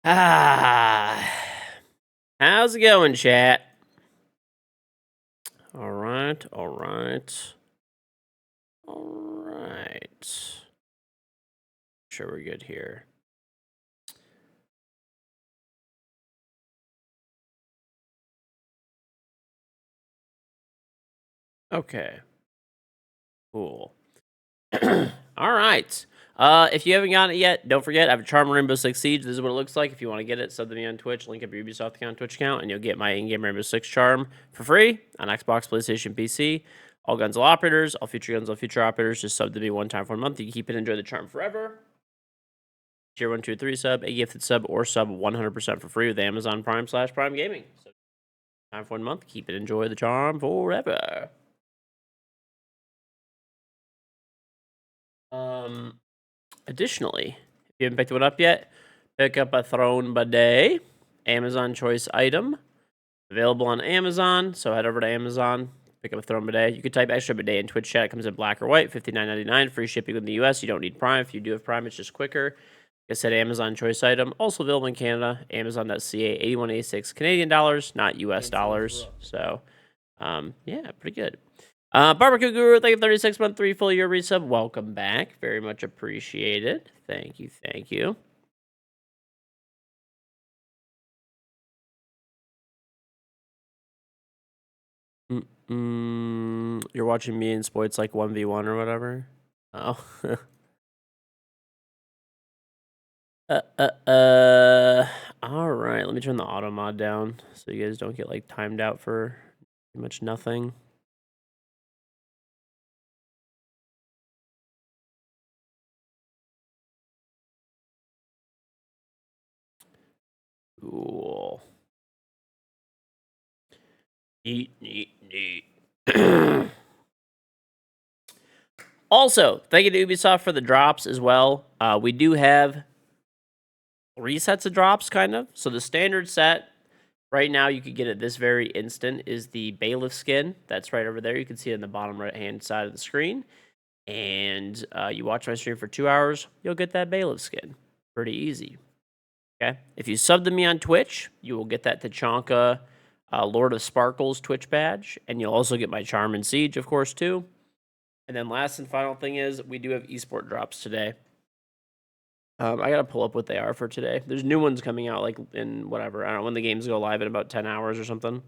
Ah, how's it going, chat? All right, all right, all right. Sure, we're good here. Okay, cool. All right. If you haven't gotten it yet, don't forget I have a Charm Rainbow Six Siege. This is what it looks like. If you want to get it, sub to me on Twitch. Link up your Ubisoft account, Twitch account, and you'll get my in-game Rainbow Six Charm for free on Xbox, PlayStation, PC. All guns, all operators. All future guns, all future operators. Just sub to me one time for a month. You can keep it, enjoy the charm forever. Tier 1, 2, 3 sub, a gifted sub, or sub 100% for free with Amazon Prime/Prime Gaming. So, time for 1 month. Keep it, enjoy the charm forever. Additionally, if you haven't picked one up yet, pick up a Throne Bidet, Amazon choice item, available on Amazon. So head over to Amazon, pick up a Throne Bidet. You could type extra bidet in Twitch chat. It comes in black or white, $59.99. Free shipping in the US. You don't need Prime. If you do have Prime, it's just quicker. Like I said, Amazon choice item. Also available in Canada. Amazon.ca, 81.86 Canadian dollars, not US dollars. So, yeah, pretty good. Barbecue Guru, thank you 36-month, 3 full year resub. Welcome back. Very much appreciated. Thank you, thank you. You're watching me and Spoits like 1v1 or whatever? Oh. Alright, let me turn the auto mod down so you guys don't get like timed out for pretty much nothing. Cool. Neat. Also, thank you to Ubisoft for the drops as well. We do have 3 sets of drops, kind of. So the standard set, right now you could get it this very instant, is the Bailiff skin. That's right over there. You can see it in the bottom right-hand side of the screen. And you watch my stream for 2 hours, you'll get that Bailiff skin. Pretty easy. Okay. If you sub to me on Twitch, you will get that Tachanka Lord of Sparkles Twitch badge. And you'll also get my Charm and Siege, of course, too. And then last and final thing is, we do have esport drops today. I gotta pull up what they are for today. There's new ones coming out, like, in whatever. I don't know, when the games go live in about 10 hours or something.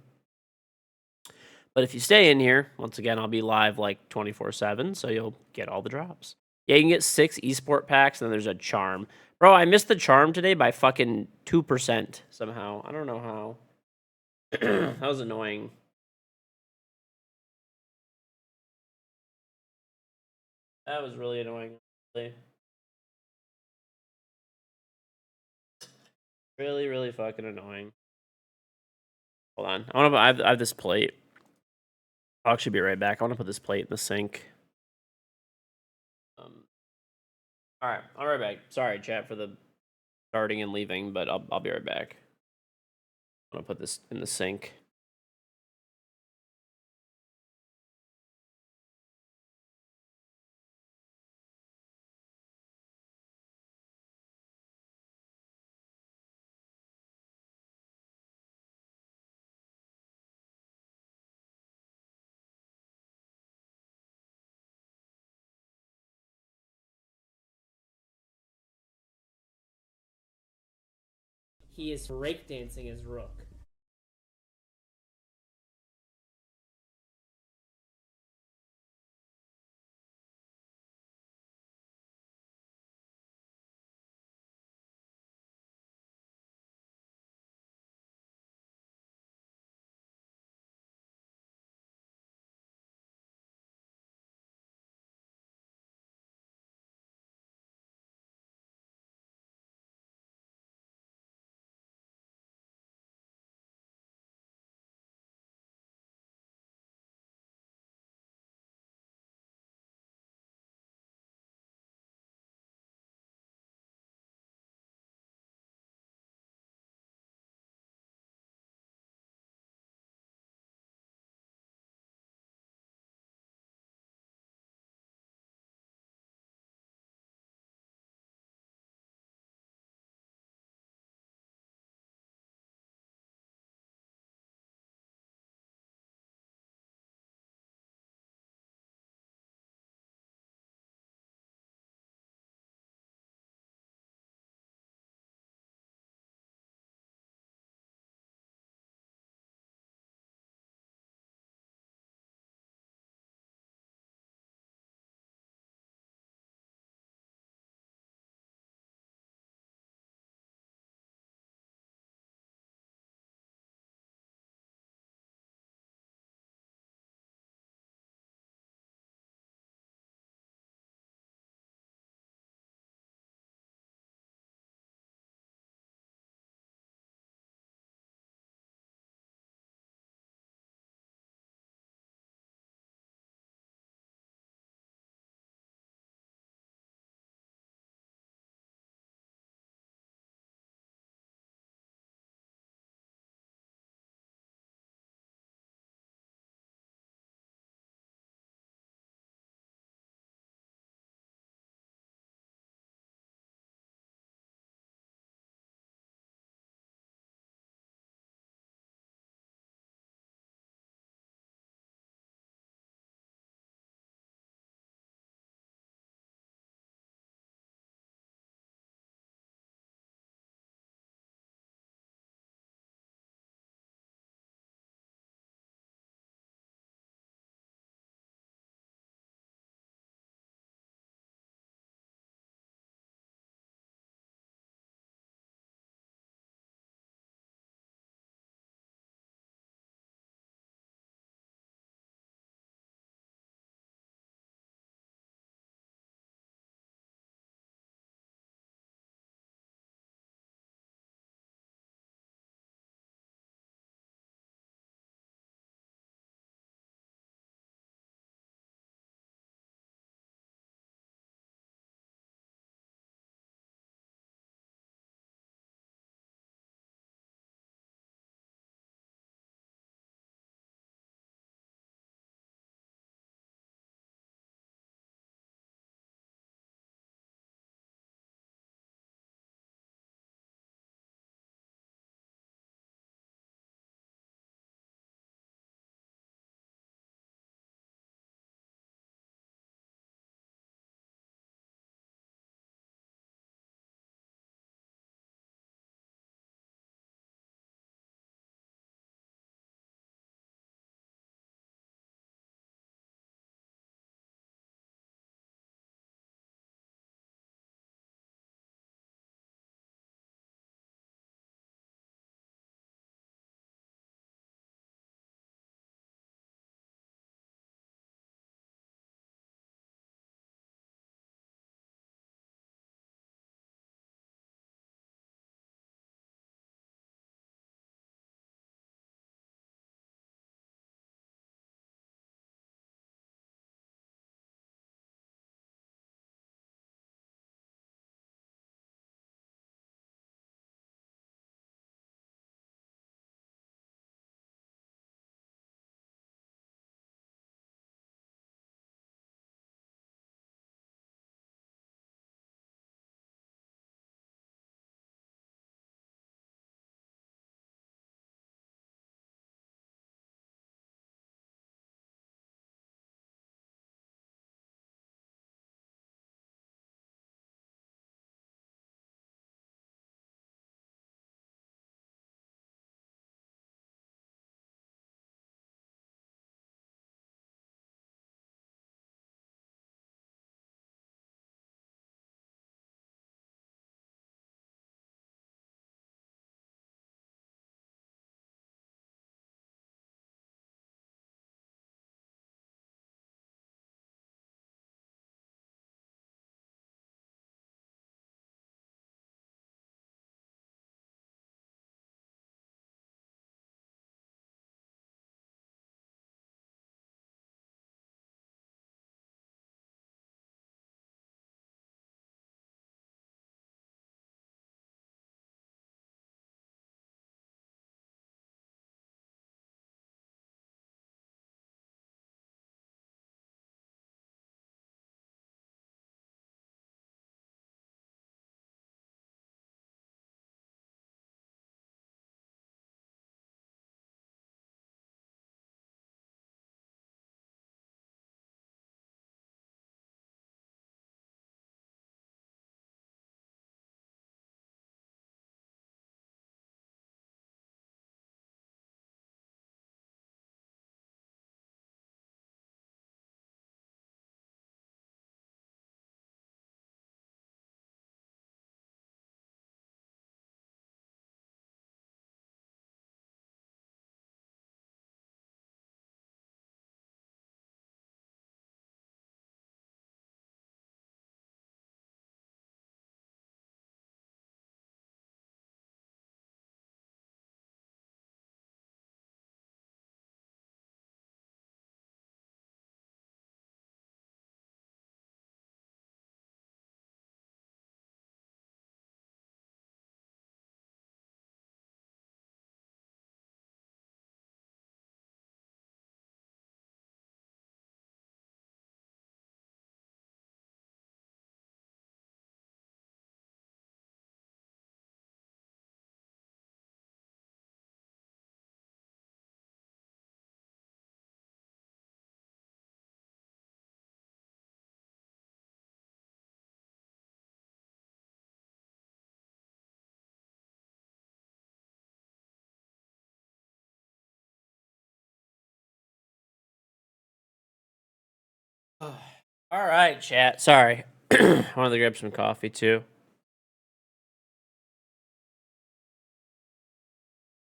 But if you stay in here, once again, I'll be live, like, 24/7, so you'll get all the drops. Yeah, you can get 6 esport packs, and then there's a charm. Bro, I missed the charm today by fucking 2% somehow. I don't know how. That was annoying. That was really annoying. Really, really fucking annoying. Hold on. I have this plate. I'll actually be right back. I want to put this plate in the sink. All right, I'll be right back. Sorry, chat, for the starting and leaving, but I'll be right back. I'm gonna put this in the sink. He is breakdancing his rook. All right, chat. Sorry. I wanted to grab some coffee too.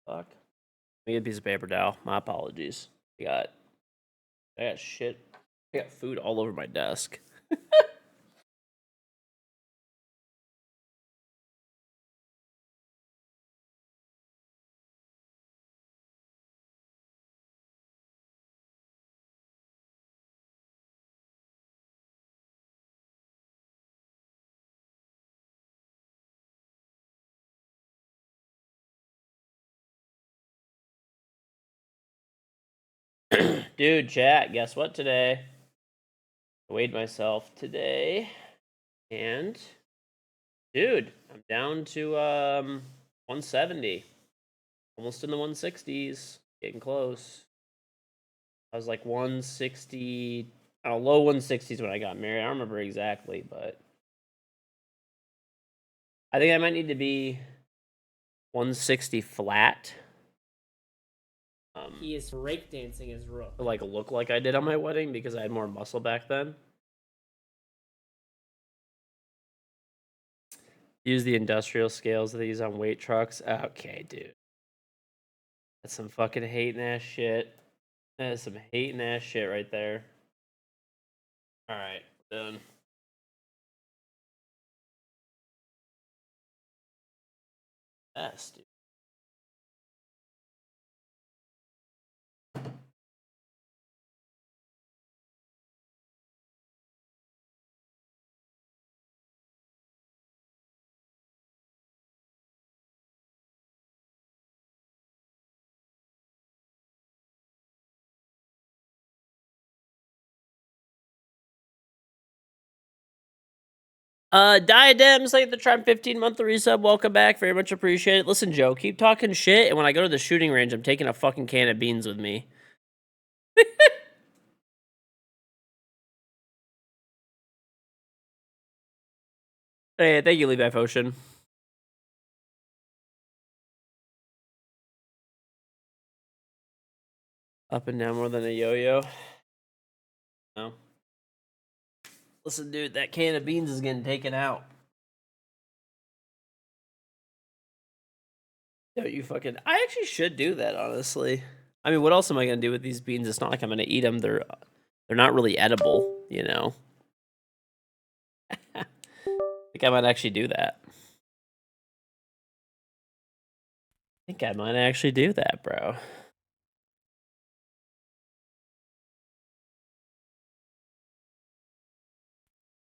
Fuck. Let me get a piece of paper towel. My apologies. I got shit. I got food all over my desk. Dude, chat, guess what today? I weighed myself today, and dude, I'm down to 170. Almost in the 160s. Getting close. I was like 160, low 160s when I got married. I don't remember exactly, but I think I might need to be 160 flat. He is breakdancing his rook. To like look like I did on my wedding because I had more muscle back then. Use the industrial scales that they use on weight trucks. Okay, dude. That's some fucking hating ass shit. That is some hating ass shit right there. Alright, done. Yes, dude. Diadems, like the Trump 15-month resub. Welcome back. Very much appreciated. Listen, Joe, keep talking shit, and when I go to the shooting range, I'm taking a fucking can of beans with me. Hey, thank you, Levi Ocean. Up and down more than a yo-yo. No. Listen, dude, that can of beans is getting taken out. Don't you fucking... I actually should do that, honestly. I mean, what else am I going to do with these beans? It's not like I'm going to eat them. They're not really edible, you know? I think I might actually do that. I think I might actually do that, bro.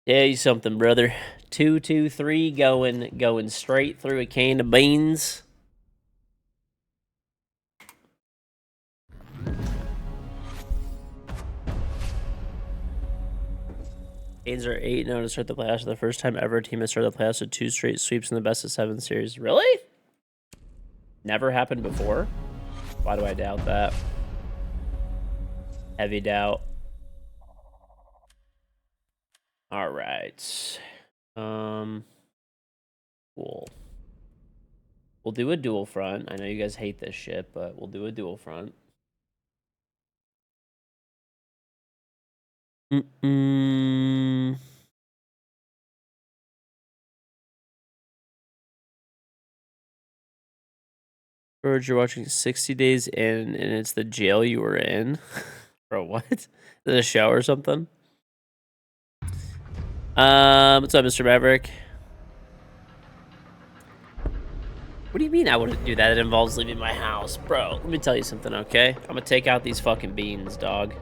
Tell you something, brother. 223 going straight through a can of beans. Canes are 8-0 to start the playoffs for the first time ever. A team has started the playoffs with 2 straight sweeps in the best of 7 series. Really? Never happened before? Why do I doubt that? Heavy doubt. All right. Cool. We'll do a dual front. I know you guys hate this shit, but we'll do a dual front. George, you're watching 60 Days In, and it's the jail you were in. Bro, what? Is it a show or something? What's up, Mr. Maverick? What do you mean I wouldn't do that? It involves leaving my house. Bro, let me tell you something, okay? I'm gonna take out these fucking beans, dog.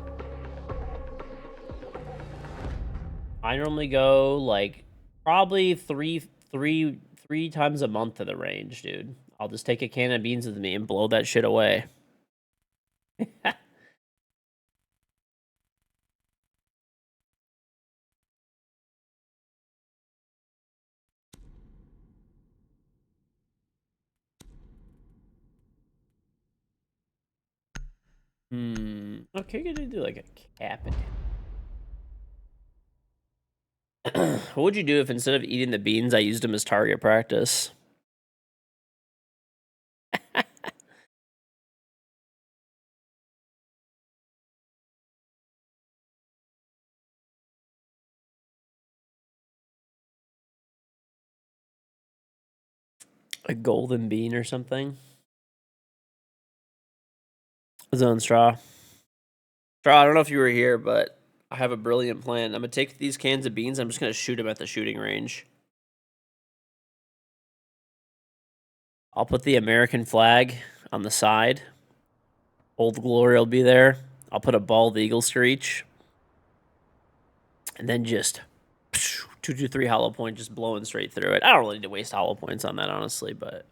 I normally go, like, probably three times a month to the range, dude. I'll just take a can of beans with me and blow that shit away. Okay, gonna do like a cap. What would you do if instead of eating the beans, I used them as target practice? A golden bean or something. Zone straw. Straw, I don't know if you were here, but I have a brilliant plan. I'm going to take these cans of beans. I'm just going to shoot them at the shooting range. I'll put the American flag on the side. Old Glory will be there. I'll put a bald eagle screech. And then just 223 hollow point just blowing straight through it. I don't really need to waste hollow points on that, honestly, but...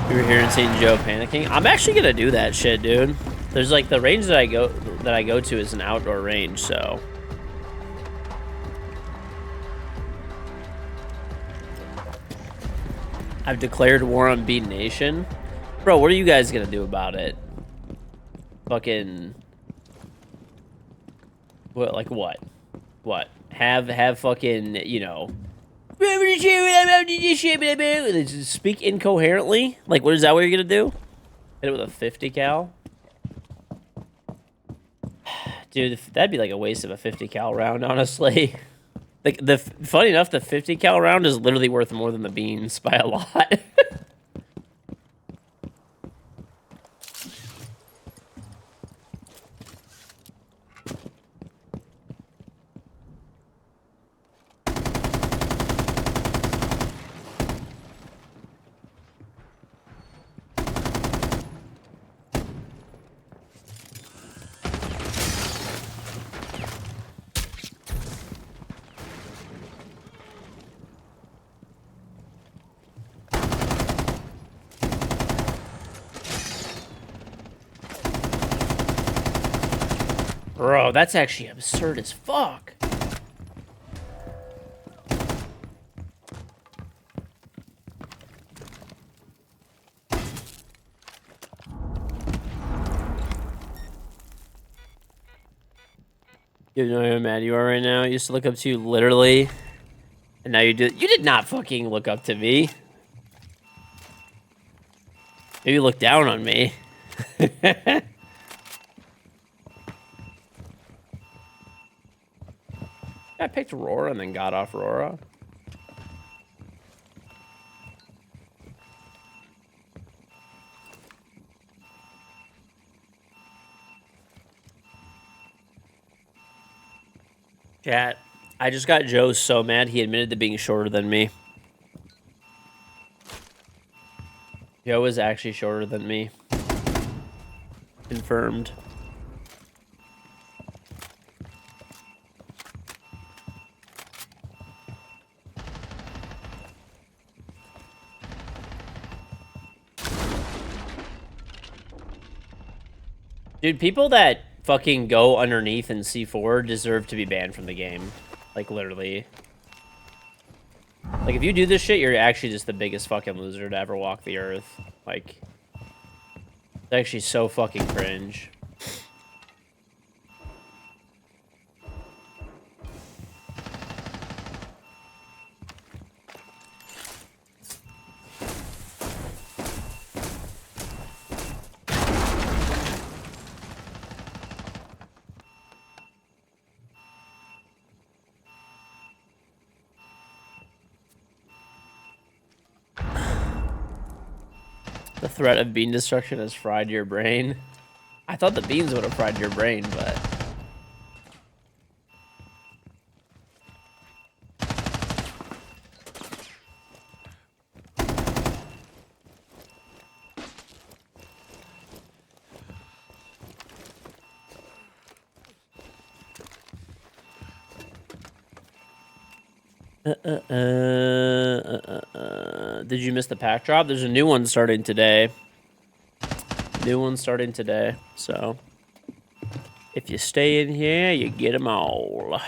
We were here and seeing Joe panicking. I'm actually gonna do that shit, dude. There's like the range that I go to is an outdoor range, so... I've declared war on Beat Nation. Bro, what are you guys gonna do about it? Fucking... What, like what? What? Have fucking, you know... Speak incoherently? Like, what is that what you're gonna do? Hit it with a 50 cal? Dude, that'd be like a waste of a 50 cal round, honestly. Like, funny enough, the 50 cal round is literally worth more than the beans by a lot. Bro, that's actually absurd as fuck. You know how mad you are right now? I used to look up to you literally. And now you did not fucking look up to me. Maybe you look down on me. I picked Aurora and then got off Aurora. Chat, I just got Joe so mad he admitted to being shorter than me. Joe is actually shorter than me. Confirmed. Dude, people that fucking go underneath in C4 deserve to be banned from the game. Like, literally. Like, if you do this shit, you're actually just the biggest fucking loser to ever walk the earth. Like, it's actually so fucking cringe. The threat of bean destruction has fried your brain. I thought the beans would have fried your brain, but... Did you miss the pack drop? There's a new one starting today. New one starting today, so if you stay in here, you get them all.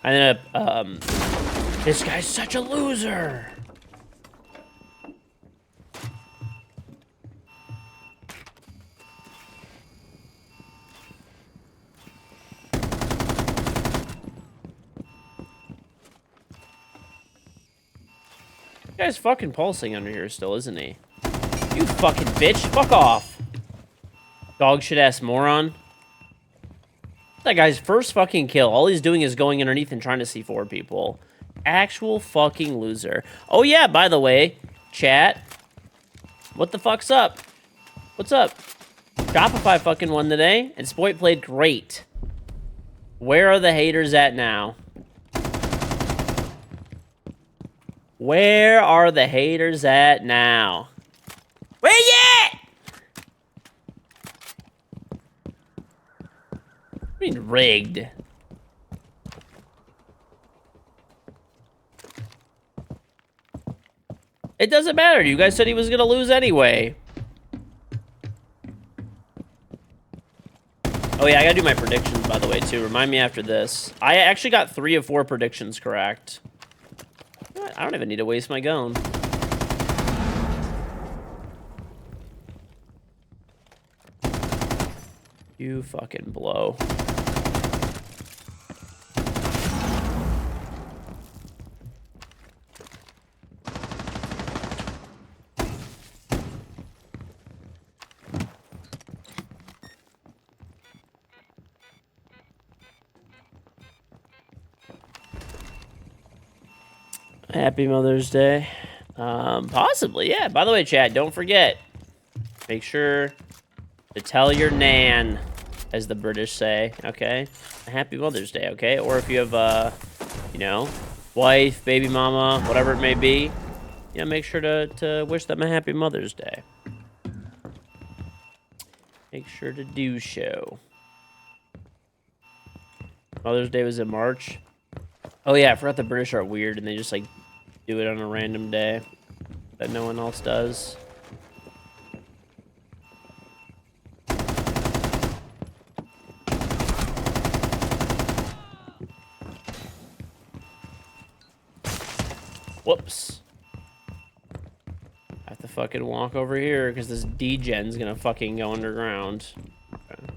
I ended up, this guy's such a loser. Guy's fucking pulsing under here still, isn't he? You fucking bitch. Fuck off. Dog shit ass moron. That guy's first fucking kill. All he's doing is going underneath and trying to C4 people. Actual fucking loser. Oh yeah, by the way, chat. What the fuck's up? What's up? Shopify fucking won today, and Spoit played great. Where are the haters at now? Where are the haters at now? Where you at? I mean, rigged. It doesn't matter. You guys said he was gonna lose anyway. Oh yeah, I gotta do my predictions, by the way, too. Remind me after this. I actually got 3 of 4 predictions correct. I don't even need to waste my gun. You fucking blow. Happy Mother's Day. Possibly, yeah. By the way, chat, don't forget. Make sure to tell your nan, as the British say, okay? Happy Mother's Day, okay? Or if you have, you know, wife, baby mama, whatever it may be, you know, make sure to wish them a happy Mother's Day. Make sure to do so. Mother's Day was in March. Oh yeah, I forgot the British are weird and they just like do it on a random day that no one else does. Whoops. I have to fucking walk over here because this D-gen's gonna fucking go underground. Okay.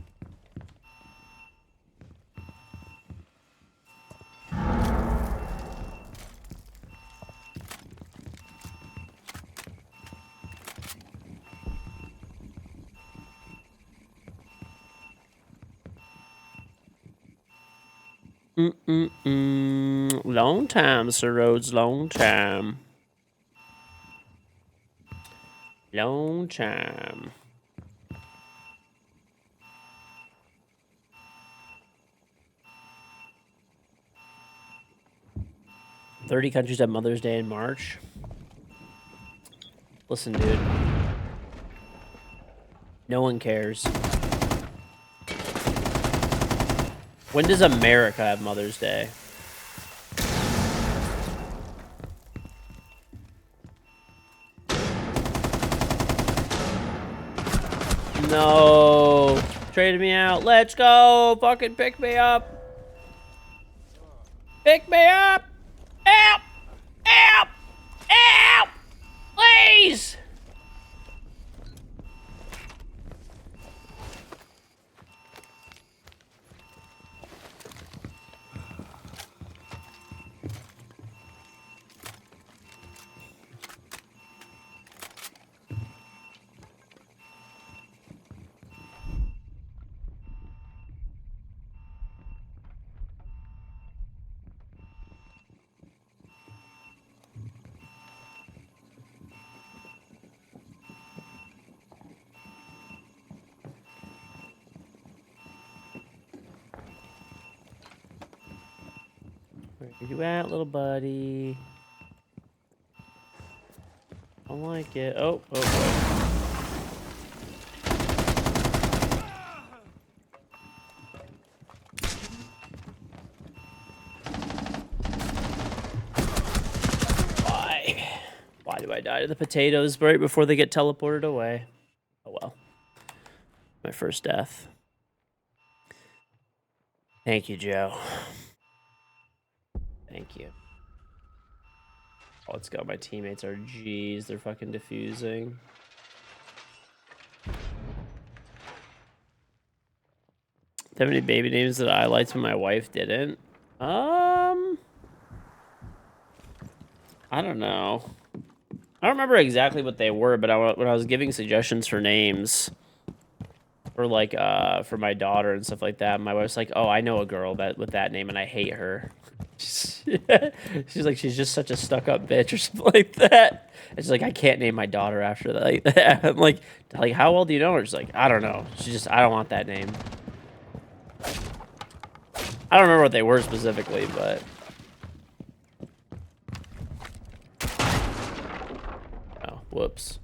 Long time, Sir Rhodes, long time. Long time. "30 countries have Mother's Day in March." Listen, dude. No one cares. When does America have Mother's Day? No. Traded me out. Let's go. Fucking pick me up. Pick me up. Help. Help. Help. Please. Where you at, little buddy? I don't like it. Oh, oh, oh. Why? Why do I die to the potatoes right before they get teleported away? Oh well. My first death. Thank you, Joe. Thank you. Oh, let's go. My teammates are G's. They're fucking defusing. Do you have any baby names that I liked when my wife didn't? I don't know. I don't remember exactly what they were, but when I was giving suggestions for names, for like for my daughter and stuff like that, my wife's like, "Oh, I know a girl with that name, and I hate her." She's like, she's just such a stuck-up bitch or something like that. And she's like, I can't name my daughter after that. Like, I'm like, how well do you know her? She's like, I don't know. I don't want that name. I don't remember what they were specifically, but. Oh, whoops.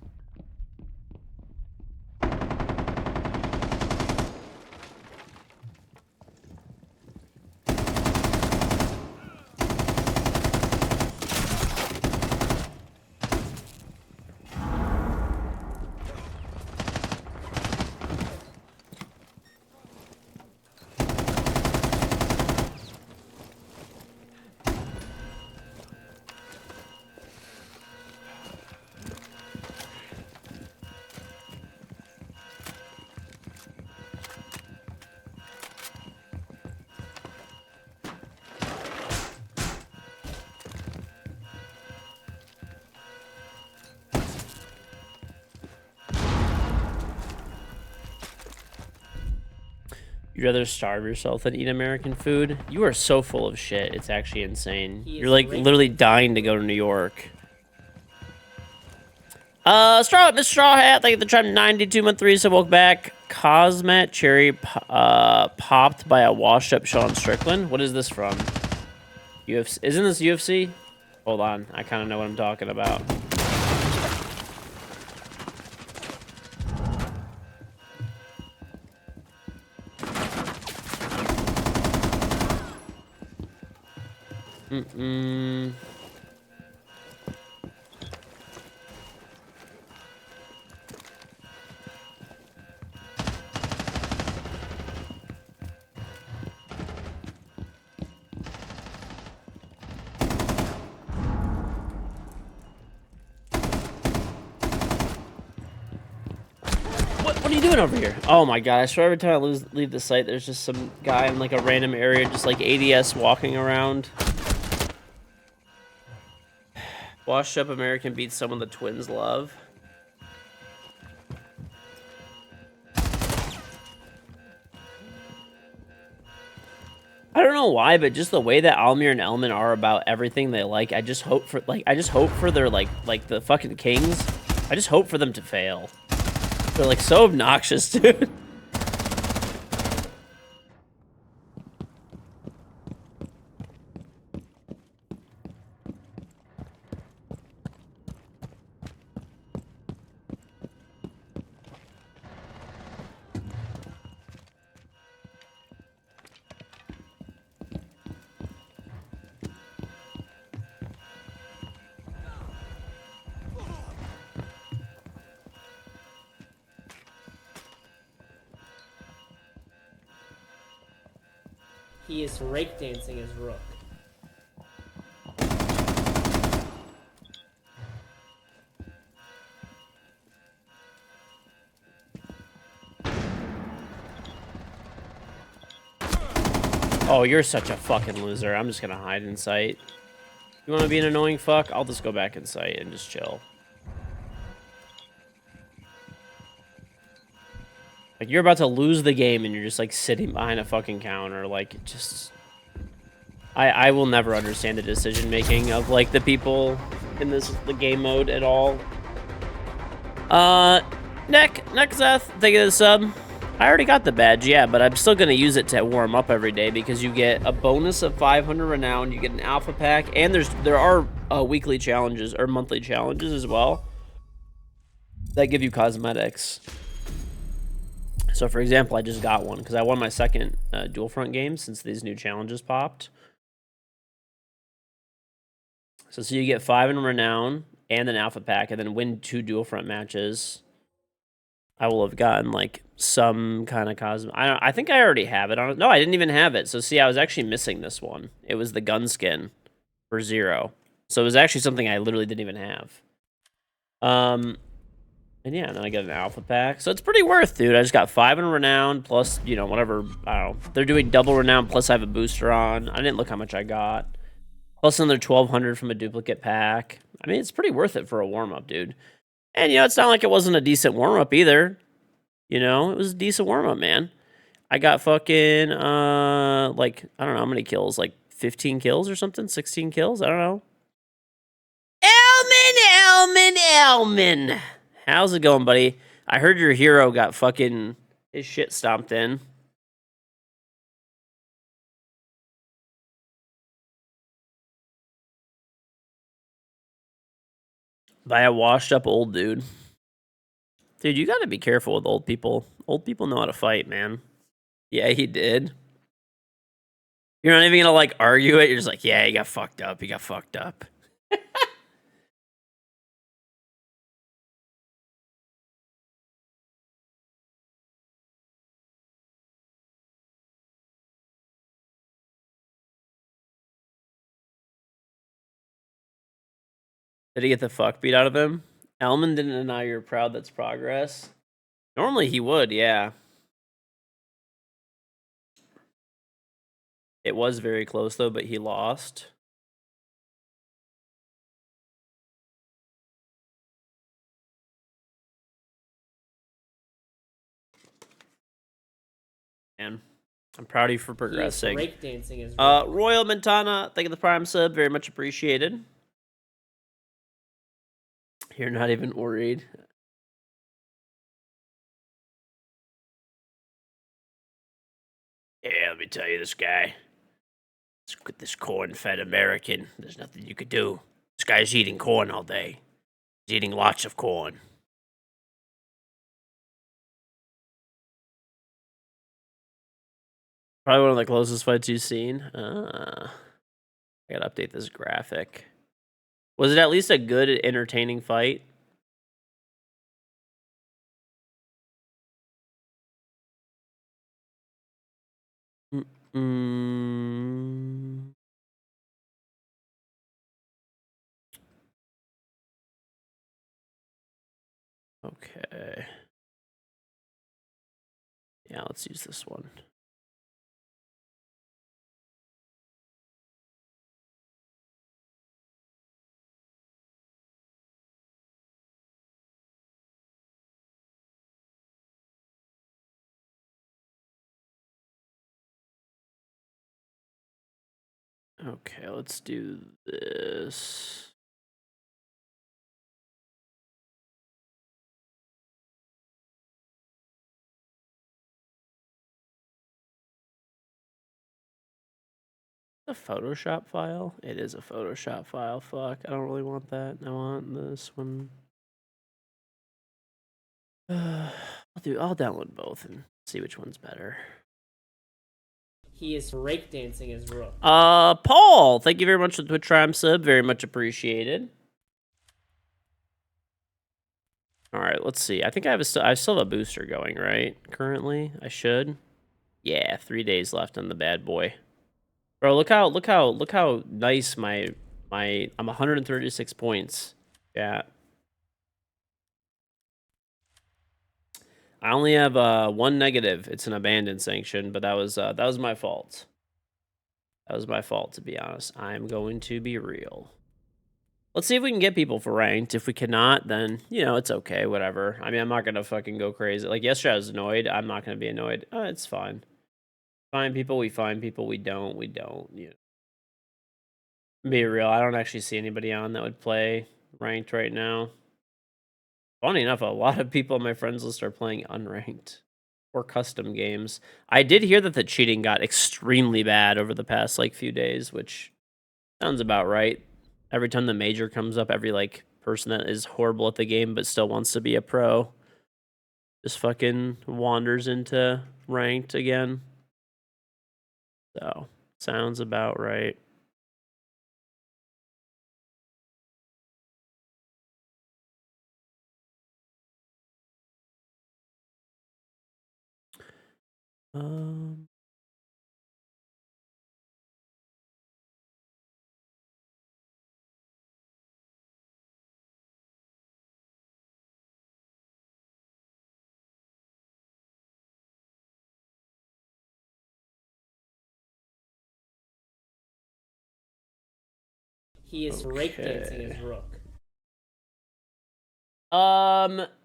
You'd rather starve yourself than eat American food? You are so full of shit. It's actually insane. You're like literally dying to go to New York. Mr. Straw Hat, thank you for the time. 92 month 3, so welcome back. Cosmet Cherry popped by a washed up Sean Strickland. What is this from? UFC? Isn't this UFC? Hold on, I kind of know what I'm talking about. What are you doing over here? Oh my god, I swear every time I leave the site, there's just some guy in like a random area, just like ADS walking around. Washed up American beats someone the twins love. I don't know why, but just the way that Almir and Elman are about everything they like, I just hope for their like the fucking kings. I just hope for them to fail. They're like so obnoxious, dude. He is rake dancing his rook. Oh, you're such a fucking loser. I'm just gonna hide in sight. You wanna be an annoying fuck? I'll just go back in sight and just chill. Like, you're about to lose the game and you're just like sitting behind a fucking counter. Like, just... I will never understand the decision making of like the people in the game mode at all. Nekzeth, thank you for the sub. I already got the badge, yeah, but I'm still gonna use it to warm up every day because you get a bonus of 500 renown, you get an alpha pack, and there are weekly challenges or monthly challenges as well that give you cosmetics. So, for example, I just got one because I won my second dual front game since these new challenges popped. So you get 5 in renown and an alpha pack, and then win 2 dual front matches. I will have gotten like some kind of I think I already have it on. No, I didn't even have it. So see, I was actually missing this one. It was the gun skin for 0. So it was actually something I literally didn't even have. And yeah, and then I get an alpha pack. So it's pretty worth, dude. I just got 5 in renown plus, you know, whatever. I don't know. They're doing double renown plus I have a booster on. I didn't look how much I got. Plus another 1,200 from a duplicate pack. I mean, it's pretty worth it for a warm-up, dude. And, you know, it's not like it wasn't a decent warm-up either. You know, it was a decent warm-up, man. I got fucking, like, I don't know how many kills. Like, 15 kills or something? 16 kills? I don't know. Elman! How's it going, buddy? I heard your hero got fucking his shit stomped in. By a washed up old dude. Dude, you gotta be careful with old people. Old people know how to fight, man. Yeah, he did. You're not even gonna, like, argue it. You're just like, yeah, he got fucked up. He got fucked up. Did he get the fuck beat out of him? Elman didn't deny you're proud that's progress. Normally he would, yeah. It was very close, though, but he lost. Man, I'm proud of you for progressing. He is breakdancing as Royal Montana, thank you for the Prime sub. Very much appreciated. You're not even worried. Yeah, let me tell you, this guy. This corn-fed American. There's nothing you could do. This guy's eating corn all day. He's eating lots of corn. Probably one of the closest fights you've seen. I gotta update this graphic. Was it at least a good, entertaining fight? Okay. Yeah, let's use this one. Okay, let's do this. A Photoshop file? It is a Photoshop file. Fuck, I don't really want that. I want this one. I'll download both and see which one's better. He is breakdancing as well. Paul, thank you very much for the Twitch Prime sub. Very much appreciated. All right, let's see. I think I still have a booster going, right? Currently, I should. Yeah, 3 days left on the bad boy. Bro, look how nice I'm 136 points. Yeah. I only have one negative. It's an abandoned sanction, but that was my fault. That was my fault, to be honest. I'm going to be real. Let's see if we can get people for ranked. If we cannot, then, you know, it's okay, whatever. I mean, I'm not going to fucking go crazy. Like, yesterday I was annoyed. I'm not going to be annoyed. It's fine. Find people, we find people. We don't, you know. Be real, I don't actually see anybody on that would play ranked right now. Funny enough, a lot of people on my friends list are playing unranked or custom games. I did hear that the cheating got extremely bad over the past, like, few days, which sounds about right. Every time the major comes up, every, like, person that is horrible at the game but still wants to be a pro just fucking wanders into ranked again. So, sounds about right. Um, He is breakdancing his rook.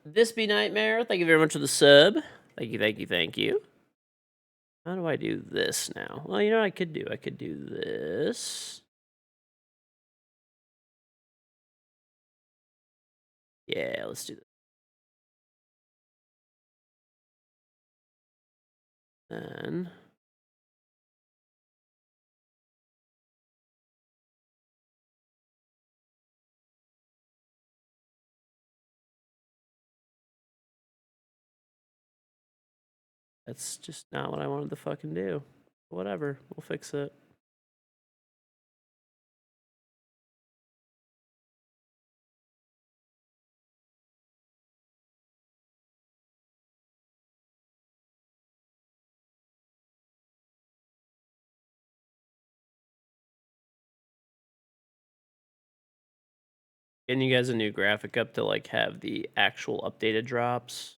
This be Nightmare. Thank you very much for the sub. Thank you, thank you, thank you. How do I do this now? Well, you know what I could do? I could do this. Yeah, let's do this. Then that's just not what I wanted to fucking do. Whatever, we'll fix it. Getting you guys a new graphic up to like have the actual updated drops.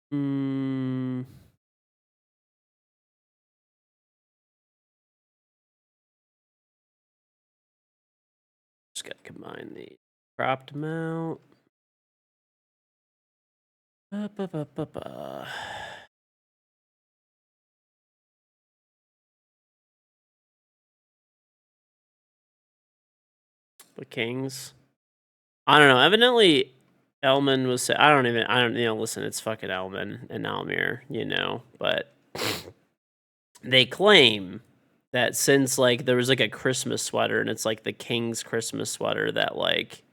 Hmm. Just gotta combine the cropped amount. Ba-ba-ba-ba-ba. The Kings. I don't know. Evidently, Elman was. I don't. You know. Listen, it's fucking Elman and Almir. You know, but they claim that since like there was like a Christmas sweater and it's like the King's Christmas sweater that like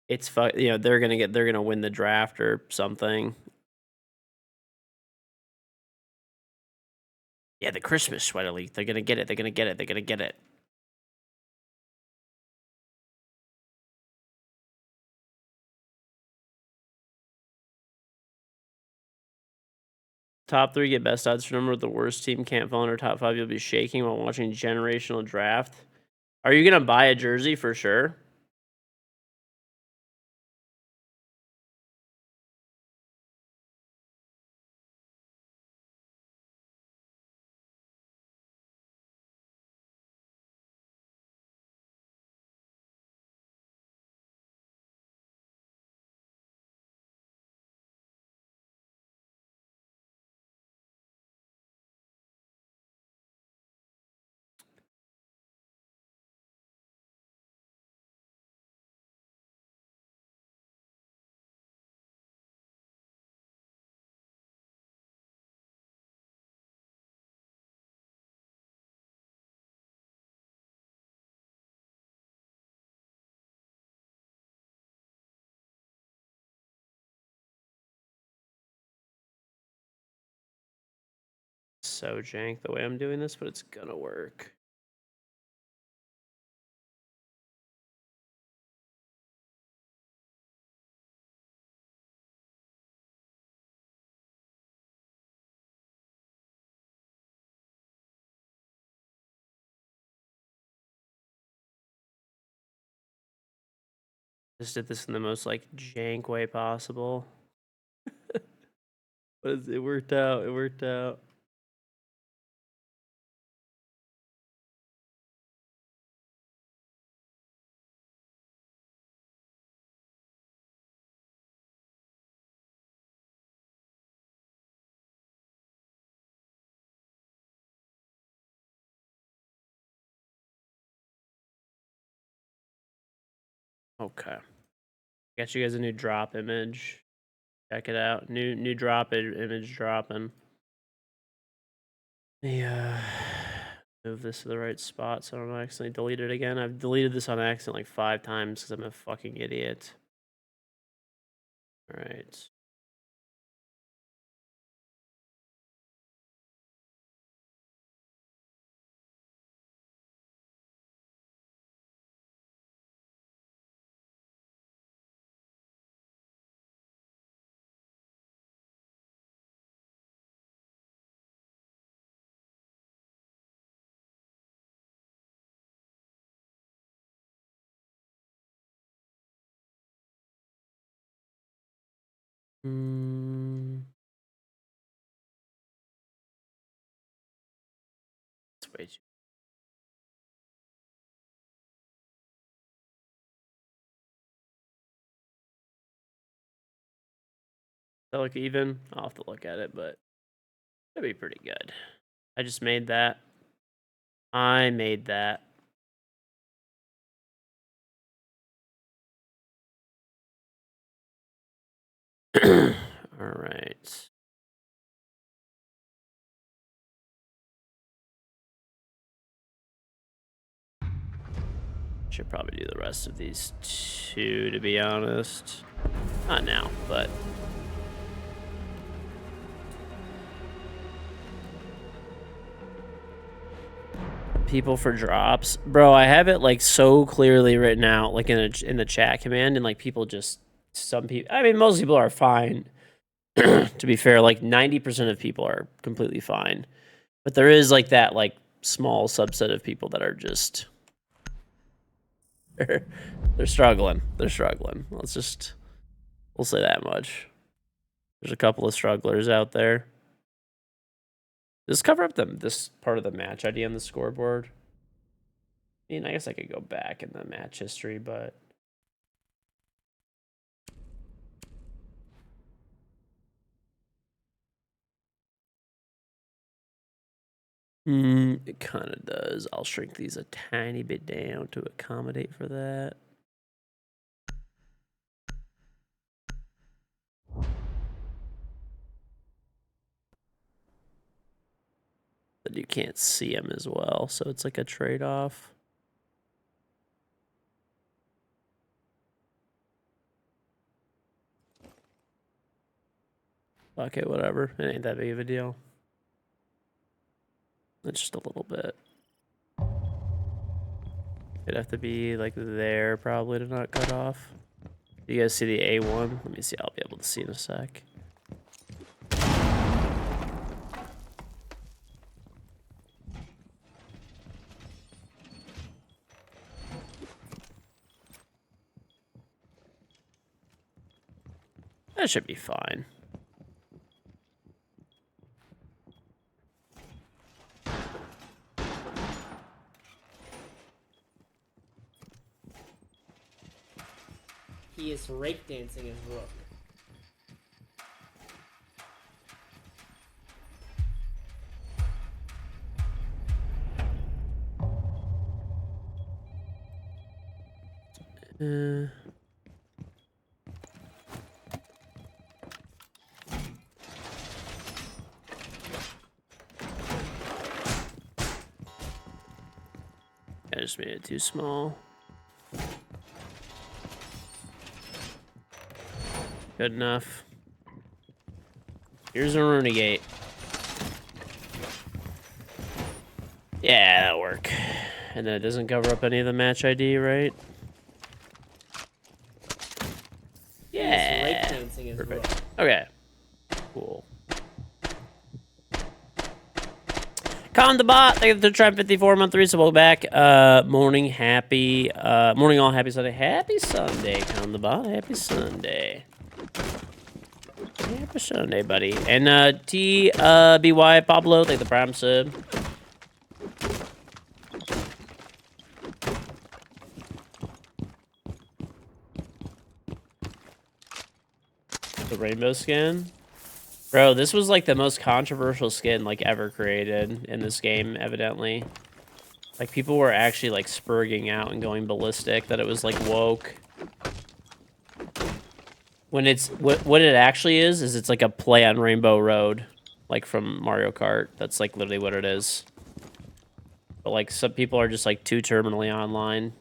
it's you know they're gonna win the draft or something. Yeah, the Christmas sweater league. They're gonna get it. They're gonna get it. They're gonna get it. Top 3 get best odds for number. The worst team can't fall under top 5. You'll be shaking while watching generational draft. Are you gonna buy a jersey for sure? So jank the way I'm doing this, but it's gonna work. Just did this in the most like jank way possible. But it worked out. It worked out. Okay. Got you guys a new drop image. Check it out. New drop image dropping. Yeah. Move this to the right spot so I don't accidentally delete it again. I've deleted this on accident like 5 times because I'm a fucking idiot. All right. It's way too. Does that look even? I'll have to look at it, but it'd be pretty good. I just made that. I made that. All right. Should probably do the rest of these two, to be honest. Not now, but... People for drops. Bro, I have it, like, so clearly written out, like, in the chat command, and, like, people just... Some people... I mean, most people are fine. To be fair, like, 90% of people are completely fine. But there is, like, that, like, small subset of people that are just... They're struggling. They're struggling. Let's just... We'll say that much. There's a couple of strugglers out there. Does this cover up this part of the match ID on the scoreboard? I mean, I guess I could go back in the match history, but... It kind of does. I'll shrink these a tiny bit down to accommodate for that. But you can't see them as well, so it's like a trade-off. Okay, whatever. It ain't that big of a deal. It's just a little bit. It'd have to be like there probably to not cut off. You guys see the A1? Let me see. I'll be able to see in a sec. That should be fine. He is rake dancing his rook. I just made it too small. Good enough. Here's a renegade. Yeah, that'll work. And then it doesn't cover up any of the match ID, right? Yeah. He is rake dancing his rook. Okay. Cool. Con the bot, thank you for trying 54 month 3, so welcome back. Morning, happy, morning all, happy Sunday. Happy Sunday, Con the bot, happy Sunday. Happy Sunday, buddy. And TBY Pablo, thank the prime sub. The rainbow skin. Bro, this was like the most controversial skin like ever created in this game, evidently. Like people were actually like spurging out and going ballistic that it was like woke. When it's what it actually is it's like a play on Rainbow Road, like from Mario Kart. That's like literally what it is. But like some people are just like too terminally online.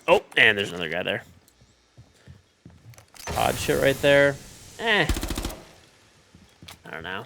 Oh, and there's another guy there. Odd shit right there. I don't know.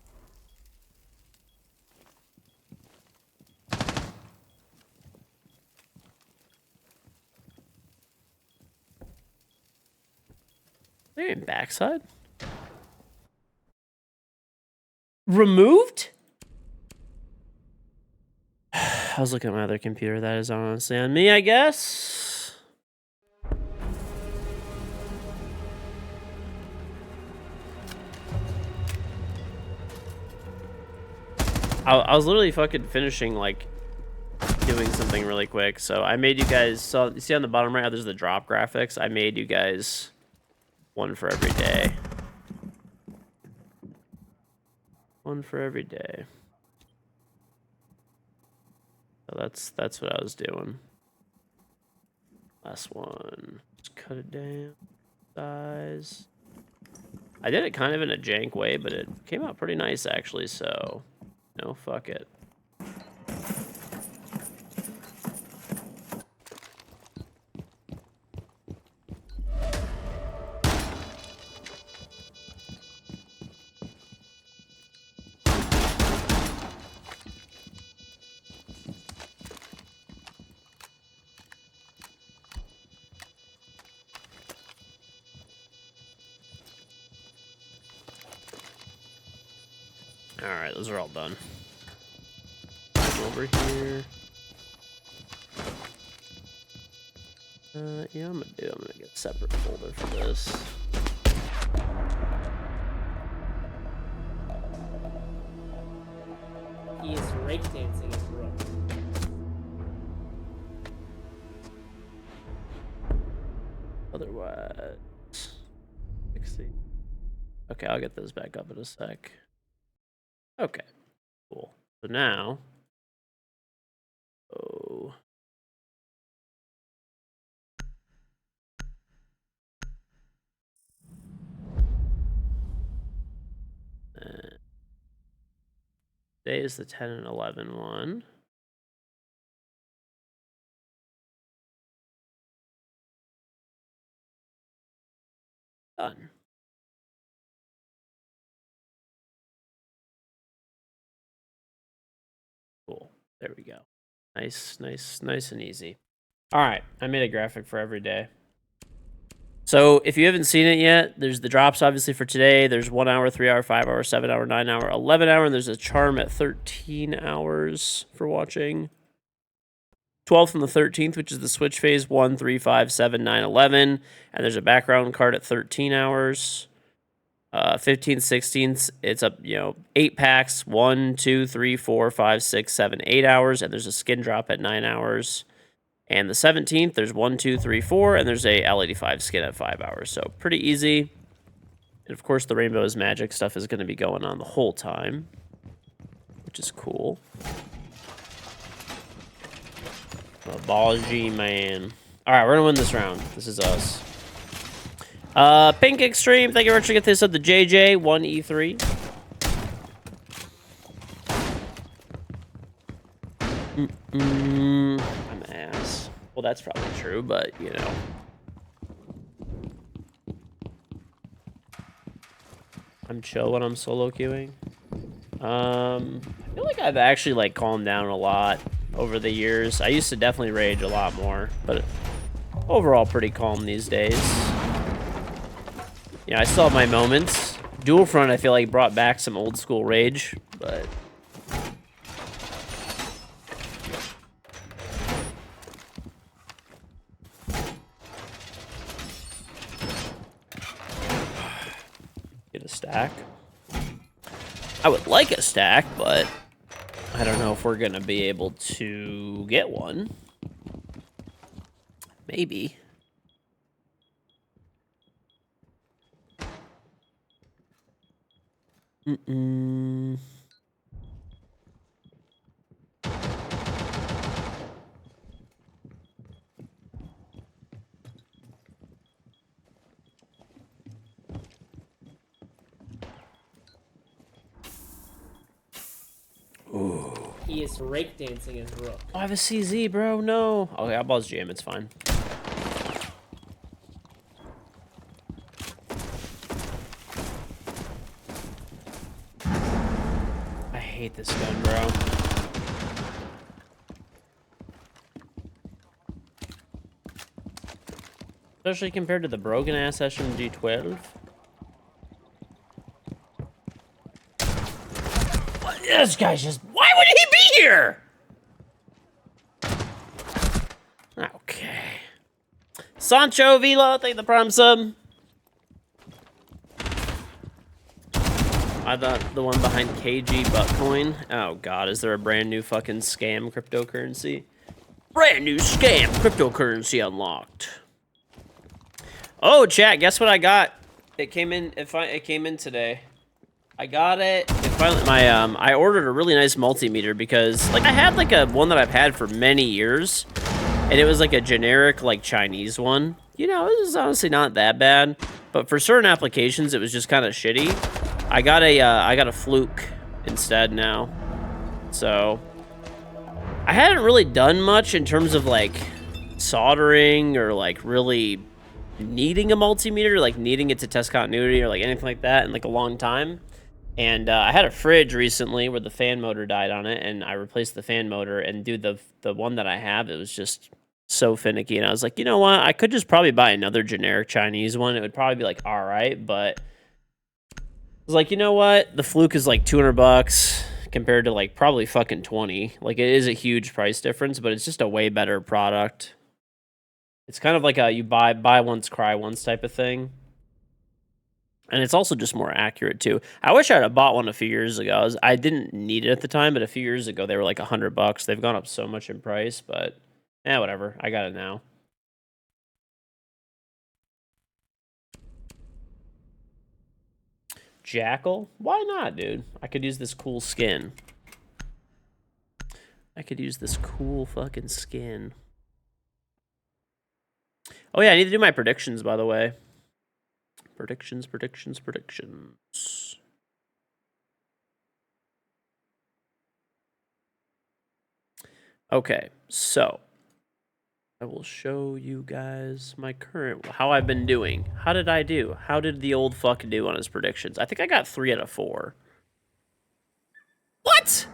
They're in backside. Removed? I was looking at my other computer. That is honestly on me, I guess. I was literally fucking finishing, like, doing something really quick. So I made you guys, you see on the bottom right how there's the drop graphics? I made you guys one for every day. One for every day. So that's what I was doing. Last one. Just cut it down. Size. I did it kind of in a jank way, but it came out pretty nice actually, so no, fuck it. Alright, those are all done. Over here. Yeah, I'm gonna get a separate folder for this. He is breakdancing his rook. Otherwise, 60. Okay, I'll get those back up in a sec. Okay, cool. So now, oh. Today is the 10 and 11 one. Done. Cool. There we go. Nice and easy. All right, I made a graphic for every day. So if you haven't seen it yet, there's the drops obviously for today. There's 1 hour, 3 hour, 5 hour, 7 hour, 9 hour, 11 hour, and there's a charm at 13 hours for watching. 12th and the 13th, which is the switch phase, 1, 3, 5, 7, 9, 11. And there's a background card at 13 hours. 15th, 16th, it's up, 8 packs, 1, 2, 3, 4, 5, 6, 7, 8 hours. And there's a skin drop at 9 hours. And the 17th, there's 1, 2, 3, 4, and there's a L85 skin at 5 hours. So pretty easy. And of course, the Rainbow is Magic stuff is going to be going on the whole time, which is cool. Ballsy, man. All right, we're going to win this round. This is us. Pink Extreme, thank you very much for getting this up to JJ, 1E3. I'm ass. Well, that's probably true, but, I'm chill when I'm solo queuing. I feel like I've actually, calmed down a lot over the years. I used to definitely rage a lot more, but overall pretty calm these days. I still have my moments. Dual Front, I feel like, brought back some old school rage, but... Get a stack. I would like a stack, but I don't know if we're gonna be able to get one. Maybe. Ooh. He is breakdancing his rook. Oh, I have a CZ, bro. No. Okay, I'll pause GM. It's fine. I hate this gun, bro. Especially compared to the broken ass SMG 12. This guy's just. Why would he be here? Okay. Sancho Vila, thank the prime sub. I thought the one behind KG Buttcoin. Oh god, is there a brand new fucking scam cryptocurrency? Brand new scam cryptocurrency unlocked. Oh, chat, guess what I got? It came in. It came in today. I got it. It finally, I ordered a really nice multimeter because, like, I had like a one that I've had for many years, and it was like a generic like Chinese one. You know, it was honestly not that bad, but for certain applications, it was just kind of shitty. I got a Fluke instead now, so I hadn't really done much in terms of like soldering or like really needing a multimeter, like needing it to test continuity or like anything like that in like a long time. And I had a fridge recently where the fan motor died on it, and I replaced the fan motor. And dude, the one that I have, it was just so finicky. And I was like, you know what? I could just probably buy another generic Chinese one. It would probably be like all right, but I was like, you know what? The Fluke is like $200 compared to like probably fucking 20. Like it is a huge price difference, but it's just a way better product. It's kind of like a you buy once, cry once type of thing. And it's also just more accurate too. I wish I'd have bought one a few years ago. I didn't need it at the time, but a few years ago they were like $100. They've gone up so much in price, but whatever. I got it now. Jackal? Why not, dude? I could use this cool skin. I could use this cool fucking skin. Oh yeah, I need to do my predictions, by the way. Predictions. Okay, so I will show you guys my current, how I've been doing. How did I do? How did the old fuck do on his predictions? I think I got 3 out of 4. What?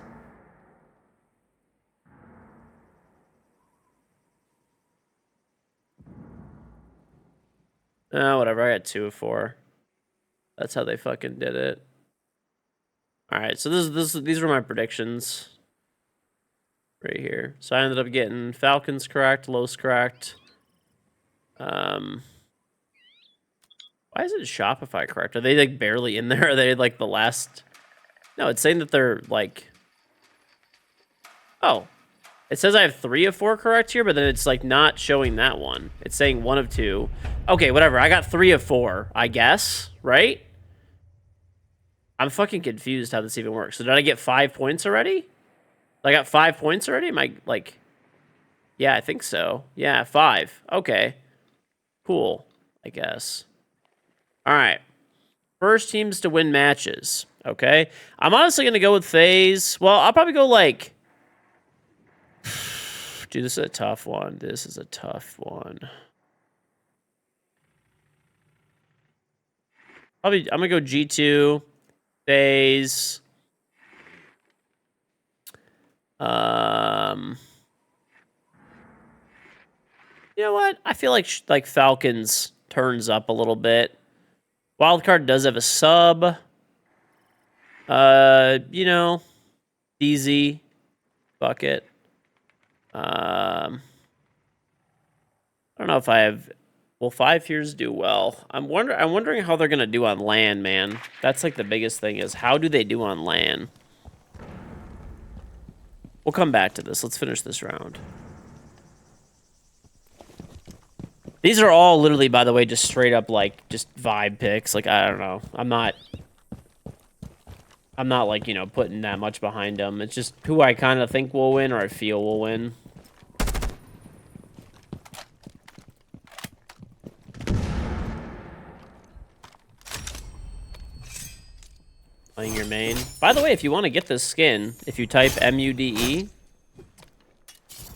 Whatever. I got 2 of 4. That's how they fucking did it. All right, so these were my predictions right here. So I ended up getting Falcons correct, Los correct. Why is it Shopify correct? Are they like barely in there? Are they like the last? No, it's saying that they're like. Oh, it says I have 3 of 4 correct here, but then it's like not showing that one. It's saying 1 of 2. Okay, whatever. I got 3 of 4, I guess, right? I'm fucking confused how this even works. So did I get 5 points already? I got 5 points already? Am I like... Yeah, I think so. Yeah, 5. Okay. Cool, I guess. All right. First teams to win matches. Okay. I'm honestly going to go with FaZe. Well, I'll probably go like... Dude, this is a tough one. This is a tough one. Probably, I'm going to go G2. FaZe. You know what? I feel like Falcons turns up a little bit. Wildcard does have a sub. You know, DZ bucket. I don't know if I have. Will 5 Fears do well? I'm wondering how they're gonna do on LAN, man. That's like the biggest thing is how do they do on LAN? We'll come back to this. Let's finish this round. These are all literally, by the way, just straight up like just vibe picks. Like I don't know. I'm not like, you know, putting that much behind them. It's just who I kind of think will win or I feel will win. Playing your main. By the way, if you want to get this skin, if you type MUDE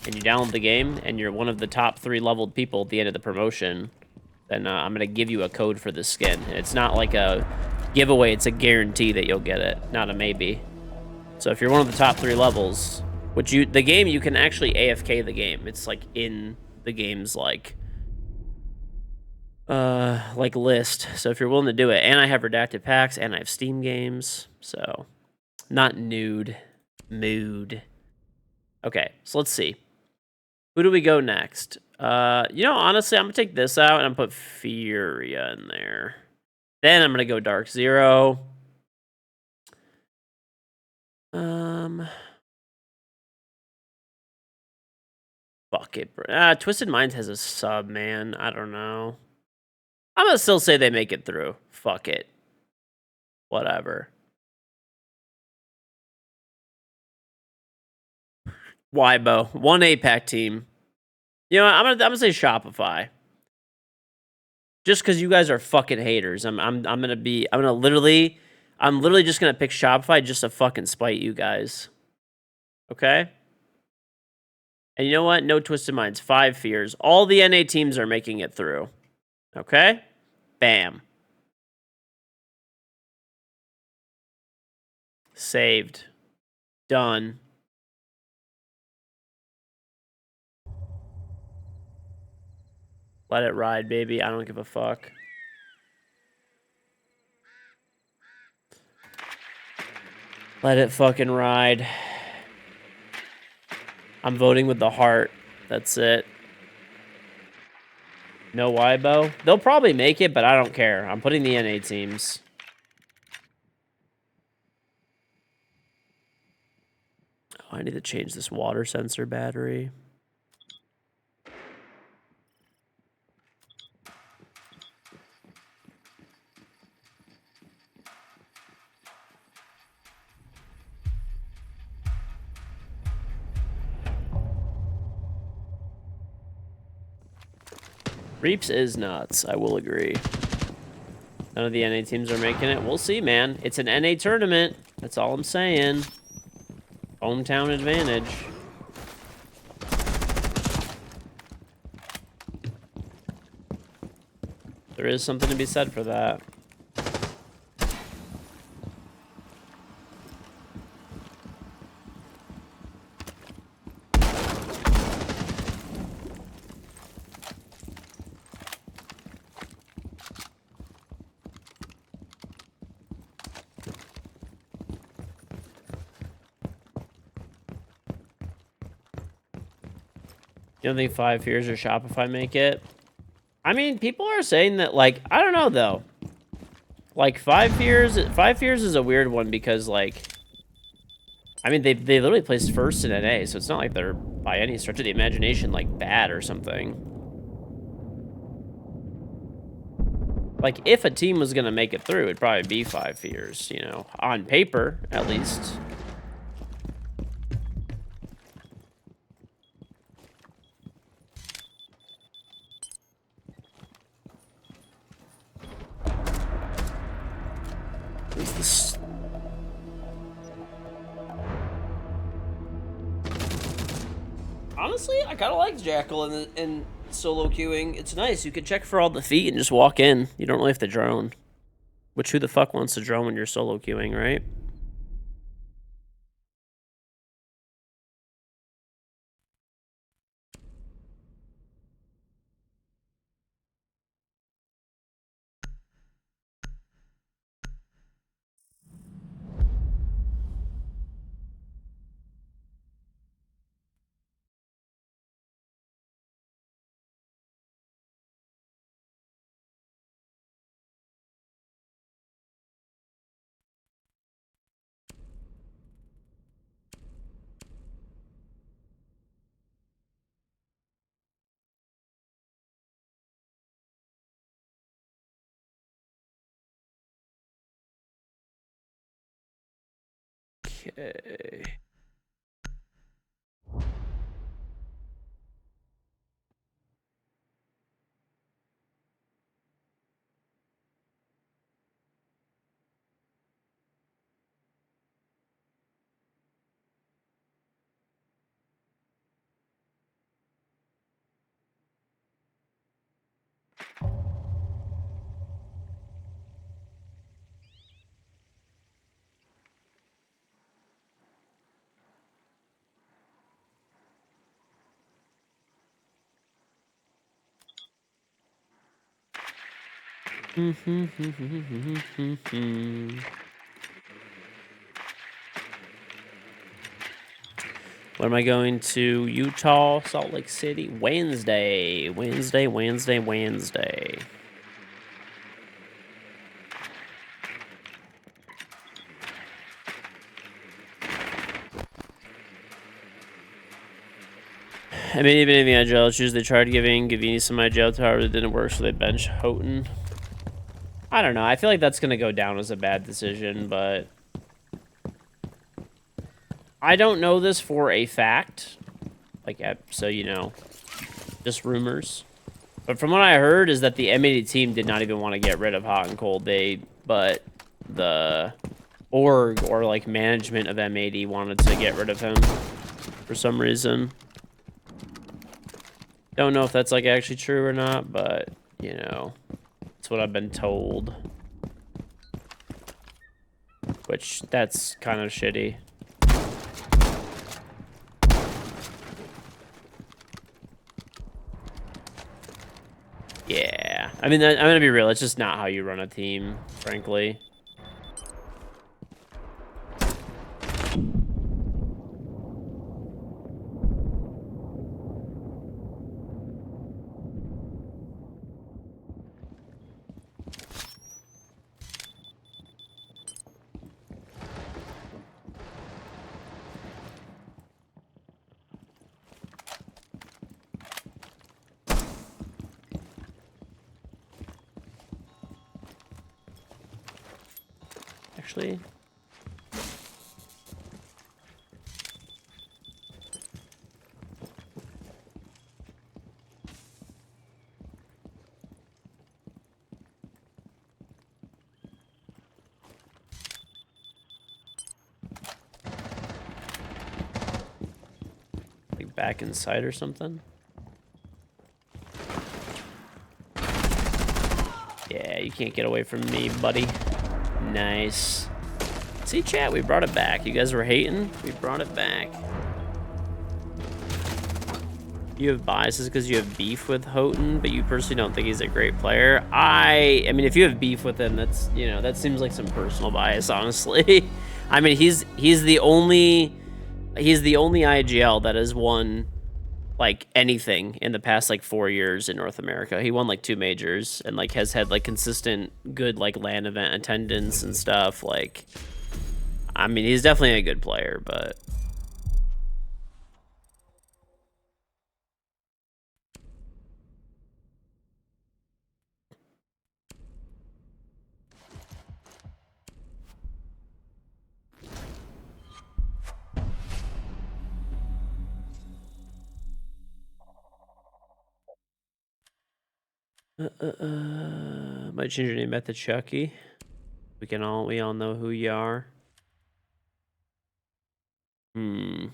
and you download the game and you're one of the top 3 leveled people at the end of the promotion, then I'm going to give you a code for this skin. And it's not like a giveaway, it's a guarantee that you'll get it, not a maybe. So if you're one of the top 3 levels, the game, you can actually AFK the game. It's like in the game's like like list. So if you're willing to do it, and I have redacted packs, and I have Steam games, so not nude, mood. Okay, so let's see. Who do we go next? You know, honestly, I'm gonna take this out and I'm put Furia in there. Then I'm gonna go Dark Zero. Fuck it, bro. Twisted Minds has a sub, man. I don't know. I'm gonna still say they make it through. Fuck it. Whatever. Weibo, 1 8-pack team. You know what? I'm gonna say Shopify. Just because you guys are fucking haters. I'm literally just gonna pick Shopify just to fucking spite you guys. Okay? And you know what? No Twisted Minds. 5 fears. All the NA teams are making it through. Okay? Bam. Saved. Done. Let it ride, baby. I don't give a fuck. Let it fucking ride. I'm voting with the heart. That's it. No Weibo. They'll probably make it, but I don't care. I'm putting the NA teams. Oh, I need to change this water sensor battery. Reaps is nuts. I will agree. None of the NA teams are making it. We'll see, man. It's an NA tournament. That's all I'm saying. Hometown advantage. There is something to be said for that. You don't think 5 fears or Shopify make it? I mean, people are saying that, like, I don't know, though. Like, 5 fears is a weird one because, like, I mean, they literally placed first in NA, so it's not like they're, by any stretch of the imagination, like, bad or something. Like, if a team was gonna make it through, it'd probably be 5 fears, you know, on paper, at least. Honestly, I kind of like Jackal in solo queuing. It's nice. You can check for all the feet and just walk in. You don't really have to drone. Which, who the fuck wants to drone when you're solo queuing, right? Okay. When am I going to Utah, Salt Lake City? Wednesday. Wednesday. I mean, even in the IGL choose, they tried giving Gavini some IGL to, however, it didn't work, so they bench Houghton. I don't know. I feel like that's going to go down as a bad decision, but I don't know this for a fact. Like, so, you know, just rumors. But from what I heard is that the M80 team did not even want to get rid of Hot and Cold. But the org or like management of M80 wanted to get rid of him for some reason. Don't know if that's like actually true or not, but you know, that's what I've been told. Which that's kind of shitty. Yeah, I mean, I'm gonna be real. It's just not how you run a team, frankly. Actually, like back inside or something. Yeah, you can't get away from me, buddy. Nice. See, chat, we brought it back. You guys were hating. We brought it back. You have biases because you have beef with Houghton, but you personally don't think he's a great player. I mean, if you have beef with him, that's, you know, that seems like some personal bias, honestly. I mean, he's the only IGL that has won like anything in the past like 4 years in North America. He won like 2 majors and like has had like consistent good like LAN event attendance and stuff. Like, I mean, he's definitely a good player, but might change your name back to Chucky. We all know who you are. Hmm.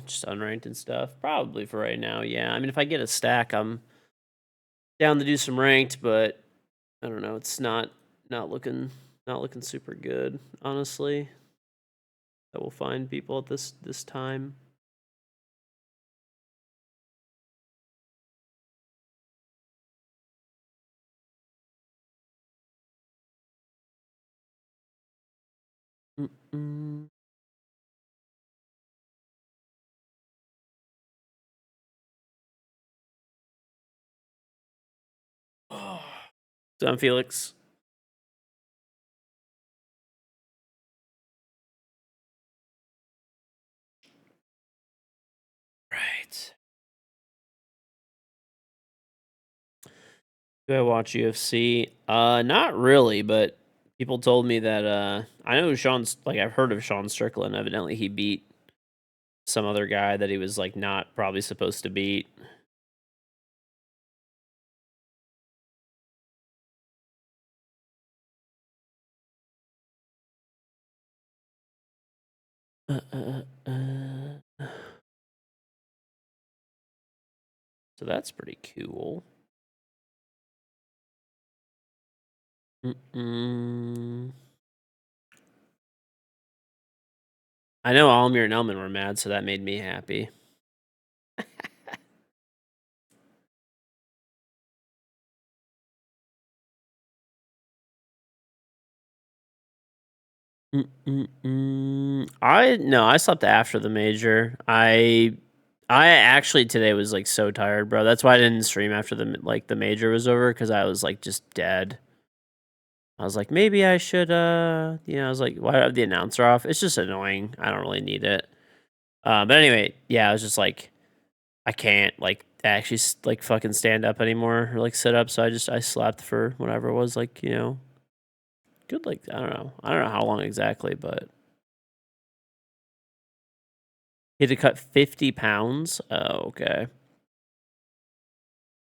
Just unranked and stuff. Probably for right now, yeah. I mean, if I get a stack, I'm down to do some ranked, but I don't know. It's not looking super good, honestly. That will find people at this time. Mm-mm. So, Felix. right. Do I watch UFC? Not really, but people told me that I know Sean's like I've heard of Sean Strickland. Evidently, he beat some other guy that he was like not probably supposed to beat. So that's pretty cool. I know Almir and Elman were mad, so that made me happy. I slept after the major. I actually today was like so tired, bro. That's why I didn't stream after the major was over because I was like just dead. I was like, maybe I should I was like, why do I have the announcer off? It's just annoying. I don't really need it. But anyway, yeah, I was just like, I can't like actually like fucking stand up anymore or like sit up. So I slept for whatever it was, like, good, like I don't know how long exactly, but he had to cut 50 pounds. Oh, okay.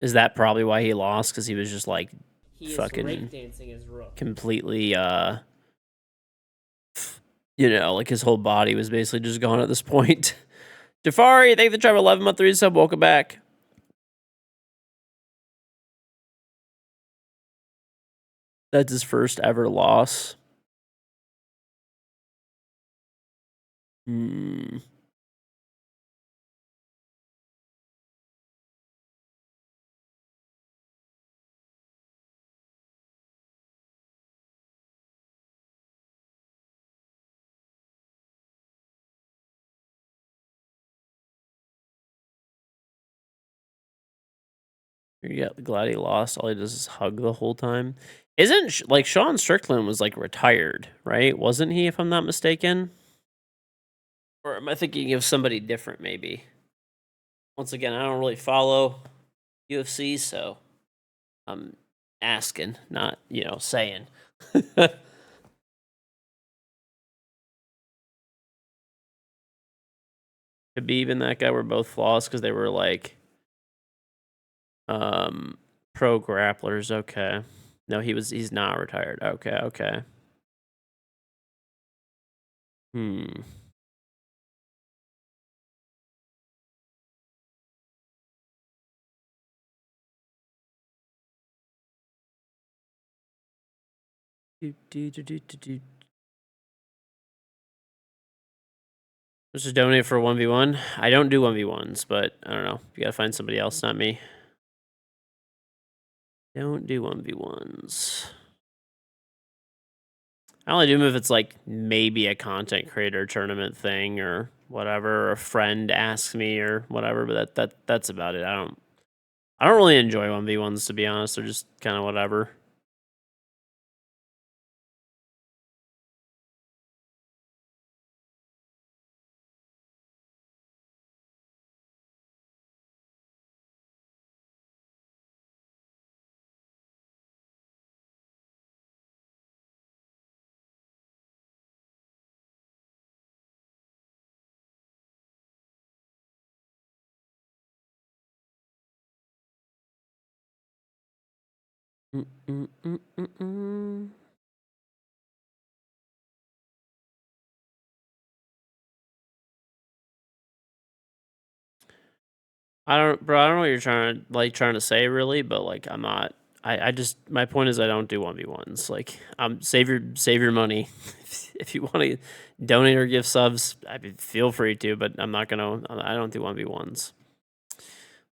Is that probably why he lost? Because he was just like He is fucking breakdancing his rook. completely like his whole body was basically just gone at this point. Jafari, thank you for the tribe 11-month 3 sub. Welcome back. That's his first ever loss. Hmm. Yeah, glad he lost. All he does is hug the whole time. Isn't like Sean Strickland was like retired, right? Wasn't he, if I'm not mistaken? Or am I thinking of somebody different, maybe? Once again, I don't really follow UFC, so I'm asking, not, saying. Khabib and that guy were both flawless because they were like pro grapplers. Okay. No, he's not retired. Okay. Hmm. Just donate for 1v1. I don't do 1v1s, but I don't know. You gotta find somebody else, not me. Don't do 1v1s. I only do them if it's like maybe a content creator tournament thing or whatever, or a friend asks me or whatever, but that's about it. I don't really enjoy 1v1s, to be honest. They're just kind of whatever. Mm-mm-mm-mm-mm. I don't know what you're trying to say really, but like I'm not. I just my point is I don't do 1v1s. Like save your money. If you want to donate or give subs, feel free to, but I'm not gonna. I don't do 1v1s.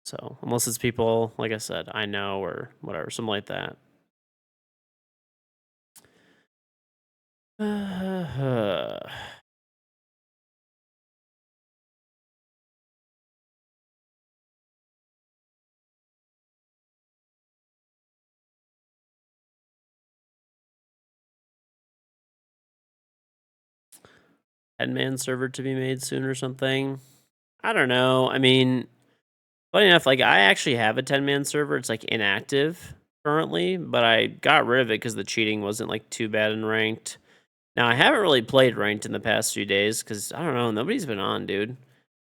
So unless it's people like I said I know or whatever, something like that. Headman server to be made soon or something. I don't know. I mean, funny enough, like I actually have a 10-man server. It's like inactive currently, but I got rid of it because the cheating wasn't like too bad in ranked. Now I haven't really played ranked in the past few days because I don't know, nobody's been on, dude.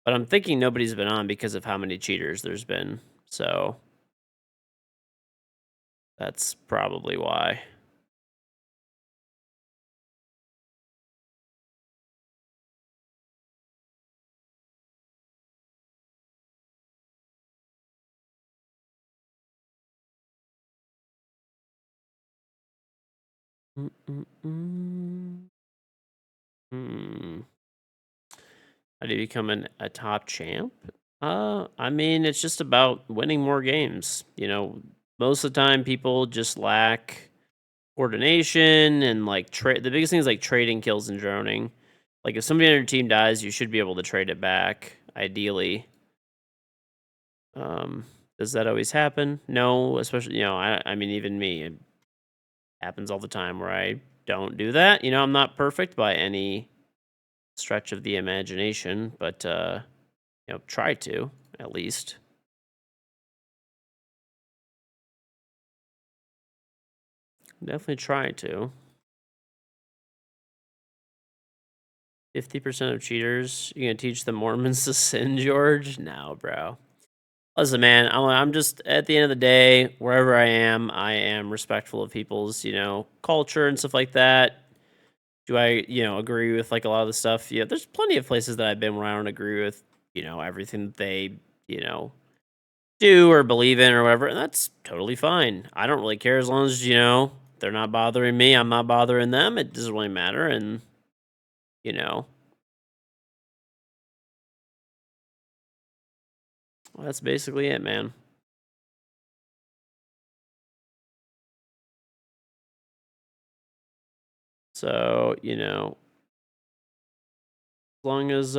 But I'm thinking nobody's been on because of how many cheaters there's been. So that's probably why. Mm-mm-mm. Hmm. How do you become a top champ? I mean, it's just about winning more games. You know, most of the time people just lack coordination and like trade. The biggest thing is like trading kills and droning. Like if somebody on your team dies, you should be able to trade it back, ideally. Um, does that always happen? No, especially I mean, even me, it happens all the time where I don't do that. You know, I'm not perfect by any stretch of the imagination, but try to at least. Definitely try to. 50% of cheaters, you gonna teach the Mormons to sin, George? No, bro. Listen, man, I'm just at the end of the day, wherever I am respectful of people's, culture and stuff like that. Do I, agree with like a lot of the stuff? Yeah, there's plenty of places that I've been where I don't agree with, everything that they, you know, do or believe in or whatever, and that's totally fine. I don't really care as long as, they're not bothering me, I'm not bothering them. It doesn't really matter, and you know, that's basically it, man. So, as long as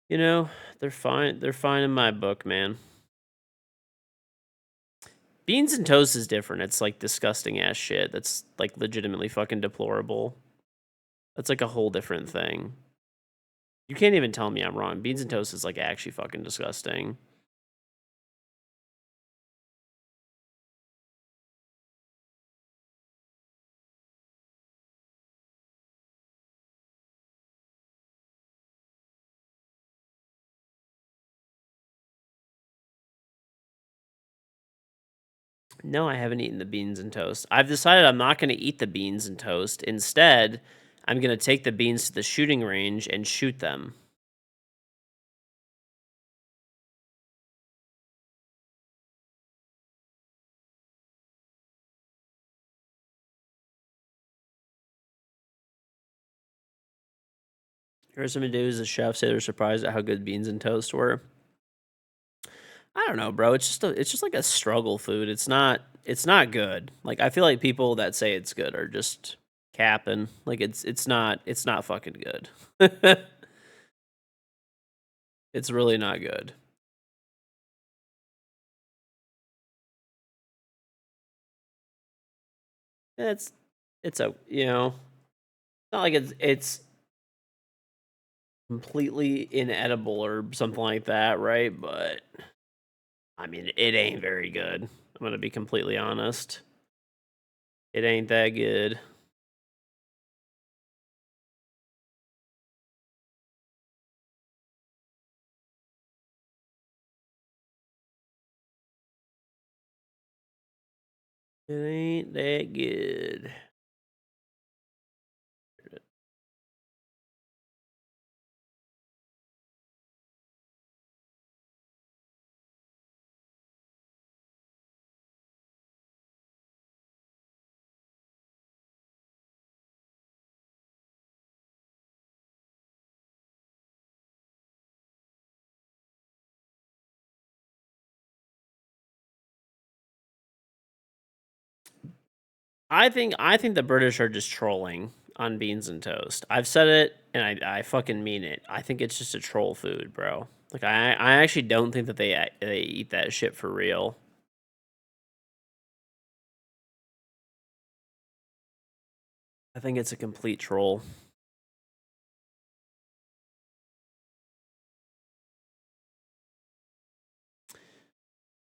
you know, they're fine. They're fine in my book, man. Beans and toast is different. It's like disgusting ass shit. That's like legitimately fucking deplorable. That's like a whole different thing. You can't even tell me I'm wrong. Beans and toast is like actually fucking disgusting. No, I haven't eaten the beans and toast. I've decided I'm not going to eat the beans and toast. Instead, I'm going to take the beans to the shooting range and shoot them. Here's some dudes, the chefs say they're surprised at how good beans and toast were. I don't know, bro. It's just like a struggle food. It's not good. Like I feel like people that say it's good are just capping. Like it's not fucking good. It's really not good. It's it's a not like it's completely inedible or something like that, right? But I mean, it ain't very good. I'm gonna be completely honest. It ain't that good. It ain't that good. I think the British are just trolling on beans and toast. I've said it and I fucking mean it. I think it's just a troll food, bro. Like I actually don't think that they eat that shit for real. I think it's a complete troll.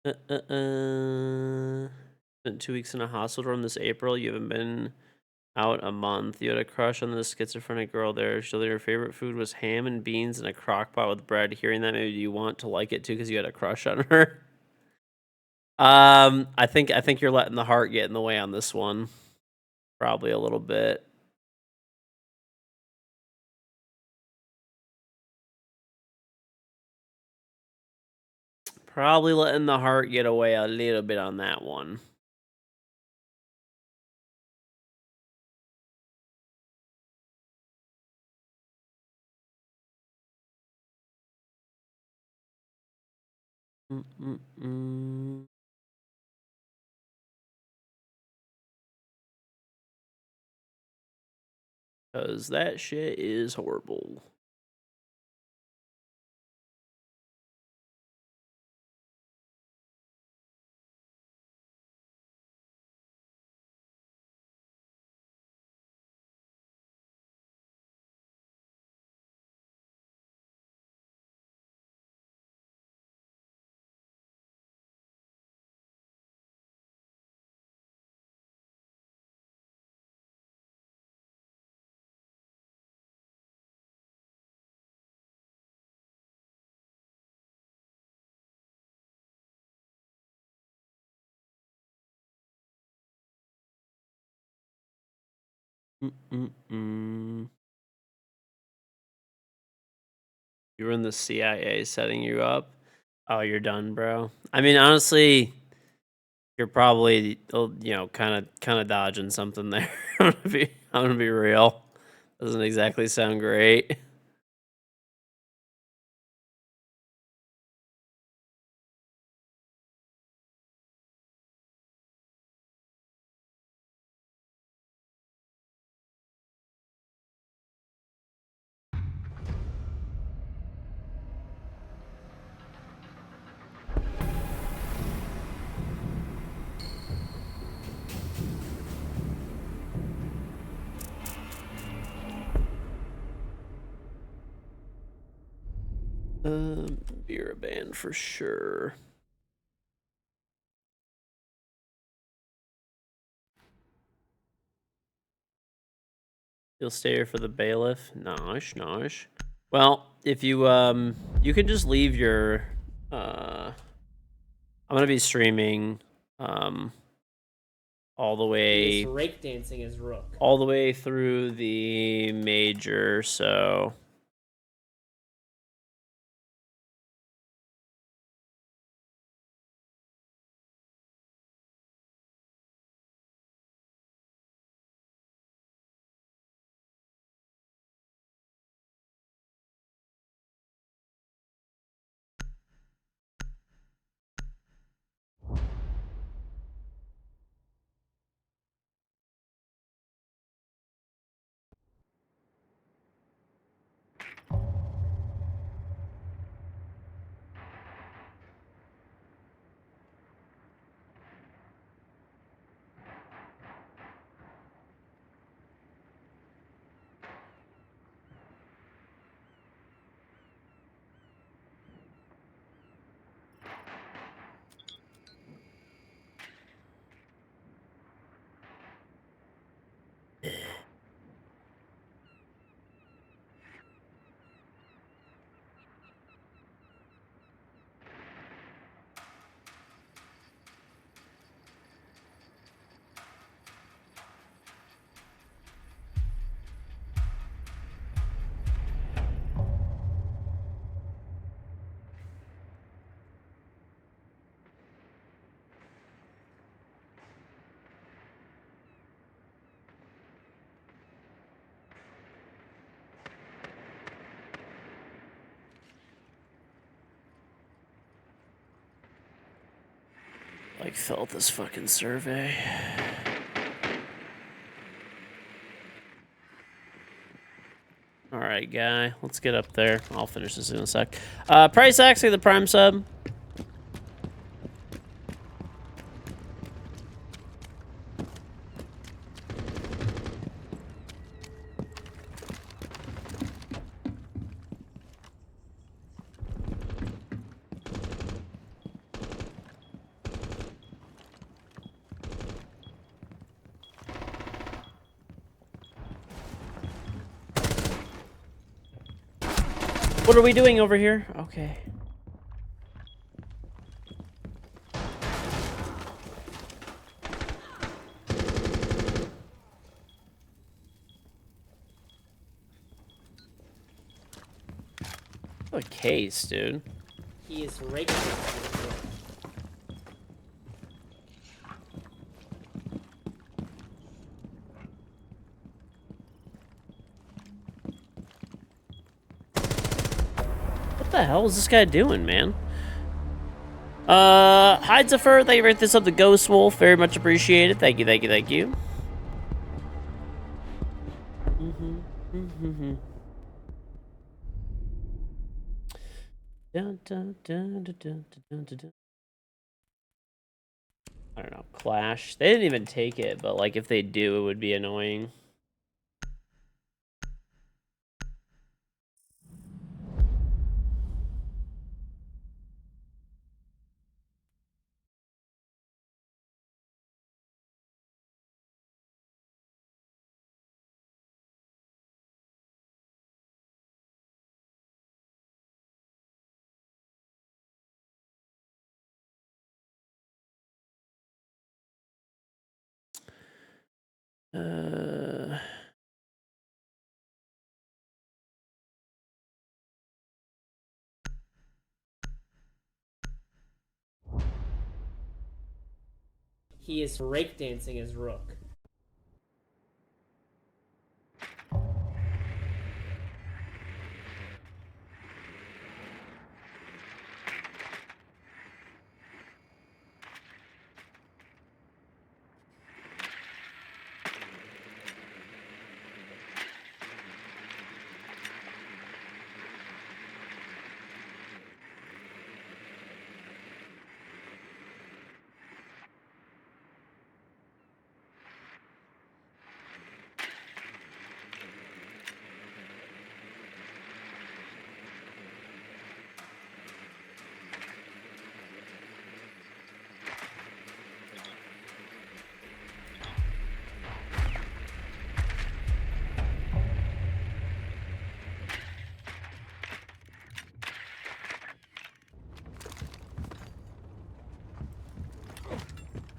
Spent 2 weeks in a hospital room this April. You haven't been out a month. You had a crush on this schizophrenic girl there. She told you her favorite food was ham and beans in a crock pot with bread. Hearing that, maybe you want to like it too because you had a crush on her. I think you're letting the heart get in the way on this one. Probably a little bit. Probably letting the heart get away a little bit on that one. Because that shit is horrible. You were in the CIA setting you up. Oh, you're done, bro. I mean, honestly, you're probably kind of dodging something there. I'm gonna be real. Doesn't exactly sound great. Beer band for sure. You'll stay here for the bailiff. Nosh, nosh. Well, if you you can just leave your I'm gonna be streaming all the He is way rake dancing his rook. all the way through the major, so like fill out this fucking survey. All right, guy, let's get up there. I'll finish this in a sec. Price actually the Prime sub. What are we doing over here? Okay. What a case, dude. He is rake dancing his rook. What the hell is this guy doing, man? Heidzifer, thank you for this up to Ghost Wolf. Very much appreciated. Thank you, thank you, thank you. Dun, dun, dun, dun, dun, dun, dun, dun. I don't know. Clash. They didn't even take it, but like if they do, it would be annoying. He is rake dancing his rook.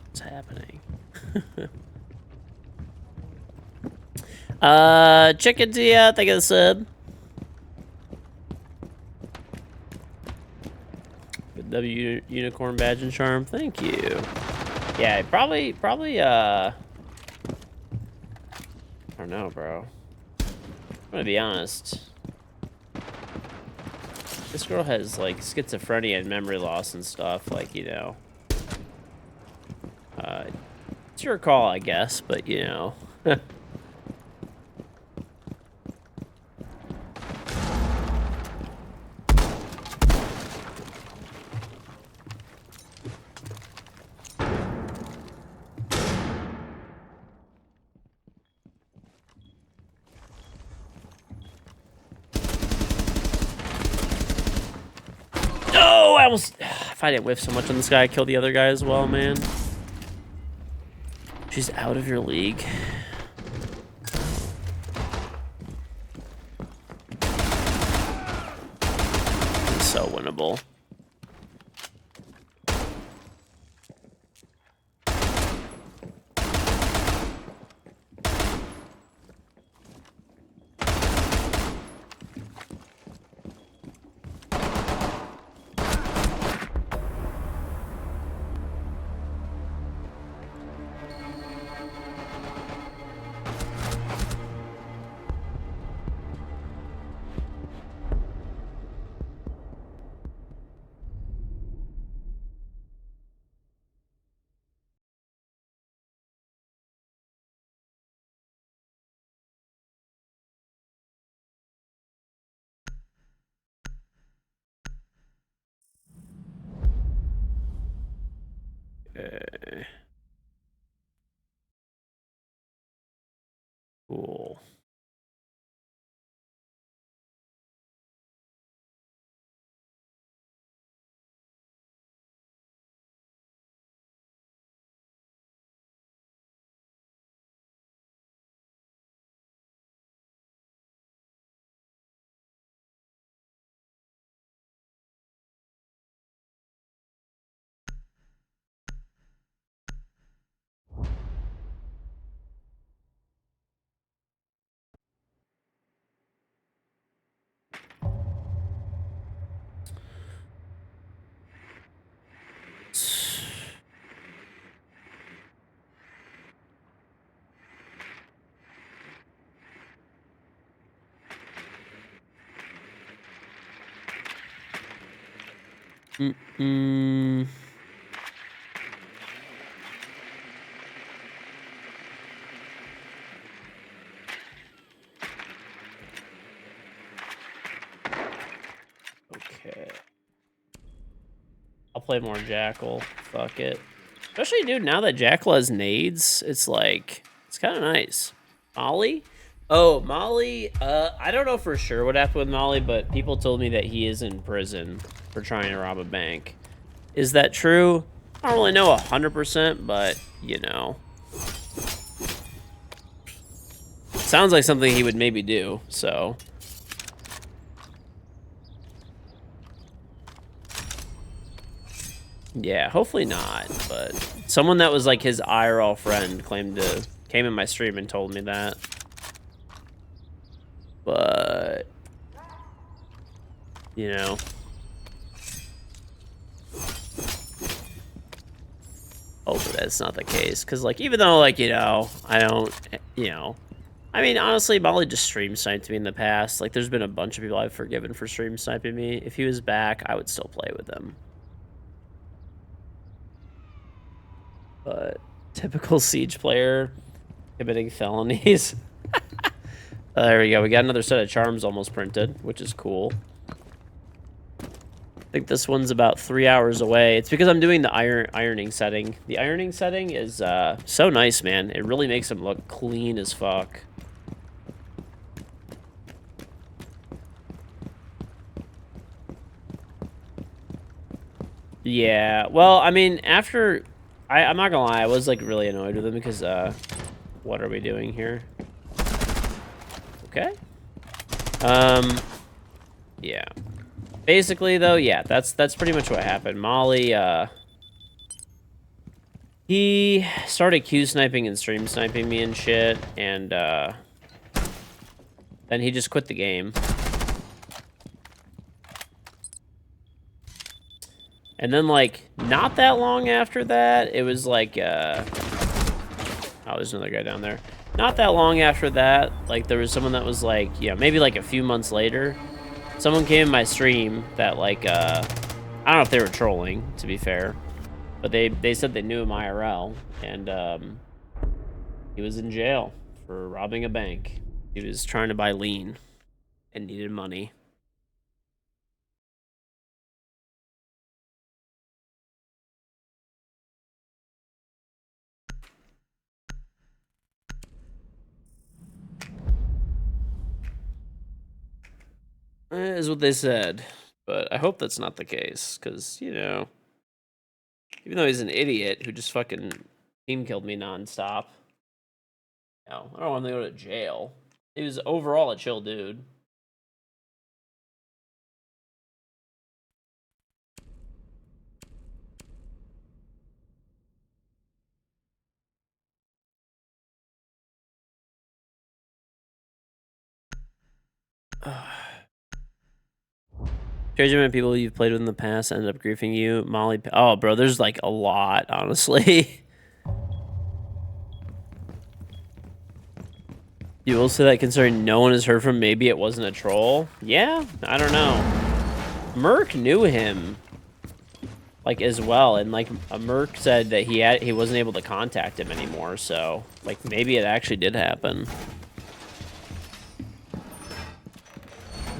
What's happening? Chicken to ya. Thank you for the sub. Good W unicorn badge and charm. Thank you. Yeah, probably, I don't know, bro. I'm gonna be honest. This girl has, like, schizophrenia and memory loss and stuff, like, you know. It's your call, I guess, but, you know. No, I almost... If I didn't whiff so much on this guy, I'd kill the other guy as well, man. She's out of your league. It's so winnable. Cool. Mm-mm. Okay. I'll play more Jackal. Fuck it. Especially, dude, now that Jackal has nades, it's like, it's kind of nice. Molly? Oh, Molly, I don't know for sure what happened with Molly, but people told me that he is in prison for trying to rob a bank. Is that true? I don't really know 100%, but, you know. Sounds like something he would maybe do, so. Yeah, hopefully not, but someone that was like his IRL friend came in my stream and told me that. But, you know. Hopefully that's not the case, because, like, even though, like, you know, I don't, you know. I mean, honestly, Molly just stream sniped me in the past. Like, there's been a bunch of people I've forgiven for stream sniping me. If he was back, I would still play with him. But typical Siege player committing felonies. There we go. We got another set of charms almost printed, which is cool. I think this one's about 3 hours away. It's because I'm doing the ironing setting. The ironing setting is so nice, man. It really makes them look clean as fuck. Yeah, well, I mean, after... I'm not gonna lie, I was, like, really annoyed with him because, what are we doing here? Okay. Yeah. Basically, though, yeah, that's pretty much what happened. Molly, he started Q-sniping and stream sniping me and shit, and, then he just quit the game. And then, like, not that long after that, it was like, oh, there's another guy down there. Not that long after that, like, there was someone that was like, yeah, maybe like a few months later, someone came in my stream that, like, I don't know if they were trolling, to be fair, but they said they knew him IRL, and, he was in jail for robbing a bank. He was trying to buy lean and needed money. Is what they said, but I hope that's not the case, because, you know, even though he's an idiot who just fucking team killed me nonstop, you know, I don't want him to go to jail. He was overall a chill dude. Crazy amount of people you've played with in the past ended up griefing you. Molly, oh, bro, there's like a lot, honestly. You will say that considering no one has heard from, maybe it wasn't a troll? Yeah, I don't know. Merc knew him, like, as well, and like Merc said that he wasn't able to contact him anymore, so like maybe it actually did happen.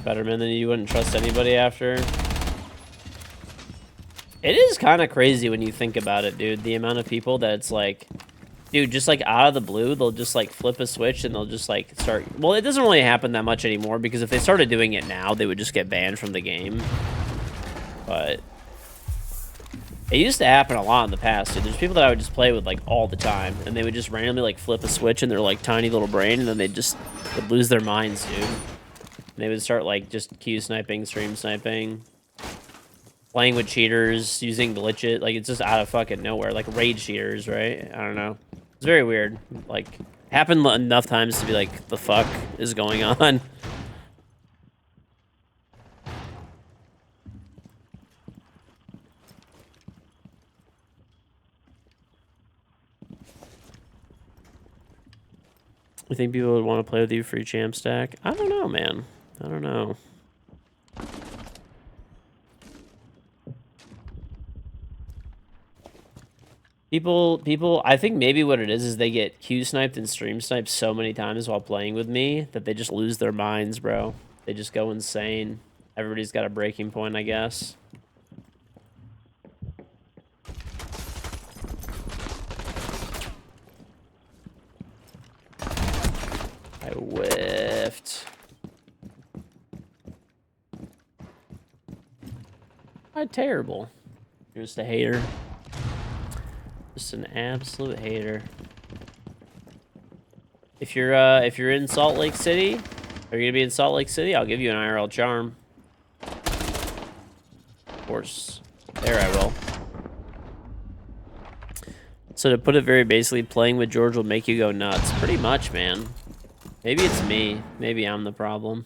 Betterman than you wouldn't trust anybody after. It is kind of crazy when you think about it, dude. The amount of people that it's like, dude, just like out of the blue, they'll just like flip a switch and they'll just like start. Well, it doesn't really happen that much anymore because if they started doing it now, they would just get banned from the game. But it used to happen a lot in the past, dude. There's people that I would just play with like all the time, and they would just randomly like flip a switch in their like tiny little brain, and then they just would lose their minds, dude. And they would start like just Q sniping, stream sniping, playing with cheaters, using glitches. Like, it's just out of fucking nowhere. Like, raid cheaters, right? I don't know. It's very weird. Like, happened enough times to be like, the fuck is going on? You think people would want to play with you free champ stack? I don't know, man. I don't know. People, I think maybe what it is they get Q sniped and stream sniped so many times while playing with me that they just lose their minds, bro. They just go insane. Everybody's got a breaking point, I guess. I whiffed. Not terrible. You're just a hater. Just an absolute hater. If you're in Salt Lake City, are you gonna be in Salt Lake City? I'll give you an IRL charm. Of course. There I will. So to put it very basically, playing with George will make you go nuts. Pretty much, man. Maybe it's me. Maybe I'm the problem.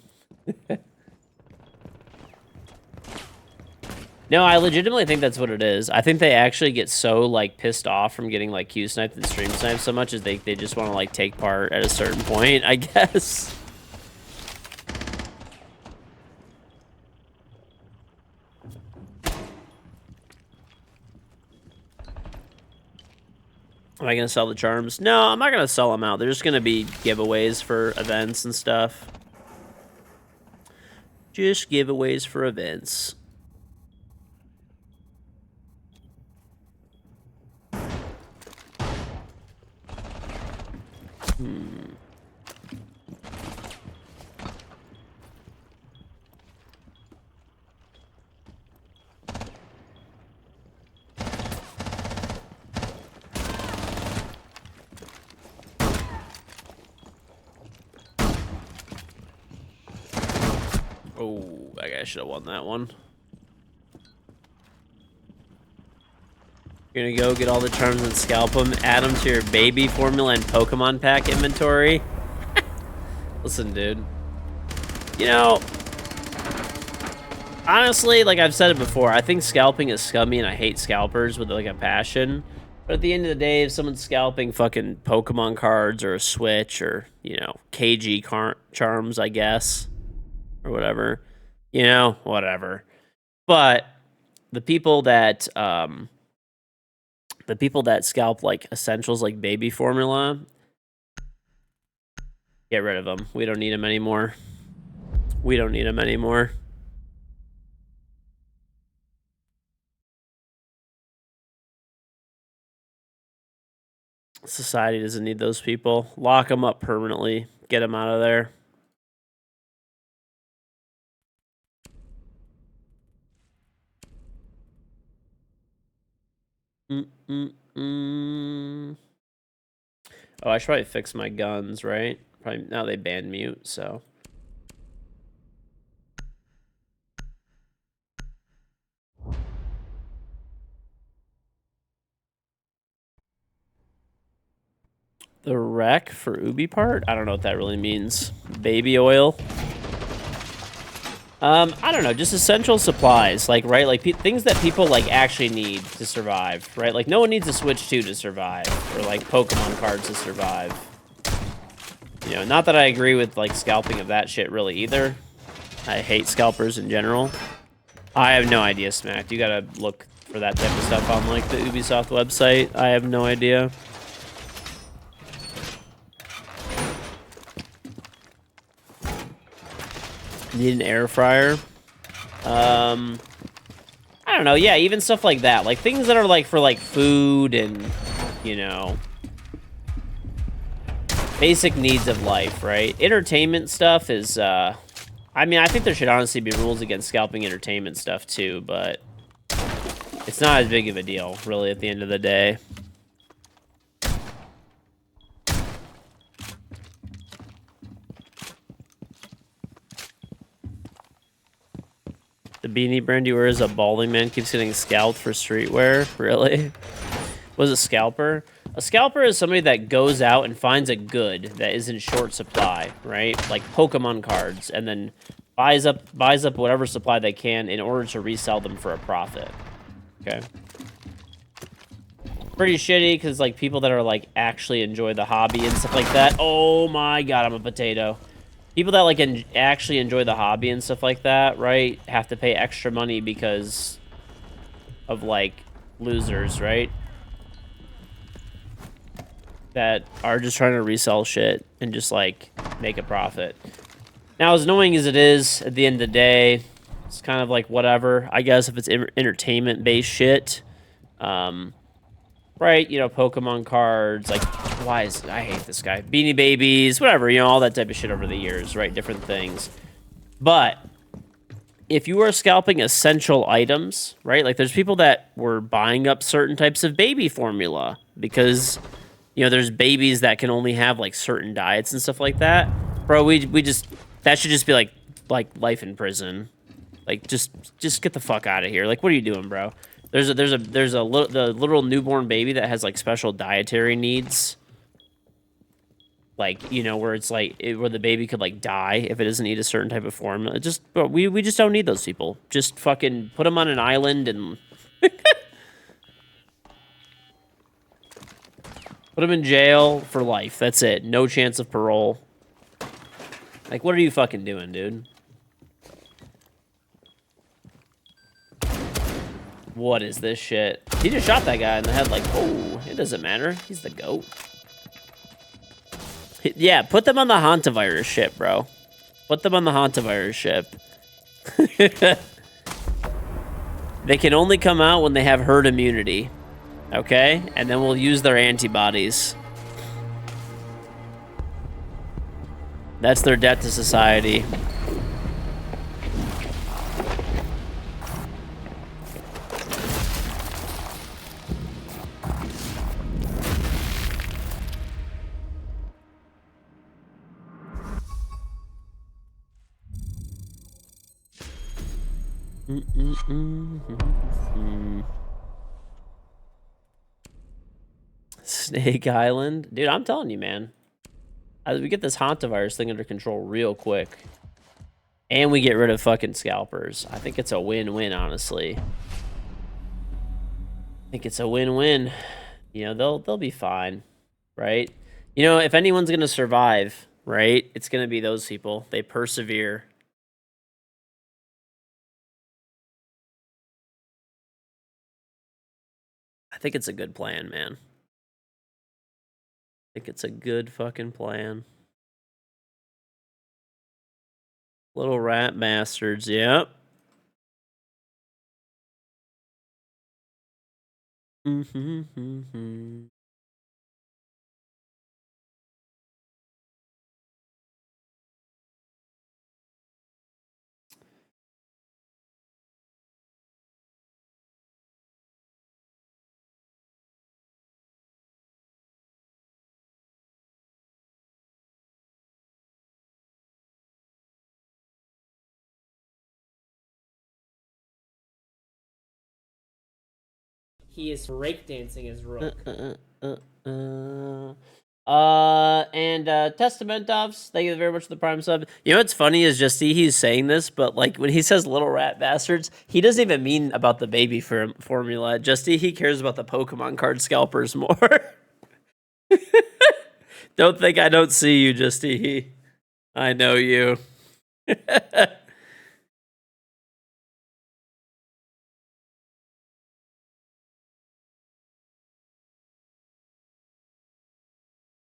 No, I legitimately think that's what it is. I think they actually get so, like, pissed off from getting, like, Q sniped and stream sniped so much as they just want to, like, take part at a certain point, I guess. Am I going to sell the charms? No, I'm not going to sell them out. They're just going to be giveaways for events and stuff. Just giveaways for events. Oh, that guy should have won that one. You're gonna go get all the charms and scalp them, add them to your baby formula and Pokemon pack inventory? Listen, dude. You know, honestly, like I've said it before, I think scalping is scummy and I hate scalpers with like a passion. But at the end of the day, if someone's scalping fucking Pokemon cards or a Switch or, you know, KG charms, I guess, or whatever, you know, whatever. But the people that scalp like essentials like baby formula, get rid of them. We don't need them anymore. We don't need them anymore. Society doesn't need those people. Lock them up permanently. Get them out of there. Oh, I should probably fix my guns, right? Probably now they banned mute, so. The wreck for Ubi part? I don't know what that really means. Baby oil? I don't know, just essential supplies, like, right? Like, things that people, like, actually need to survive, right? Like, no one needs a Switch 2 to survive, or, like, Pokemon cards to survive. You know, not that I agree with, like, scalping of that shit really either. I hate scalpers in general. I have no idea, Smacked. You gotta look for that type of stuff on, like, the Ubisoft website. I have no idea. Need an air fryer. I don't know. Yeah, even stuff like that. Like, things that are, like, for, like, food and, you know, basic needs of life, right? Entertainment stuff is, I mean, I think there should honestly be rules against scalping entertainment stuff, too, but it's not as big of a deal, really, at the end of the day. The beanie brand you wear is a balding man keeps getting scalped for streetwear? Really? Was a scalper? A scalper is somebody that goes out and finds a good that is in short supply, right? Like Pokemon cards, and then buys up whatever supply they can in order to resell them for a profit. Okay. Pretty shitty because like people that are like actually enjoy the hobby and stuff like that. Oh my god, I'm a potato. People that like actually enjoy the hobby and stuff like that, right, have to pay extra money because of like losers, right? that are just trying to resell shit and just like make a profit. Now, as annoying as it is, at the end of the day, it's kind of like whatever. I guess if it's entertainment-based shit, right? You know, Pokemon cards, like, I hate this guy. Beanie Babies, whatever, you know, all that type of shit over the years, right? Different things. But if you are scalping essential items, right? Like, there's people that were buying up certain types of baby formula because, you know, there's babies that can only have like certain diets and stuff like that. Bro, we just that should just be like life in prison. Like just get the fuck out of here. Like, what are you doing, bro? The little newborn baby that has like special dietary needs. Like, you know, where it's like where the baby could like die if it doesn't eat a certain type of formula. But we just don't need those people. Just fucking put them on an island and put them in jail for life. That's it. No chance of parole. Like, what are you fucking doing, dude? What is this shit? He just shot that guy in the head like, oh, it doesn't matter. He's the GOAT. Yeah, put them on the hantavirus ship, bro. Put them on the hantavirus ship. They can only come out when they have herd immunity. Okay? And then we'll use their antibodies. That's their debt to society. Snake Island. Dude, I'm telling you, man. As we get this hantavirus thing under control real quick. And we get rid of fucking scalpers. I think it's a win-win, honestly. I think it's a win-win. You know, they'll be fine, right? You know, if anyone's gonna survive, right, it's gonna be those people. They persevere. I think it's a good plan, man. I think it's a good fucking plan. Little rat bastards, yep. He is breakdancing his rook. And Testamentovs, thank you very much for the prime sub. You know what's funny is just see he's saying this, but like when he says little rat bastards, he doesn't even mean about the baby formula. Justy, he cares about the Pokemon card scalpers more. Don't think I don't see you, Justy. I know you.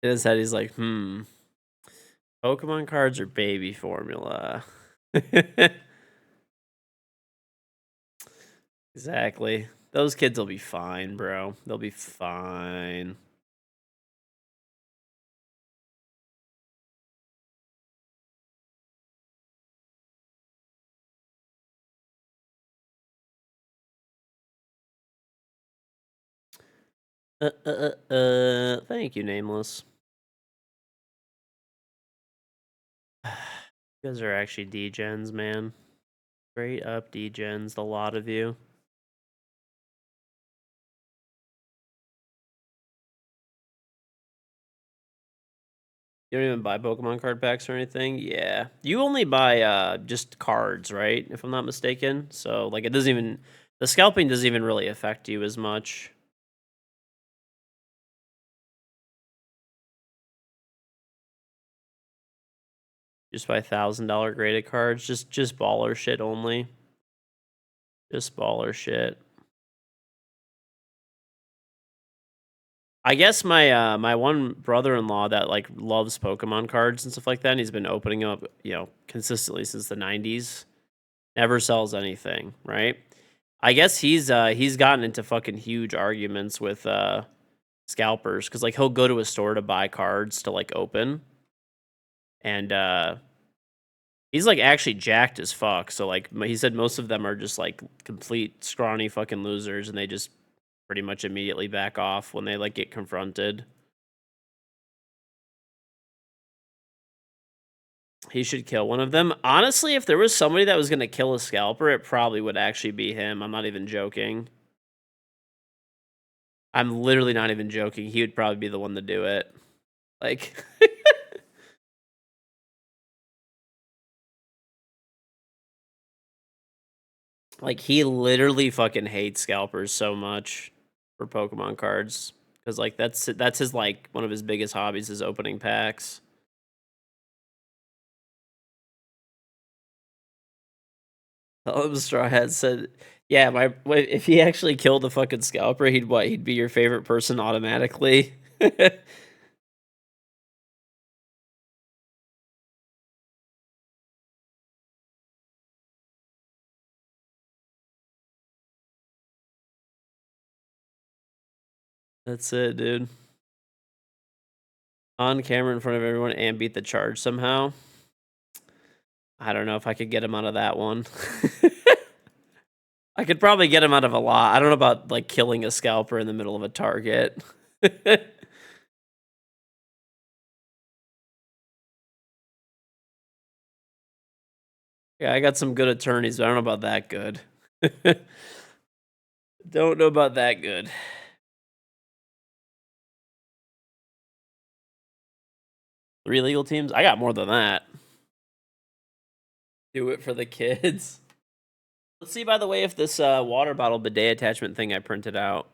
In his head, he's like, Pokemon cards or baby formula? Exactly. Those kids will be fine, bro. They'll be fine. Thank you, Nameless. You guys are actually degens, man. Straight up degens, the lot of you. You don't even buy Pokemon card packs or anything? Yeah. You only buy just cards, right? If I'm not mistaken. So like it doesn't even the scalping doesn't even really affect you as much. Just buy $1,000 graded cards. Just baller shit only. Just baller shit. I guess my my one brother-in-law that like loves Pokemon cards and stuff like that, and he's been opening up, consistently since the 90s. Never sells anything, right? I guess he's gotten into fucking huge arguments with scalpers because like he'll go to a store to buy cards to like open, and he's like actually jacked as fuck. So like he said, most of them are just like complete scrawny fucking losers, and they just pretty much immediately back off when they like get confronted. He should kill one of them. Honestly, if there was somebody that was gonna kill a scalper, it probably would actually be him. I'm not even joking. I'm literally not even joking. He would probably be the one to do it. Like, like he literally fucking hates scalpers so much for Pokemon cards because like that's his like one of his biggest hobbies is opening packs. Straw Hat said, "Yeah, if he actually killed the fucking scalper, he'd what? He'd be your favorite person automatically." That's it, dude. On camera in front of everyone and beat the charge somehow. I don't know if I could get him out of that one. I could probably get him out of a lot. I don't know about like killing a scalper in the middle of a target. Yeah, I got some good attorneys, but I don't know about that good. Don't know about that good. 3 legal teams? I got more than that. Do it for the kids. Let's see, by the way, if this water bottle bidet attachment thing I printed out.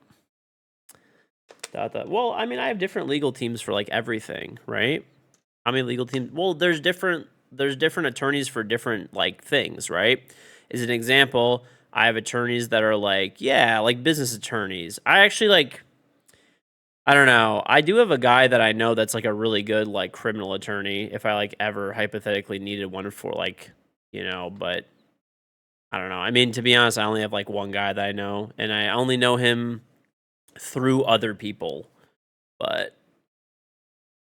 Well, I mean, I have different legal teams for like everything, right? How many legal teams? Well, there's different attorneys for different like things, right? As an example, I have attorneys that are like, yeah, like business attorneys. I actually like, I don't know. I do have a guy that I know that's like a really good like criminal attorney if I like ever hypothetically needed one for like, but I don't know. I mean, to be honest, I only have like one guy that I know, and I only know him through other people. But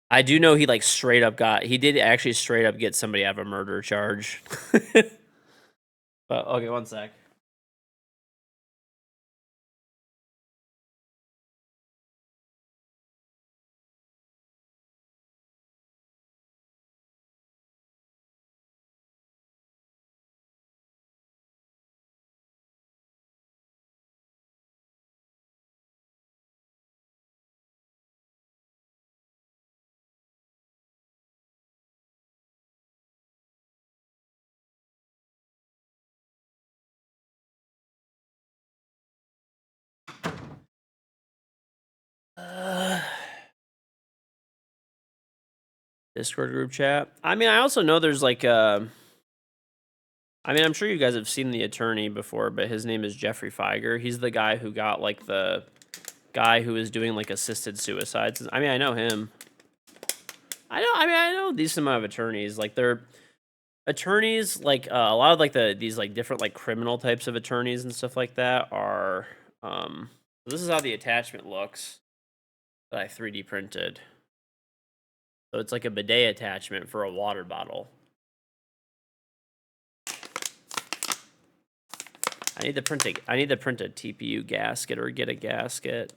I do know he like he did actually straight up get somebody out of a murder charge. But okay, one sec. Uh, Discord group chat. I mean, I also know there's like I mean, I'm sure you guys have seen the attorney before, but his name is Jeffrey Feiger. He's the guy who got like the guy who is doing like assisted suicides. I mean, I know him. I know a decent amount of attorneys. Like they're attorneys like a lot of like these like different like criminal types of attorneys and stuff like that are this is how the attachment looks that I 3D printed. So it's like a bidet attachment for a water bottle. I need to print a TPU gasket or get a gasket.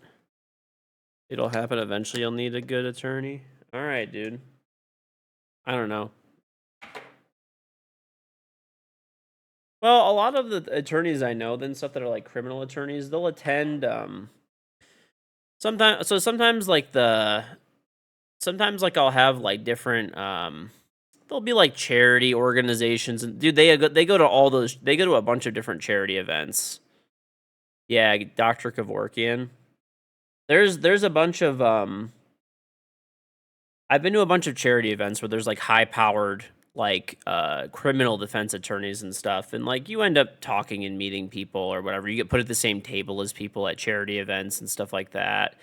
It'll happen eventually. You'll need a good attorney. All right, dude. I don't know. Well, a lot of the attorneys I know, then stuff that are like criminal attorneys, they'll attend sometimes like I'll have like different there'll be like charity organizations, and dude, they go to all those, they go to a bunch of different charity events. Yeah, Dr. Kevorkian. There's a bunch of I've been to a bunch of charity events where there's like high powered like criminal defense attorneys and stuff, and like you end up talking and meeting people or whatever. You get put at the same table as people at charity events and stuff like that.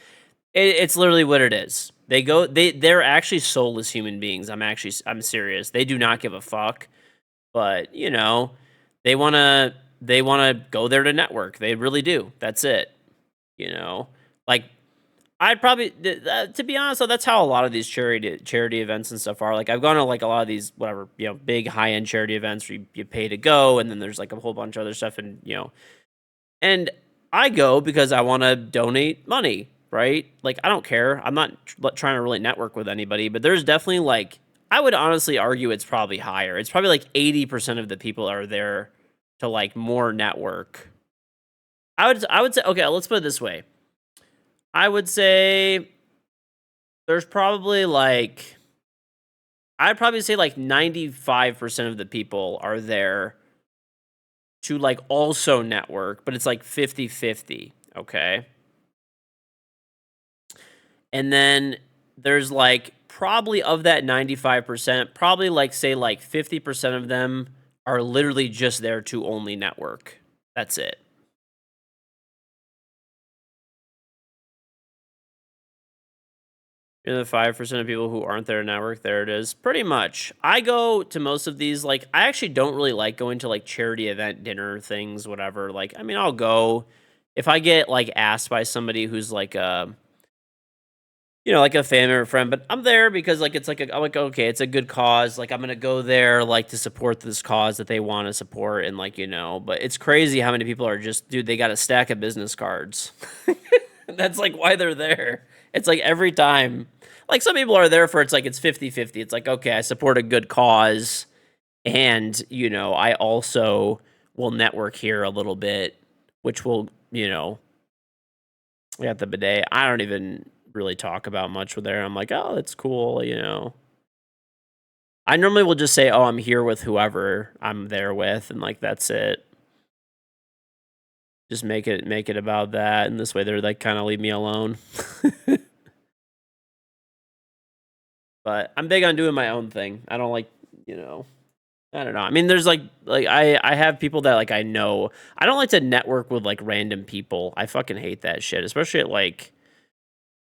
It's literally what it is. They're actually soulless human beings. I'm serious. They do not give a fuck. But, you know, they wanna go there to network. They really do. That's it. You know? Like I'd probably to be honest though, that's how a lot of these charity events and stuff are. Like I've gone to like a lot of these whatever, big high-end charity events where you pay to go and then there's like a whole bunch of other stuff and I go because I want to donate money, right? Like I don't care. I'm not trying to really network with anybody, but there's definitely like I would honestly argue it's probably higher. It's probably like 80% of the people are there to like more network. I would say okay, let's put it this way. I would say there's probably like I'd probably say like 95% of the people are there to like also network, but it's like 50-50, okay? And then there's like probably of that 95%, probably like say like 50% of them are literally just there to only network. That's it. You're the 5% of people who aren't there to network. There it is. Pretty much. I go to most of these. Like, I actually don't really like going to like charity event dinner things, whatever. Like, I mean, I'll go if I get like asked by somebody who's like like a family or friend, but I'm there because like it's like I'm like okay, it's a good cause. Like I'm gonna go there like to support this cause that they want to support, and but it's crazy how many people are just dude. They got a stack of business cards. That's like why they're there. It's like every time, like some people are there for it's 50-50. It's like okay, I support a good cause, and I also will network here a little bit, which will we got the bidet. I don't even really talk about much with there. I'm like, oh, that's cool. I normally will just say, oh, I'm here with whoever I'm there with, and like that's it. Just make it about that, and this way they're like kind of leave me alone. But I'm big on doing my own thing. I don't like, I don't know. I mean, there's like I have people that like I know. I don't like to network with like random people. I fucking hate that shit, especially at like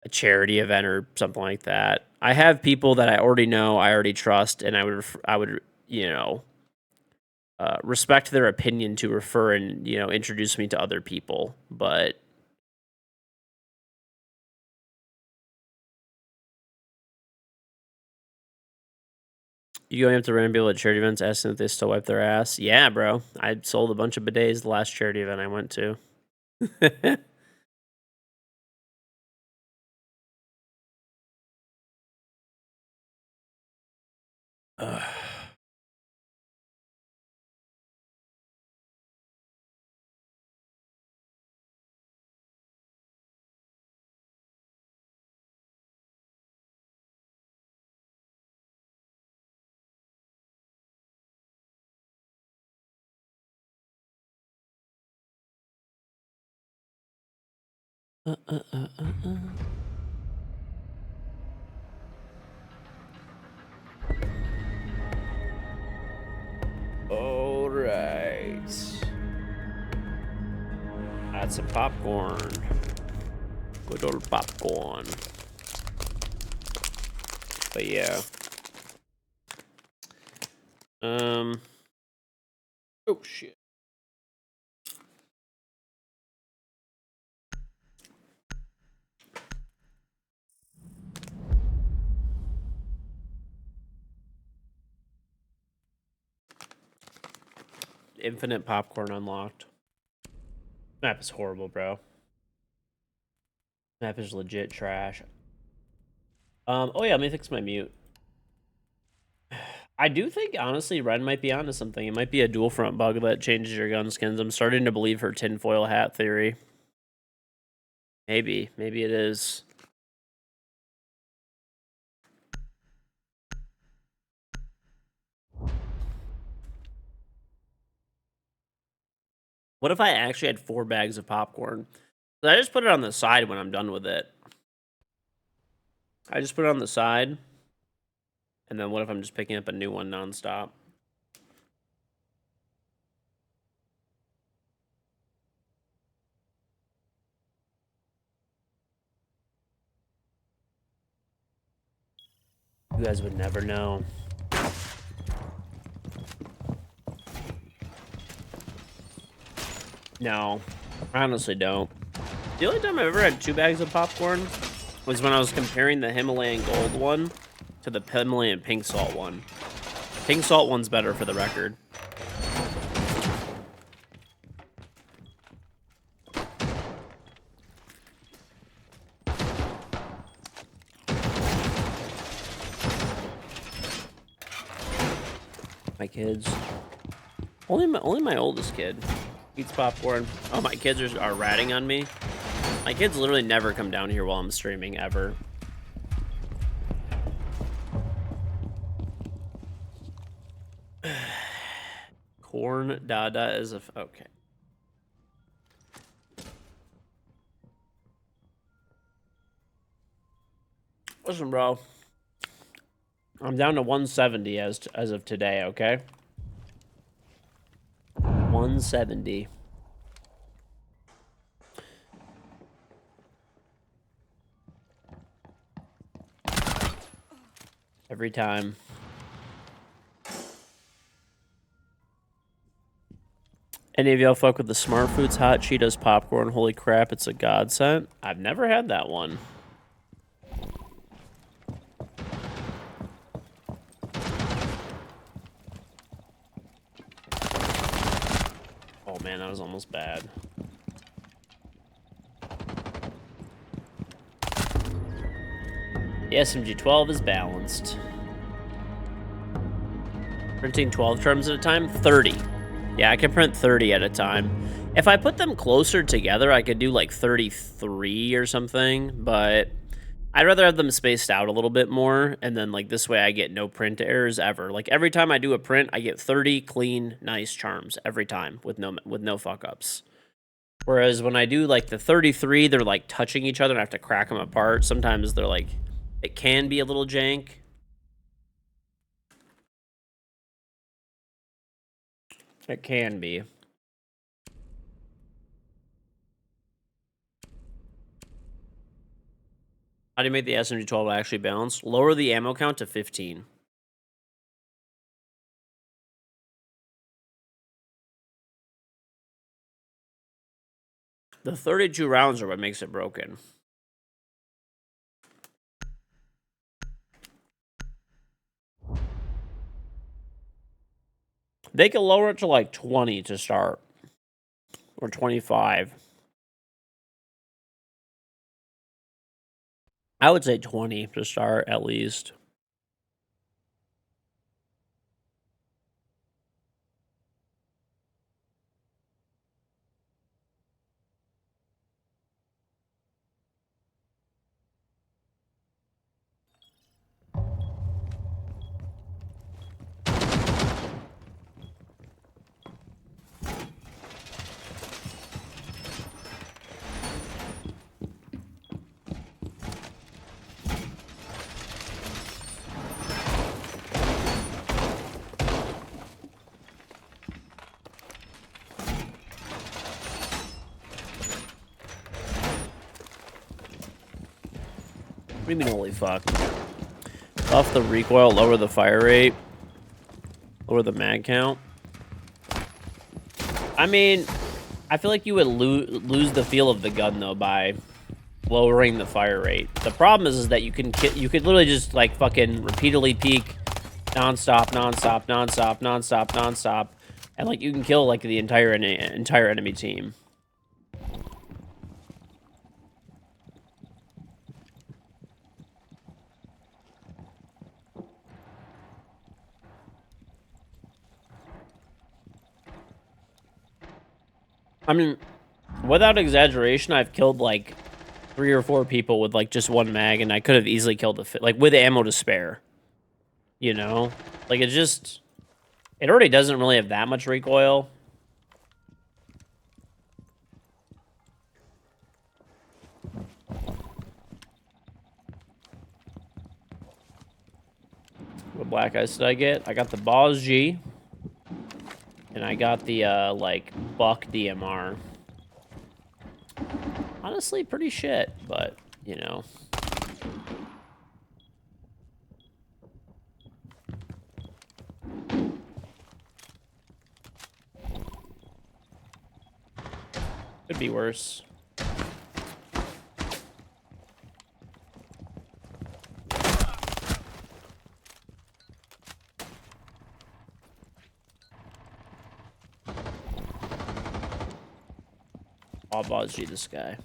a charity event or something like that. I have people that I already know, I already trust, and I would respect their opinion to refer and introduce me to other people. But you going up to random people at charity events asking if they still wipe their ass? Yeah, bro. I sold a bunch of bidets the last charity event I went to. Ugh. Uh, uh, uh, uh, uh. All right. Add some popcorn. Good old popcorn. But yeah. Oh shit. Infinite popcorn unlocked. Map is horrible, bro. Map is legit trash. Oh yeah, let me fix my mute. I do think, honestly, Ren might be onto something. It might be a dual front bug that changes your gun skins. I'm starting to believe her tinfoil hat theory. Maybe. Maybe it is. What if I actually had 4 bags of popcorn? I just put it on the side when I'm done with it. I just put it on the side. And then what if I'm just picking up a new one nonstop? You guys would never know. No, I honestly don't. The only time I've ever had 2 bags of popcorn was when I was comparing the Himalayan Gold one to the Himalayan Pink Salt one. Pink Salt one's better for the record. My kids. Only my oldest kid eats popcorn. Oh, my kids are ratting on me. My kids literally never come down here while I'm streaming, ever. Corn Dada is a... Okay. Listen, bro. I'm down to 170 as of today, okay? 170. Every time. Any of y'all fuck with the Smart Foods Hot Cheetos popcorn? Holy crap, it's a godsend. I've never had that one. Oh man, that was almost bad. The SMG-12 is balanced. Printing 12 charms at a time? 30. Yeah, I can print 30 at a time. If I put them closer together, I could do like 33 or something, but I'd rather have them spaced out a little bit more, and then like this way I get no print errors ever. Like every time I do a print, I get 30 clean, nice charms every time with no fuck-ups. Whereas when I do like the 33, they're like touching each other and I have to crack them apart. Sometimes they're like, it can be a little jank. It can be. How do you make the SMG-12 actually balanced? Lower the ammo count to 15. The 32 rounds are what makes it broken. They can lower it to like 20 to start. Or 25. I would say 20 to start, at least. What do you mean, holy fuck? Buff the recoil, lower the fire rate, lower the mag count. I mean, I feel like you would lose the feel of the gun, though, by lowering the fire rate. The problem is that you could literally just, like, fucking repeatedly peek nonstop, nonstop, nonstop, nonstop, nonstop, and, like, you can kill, like, the entire enemy team. I mean, without exaggeration, I've killed, like, 3 or 4 people with, like, just 1 mag, and I could have easily killed like, with ammo to spare. You know? Like, it already doesn't really have that much recoil. What black ice did I get? I got the Boss G. And I got the, like, Buck DMR. Honestly, pretty shit, but, you know. be worse. I'll buzz you this guy.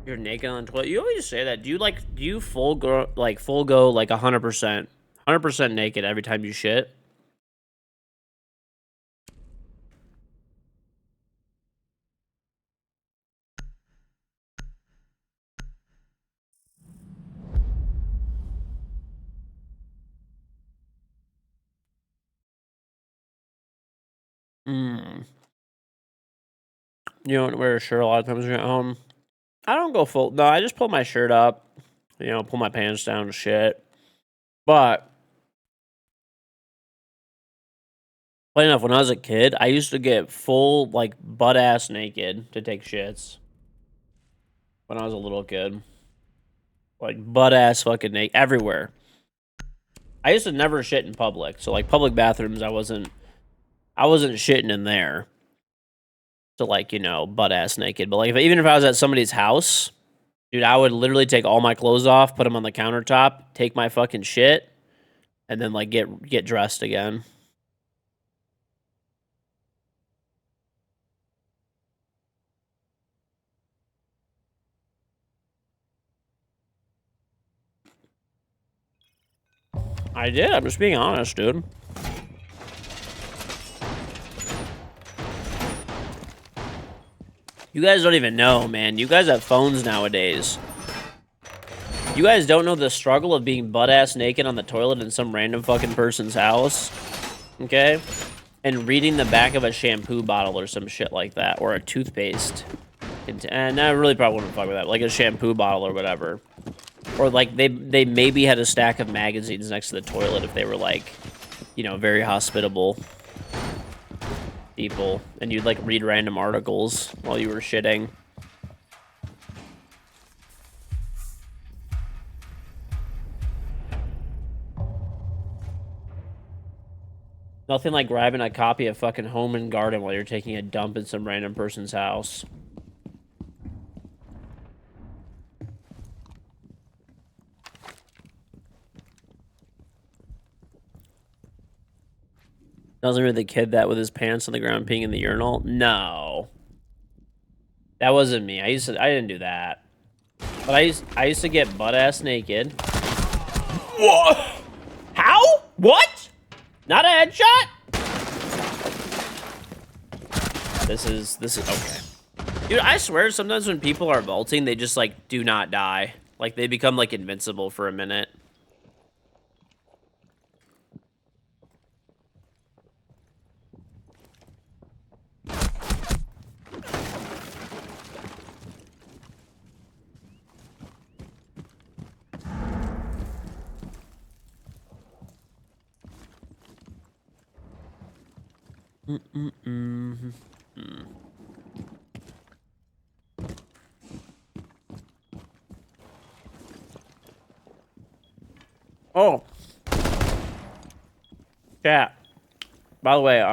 You're naked on the toilet. You always say that. Do you full go like 100%? 100% naked every time you shit? Hmm. You don't wear a shirt a lot of times when you're at home. I don't go full. No, I just pull my shirt up. You know, pull my pants down and shit. But funny enough, when I was a kid, I used to get full like butt ass naked to take shits. When I was a little kid, like butt ass fucking naked everywhere. I used to never shit in public, so like public bathrooms, I wasn't shitting in there. To like, you know, butt ass naked. But like even if I was at somebody's house, dude, I would literally take all my clothes off, put them on the countertop, take my fucking shit, and then like get dressed again. I did. I'm just being honest, dude. You guys don't even know, man. You guys have phones nowadays. You guys don't know the struggle of being butt-ass naked on the toilet in some random fucking person's house. Okay? And reading the back of a shampoo bottle or some shit like that. Or a toothpaste. And I really probably wouldn't fuck with that. Like a shampoo bottle or whatever. Or like they maybe had a stack of magazines next to the toilet if they were like, you know, very hospitable people. And you'd like read random articles while you were shitting. Nothing like grabbing a copy of fucking Home and Garden while you're taking a dump in some random person's house. Doesn't really the kid that with his pants on the ground peeing in the urinal? No. That wasn't me. I didn't do that. But I used to get butt ass naked. What? How? What? Not a headshot? This is okay. Dude, I swear sometimes when people are vaulting, they just like do not die. Like they become like invincible for a minute. Oh. Chat. By the way,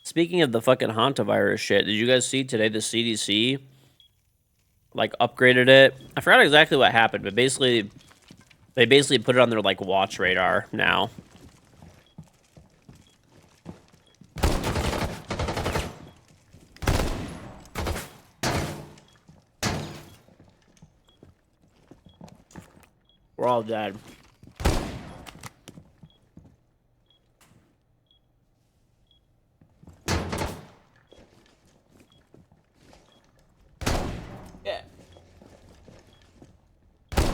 speaking of the fucking hantavirus shit, did you guys see today the CDC like upgraded it? I forgot exactly what happened, but basically they basically put it on their like watch radar now. We're all dead. Yeah.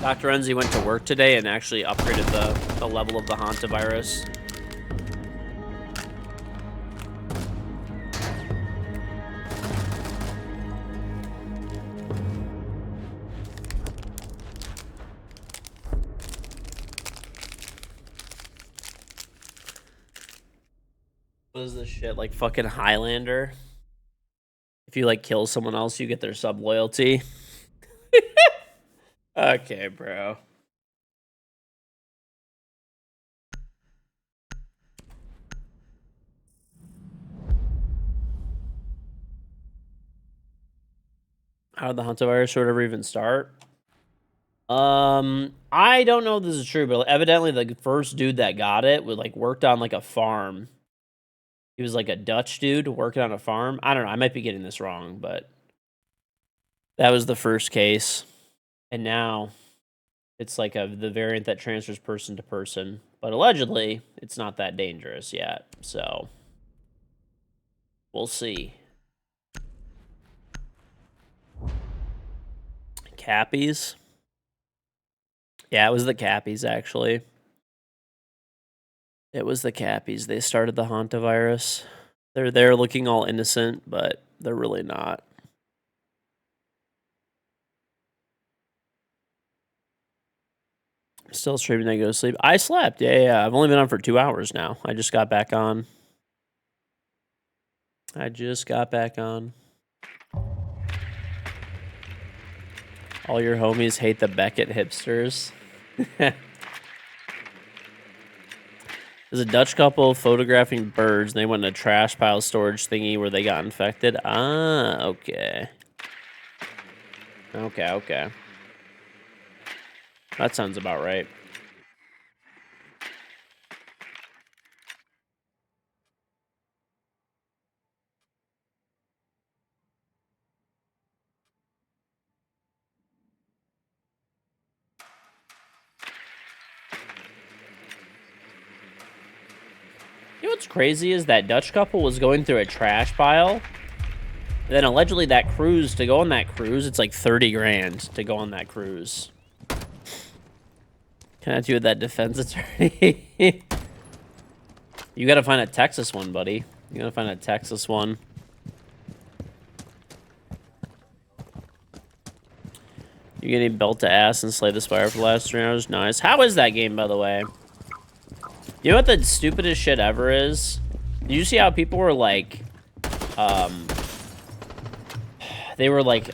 Dr. Enzi went to work today and actually upgraded the level of the hantavirus. What is this shit? Like fucking Highlander? If you like kill someone else, you get their sub loyalty. Okay, bro. How did the hantavirus or whatever even start? I don't know if this is true, but evidently the first dude that got it was like worked on like a farm. He was like a Dutch dude working on a farm. I don't know. I might be getting this wrong, but that was the first case. And now it's like the variant that transfers person to person. But allegedly, it's not that dangerous yet. So we'll see. Cappies. Yeah, it was the Cappies, actually. It was the Cappies. They started the hantavirus. They're there looking all innocent, but they're really not. Still streaming, I go to sleep. I slept. Yeah. I've only been on for 2 hours now. I just got back on. All your homies hate the Beckett hipsters. There's a Dutch couple photographing birds, and they went in a trash pile storage thingy where they got infected. Ah, okay. Okay. That sounds about right. You know what's crazy is that Dutch couple was going through a trash pile. And then allegedly that cruise, to go on that cruise, it's like 30 grand to go on that cruise. Can I do with that defense attorney? You gotta find a Texas one, buddy. You gotta find a Texas one. You getting belt to ass and slay the spire for the last 3 hours? Nice. How is that game, by the way? You know what the stupidest shit ever is? Did you see how people were like, they were like,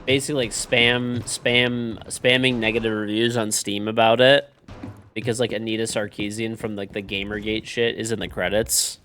basically like spamming negative reviews on Steam about it because like Anita Sarkeesian from like the Gamergate shit is in the credits.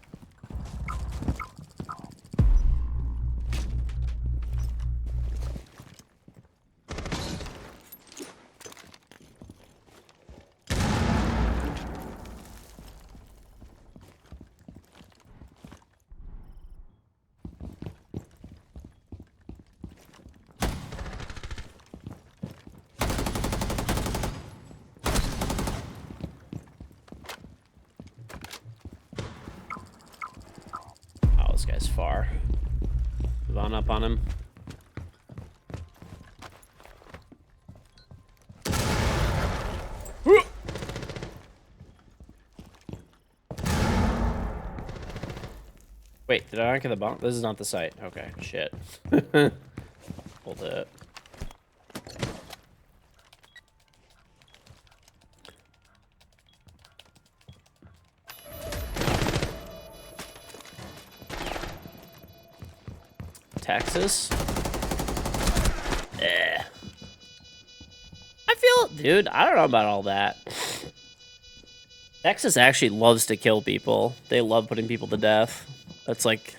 Oh, this guy's far. Move on up on him. Wait, did I not get the bomb? This is not the site. Okay, shit. Hold it. Texas? I feel, dude, I don't know about all that. Texas actually loves to kill people. They love putting people to death. That's like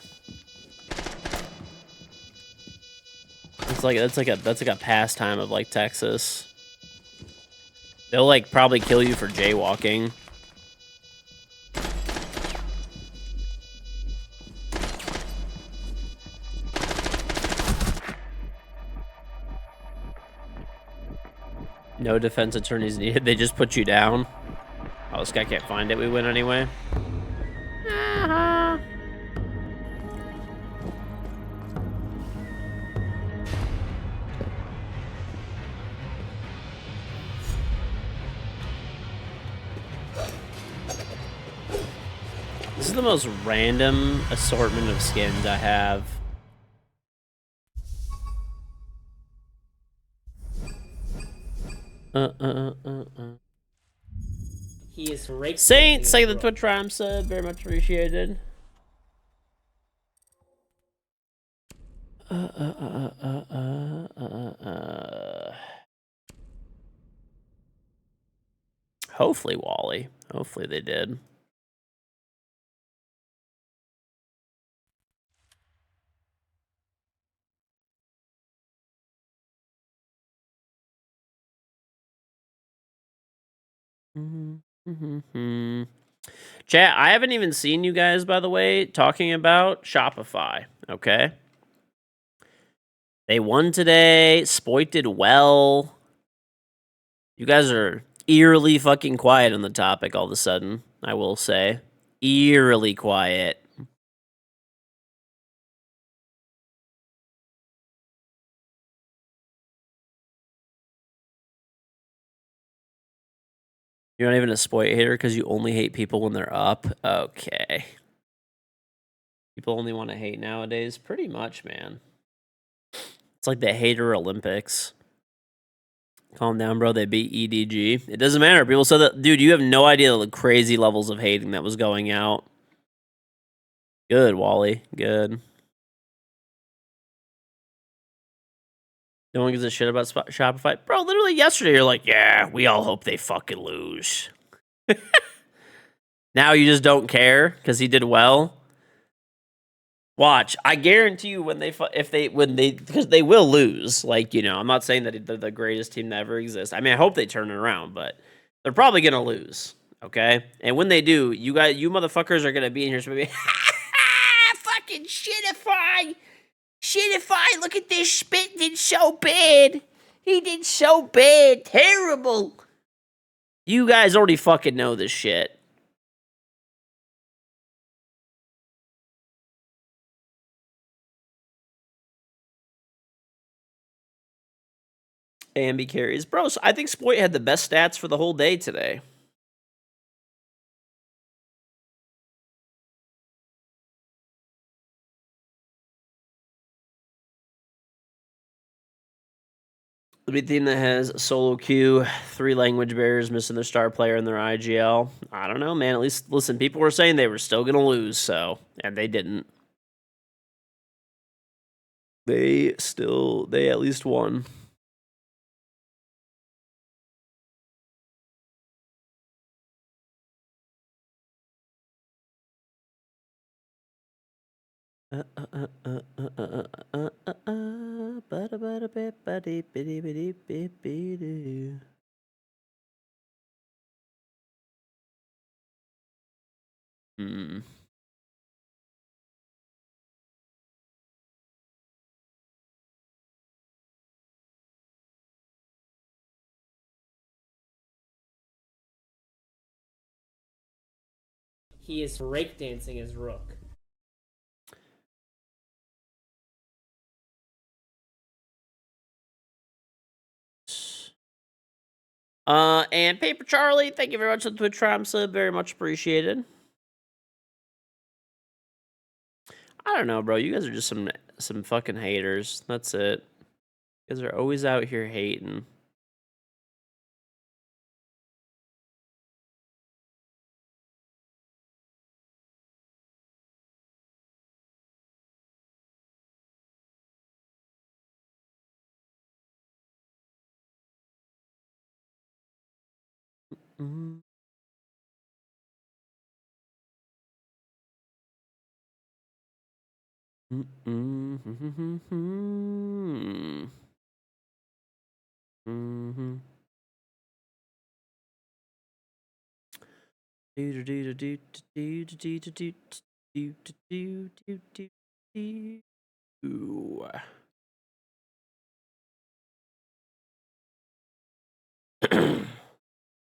a pastime of like Texas. They'll like probably kill you for jaywalking. No defense attorneys needed. They just put you down. Oh, this guy can't find it. We win anyway. This is the most random assortment of skins I have. He is raked. Saint, say the Twitch rhyme sub. Very much appreciated. Hopefully, Wally. Hopefully they did. Chat, I haven't even seen you guys, by the way, talking about Shopify, okay? They won today. Spoit did well. You guys are eerily fucking quiet on the topic all of a sudden, I will say. Eerily quiet. You're not even a Spoit hater because you only hate people when they're up? Okay. People only want to hate nowadays? Pretty much, man. It's like the hater Olympics. Calm down, bro. They beat EDG. It doesn't matter. People said that. Dude, you have no idea the crazy levels of hating that was going out. Good, Wally. Good. No one gives a shit about Shopify. Bro, literally yesterday, you're like, yeah, we all hope they fucking lose. Now you just don't care because he did well. Watch, I guarantee you because they will lose. Like, you know, I'm not saying that they're the greatest team that ever exists. I mean, I hope they turn it around, but they're probably gonna lose. Okay, and when they do, you motherfuckers are gonna be in here be fucking shitify. Look at this spit did so bad. He did so bad, terrible. You guys already fucking know this shit. AMB carries. Bro, so I think Spoit had the best stats for the whole day today. The big team that has a solo queue, 3 language barriers, missing their star player in their IGL. I don't know, man. At least, listen, people were saying they were still going to lose, so, and they didn't. They at least won. Hmm. He is breakdancing his rook. And Paper Charlie, thank you very much for the Twitch Prime sub. Very much appreciated. I don't know, bro. You guys are just some fucking haters. That's it. You guys are always out here hating. Mm-hmm.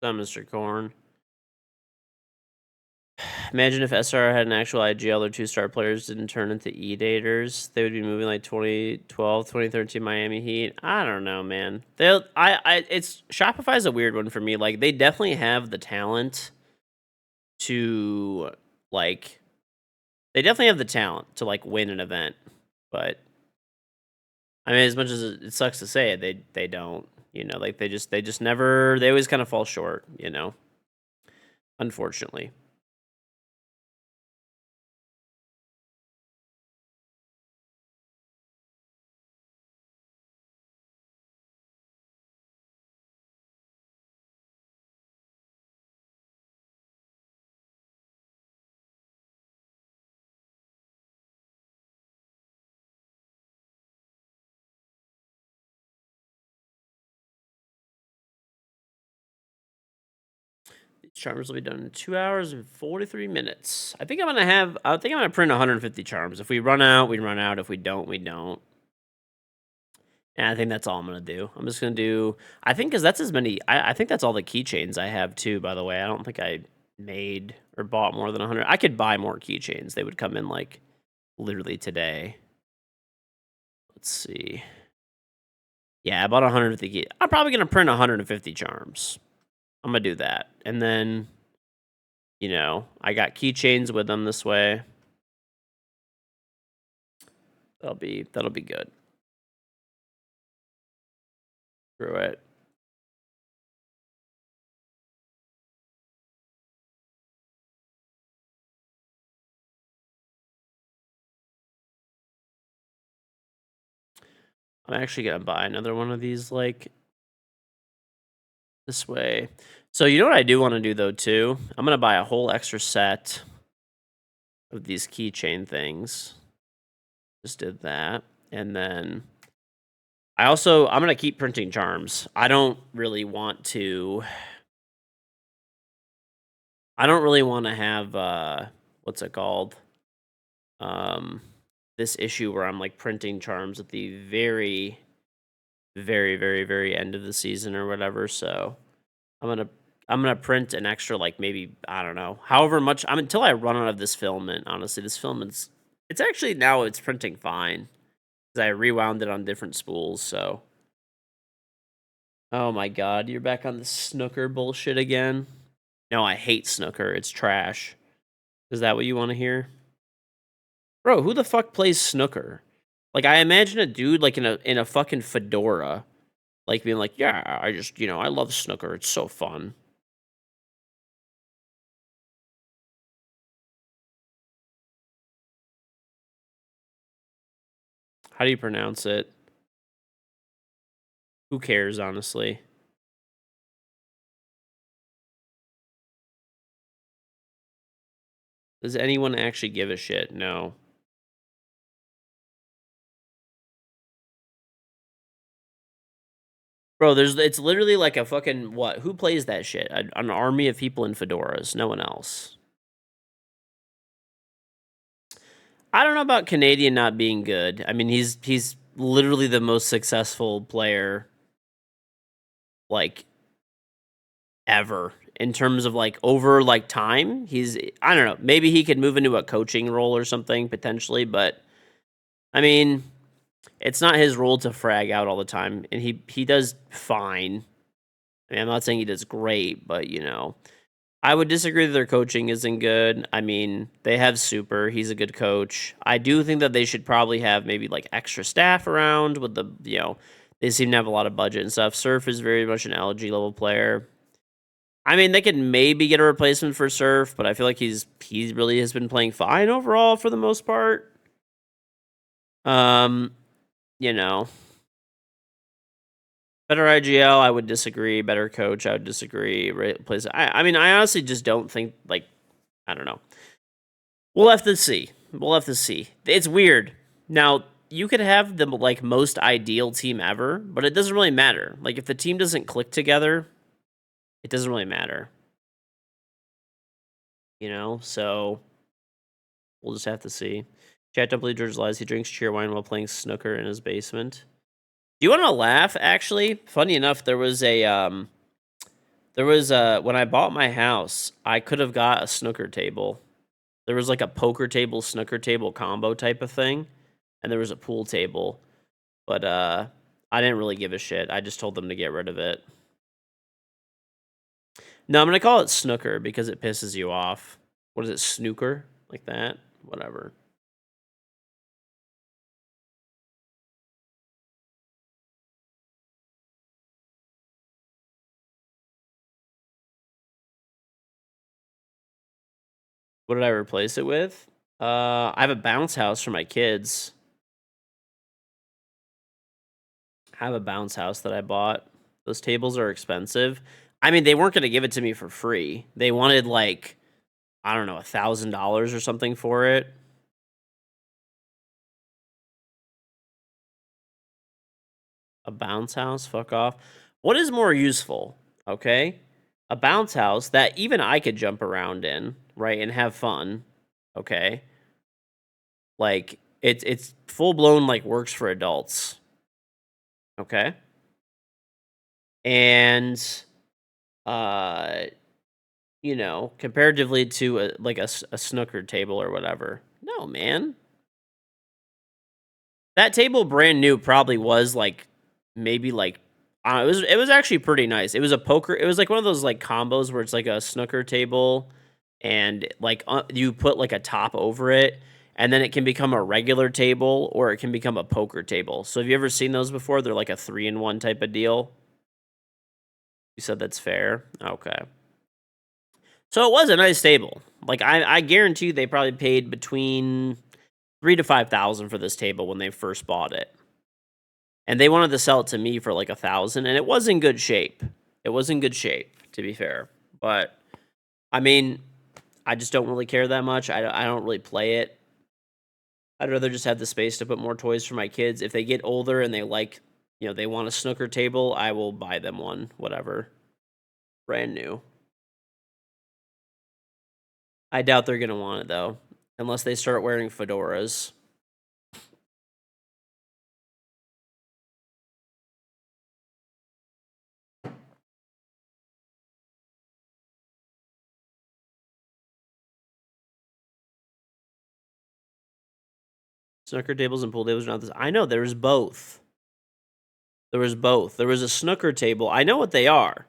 Mr. Corn. Imagine if SR had an actual IGL, their 2-star players didn't turn into E-daters. They would be moving like 2012, 2013 Miami Heat. I don't know, man. It's Shopify's a weird one for me. Like, they definitely have the talent to, like, win an event. But, I mean, as much as it sucks to say it, they don't. You know, like, they always kind of fall short, you know? Unfortunately. Charms will be done in 2 hours and 43 minutes. I think I'm gonna print 150 charms. If we run out, we run out. If we don't, we don't. And I think that's all I'm gonna do. I'm just gonna do. I think because that's as many. I think that's all the keychains I have too. By the way, I don't think I made or bought more than 100. I could buy more keychains. They would come in like literally today. Let's see. Yeah, I bought 150 key. I'm probably gonna print 150 charms. I'm gonna do that, and then, I got keychains with them this way. That'll be good. Screw it. I'm actually gonna buy another one of these, like, this way. So you know what I do want to do though too? I'm gonna buy a whole extra set of these keychain things. Just did that, and then I'm gonna keep printing charms. I don't really want to have what's it called? This issue where I'm like printing charms at the very, very, very, very end of the season or whatever. So I'm gonna print an extra, like, maybe, I don't know, however much until I run out of this filament. Honestly, this filament's it's actually now it's printing fine because I rewound it on different spools. So, oh my god, you're back on the snooker bullshit again. No, I hate snooker. It's trash. Is that what you want to hear? Bro, who the fuck plays snooker? Like, I imagine a dude like in a fucking fedora, like being like, "Yeah, I just, I love snooker. It's so fun." How do you pronounce it? Who cares, honestly? Does anyone actually give a shit? No. Bro, it's literally like a fucking what? Who plays that shit? An army of people in fedoras. No one else. I don't know about Canadian not being good. I mean, he's literally the most successful player, like, ever in terms of like over like time. I don't know. Maybe he could move into a coaching role or something potentially, but I mean, it's not his role to frag out all the time, and he does fine. I mean, I'm not saying he does great, but I would disagree that their coaching isn't good. I mean, they have Super. He's a good coach. I do think that they should probably have maybe like extra staff around with they seem to have a lot of budget and stuff. Surf is very much an LG level player. I mean, they could maybe get a replacement for Surf, but I feel like he really has been playing fine overall for the most part. Um, you know, Better IGL, I would disagree. Better coach, I would disagree. Replace. I mean, I honestly just don't think, like, I don't know. We'll have to see. We'll have to see. It's weird. Now, you could have the like most ideal team ever, but it doesn't really matter. Like, if the team doesn't click together, it doesn't really matter. So we'll just have to see. Chat, don't believe George lies. He drinks cheer wine while playing snooker in his basement. Do you want to laugh? Actually, funny enough, there was when I bought my house, I could have got a snooker table. There was like a poker table, snooker table combo type of thing, and there was a pool table. But I didn't really give a shit. I just told them to get rid of it. No, I'm gonna call it snooker because it pisses you off. What is it, snooker? Like that? Whatever. What did I replace it with? I have a bounce house for my kids. I have a bounce house that I bought. Those tables are expensive. I mean, they weren't going to give it to me for free. They wanted like, I don't know, $1,000 or something for it. A bounce house? Fuck off. What is more useful? Okay. a bounce house that even I could jump around in, right, and have fun. Okay, like it's full blown like works for adults. Okay, and uh, you know, comparatively to a snooker table or whatever. No, man, that table brand new probably was like maybe like it was actually pretty nice. It was a poker. It was like one of those like combos where it's like a snooker table, and like you put like a top over it, and then it can become a regular table or it can become a poker table. So have you ever seen those before? They're like a 3-in-1 type of deal. You said that's fair. Okay. So it was a nice table. Like I guarantee you they probably paid between 3 to 5 thousand for this table when they first bought it. And they wanted to sell it to me for like 1,000, and it was in good shape. It was in good shape, to be fair. But I mean, I just don't really care that much. I don't really play it. I'd rather just have the space to put more toys for my kids. If they get older and they like, you know, they want a snooker table, I will buy them one, whatever. Brand new. I doubt they're going to want it though, unless they start wearing fedoras. Snooker tables and pool tables are not this. I know there was both. There was both. There was a snooker table. I know what they are.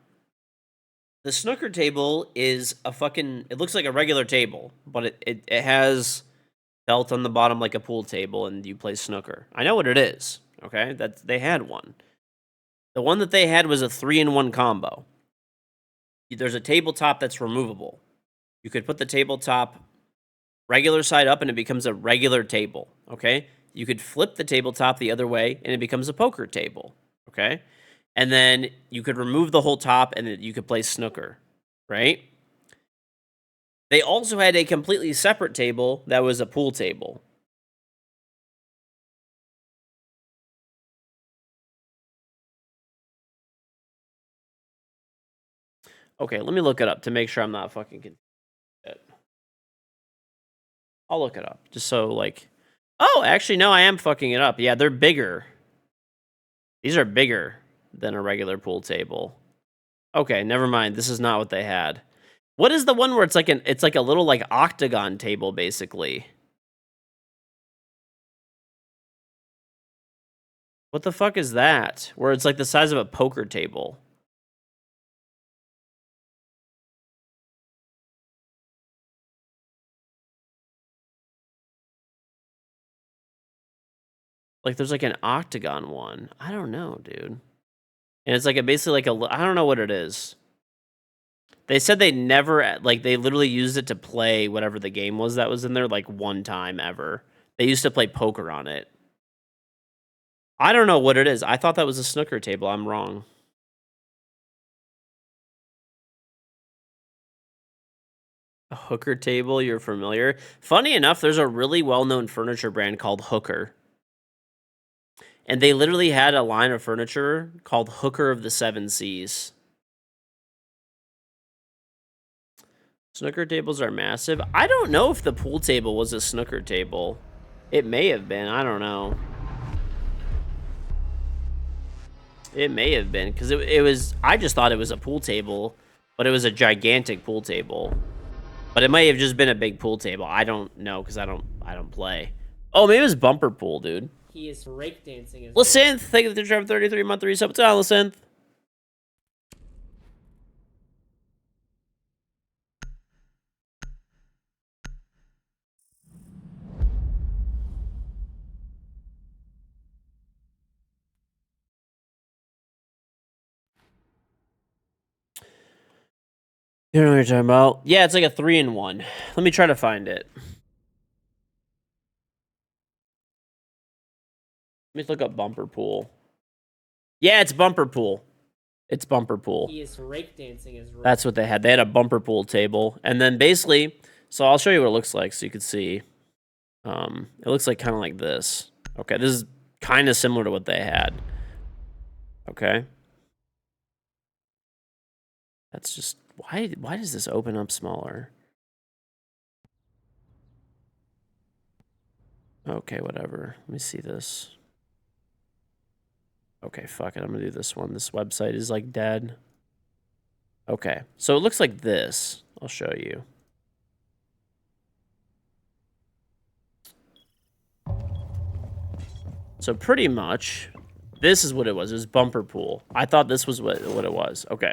The snooker table is a fucking. It looks like a regular table, but it has felt on the bottom like a pool table, and you play snooker. I know what it is. Okay, that they had one. The one that they had was a 3-in-1 combo. There's a tabletop that's removable. You could put the tabletop regular side up, and it becomes a regular table. Okay, you could flip the tabletop the other way, and it becomes a poker table. Okay, and then you could remove the whole top, and you could play snooker. Right. They also had a completely separate table that was a pool table. Okay, let me look it up to make sure I'm not fucking confused. I'll look it up just so like. Oh, actually, no, I am fucking it up. Yeah, they're bigger. These are bigger than a regular pool table. Okay, never mind. This is not what they had. What is the one where it's like a little like octagon table basically? What the fuck is that? Where it's like the size of a poker table. Like there's like an octagon one. I don't know, dude. And it's like a basically like a I don't know what it is. They said they never like they literally used it to play whatever the game was that was in there like one time ever. They used to play poker on it. I don't know what it is. I thought that was a snooker table. I'm wrong. A hooker table, you're familiar? Funny enough, there's a really well-known furniture brand called Hooker. And they literally had a line of furniture called Hooker of the Seven Seas. Snooker tables are massive. I don't know if the pool table was a snooker table. It may have been. I don't know. It may have been because it was. I just thought it was a pool table, but it was a gigantic pool table. But it might have just been a big pool table. I don't know because I don't play. Oh, maybe it was bumper pool, dude. He is breakdancing as Lysynth, thank you for the 33-month resub. What's on, Lysynth? You know what you're talking about? Yeah, it's like a 3-in-1. Let me try to find it. Let me look up bumper pool. Yeah, it's bumper pool. It's bumper pool. He is breakdancing as That's what they had. They had a bumper pool table, and then basically, so I'll show you what it looks like so you can see. It looks like kind of like this. Okay, this is kind of similar to what they had. Okay. That's just Why does this open up smaller? Okay, whatever. Let me see this. Okay, fuck it. I'm gonna do this one. This website is like dead. Okay, so it looks like this. I'll show you. So pretty much, this is what it was. It was bumper pool. I thought this was what it was. Okay.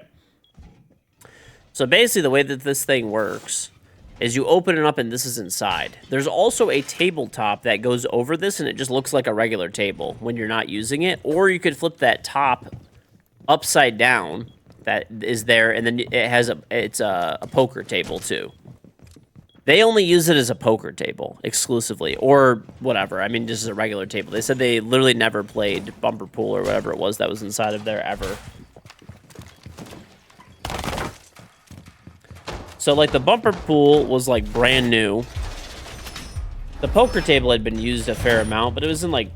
So basically, the way that this thing works is you open it up and this is inside. There's also a tabletop that goes over this and it just looks like a regular table when you're not using it. Or you could flip that top upside down that is there, and then it has it's a poker table too. They only use it as a poker table exclusively, or whatever. I mean, just as a regular table. They said they literally never played bumper pool or whatever it was that was inside of there ever. So, like, the bumper pool was, like, brand new. The poker table had been used a fair amount, but it was in, like,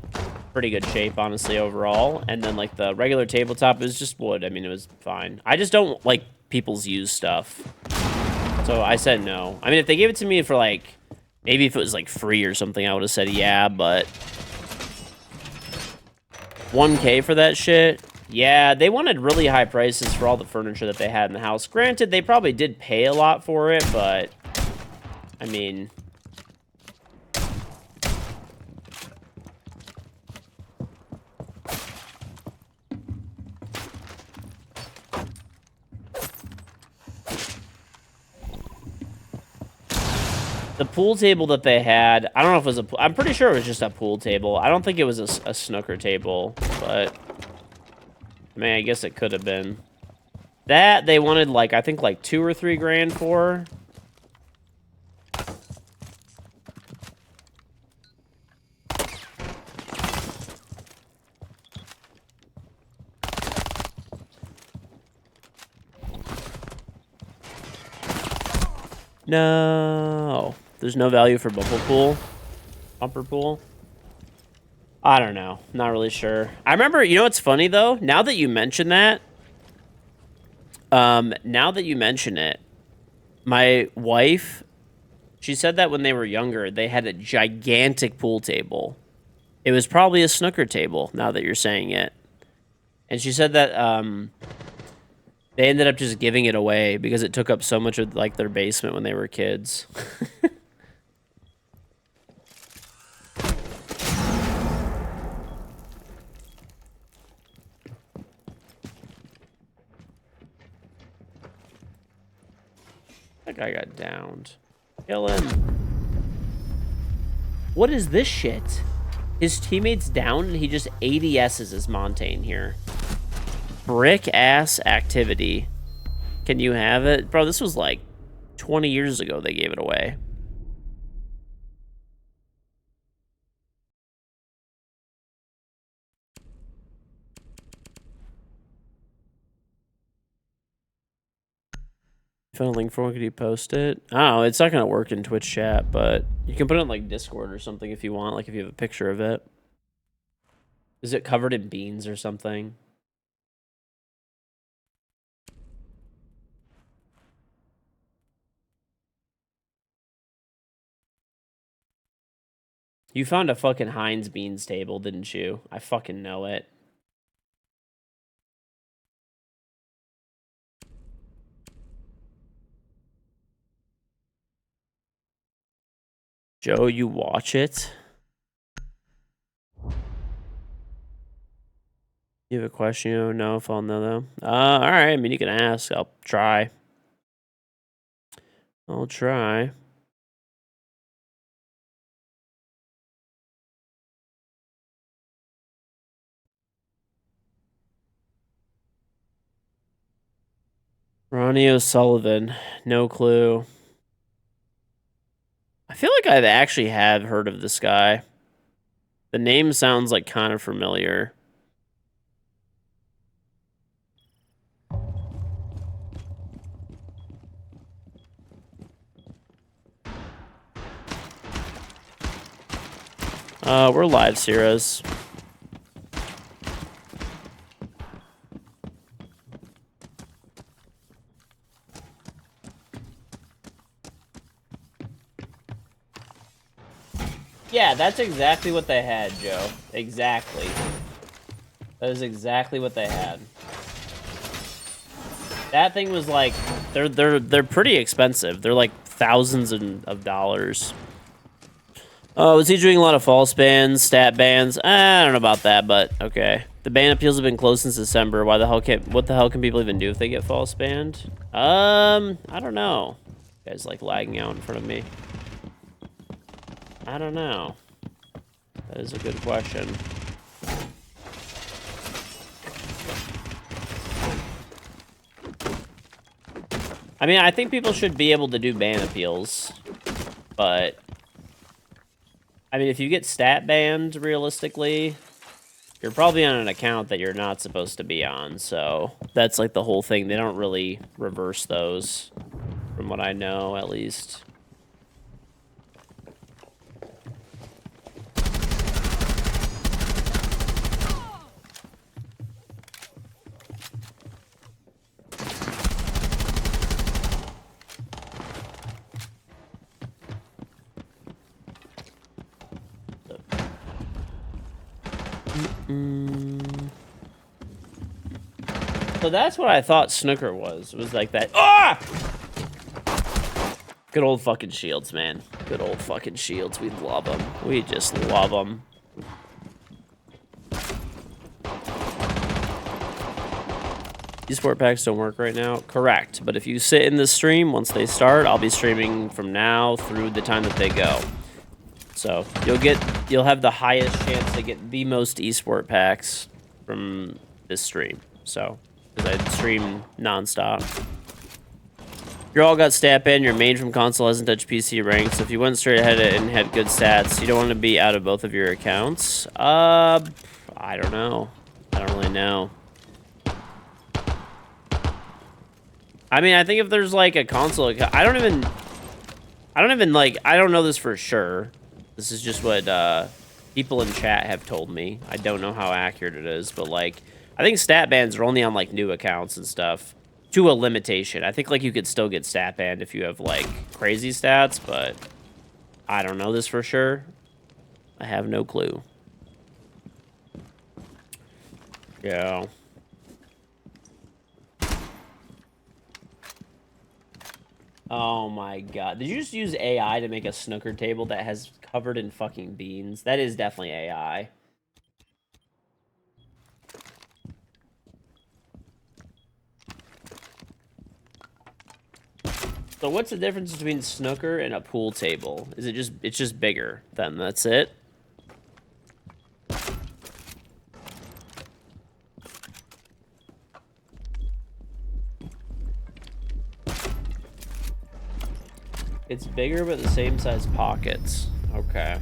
pretty good shape, honestly, overall. And then, like, the regular tabletop was just wood. I mean, it was fine. I just don't like people's used stuff. So I said no. I mean, if they gave it to me for, like, maybe if it was, like, free or something, I would have said yeah, but $1K for that shit? Yeah, they wanted really high prices for all the furniture that they had in the house. Granted, they probably did pay a lot for it, but, I mean, the pool table that they had, I don't know if it was I'm pretty sure it was just a pool table. I don't think it was a snooker table, but, I mean, I guess it could have been. That, they wanted, like, I think, like, 2 or 3 grand for. No. There's no value for bumper pool. Bumper pool. I don't know. Not really sure. I remember, you know what's funny, though? Now that you mention that, my wife, she said that when they were younger, they had a gigantic pool table. It was probably a snooker table, now that you're saying it. And she said that they ended up just giving it away because it took up so much of, like, their basement when they were kids. That guy got downed. Kill him. What is this shit? His teammate's down and he just ADS's his Montaigne here. Brick ass activity. Can you have it? Bro, this was like 20 years ago they gave it away. Found a link for it. Could you post it? Oh, it's not gonna work in Twitch chat, but you can put it on like Discord or something if you want, like if you have a picture of it. Is it covered in beans or something? You found a fucking Heinz beans table, didn't you? I fucking know it. Joe, you watch it? You have a question? You don't know if I'll know them. Alright, I mean, you can ask. I'll try. I'll try. Ronnie O'Sullivan. No clue. I feel like I actually have heard of this guy. The name sounds like kind of familiar. We're live, Sierras. Yeah, that's exactly what they had, Joe. Exactly. That is exactly what they had. That thing was like, they're pretty expensive. They're like thousands of dollars. Oh, was he doing a lot of false bans, stat bans? I don't know about that, but okay. The ban appeals have been closed since December. What the hell can people even do if they get false banned? I don't know. You guys like lagging out in front of me. I don't know. That is a good question. I mean, I think people should be able to do ban appeals, but I mean, if you get stat banned, realistically, you're probably on an account that you're not supposed to be on, so that's like the whole thing. They don't really reverse those, from what I know, at least. So that's what I thought snooker was. It was like that. Ah! Good old fucking shields, man. Good old fucking shields. We love them. We just love them. Esport packs don't work right now. Correct. But if you sit in the stream, once they start, I'll be streaming from now through the time that they go. So you'll have the highest chance to get the most esport packs from this stream. So, because I stream nonstop. You all got stat banned. Your main from console hasn't touched PC rank. So if you went straight ahead and had good stats, you don't want to be out of both of your accounts. I don't know. I don't really know. I mean, I think if there's like a console account, I don't know this for sure. This is just what people in chat have told me. I don't know how accurate it is, but like, I think stat bans are only on like new accounts and stuff to a limitation. I think like you could still get stat banned if you have like crazy stats, but I don't know this for sure. I have no clue. Yeah. Oh my god. Did you just use AI to make a snooker table that has covered in fucking beans? That is definitely AI. So what's the difference between snooker and a pool table? Is it just, it's just bigger then, that's it? It's bigger but the same size pockets. Okay.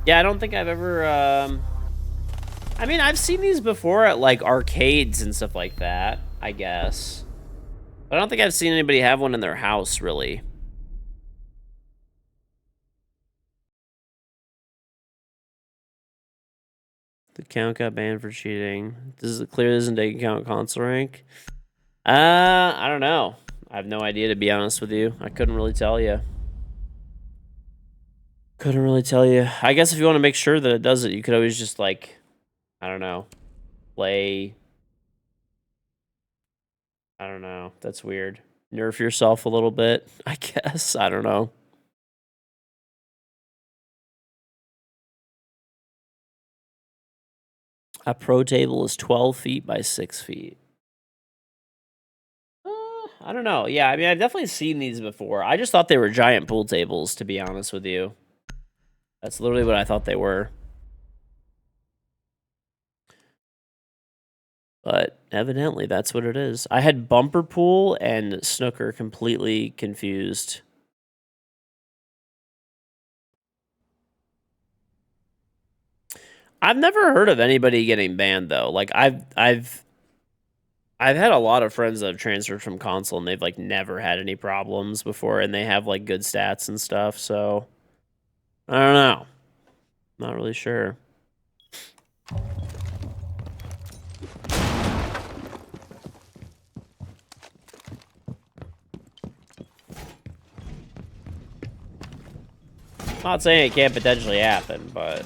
Yeah, I don't think I've ever, I mean, I've seen these before at, like, arcades and stuff like that, I guess. But I don't think I've seen anybody have one in their house, really. The account got banned for cheating. Does it clear this doesn't account console rank? I don't know. I have no idea, to be honest with you. I couldn't really tell you. Couldn't really tell you. I guess if you want to make sure that it does it, you could always just, like, I don't know, play. I don't know. That's weird. Nerf yourself a little bit, I guess. I don't know. A pro table is 12 feet by 6 feet. I don't know. Yeah, I mean, I've definitely seen these before. I just thought they were giant pool tables, to be honest with you. That's literally what I thought they were. But evidently, that's what it is. I had bumper pool and snooker completely confused. I've never heard of anybody getting banned though. Like I've had a lot of friends that have transferred from console and they've like never had any problems before, and they have like good stats and stuff. So I don't know. Not really sure. Not saying it can't potentially happen, but...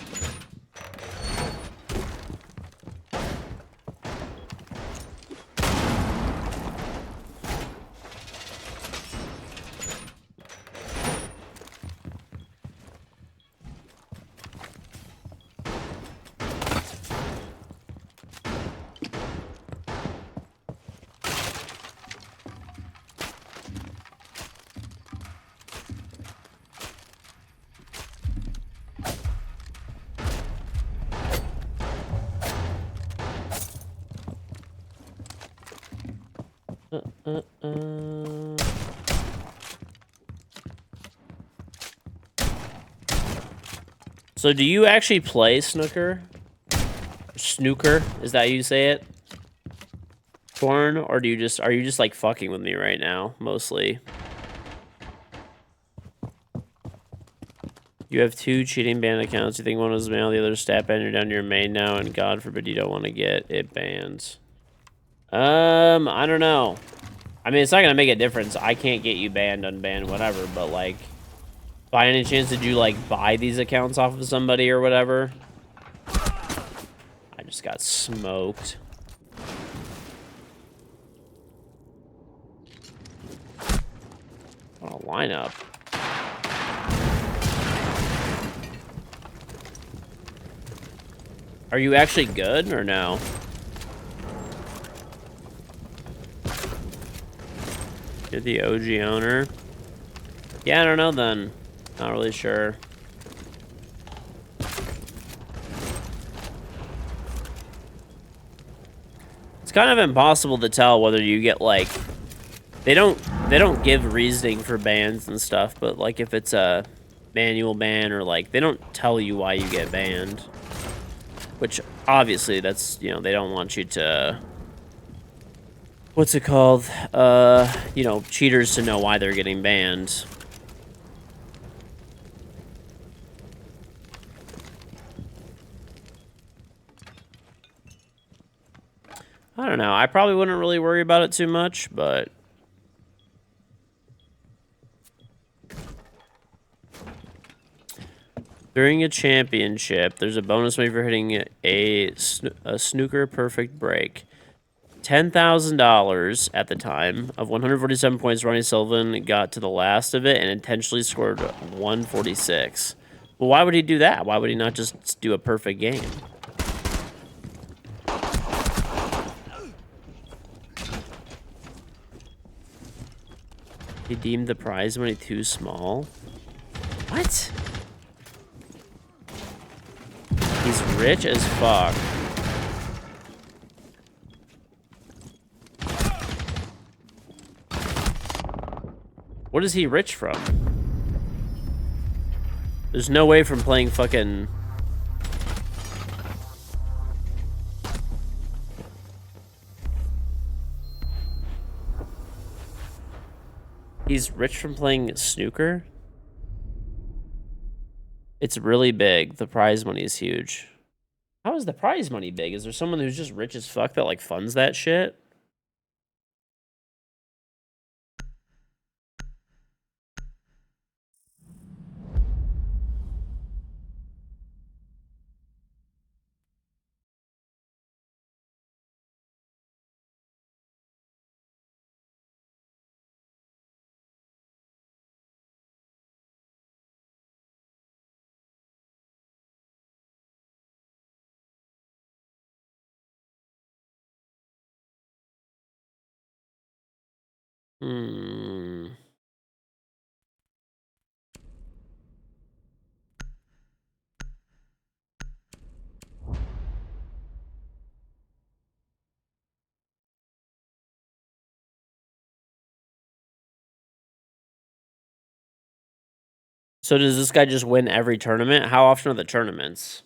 So do you actually play snooker? Snooker? Is that how you say it? Corn? Or are you just like fucking with me right now, mostly? You have 2 cheating ban accounts. You think one is male, the other is stat ban. You're down to your main now, and God forbid you don't want to get it banned. I don't know. I mean, it's not gonna make a difference. I can't get you banned, unbanned, whatever. But like, by any chance, did you like buy these accounts off of somebody or whatever? I just got smoked. What a lineup. Are you actually good or no? You're the OG owner? Yeah, I don't know then. Not really sure. It's kind of impossible to tell whether you get like... They don't give reasoning for bans and stuff, but like if it's a manual ban or like... They don't tell you why you get banned. Which, obviously, that's, you know, they don't want you to... What's it called? You know, cheaters to know why they're getting banned. I don't know. I probably wouldn't really worry about it too much, but... During a championship, there's a bonus money for hitting a snooker perfect break. $10,000 at the time. Of 147 points, Ronnie Sullivan got to the last of it and intentionally scored 146. Well, why would he do that? Why would he not just do a perfect game? He deemed the prize money too small? What? He's rich as fuck. What is he rich from? There's no way from playing fucking... He's rich from playing snooker? It's really big. The prize money is huge. How is the prize money big? Is there someone who's just rich as fuck that like funds that shit? Hmm. So does this guy just win every tournament? How often are the tournaments?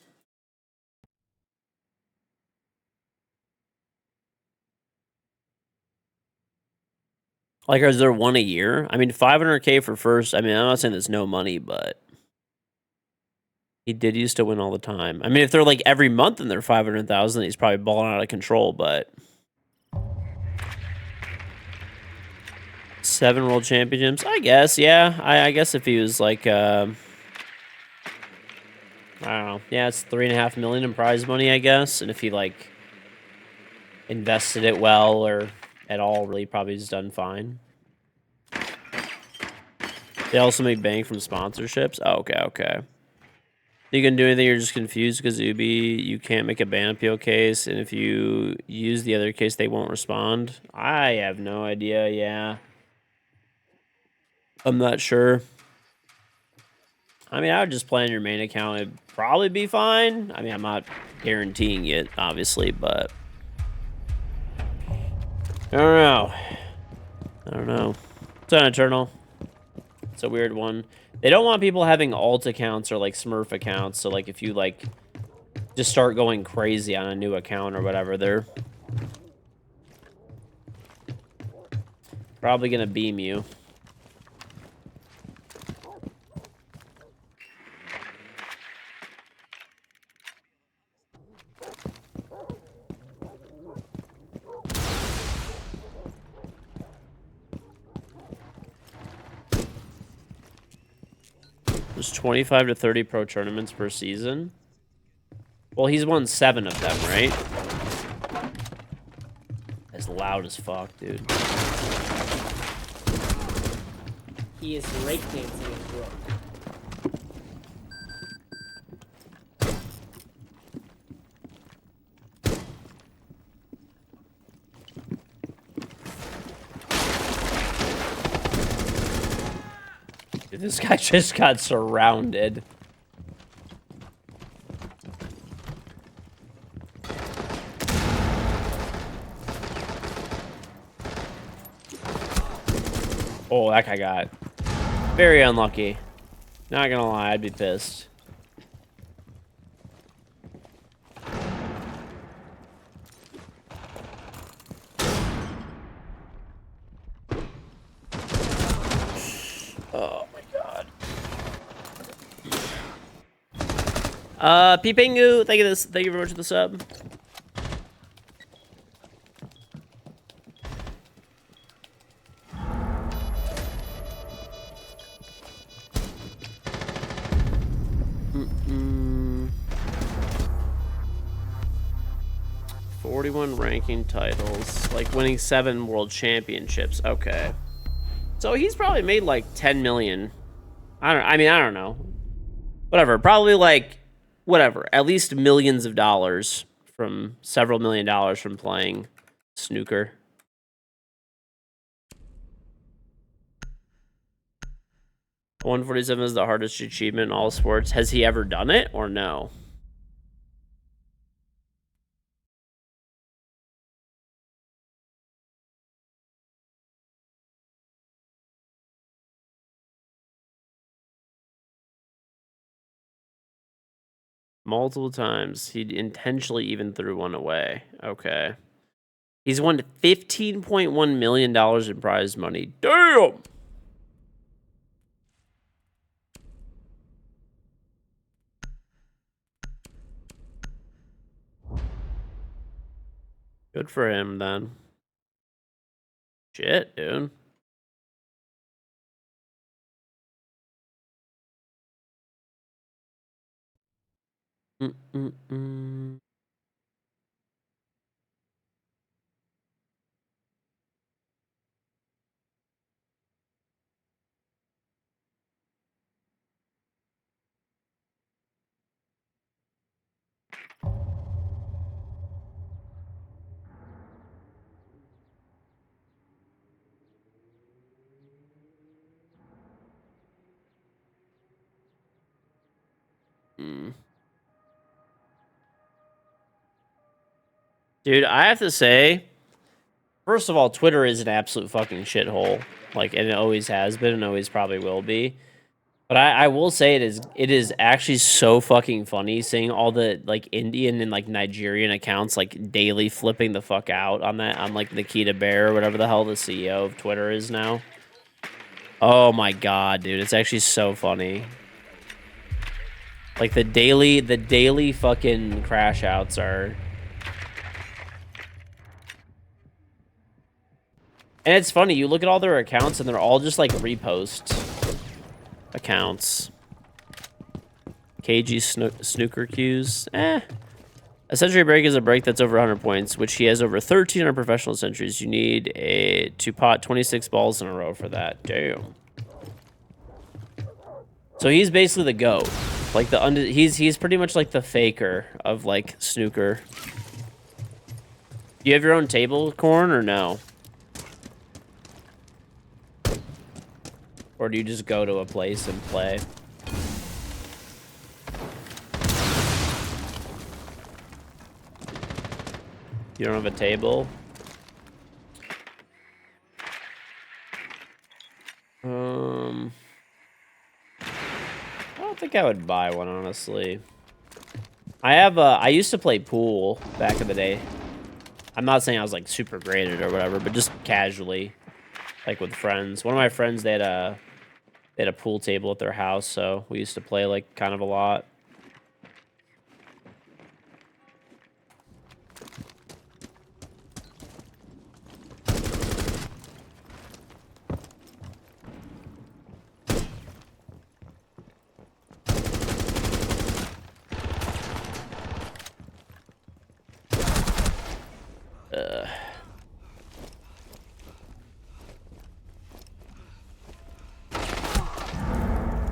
Like, is there one a year? I mean, 500K for first. I mean, I'm not saying there's no money, but he did used to win all the time. I mean, if they're like every month and they're 500,000, he's probably balling out of control. But 7 world championships, I guess. Yeah, I guess if he was like, I don't know. Yeah, it's 3.5 million in prize money, I guess. And if he like invested it well or at all, really probably has done fine. They also make bank from sponsorships. Oh, okay. You can do anything, you're just confused because Ubi, you can't make a ban appeal case, and if you use the other case, they won't respond. I have no idea, yeah. I'm not sure. I mean, I would just play on your main account. It'd probably be fine. I mean, I'm not guaranteeing it, obviously, but... I don't know. It's an Eternal. It's a weird one. They don't want people having alt accounts or, like, Smurf accounts, so, like, if you, like... just start going crazy on a new account or whatever, they're probably gonna beam you. There's 25 to 30 pro tournaments per season. Well, he's won 7 of them, right? That's loud as fuck, dude. He is breakdancing his rook. Dude, this guy just got surrounded. Oh, that guy got very unlucky. Not gonna lie, I'd be pissed. Oh my god. Peepingu, thank you very much for the sub. Mm-mm. 41 ranking titles, like winning 7 world championships. Okay. So he's probably made like 10 million. I don't know. Whatever. Probably like whatever. At least millions of dollars from several $1 million from playing snooker. $147 is the hardest achievement in all sports. Has he ever done it or no? Multiple times. He intentionally even threw one away. Okay. He's won $15.1 million in prize money. Damn! Good for him, then. Shit, dude. Mm-mm-mm. Dude, I have to say, first of all, Twitter is an absolute fucking shithole. Like, and it always has been and always probably will be. But I will say it is actually so fucking funny seeing all the like Indian and like Nigerian accounts like daily flipping the fuck out on like Nikita Bear or whatever the hell the CEO of Twitter is now. Oh my god, dude, it's actually so funny. Like the daily fucking crash outs are. And it's funny, you look at all their accounts and they're all just like repost accounts. KG snooker cues. A century break is a break that's over 100 points, which he has over 1,300 professional centuries. You need to pot 26 balls in a row for that. Damn. So he's basically the GOAT. Like he's pretty much like the faker of like snooker. Do you have your own table, Corn, or no? Or do you just go to a place and play? You don't have a table? I don't think I would buy one, honestly. I used to play pool back in the day. I'm not saying I was like super great at it or whatever, but just casually, like with friends. One of my friends, they had a pool table at their house, so we used to play like kind of a lot.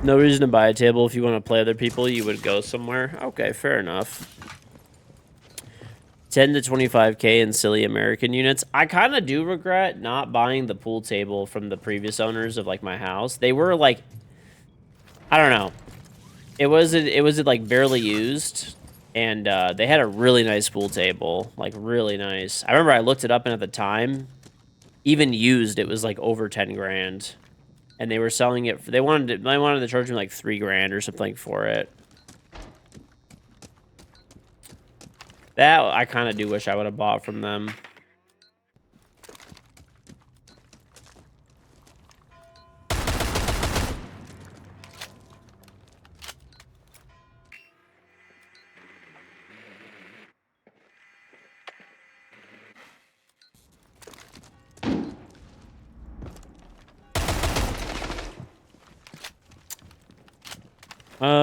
No reason to buy a table. If you want to play other people, you would go somewhere. Okay, fair enough. 10 to 25K in silly American units. I kind of do regret not buying the pool table from the previous owners of like my house. They were like, I don't know. It was like barely used, and they had a really nice pool table, like really nice. I remember I looked it up, and at the time, even used, it was like over 10 grand. And they were selling it. They wanted to charge me like $3 grand or something for it. That I kind of do wish I would have bought from them.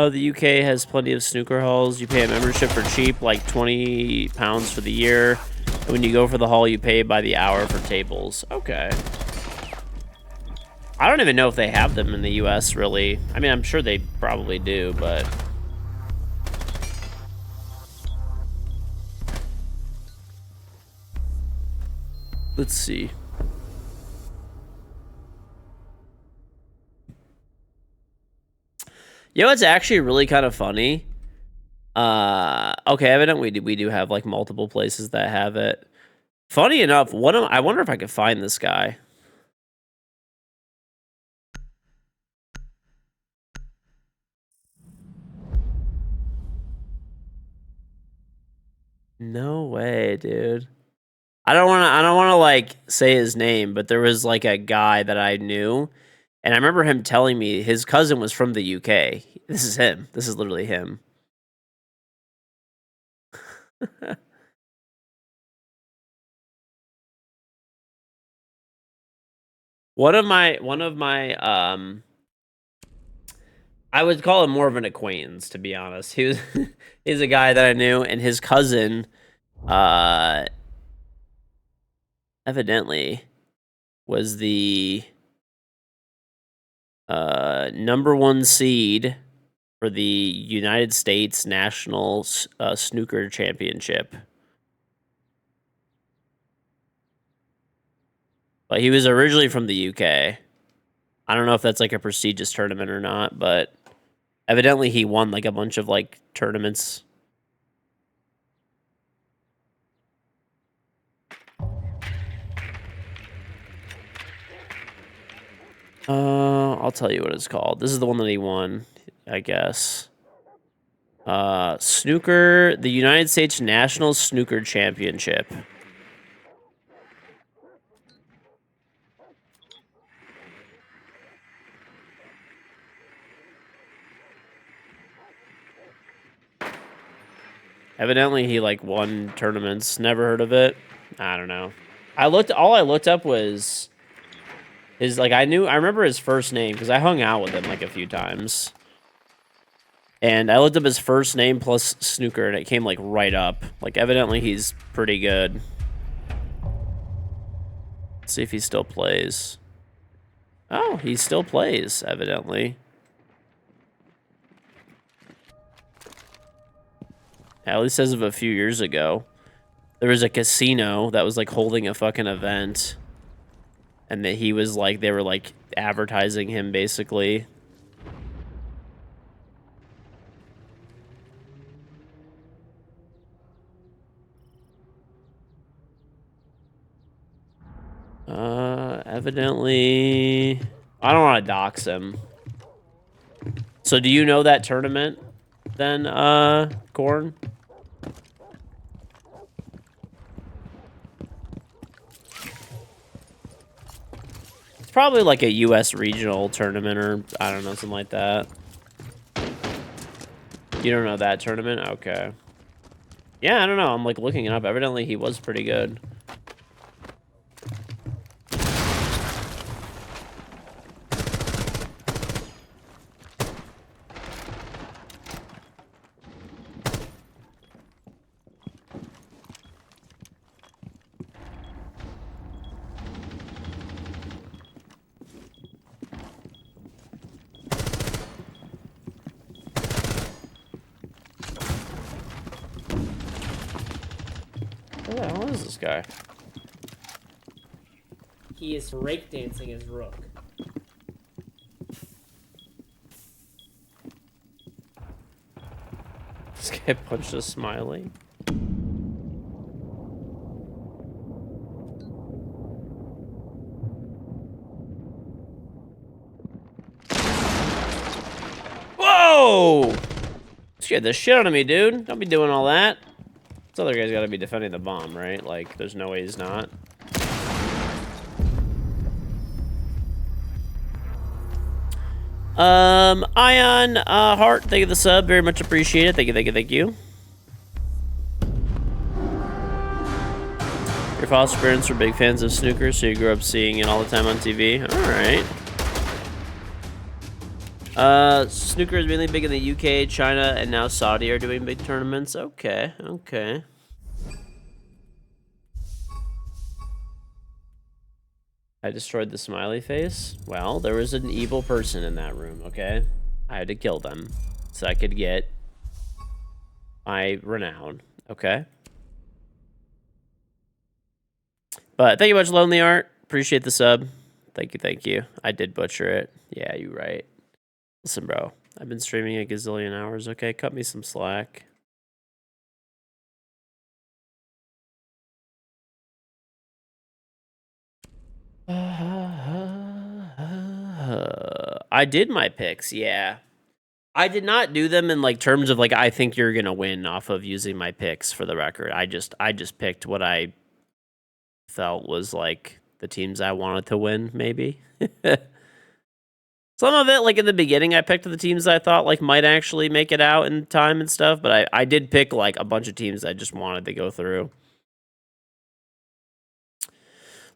The UK has plenty of snooker halls. You pay a membership for cheap, like 20 pounds for the year. And when you go for the hall, you pay by the hour for tables. Okay. I don't even know if they have them in the US, really. I mean, I'm sure they probably do, but... Let's see. You know, it's actually really kind of funny. Okay, evidently we do have like multiple places that have it. Funny enough, I wonder if I could find this guy. No way, dude. I don't want to like say his name, but there was like a guy that I knew, and I remember him telling me his cousin was from the UK. This is him. This is literally him. one of my I would call him more of an acquaintance, to be honest. He was he's a guy that I knew, and his cousin evidently was the #1 seed for the United States National Snooker Championship. But he was originally from the UK. I don't know if that's like a prestigious tournament or not, but evidently he won like a bunch of like tournaments. I'll tell you what it's called. This is the one that he won, I guess. Snooker, the United States National Snooker Championship. Evidently he like won tournaments. Never heard of it. I don't know. All I looked up was his, like, I remember his first name because I hung out with him like a few times. And I looked up his first name plus snooker, and it came like right up. Like evidently he's pretty good. Let's see if he still plays. Oh, he still plays, evidently. At least as of a few years ago. There was a casino that was like holding a fucking event. And that he was like, they were like advertising him basically. Evidently, I don't want to dox him. So do you know that tournament then, Corn? It's probably like a US regional tournament or I don't know, something like that. You don't know that tournament? Okay. Yeah, I don't know. I'm like looking it up. Evidently he was pretty good. Who the hell is this guy? He is breakdancing his rook. This guy punched a smiley. Whoa! Scared the shit out of me, dude. Don't be doing all that. This other guy's gotta be defending the bomb, right? Like, there's no way he's not. Ion, Heart, thank you for the sub. Very much appreciated. Thank you, thank you, thank you. Your foster parents were big fans of snooker, so you grew up seeing it all the time on TV. Alright. Snooker is mainly big in the UK, China, and now Saudi are doing big tournaments. Okay, okay. I destroyed the smiley face. Well, there was an evil person in that room, okay? I had to kill them so I could get my renown, okay? But thank you much, Lonely Art. Appreciate the sub. Thank you, thank you. I did butcher it. Yeah, you're right. Listen, bro. I've been streaming a gazillion hours, okay? Cut me some slack. I did my picks, yeah. I did not do them in like terms of like I think you're gonna win off of using my picks for the record. I just picked what I felt was like the teams I wanted to win, maybe. Some of it, like in the beginning, I picked the teams I thought like might actually make it out in time and stuff, but I did pick like a bunch of teams I just wanted to go through.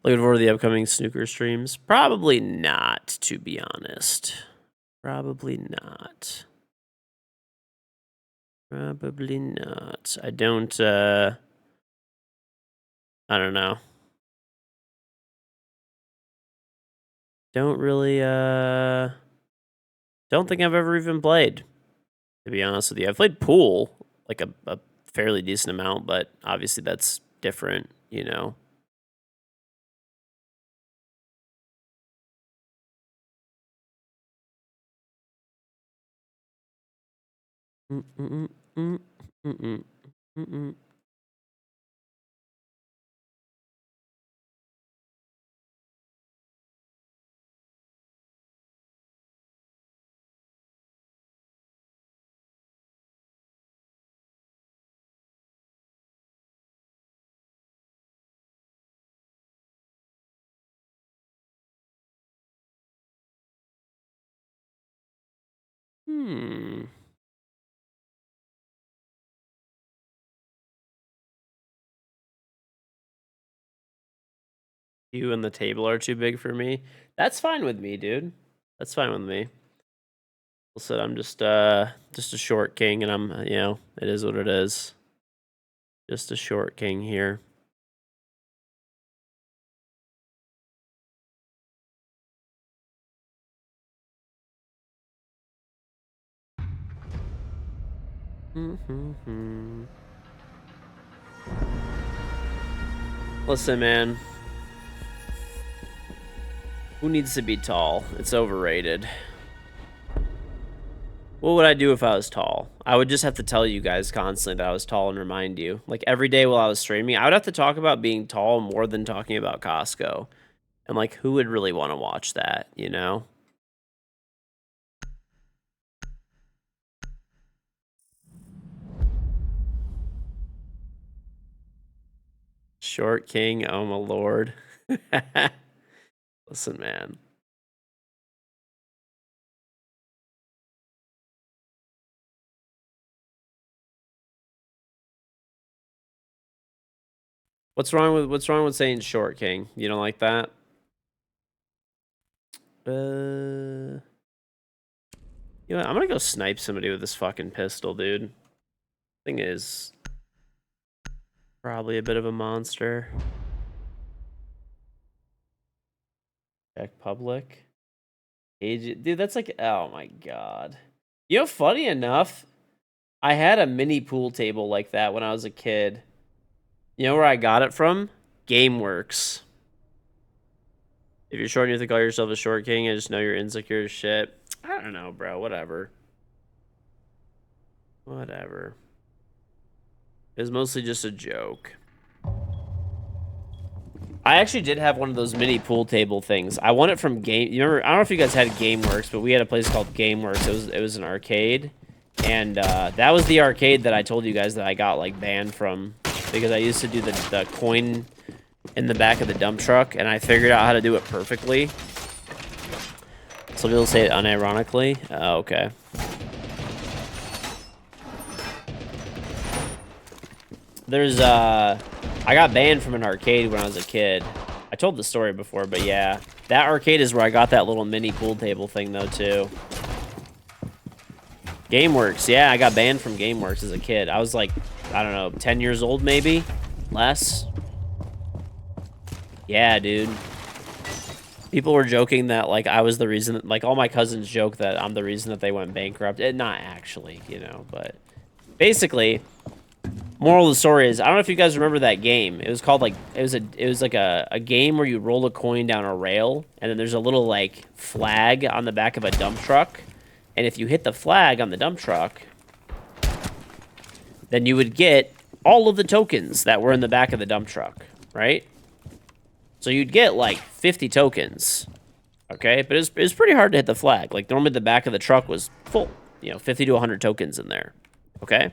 Looking forward to the upcoming snooker streams? Probably not, to be honest. Probably not. Probably not. I don't know. Don't really, don't think I've ever even played, to be honest with you. I've played pool, like a fairly decent amount, but obviously that's different, you know? You and the table are too big for me. That's fine with me, dude. That's fine with me. said I'm just a short king, and I'm, you know, it is what it is. Just a short king here. Listen, man. Who needs to be tall? It's overrated. What would I do if I was tall? I would just have to tell you guys constantly that I was tall and remind you. Like, every day while I was streaming, I would have to talk about being tall more than talking about Costco. And, like, who would really want to watch that, you know? Short king, oh my lord. Listen, man. What's wrong with saying short king? You don't like that? You know what? I'm gonna go snipe somebody with this fucking pistol, dude. Thing is probably a bit of a monster. Check public. Agent, dude, that's like, oh my god. You know, funny enough, I had a mini pool table like that when I was a kid. You know where I got it from? GameWorks. If you're short and you have to call yourself a short king, I just know you're insecure as shit. I don't know, bro. Whatever. Whatever. It was mostly just a joke. I actually did have one of those mini pool table things. I won it from Game. You remember? I don't know if you guys had GameWorks, but we had a place called GameWorks. It was an arcade, and that was the arcade that I told you guys that I got like banned from because I used to do the coin in the back of the dump truck, and I figured out how to do it perfectly. Some people say it unironically. Oh, okay. There's I got banned from an arcade when I was a kid. I told the story before, but yeah. That arcade is where I got that little mini pool table thing, though, too. GameWorks. Yeah, I got banned from GameWorks as a kid. I was like, I don't know, 10 years old, maybe? Less? Yeah, dude. People were joking that, like, I was the reason... Like, all my cousins joke that I'm the reason that they went bankrupt. Not actually, you know, but... Basically... Moral of the story is, I don't know if you guys remember that game. It was called, like, it was like a game where you roll a coin down a rail, and then there's a little, like, flag on the back of a dump truck. And if you hit the flag on the dump truck, then you would get all of the tokens that were in the back of the dump truck, right? So you'd get, like, 50 tokens, okay? But it was pretty hard to hit the flag. Like, normally the back of the truck was full, you know, 50 to 100 tokens in there, okay?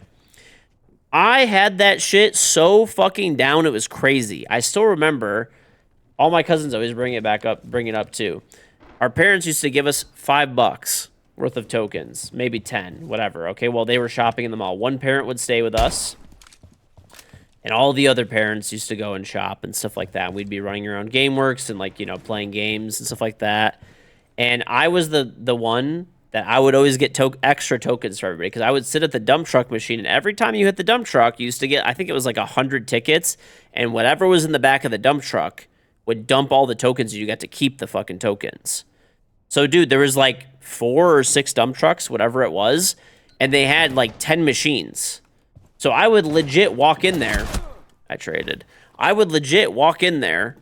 I had that shit so fucking down, it was crazy. I still remember, all my cousins always bring it up too. Our parents used to give us $5 worth of tokens, maybe 10, whatever. Okay, while they were shopping in the mall. One parent would stay with us, and all the other parents used to go and shop and stuff like that. We'd be running around GameWorks and, like, you know, playing games and stuff like that. And I was the one that I would always get extra tokens for everybody, because I would sit at the dump truck machine, and every time you hit the dump truck, you used to get, I think it was like 100 tickets, and whatever was in the back of the dump truck would dump all the tokens, and you got to keep the fucking tokens. So, dude, there was like 4 or 6 dump trucks, whatever it was, and they had like 10 machines. So I would legit walk in there. I traded. I would legit walk in there,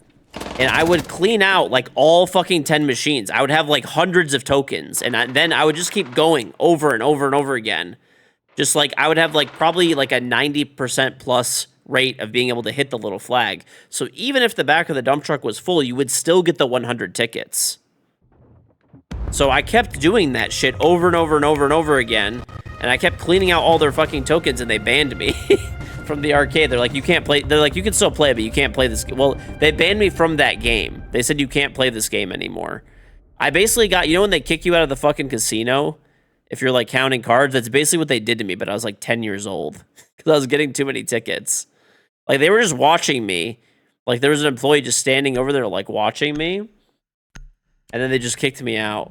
and I would clean out, like, all fucking 10 machines. I would have, like, hundreds of tokens. And then I would just keep going over and over and over again. Just, like, I would have, like, probably, like, a 90% plus rate of being able to hit the little flag. So even if the back of the dump truck was full, you would still get the 100 tickets. So I kept doing that shit over and over and over and over again. And I kept cleaning out all their fucking tokens, and they banned me. From the arcade. They're like, you can't play. They're like, you can still play it, but you can't play this. Well, they banned me from that game. They said you can't play this game anymore. I basically got, you know when they kick you out of the fucking casino, if you're like counting cards, that's basically what they did to me, but I was like 10 years old because I was getting too many tickets. Like, they were just watching me. Like, there was an employee just standing over there, like, watching me, and then they just kicked me out.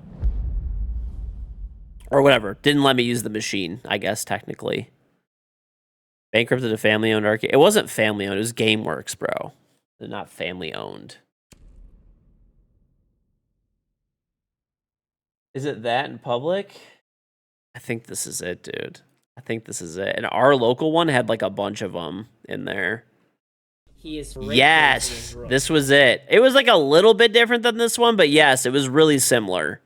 Or whatever. Didn't let me use the machine, I guess, technically. Bankrupted a family-owned arcade. It wasn't family-owned. It was GameWorks, bro. They're not family-owned. Is it that in public? I think this is it, dude. I think this is it. And our local one had like a bunch of them in there. He is Yes, this was it. It was like a little bit different than this one, but yes, it was really similar.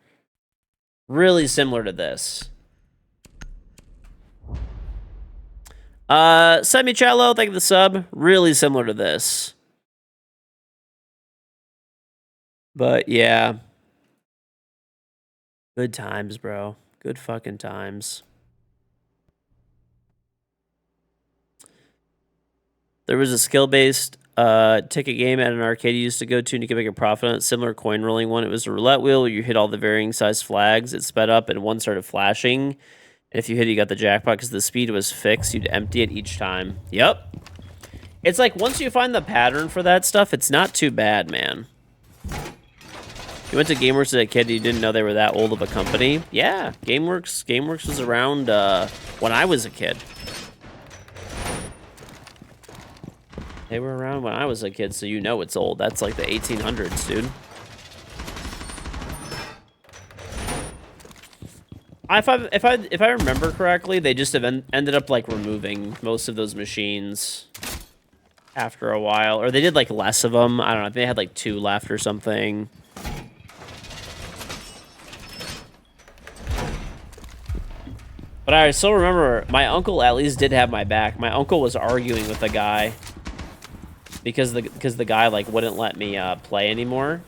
Really similar to this. Semicello, thank you for the sub. Really similar to this. But yeah. Good times, bro. Good fucking times. There was a skill-based ticket game at an arcade you used to go to, and you could make a profit on it. Similar coin rolling one. It was a roulette wheel where you hit all the varying size flags. It sped up, and one started flashing. And if you hit it, you got the jackpot because the speed was fixed. You'd empty it each time. Yep. It's like once you find the pattern for that stuff, it's not too bad, man. You went to GameWorks as a kid, and you didn't know they were that old of a company? Yeah, GameWorks was around when I was a kid. They were around when I was a kid, so you know it's old. That's like the 1800s, dude. If I remember correctly, they just ended up like removing most of those machines after a while, or they did like less of them. I don't know. They had like 2 left or something. But I still remember my uncle at least did have my back. My uncle was arguing with the guy because the guy like wouldn't let me play anymore.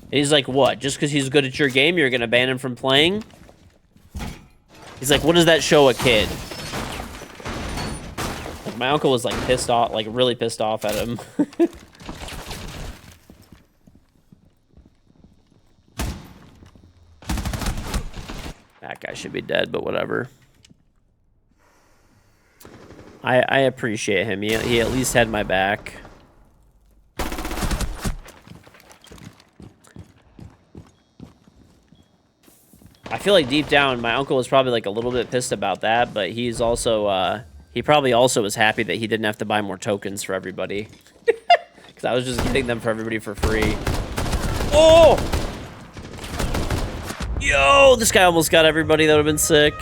And he's like, "What? Just because he's good at your game, you're gonna ban him from playing?" He's like, "What does that show a kid?" Like, my uncle was like pissed off, like really pissed off at him. That guy should be dead, but whatever. I appreciate him. He at least had my back. I feel like deep down, my uncle was probably like a little bit pissed about that, but he's also, he probably also was happy that he didn't have to buy more tokens for everybody. Because I was just getting them for everybody for free. Oh! Yo, this guy almost got everybody. That would have been sick.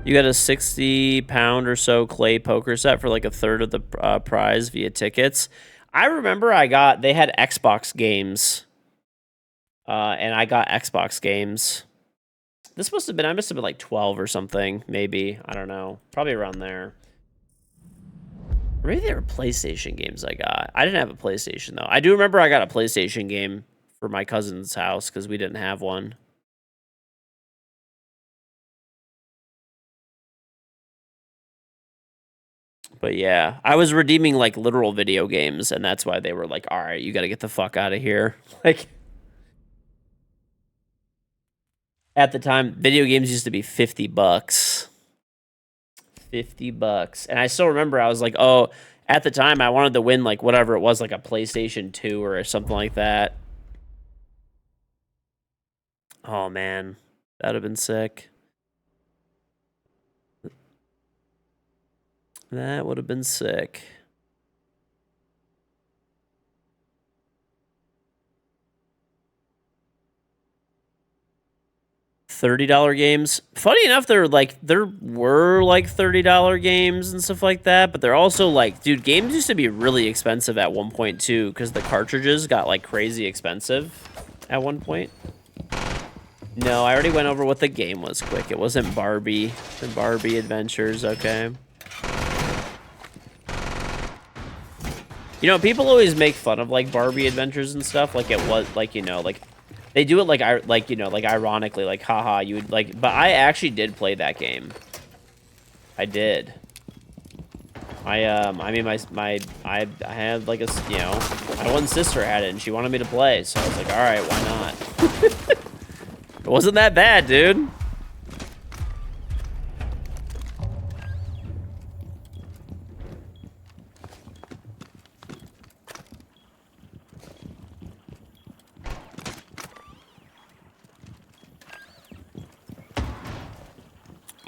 You got a 60-pound or so clay poker set for like a third of the prize via tickets. I remember they had Xbox games. And I got Xbox games. I must have been like 12 or something, maybe. I don't know. Probably around there. Or maybe they were PlayStation games I got. I didn't have a PlayStation, though. I do remember I got a PlayStation game for my cousin's house because we didn't have one. But yeah, I was redeeming like literal video games, and that's why they were like, all right, you got to get the fuck out of here. Like, at the time, video games used to be $50. $50. And I still remember I was like, oh, at the time I wanted to win like whatever it was, like a PlayStation 2 or something like that. Oh man, that'd have been sick. That would have been sick. $30 games. Funny enough, there were like $30 games and stuff like that, but they're also like, dude, games used to be really expensive at one point too, because the cartridges got like crazy expensive at one point. No, I already went over what the game was quick. It wasn't Barbie. The Barbie Adventures, okay. You know, people always make fun of like Barbie Adventures and stuff. Like it was like, you know, like they do it like ironically, like haha, you would like, but I actually did play that game. I did. I mean I had like a, you know, my one sister had it and she wanted me to play, so I was like, all right, why not? It wasn't that bad, dude.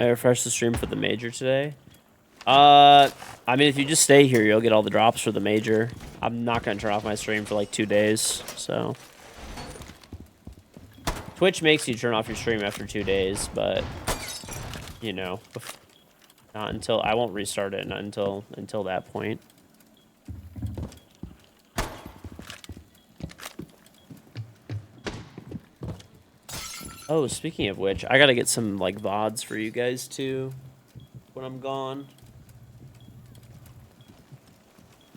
I refreshed the stream for the major today. I mean, if you just stay here, you'll get all the drops for the major. I'm not gonna turn off my stream for like 2 days, so. Twitch makes you turn off your stream after 2 days, but you know, not until I won't restart it. Not until that point. Oh, speaking of which, I gotta get some like VODs for you guys too when I'm gone.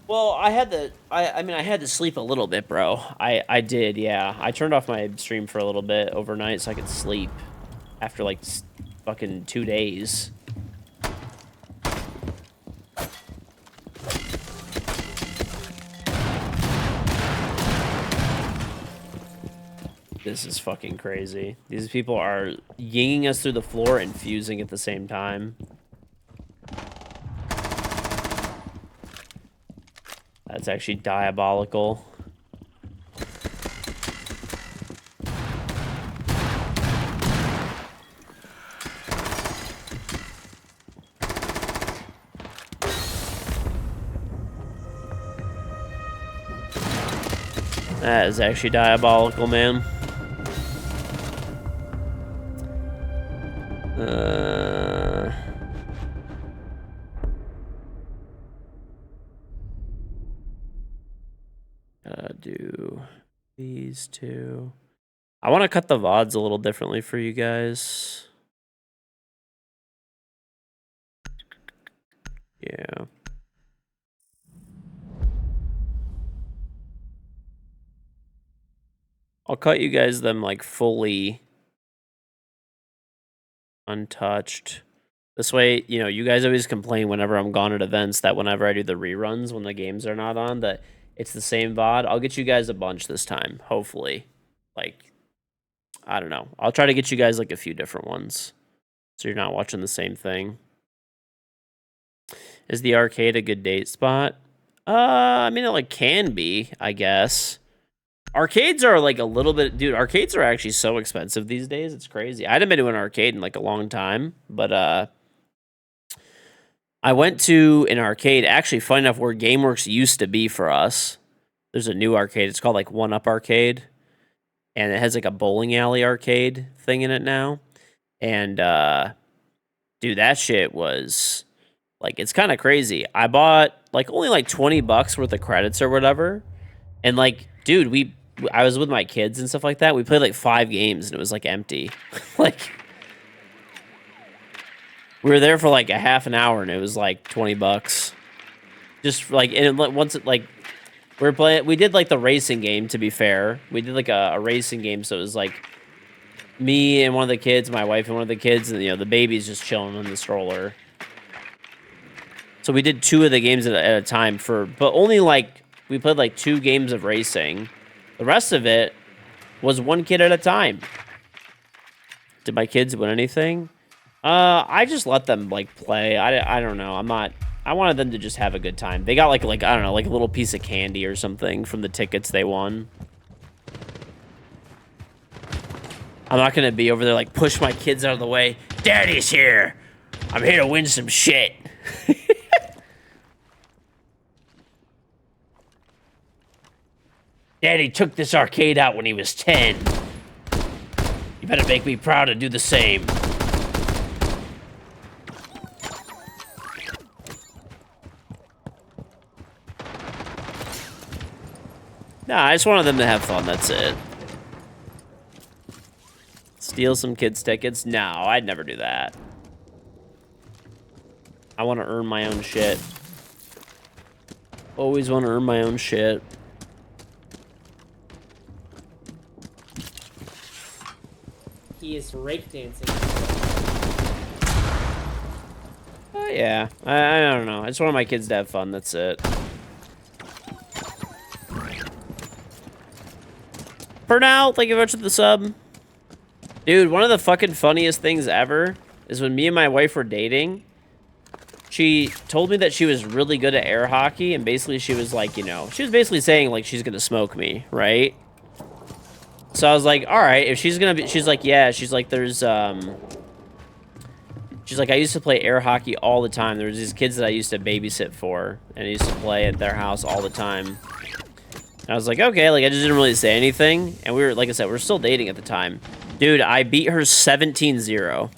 Well, I had to sleep a little bit, bro. I did, yeah. I turned off my stream for a little bit overnight so I could sleep after like fucking 2 days. This is fucking crazy. These people are yinging us through the floor and fusing at the same time. That's actually diabolical. That is actually diabolical, man. Gotta do these two. I want to cut the VODs a little differently for you guys. Yeah. I'll cut you guys them like fully untouched. This way, you know, you guys always complain whenever I'm gone at events that whenever I do the reruns when the games are not on, that it's the same VOD. I'll get you guys a bunch this time, hopefully. Like, I don't know. I'll try to get you guys like a few different ones so you're not watching the same thing. Is the arcade a good date spot? I mean, it like can be, I guess. Arcades are like a little bit, dude, arcades are actually so expensive these days. It's crazy. I hadn't been to an arcade in like a long time, but I went to an arcade, actually, funny enough, where GameWorks used to be for us. There's a new arcade. It's called like One Up Arcade. And it has like a bowling alley arcade thing in it now. And dude, that shit was like, it's kind of crazy. I bought like only like $20 worth of credits or whatever. And like, dude, I was with my kids and stuff like that. We played like 5 games and it was like empty. Like, we were there for like a half an hour and it was like $20. Just like, and once it like, we did like the racing game, to be fair. We did like a racing game, so it was like me and one of the kids, my wife and one of the kids, and you know, the baby's just chilling in the stroller. So we did 2 of the games at a time but only like, we played like 2 games of racing. The rest of it was 1 kid at a time. Did my kids win anything? I just let them like play. I don't know. I wanted them to just have a good time. They got like I don't know, like a little piece of candy or something from the tickets they won. I'm not gonna be over there like push my kids out of the way. Daddy's here. I'm here to win some shit. Daddy took this arcade out when he was 10. You better make me proud and do the same. Nah, I just wanted them to have fun, that's it. Steal some kids' tickets? No, I'd never do that. I want to earn my own shit. Always want to earn my own shit. He is rake dancing. Oh, yeah. I don't know. I just want my kids to have fun, that's it. For now, thank you very much for the sub. Dude, one of the fucking funniest things ever is when me and my wife were dating, she told me that she was really good at air hockey, and basically she was like, you know, she was basically saying, like, she's gonna smoke me, right? So I was like, all right, if she's gonna be, she's like, yeah, she's like, there's, She's like, I used to play air hockey all the time. There was these kids that I used to babysit for, and I used to play at their house all the time. And I was like, okay, like, I just didn't really say anything. And we were, like I said, we were still dating at the time. Dude, I beat her 17-0.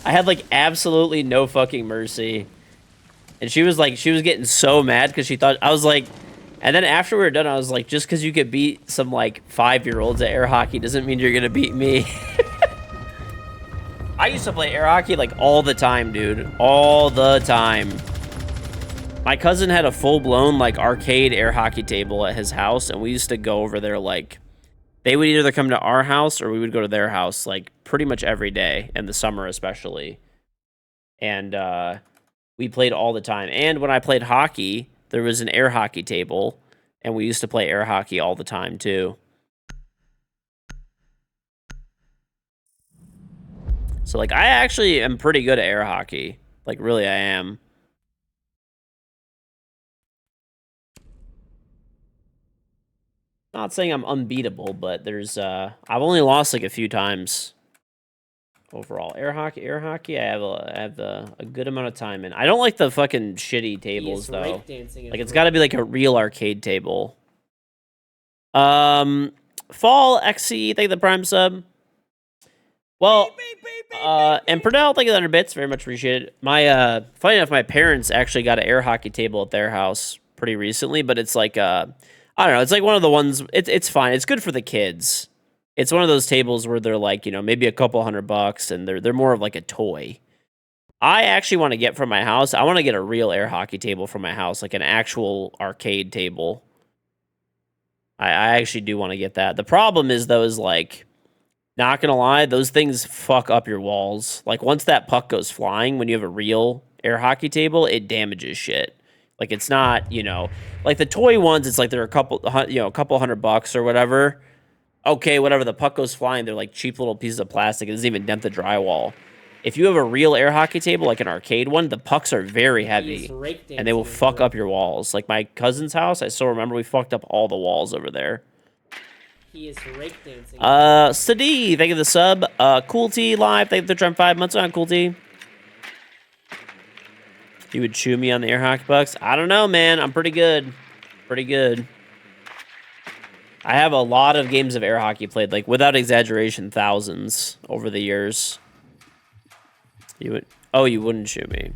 I had, like, absolutely no fucking mercy. And she was, like, she was getting so mad because she thought, I was like, and then after we were done, I was like, just because you could beat some, like, 5-year-olds at air hockey doesn't mean you're going to beat me. I used to play air hockey, like, all the time, dude. All the time. My cousin had a full-blown, like, arcade air hockey table at his house, and we used to go over there, like, they would either come to our house or we would go to their house, like, pretty much every day, in the summer especially. And, we played all the time. And when I played hockey, there was an air hockey table, and we used to play air hockey all the time, too. So, like, I actually am pretty good at air hockey. Like, really, I am. Not saying I'm unbeatable, but there's, I've only lost, like, a few times. Overall, air hockey, I have a good amount of time in. I don't like the fucking shitty tables, though. Like, it's got to be, like, a real arcade table. Fall XC, thank you the Prime sub. Well, and Pernell, thank you the 100 bits. Very much appreciated. My, funny enough, my parents actually got an air hockey table at their house pretty recently, but it's like, I don't know. It's like one of the ones, it's fine. It's good for the kids. It's one of those tables where they're like, you know, maybe a couple $100, and they're more of like a toy. I actually want to get from my house, I want to get a real air hockey table from my house, like an actual arcade table. I actually do want to get that. The problem is, though, is like, not gonna lie, those things fuck up your walls. Like, once that puck goes flying, when you have a real air hockey table, it damages shit. Like, it's not, you know, like the toy ones, it's like they're a couple $100 or whatever. Okay, whatever, the puck goes flying, they're like cheap little pieces of plastic. It doesn't even dent the drywall. If you have a real air hockey table, like an arcade one, the pucks are very heavy, and they will fuck up your walls. Like my cousin's house, I still remember we fucked up all the walls over there. He is breakdancing. Sadi, thank you for the sub. Cool T live, thank you for the trim 5 months on Cool T. You would chew me on the air hockey pucks? I don't know, man. I'm pretty good. Pretty good. I have a lot of games of air hockey played, like, without exaggeration, thousands over the years. You would... Oh, you wouldn't chew me.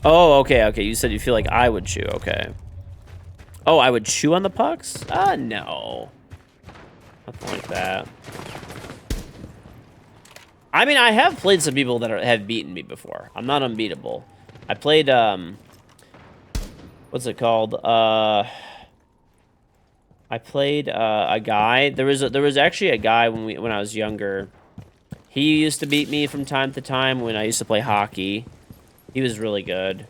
Oh, okay, okay. You said you feel like I would chew. Okay. Oh, I would chew on the pucks? No. Nothing like that. I mean, I have played some people that have beaten me before. I'm not unbeatable. I played, what's it called? I played a guy. There was actually a guy when I was younger. He used to beat me from time to time when I used to play hockey. He was really good,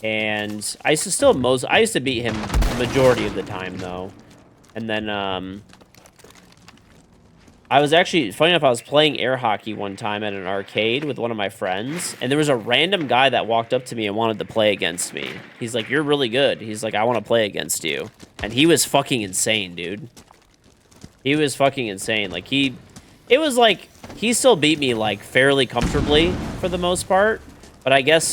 and I used to beat him the majority of the time though. And then I was actually, funny enough, I was playing air hockey one time at an arcade with one of my friends, and there was a random guy that walked up to me and wanted to play against me. He's like, "You're really good." He's like, "I want to play against you." And he was fucking insane, dude. He was fucking insane. Like, it was like, he still beat me, like, fairly comfortably for the most part. But I guess,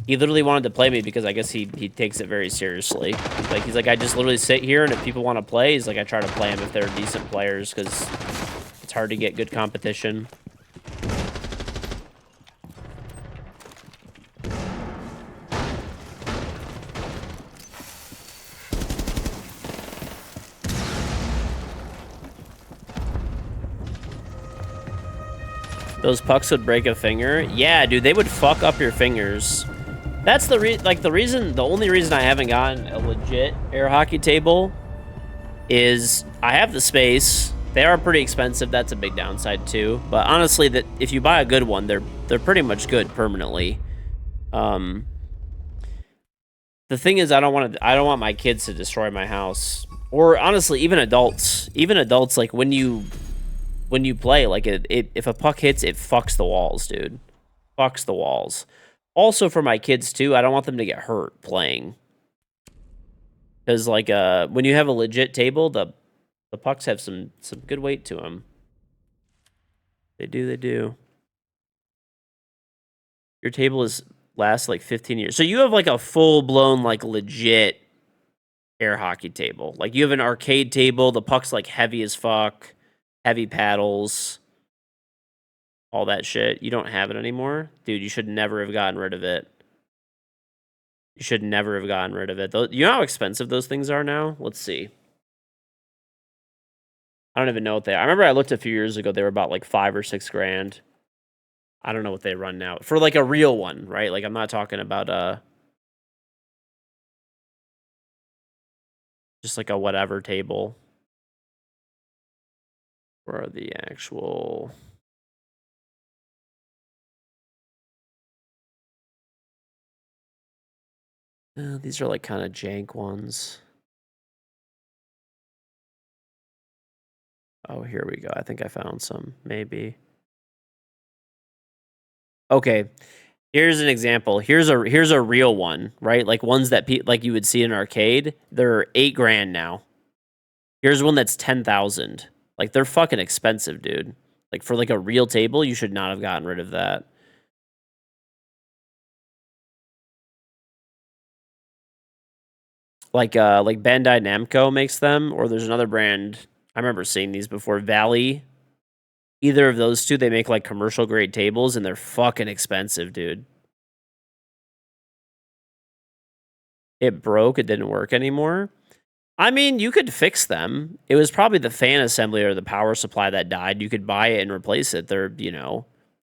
he literally wanted to play me because I guess he takes it very seriously. Like, he's like, I just literally sit here, and if people want to play, he's like, I try to play them if they're decent players, because it's hard to get good competition. Those pucks would break a finger? Yeah, dude, they would fuck up your fingers. That's the only reason I haven't gotten a legit air hockey table is I have the space. They are pretty expensive. That's a big downside too. But honestly, that if you buy a good one, they're pretty much good permanently. The thing is, I don't want my kids to destroy my house, or honestly, even adults. Even adults, like when you play, like if a puck hits, it fucks the walls, dude. Fucks the walls. Also, for my kids, too, I don't want them to get hurt playing. Because, like, when you have a legit table, the pucks have some good weight to them. They do. They do. Your table lasts like 15 years. So you have like a full blown like legit air hockey table. Like you have an arcade table. The puck's like heavy as fuck, heavy paddles, all that shit. You don't have it anymore, dude. You should never have gotten rid of it. You should never have gotten rid of it. You know how expensive those things are now? Let's see. I don't even know what they are. I remember I looked a few years ago. They were about like 5 or 6 grand. I don't know what they run now for like a real one, right? Like I'm not talking about just like a whatever table. Where are the actual? These are like kind of jank ones. Oh, here we go. I think I found some. Maybe. Okay. Here's an example. Here's a real one, right? Like ones that like you would see in an arcade. They're 8 grand now. Here's one that's 10,000. Like they're fucking expensive, dude. Like for like a real table, you should not have gotten rid of that. Like Bandai Namco makes them, or there's another brand. I remember seeing these before. Valley. Either of those two, they make like commercial grade tables, and they're fucking expensive, dude. It broke. It didn't work anymore. I mean, you could fix them. It was probably the fan assembly or the power supply that died. You could buy it and replace it. They're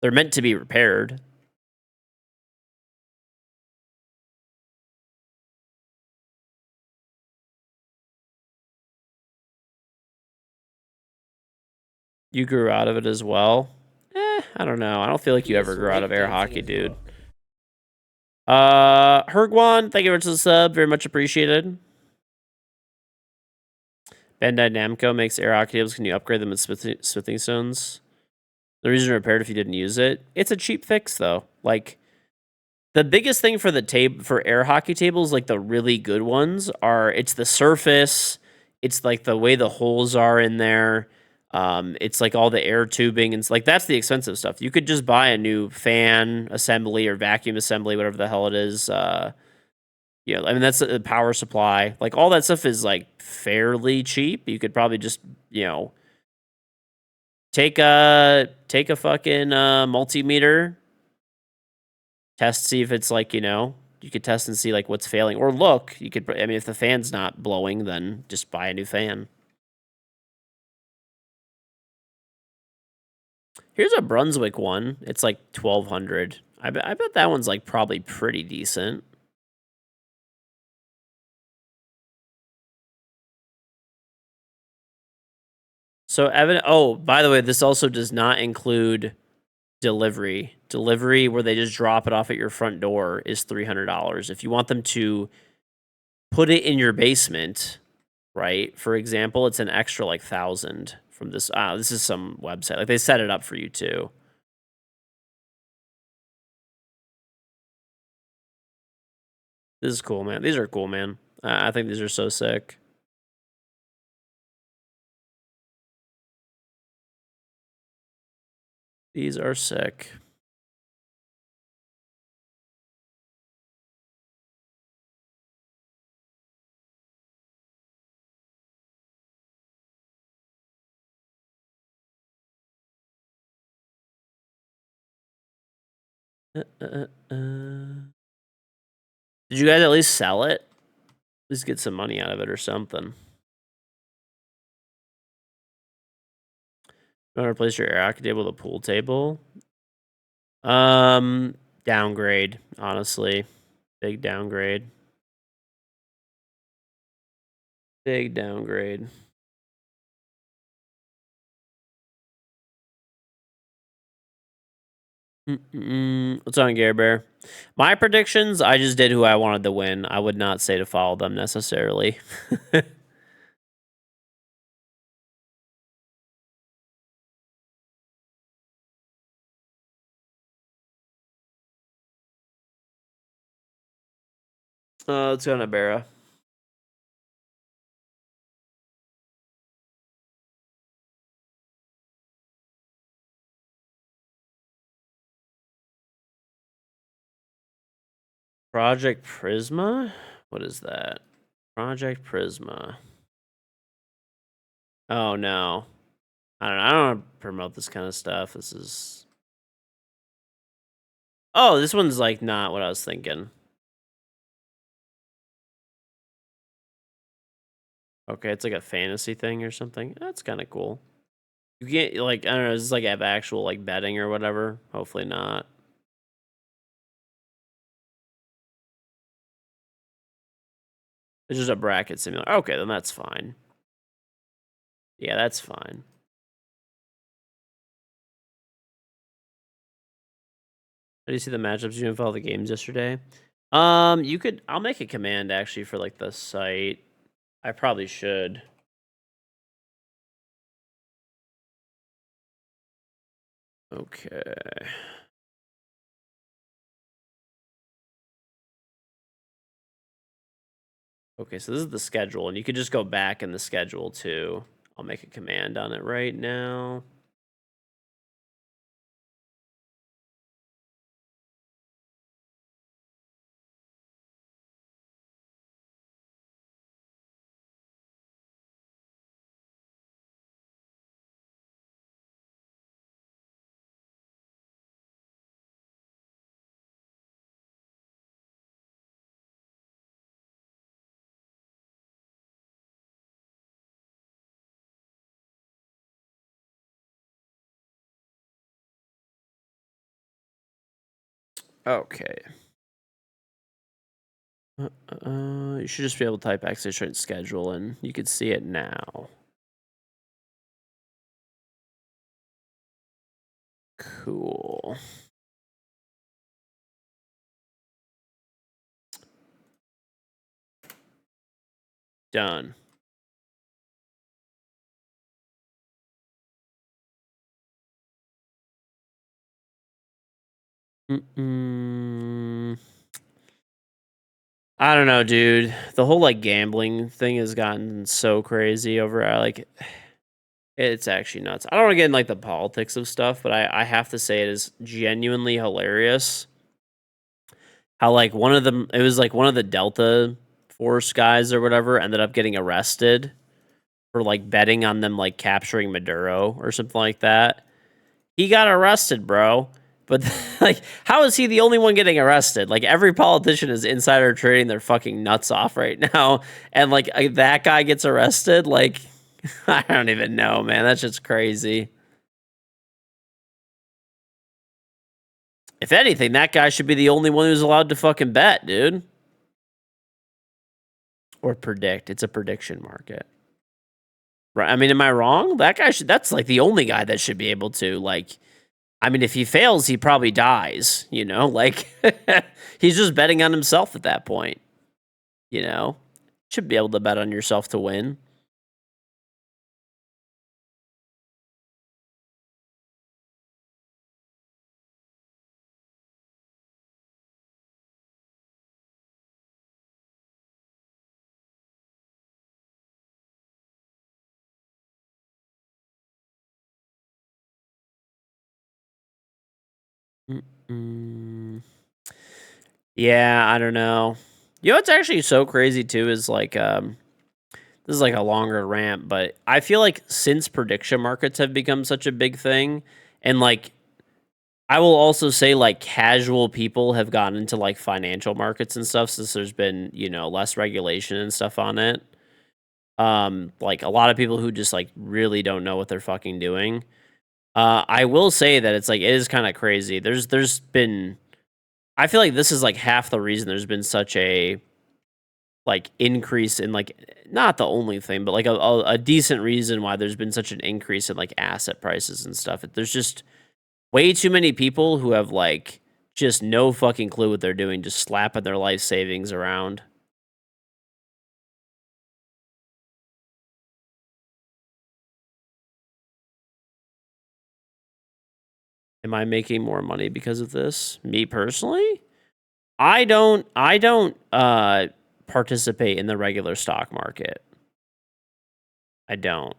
meant to be repaired. You grew out of it as well. I don't know. I don't feel like you ever grew out of air hockey, dude. Hergwan, thank you very much for the sub. Very much appreciated. Bandai Namco makes air hockey tables. Can you upgrade them with smithing stones? The reason to repair it if you didn't use it. It's a cheap fix though. Like the biggest thing for for air hockey tables, like the really good ones, it's the surface. It's like the way the holes are in there. It's like all the air tubing and like that's the expensive stuff. You could just buy a new fan assembly or vacuum assembly, whatever the hell it is. Yeah, I mean that's a power supply. Like all that stuff is like fairly cheap. You could probably just take a fucking multimeter, see if it's like you could test and see like what's failing, or look. You could. I mean, if the fan's not blowing, then just buy a new fan. Here's a Brunswick one. It's like 1,200. I bet that one's like probably pretty decent. So Evan. Oh, by the way, this also does not include delivery. Delivery where they just drop it off at your front door is $300. If you want them to put it in your basement, right? For example, it's an extra like 1,000 from this. This is some website. Like they set it up for you too. This is cool, man. These are cool, man. I think these are so sick. These are sick. Did you guys at least sell it? At least get some money out of it or something. You want to replace your air hockey table with a pool table? Downgrade, honestly. Big downgrade. Big downgrade. What's on Gare Bear? My predictions, I just did who I wanted to win. I would not say to follow them necessarily. Let's go to Barra. Project Prisma? What is that? Project Prisma. Oh no. I don't want to promote this kind of stuff. This is... Oh, this one's like not what I was thinking. Okay, it's like a fantasy thing or something. That's kind of cool. You can't, like, I don't know, does this like have actual like betting or whatever? Hopefully not. It's just a bracket simulator. Okay, then that's fine. Yeah, that's fine. Did you see the matchups you didn't follow the games yesterday? You could, I'll make a command actually for like the site. I probably should. Okay. Okay, so this is the schedule, and you could just go back in the schedule too. I'll make a command on it right now. Okay. You should just be able to type /, schedule, and you could see it now. Cool. Done. I don't know, dude. The whole like gambling thing has gotten so crazy over like it's actually nuts. I don't want to get in like the politics of stuff, but I have to say it is genuinely hilarious how like one of them, it was like one of the Delta Force guys or whatever ended up getting arrested for like betting on them like capturing Maduro or something like that. He got arrested, bro. But like, how is he the only one getting arrested? Like every politician is insider trading their fucking nuts off right now, and like that guy gets arrested. Like, I don't even know, man. That's just crazy. If anything, that guy should be the only one who's allowed to fucking bet, dude. Or predict. It's a prediction market. Right. I mean, am I wrong? That guy should, that's like the only guy that should be able to, like, I mean, if he fails, he probably dies, you know? Like, he's just betting on himself at that point, you know? Should be able to bet on yourself to win. Yeah, I don't know. You know what's actually so crazy too is like this is like a longer rant, but I feel like since prediction markets have become such a big thing, and like I will also say like casual people have gotten into like financial markets and stuff since there's been, you know, less regulation and stuff on it. Like a lot of people who just like really don't know what they're fucking doing. I will say that it's like it is kind of crazy. There's been, I feel like this is like half the reason there's been such a like increase in like, not the only thing, but like a decent reason why there's been such an increase in like asset prices and stuff. There's just way too many people who have like just no fucking clue what they're doing, just slapping their life savings around. Am I making more money because of this? Me personally? I don't participate in the regular stock market. I don't.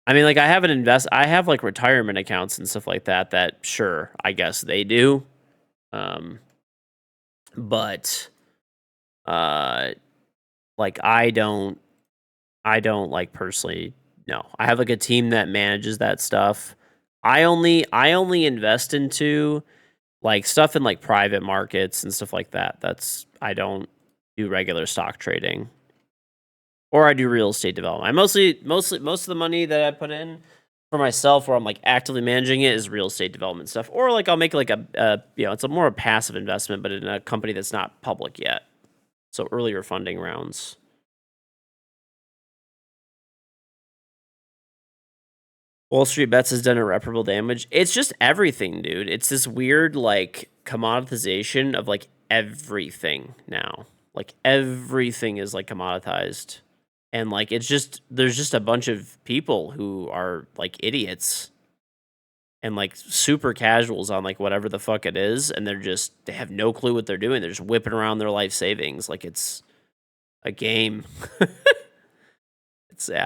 I mean, like I have like retirement accounts and stuff like that that sure, I guess they do. Um but like I don't like personally. No, I have like a team that manages that stuff. I only invest into like stuff in like private markets and stuff like that. I don't do regular stock trading, or I do real estate development. I most of the money that I put in for myself, where I'm like actively managing it, is real estate development stuff, or like I'll make like a it's a more a passive investment, but in a company that's not public yet. So earlier funding rounds. Wall Street Bets has done irreparable damage. It's just everything, dude. It's this weird like commoditization of like everything now. Like everything is like commoditized. And like it's just there's just a bunch of people who are like idiots and like super casuals on like whatever the fuck it is, and they have no clue what they're doing. They're just whipping around their life savings like it's a game. I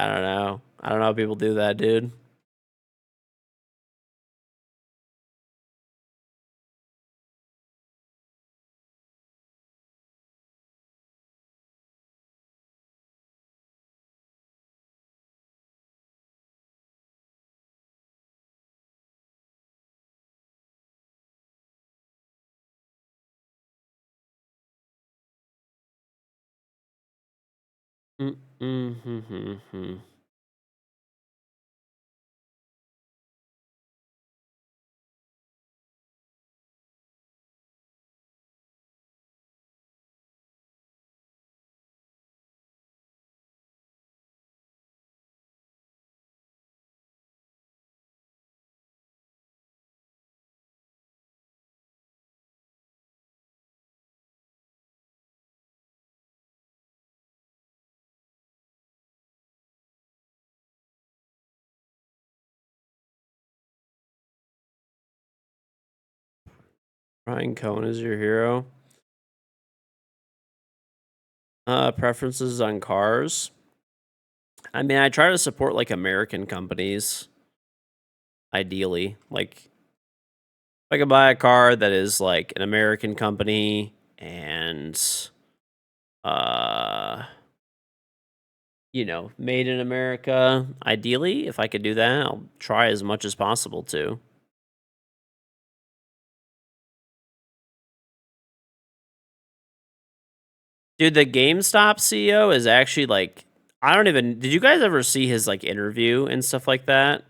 don't know. I don't know how people do that, dude. Mm-hmm. Ryan Cohen is your hero. Preferences on cars. I mean, I try to support like American companies, ideally. Like, if I could buy a car that is like an American company and, uh, made in America, ideally, if I could do that, I'll try as much as possible to. Dude, the GameStop CEO is actually like, I don't even, did you guys ever see his like interview and stuff like that?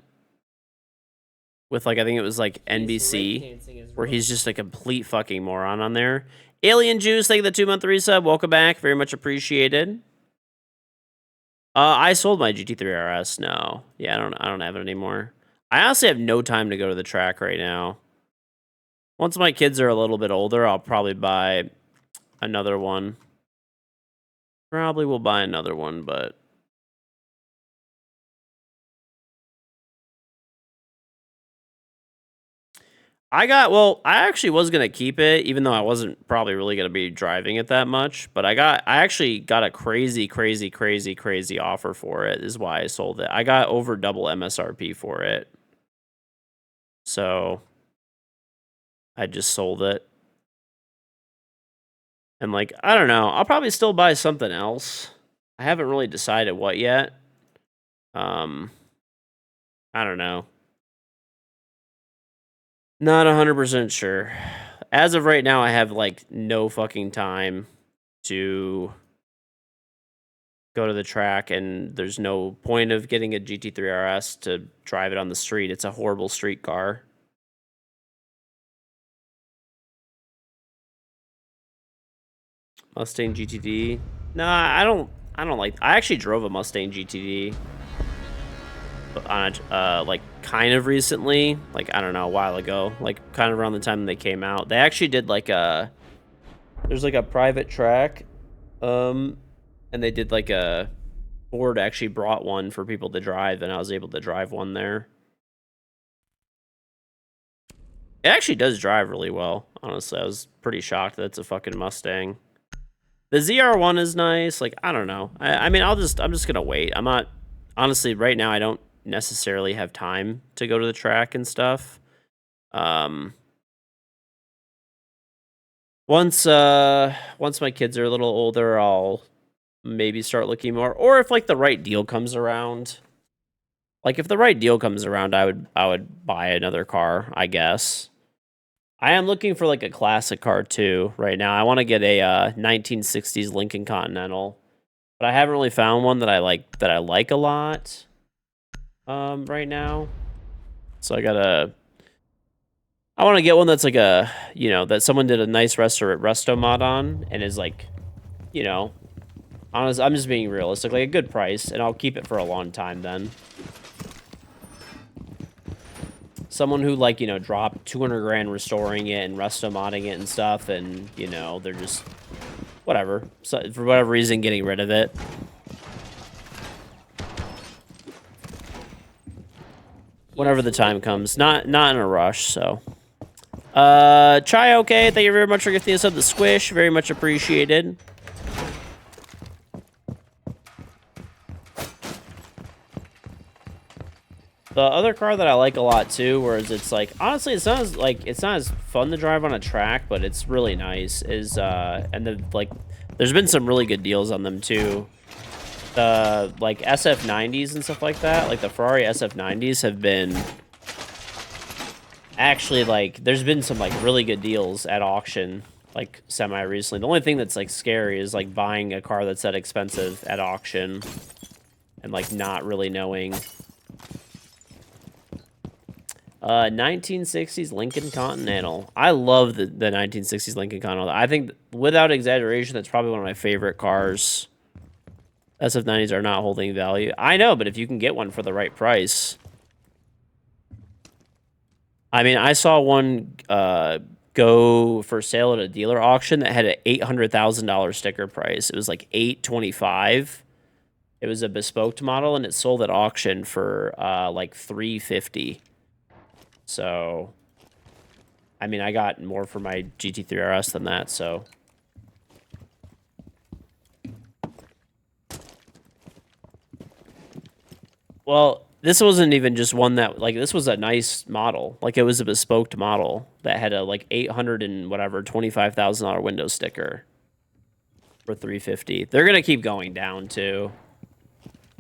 With like I think it was like NBC, where he's just a complete fucking moron on there. Alien Juice, thank you the 2-month resub. Welcome back, very much appreciated. I sold my GT3 RS. No, yeah, I don't have it anymore. I honestly have no time to go to the track right now. Once my kids are a little bit older, I'll probably buy another one. Probably will buy another one, but I actually was gonna keep it, even though I wasn't probably really gonna be driving it that much. But I actually got a crazy offer for it, is why I sold it. I got over double MSRP for it. So I just sold it. And like, I don't know, I'll probably still buy something else. I haven't really decided what yet. I don't know. Not 100% sure. As of right now, I have like no fucking time to go to the track, and there's no point of getting a GT3 RS to drive it on the street. It's a horrible street car. Mustang GTD. No, I don't like. I actually drove a Mustang GTD on like kind of recently, like I don't know, a while ago, like kind of around the time they came out. They actually did like there's like a private track, and they did like a Ford actually brought one for people to drive, and I was able to drive one there. It actually does drive really well, honestly. I was pretty shocked that it's a fucking Mustang. The ZR1 is nice. Like, I don't know. I mean, I'm just gonna wait. I'm not, honestly, right now, I don't necessarily have time to go to the track and stuff. Um, Once my kids are a little older, I'll maybe start looking more, or if like the right deal comes around. Like if the right deal comes around, I would buy another car, I guess. I am looking for like a classic car too right now. I want to get a 1960s Lincoln Continental, but I haven't really found one that I like a lot right now. So I want to get one that's like a, that someone did a nice resto mod on and is like, honest, I'm just being realistic, like a good price, and I'll keep it for a long time then. Someone who like, dropped 200 grand restoring it and resto modding it and stuff, and they're just whatever, so for whatever reason getting rid of it. Whenever the time comes, not in a rush. So Chai, okay, thank you very much for gifting us up the squish, very much appreciated. The other car that I like a lot too, whereas it's like, honestly, it's not as fun to drive on a track, but it's really nice, is there's been some really good deals on them too. The like SF90s and stuff like that, like the Ferrari SF90s have been actually, like, there's been some like really good deals at auction, like semi recently. The only thing that's like scary is like buying a car that's that expensive at auction and like not really knowing. 1960s Lincoln Continental. I love the 1960s Lincoln Continental. I think, without exaggeration, that's probably one of my favorite cars. SF90s are not holding value. I know, but if you can get one for the right price. I mean, I saw one go for sale at a dealer auction that had an $800,000 sticker price. It was like $825. It was a bespoke model, and it sold at auction for like $350. So, I mean, I got more for my GT3 RS than that, so. Well, this wasn't even just one that, like, this was a nice model. Like, it was a bespoke model that had a, like, $25,000 window sticker for $350. They're going to keep going down, too.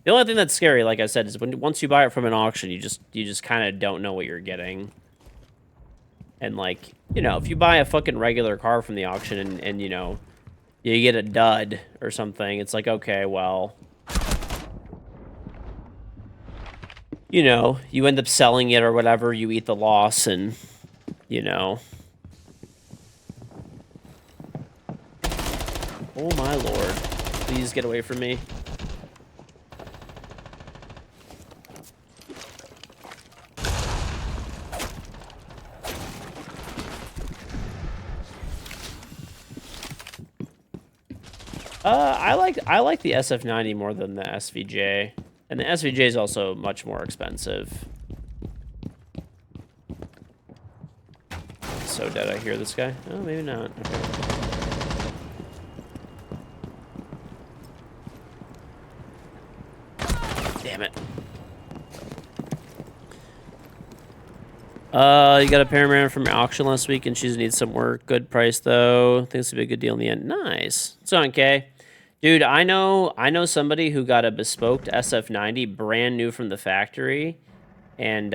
The only thing that's scary, like I said, is once you buy it from an auction, you just kind of don't know what you're getting. And, like, if you buy a fucking regular car from the auction and you get a dud or something, it's like, okay, well, you end up selling it or whatever, you eat the loss, and, Oh my lord. Please get away from me. I like the SF90 more than the SVJ. And the SVJ is also much more expensive. So did I hear this guy? Oh, maybe not. Okay. Damn it. You got a Paramount from your auction last week, and she needs some work. Good price though. Think this would be a good deal in the end. Nice. It's on K. Dude, I know somebody who got a bespoke SF90 brand new from the factory, and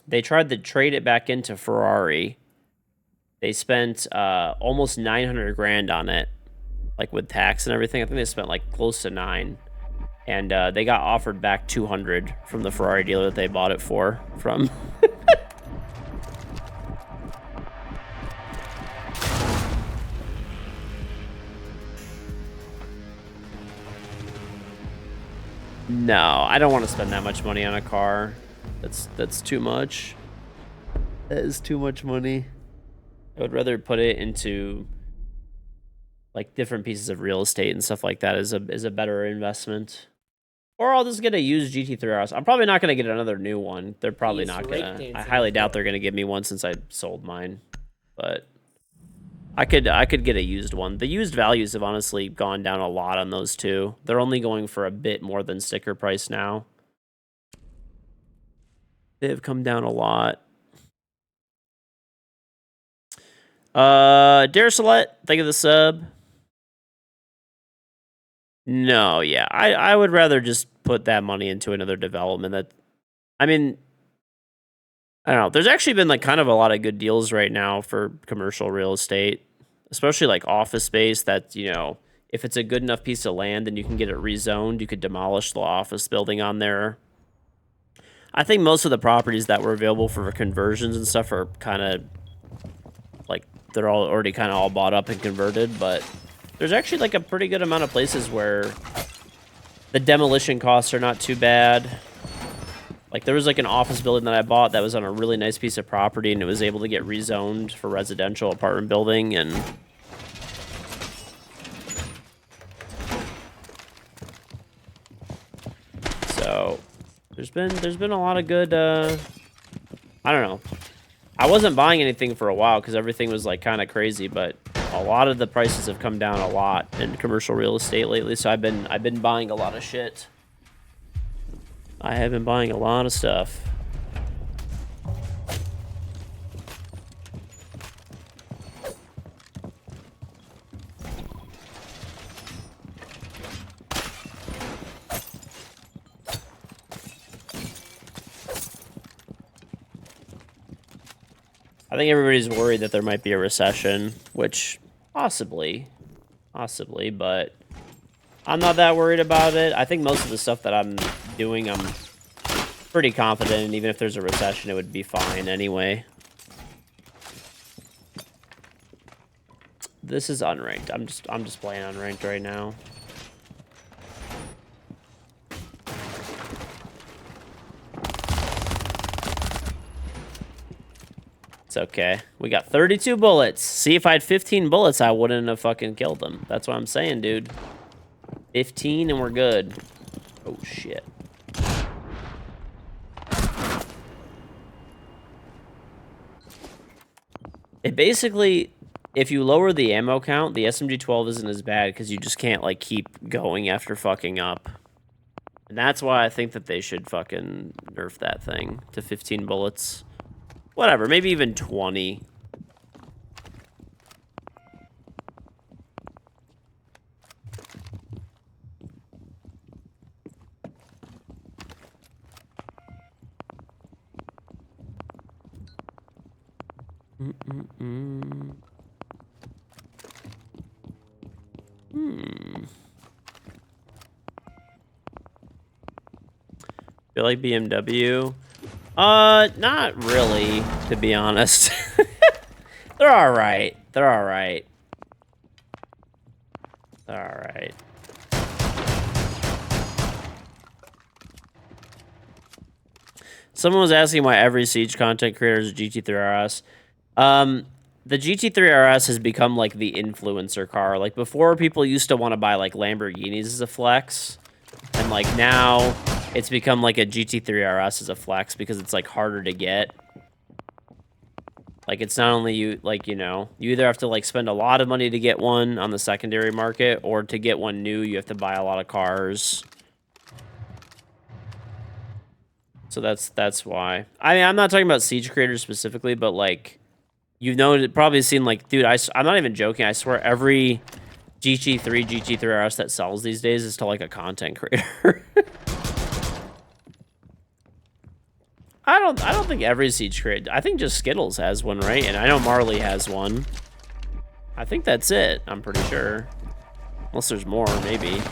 they tried to trade it back into Ferrari. They spent almost 900 grand on it, like with tax and everything. I think they spent like close to 9, and they got offered back 200 from the Ferrari dealer that they bought it from. No, I don't want to spend that much money on a car. That's too much. That is too much money. I would rather put it into like different pieces of real estate and stuff like that is a better investment. Or I'll just get a used GT3 RS. I'm probably not going to get another new one. They're probably not going to. I highly doubt they're going to give me one since I sold mine. But I could get a used one. The used values have honestly gone down a lot on those two. They're only going for a bit more than sticker price now. They've come down a lot. Darisalet, think of the sub. No, yeah. I would rather just put that money into another development. I mean, I don't know. There's actually been like kind of a lot of good deals right now for commercial real estate, especially like office space that, if it's a good enough piece of land and you can get it rezoned, you could demolish the office building on there. I think most of the properties that were available for conversions and stuff are kind of like they're all already kind of all bought up and converted, but there's actually like a pretty good amount of places where the demolition costs are not too bad. Like there was like an office building that I bought that was on a really nice piece of property and it was able to get rezoned for residential apartment building, and so there's been a lot of good I don't know. I wasn't buying anything for a while because everything was like kind of crazy, but a lot of the prices have come down a lot in commercial real estate lately, so I've been buying a lot of shit. I have been buying a lot of stuff. I think everybody's worried that there might be a recession, which possibly, but I'm not that worried about it. I think most of the stuff that I'm doing, I'm pretty confident in. Even if there's a recession, it would be fine anyway. This is unranked. I'm just playing unranked right now. It's okay. We got 32 bullets. See, if I had 15 bullets, I wouldn't have fucking killed them. That's what I'm saying, dude. 15 and we're good. Oh, shit. It basically, if you lower the ammo count, the SMG-12 isn't as bad because you just can't, like, keep going after fucking up. And that's why I think that they should fucking nerf that thing to 15 bullets. Whatever, maybe even 20. Feel like BMW? Not really, to be honest. They're alright. They're alright. They're alright. Someone was asking why every Siege content creator is a GT3 RS. The GT3 RS has become like the influencer car. Like before, people used to want to buy like Lamborghinis as a flex, and like now it's become like a GT3 RS as a flex because it's like harder to get. Like it's not only you either have to like spend a lot of money to get one on the secondary market, or to get one new you have to buy a lot of cars. So that's why. I mean, I'm not talking about Siege creators specifically, but like, probably seen like, dude, I'm not even joking. I swear every GT3 RS that sells these days is to like a content creator. I don't think every Siege creator. I think just Skittles has one, right? And I know Marley has one. I think that's it. I'm pretty sure. Unless there's more, maybe.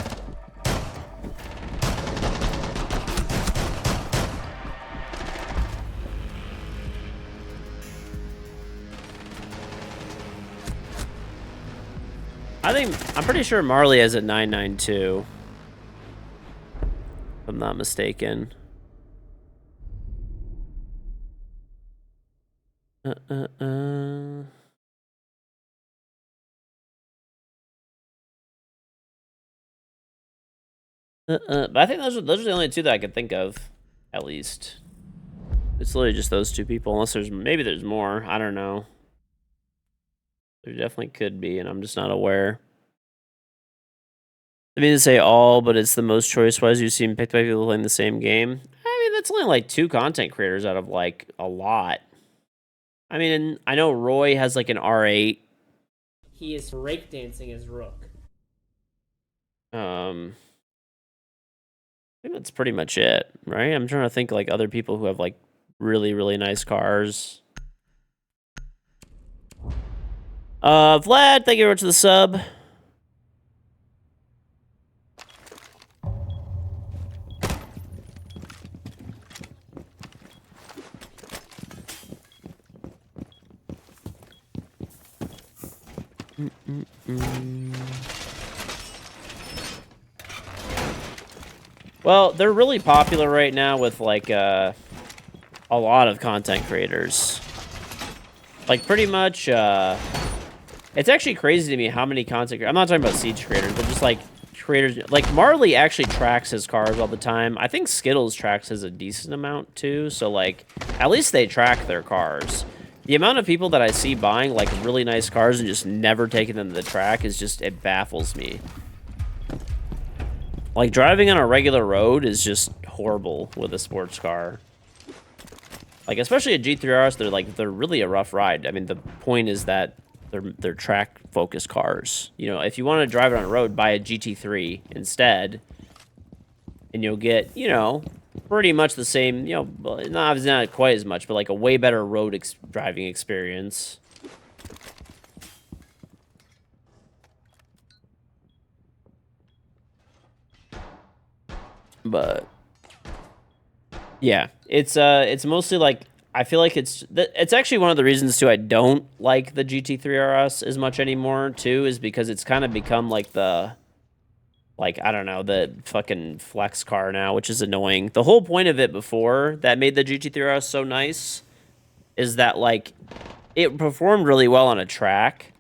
I'm pretty sure Marley has a 992. If I'm not mistaken. But I think those are the only two that I could think of, at least. It's literally just those two people, unless maybe there's more. I don't know. There definitely could be, and I'm just not aware. I mean to say all, but it's the most choice-wise you've seen picked by people playing the same game. I mean, that's only like 2 content creators out of like a lot. I mean, I know Roy has like an R8. He is breakdancing as Rook. I think that's pretty much it, right? I'm trying to think like other people who have like really, really nice cars. Vlad, thank you very much for the sub. Well, they're really popular right now with like a lot of content creators. Like pretty much, it's actually crazy to me how many content creators. I'm not talking about Siege creators, but just like creators. Like Marley actually tracks his cars all the time. I think Skittles tracks his a decent amount too. So like, at least they track their cars. The amount of people that I see buying like really nice cars and just never taking them to the track is just, it baffles me. Like driving on a regular road is just horrible with a sports car. Like especially a G3RS, they're really a rough ride. I mean, the point is that they're track focused cars. You know, if you want to drive it on a road, buy a GT3 instead, and you'll get, you know, pretty much the same, you know, not quite as much, but like a way better road driving experience. But yeah, it's mostly like, I feel like it's actually one of the reasons too I don't like the GT3RS as much anymore too, is because it's kind of become like the, like, I don't know, the fucking flex car now, which is annoying. The whole point of it before that made the GT3RS so nice is that like it performed really well on a track.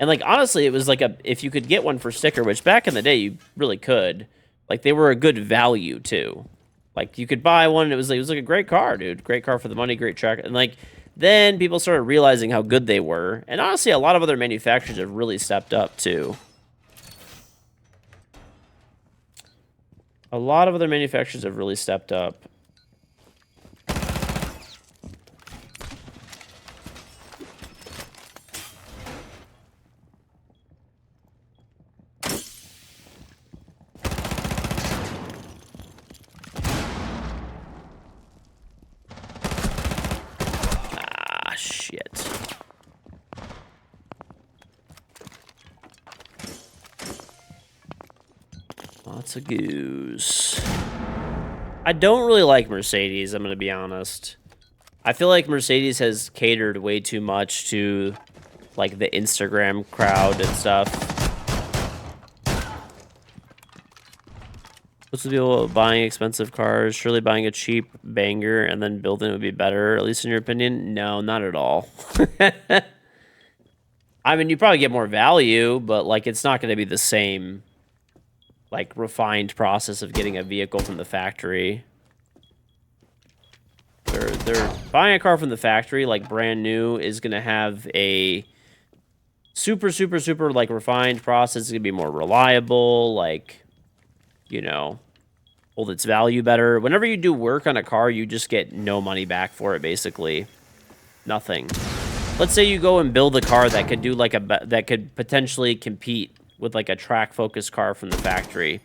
And like honestly, it was like if you could get one for sticker, which back in the day you really could, like they were a good value too. Like you could buy one, and it was like a great car, dude. Great car for the money, great track. And like then people started realizing how good they were. And honestly, a lot of other manufacturers have really stepped up too. A lot of other manufacturers have really stepped up. Ah, shit. Lots of goose. I don't really like Mercedes, I'm going to be honest. I feel like Mercedes has catered way too much to, like, the Instagram crowd and stuff. What's the deal with buying expensive cars? Surely buying a cheap banger and then building it would be better, at least in your opinion? No, not at all. I mean, you probably get more value, but, like, it's not going to be the same, like, refined process of getting a vehicle from the factory. They're buying a car from the factory, like, brand new, is going to have a super, like, refined process. It's going to be more reliable, like, you know, hold its value better. Whenever you do work on a car, you just get no money back for it, basically. Nothing. Let's say you go and build a car that could do, like, that could potentially compete with, like, a track-focused car from the factory.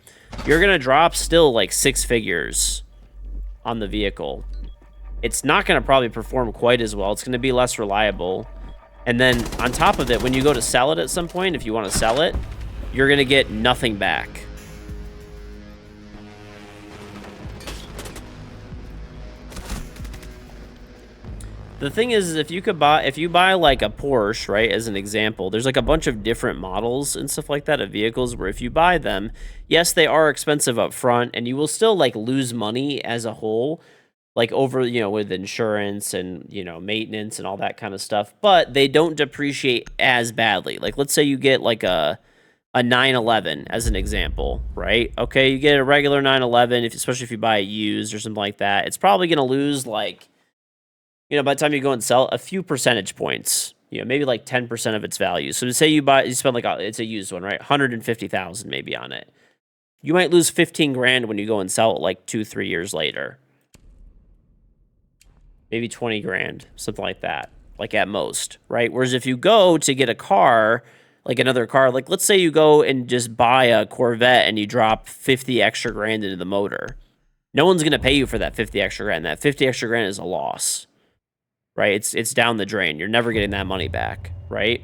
You're going to drop still, like, 6 figures on the vehicle. It's not going to probably perform quite as well. It's going to be less reliable. And then on top of it, when you go to sell it at some point, if you want to sell it, you're going to get nothing back. The thing is if you buy like a Porsche, right, as an example, there's like a bunch of different models and stuff like that of vehicles where if you buy them, yes, they are expensive up front and you will still like lose money as a whole, like over, you know, with insurance and, you know, maintenance and all that kind of stuff, but they don't depreciate as badly. Like let's say you get like a 911 as an example, right? Okay, you get a regular 911, especially if you buy it used or something like that, it's probably going to lose like, you know, by the time you go and sell, a few percentage points, you know, maybe like 10% of its value. So to say you spend like, it's a used one, right? 150,000 maybe on it. You might lose 15 grand when you go and sell it like 2-3 years later. Maybe 20 grand, something like that. like at most, right? Whereas if you go to get a car, like another car, like let's say you go and just buy a Corvette and you drop 50 extra grand into the motor. No one's going to pay you for that 50 extra grand. That 50 extra grand is a loss, right? It's down the drain. You're never getting that money back, right?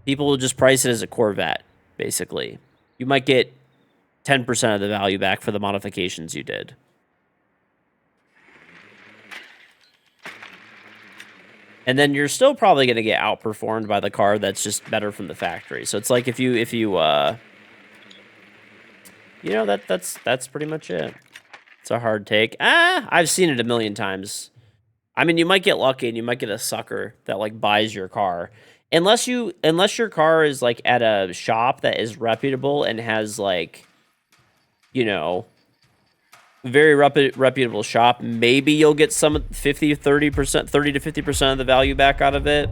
People will just price it as a Corvette, basically. You might get 10% of the value back for the modifications you did. And then you're still probably going to get outperformed by the car that's just better from the factory. So it's like if you that's pretty much it. It's a hard take. I've seen it a million times. I mean, you might get lucky and you might get a sucker that like buys your car. Unless your car is like at a shop that is reputable and has like, you know, very reputable shop, maybe you'll get some 30% to 50% of the value back out of it.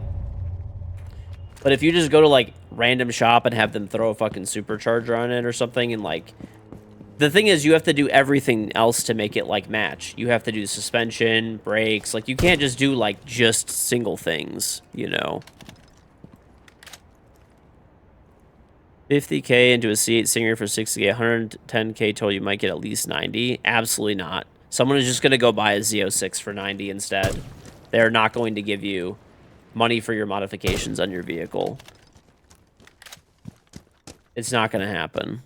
But if you just go to like random shop and have them throw a fucking supercharger on it or something, and like the thing is you have to do everything else to make it like match. You have to do suspension, brakes, like you can't just do like just single things, you know. 50K into a C8 Singer for 60K, 110K total, you might get at least 90. Absolutely not. Someone is just going to go buy a Z06 for 90 instead. They're not going to give you money for your modifications on your vehicle. It's not going to happen.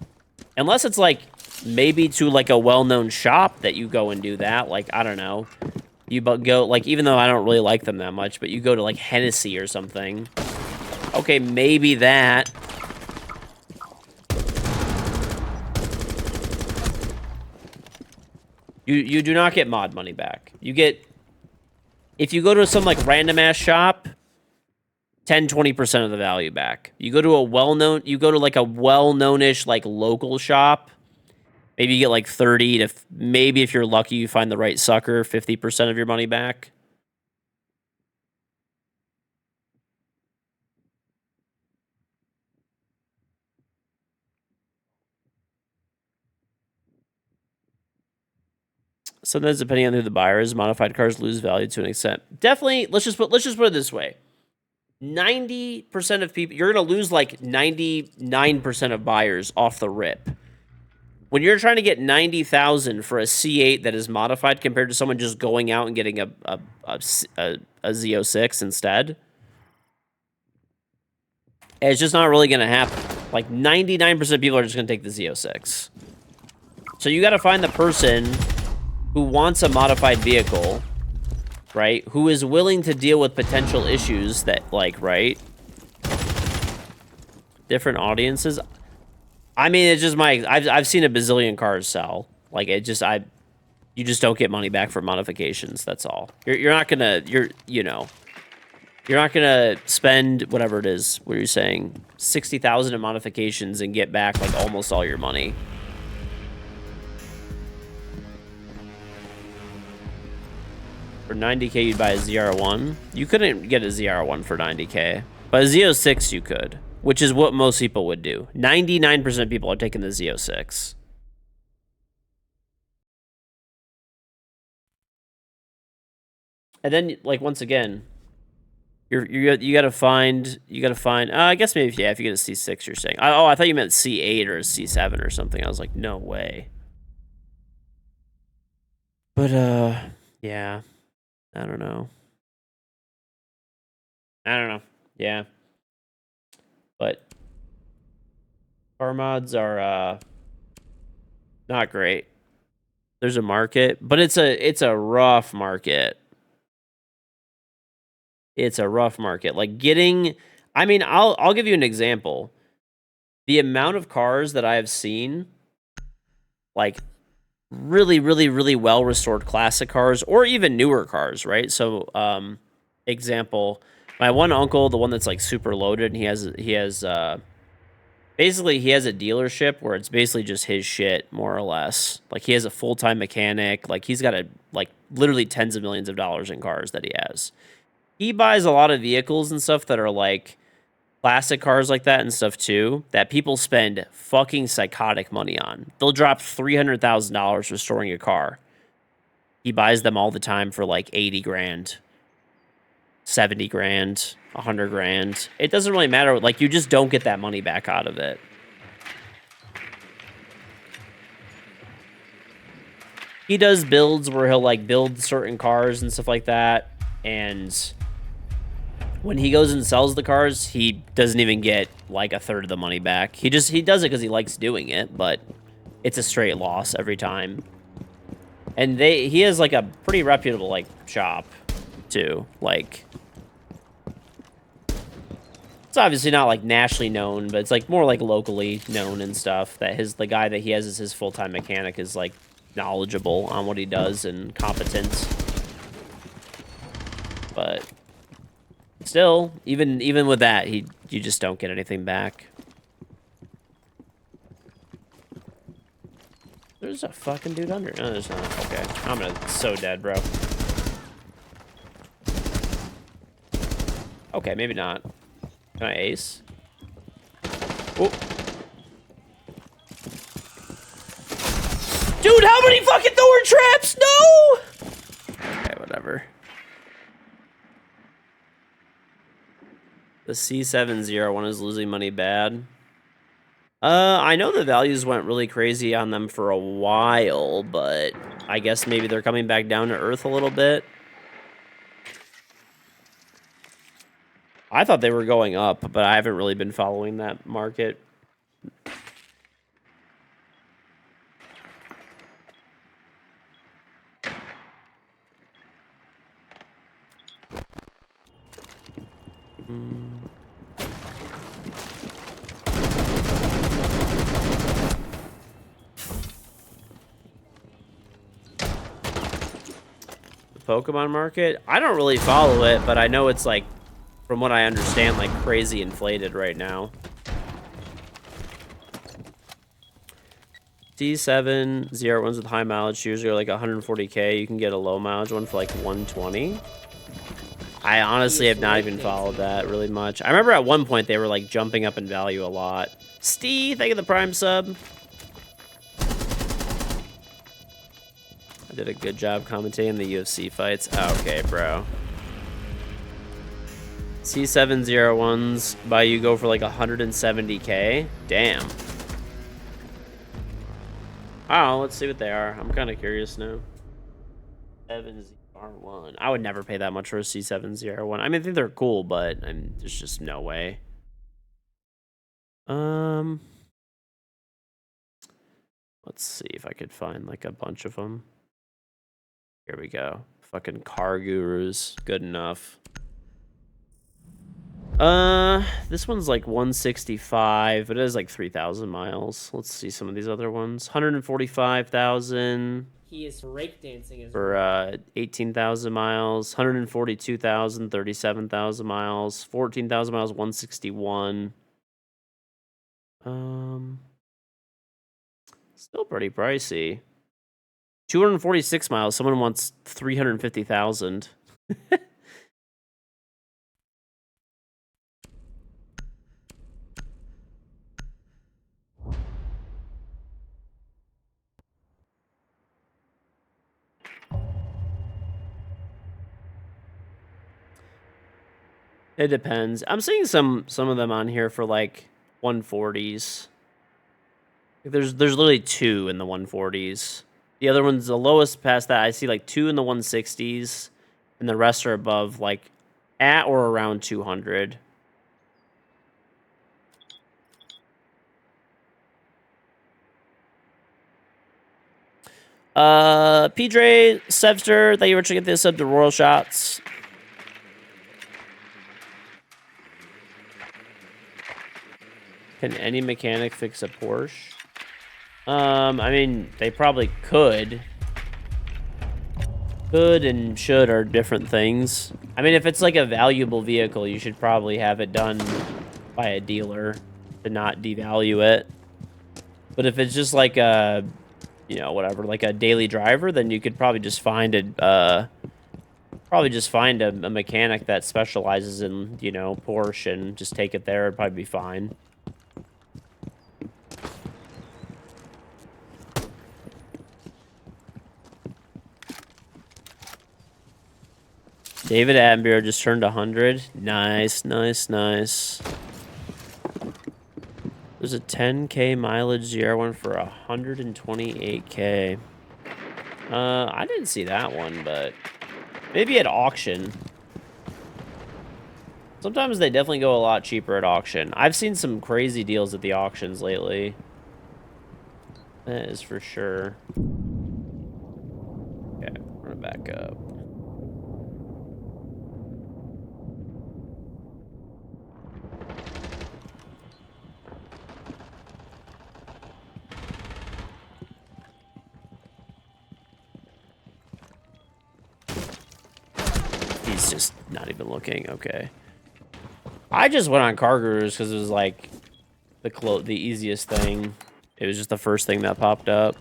Unless it's like maybe to like a well-known shop that you go and do that. Like, I don't know. You go, like, even though I don't really like them that much, but you go to like Hennessy or something. Okay, maybe that. You do not get mod money back. You get, if you go to some like random ass shop, 10-20% of the value back. You go to a well-known-ish like local shop, maybe you get like 30 to maybe if you're lucky you find the right sucker, 50% of your money back. Sometimes depending on who the buyer is, modified cars lose value to an extent. Definitely, let's just put it this way. 90% of people, you're going to lose like 99% of buyers off the rip. When you're trying to get 90,000 for a C8 that is modified compared to someone just going out and getting a Z06 instead, it's just not really going to happen. Like 99% of people are just going to take the Z06. So you got to find the person who wants a modified vehicle, right? Who is willing to deal with potential issues that, like, right? Different audiences. I mean, it's just I've seen a bazillion cars sell. Like, you just don't get money back for modifications. That's all. You're not gonna, you're not gonna spend whatever it is. What are you saying? 60,000 in modifications and get back like almost all your money. For 90K, you'd buy a ZR1. You couldn't get a ZR1 for 90K, but a Z06 you could, which is what most people would do. 99% of people are taking the Z06. And then, like, once again, you gotta find. I guess maybe if you get a C6, you're saying. I thought you meant C8 or a C7 or something. I was like, no way. But yeah. I don't know. Yeah. But car mods are not great. There's a market, but it's a rough market. It's a rough market. Like I mean, I'll give you an example. The amount of cars that I have seen, like really, really, really well restored classic cars or even newer cars, right? So, example, my one uncle, the one that's like super loaded, and he has basically he has a dealership where it's basically just his shit, more or less. Like he has a full-time mechanic, like he's got literally tens of millions of dollars in cars that he has. He buys a lot of vehicles and stuff that are like classic cars like that and stuff too, that people spend fucking psychotic money on. They'll drop $300,000 restoring a car. He buys them all the time for like 80 grand. 70 grand, 100 grand. It doesn't really matter. Like, you just don't get that money back out of it. He does builds where he'll, like, build certain cars and stuff like that. And when he goes and sells the cars, he doesn't even get, like, a third of the money back. He does it because he likes doing it, but it's a straight loss every time. And he has, like, a pretty reputable, like, shop, too. Like, it's obviously not, like, nationally known, but it's, like, more, like, locally known and stuff. That the guy that he has as his full-time mechanic is, like, knowledgeable on what he does and competent. But still, even with that, you just don't get anything back. There's a fucking dude under. No, there's not. Okay, I'm so dead, bro. Okay, maybe not. Can I ace? Oh. Dude, how many fucking thorn traps? No! Okay, whatever. The C701 is losing money bad. I know the values went really crazy on them for a while, but I guess maybe they're coming back down to earth a little bit. I thought they were going up, but I haven't really been following that market. Pokemon market? I don't really follow it, but I know it's like, from what I understand, like crazy inflated right now. D701s with high mileage usually are like 140k. You can get a low mileage one for like 120. I honestly have not even followed that really much. I remember at one point they were like jumping up in value a lot. Steve, thank you for the Prime sub. Did a good job commentating the UFC fights. Okay, bro. C701s by you go for like 170k. Damn. Oh, let's see what they are. I'm kind of curious now. 7ZR1. I would never pay that much for a C7ZR1. I mean, I think they're cool, but there's just no way. Let's see if I could find like a bunch of them. Here we go. Fucking car gurus. Good enough. This one's like 165, but it has like 3,000 miles. Let's see some of these other ones. 145,000. He is breakdancing for 18,000 miles. 142,000, 37,000 miles. 14,000 miles, 161. Still pretty pricey. 246 miles. Someone wants 350,000. It depends. I'm seeing some of them on here for like 140s. There's literally 2 in the 140s. The other ones, the lowest past that, I see like 2 in the 160s, and the rest are above like at or around 200. PJ Sevster, thank you for checking this up to Royal Shots. Can any mechanic fix a Porsche? I mean, they probably could. Could and should are different things. I mean, if it's like a valuable vehicle, you should probably have it done by a dealer to not devalue it. But if it's just like a, you know, whatever, like a daily driver, then you could probably just find a mechanic that specializes in, you know, Porsche and just take it there. It'd probably be fine. David Attenborough just turned 100. Nice, nice, nice. There's a 10K mileage ZR1 for 128K. I didn't see that one, but maybe at auction. Sometimes they definitely go a lot cheaper at auction. I've seen some crazy deals at the auctions lately. That is for sure. Okay, run it back up. He's just not even looking. Okay. I just went on Car Gurus because it was like the easiest thing. It was just the first thing that popped up.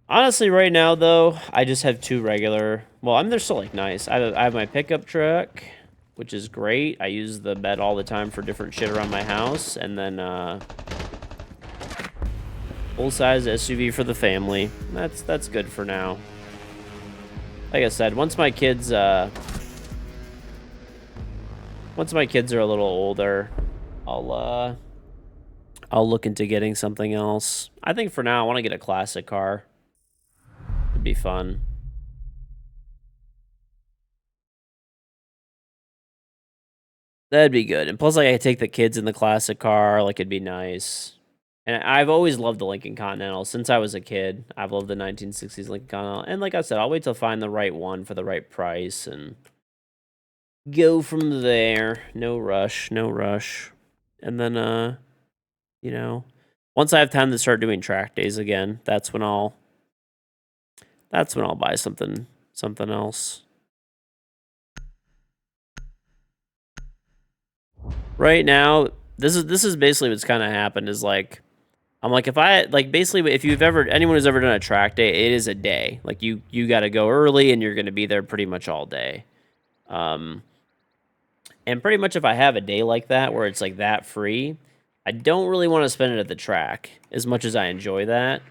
Honestly, right now though, I just have two regular. Well, I mean, they're still like nice. I have my pickup truck, which is great. I use the bed all the time for different shit around my house, and then full-size SUV for the family. That's good for now. Like I said, once my kids are a little older, I'll look into getting something else. I think for now I want to get a classic car. It'd be fun. That'd be good. And plus, like, I could take the kids in the classic car. Like, it'd be nice. And I've always loved the Lincoln Continental since I was a kid. I've loved the 1960s Lincoln Continental. And like I said, I'll wait till I find the right one for the right price and go from there. No rush, no rush. And then, you know, once I have time to start doing track days again, that's when I'll buy something else. Right now, this is basically what's kind of happened is like, I'm like, if anyone who's ever done a track day, it is a day. Like you got to go early and you're going to be there pretty much all day. And pretty much if I have a day like that where it's like that free, I don't really want to spend it at the track as much as I enjoy that.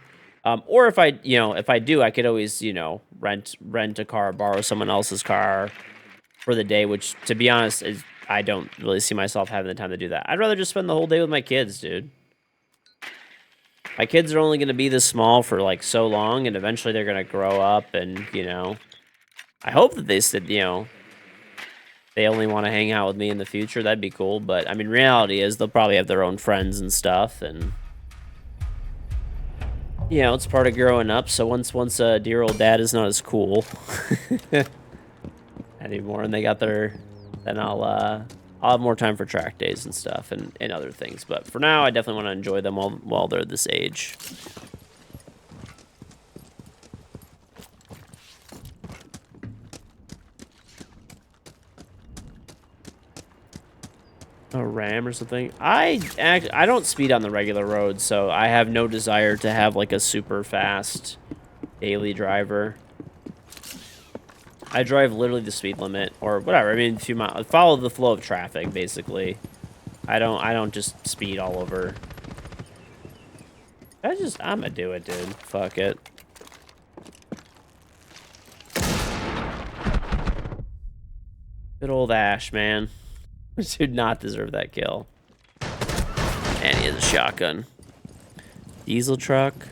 Or if I do, I could always, rent a car, borrow someone else's car for the day, which to be honest I don't really see myself having the time to do that. I'd rather just spend the whole day with my kids, dude. My kids are only going to be this small for like so long, and eventually they're going to grow up, and I hope that they said they only want to hang out with me in the future. That'd be cool. But I mean, reality is they'll probably have their own friends and stuff, and it's part of growing up. So once a dear old dad is not as cool anymore, and they got then I'll have more time for track days and stuff and other things. But for now, I definitely want to enjoy them while they're this age. A Ram or something. I don't speed on the regular road, so I have no desire to have like a super fast daily driver. I drive literally the speed limit or whatever. I mean, follow the flow of traffic, basically. I don't just speed all over. I'm gonna do it, dude. Fuck it. Good old Ash, man. Did not deserve that kill. And he has a shotgun. Diesel truck.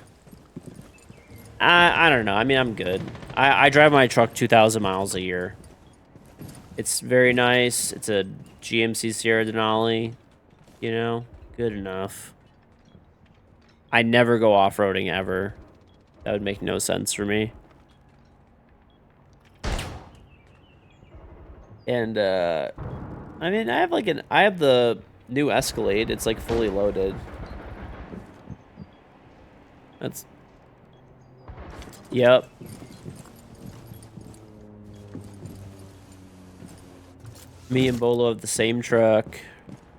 I don't know. I mean, I'm good. I drive my truck 2,000 miles a year. It's very nice. It's a GMC Sierra Denali. Good enough. I never go off-roading ever. That would make no sense for me. And, I mean, I have the new Escalade. It's, like, fully loaded. Yep. Me and Bolo have the same truck.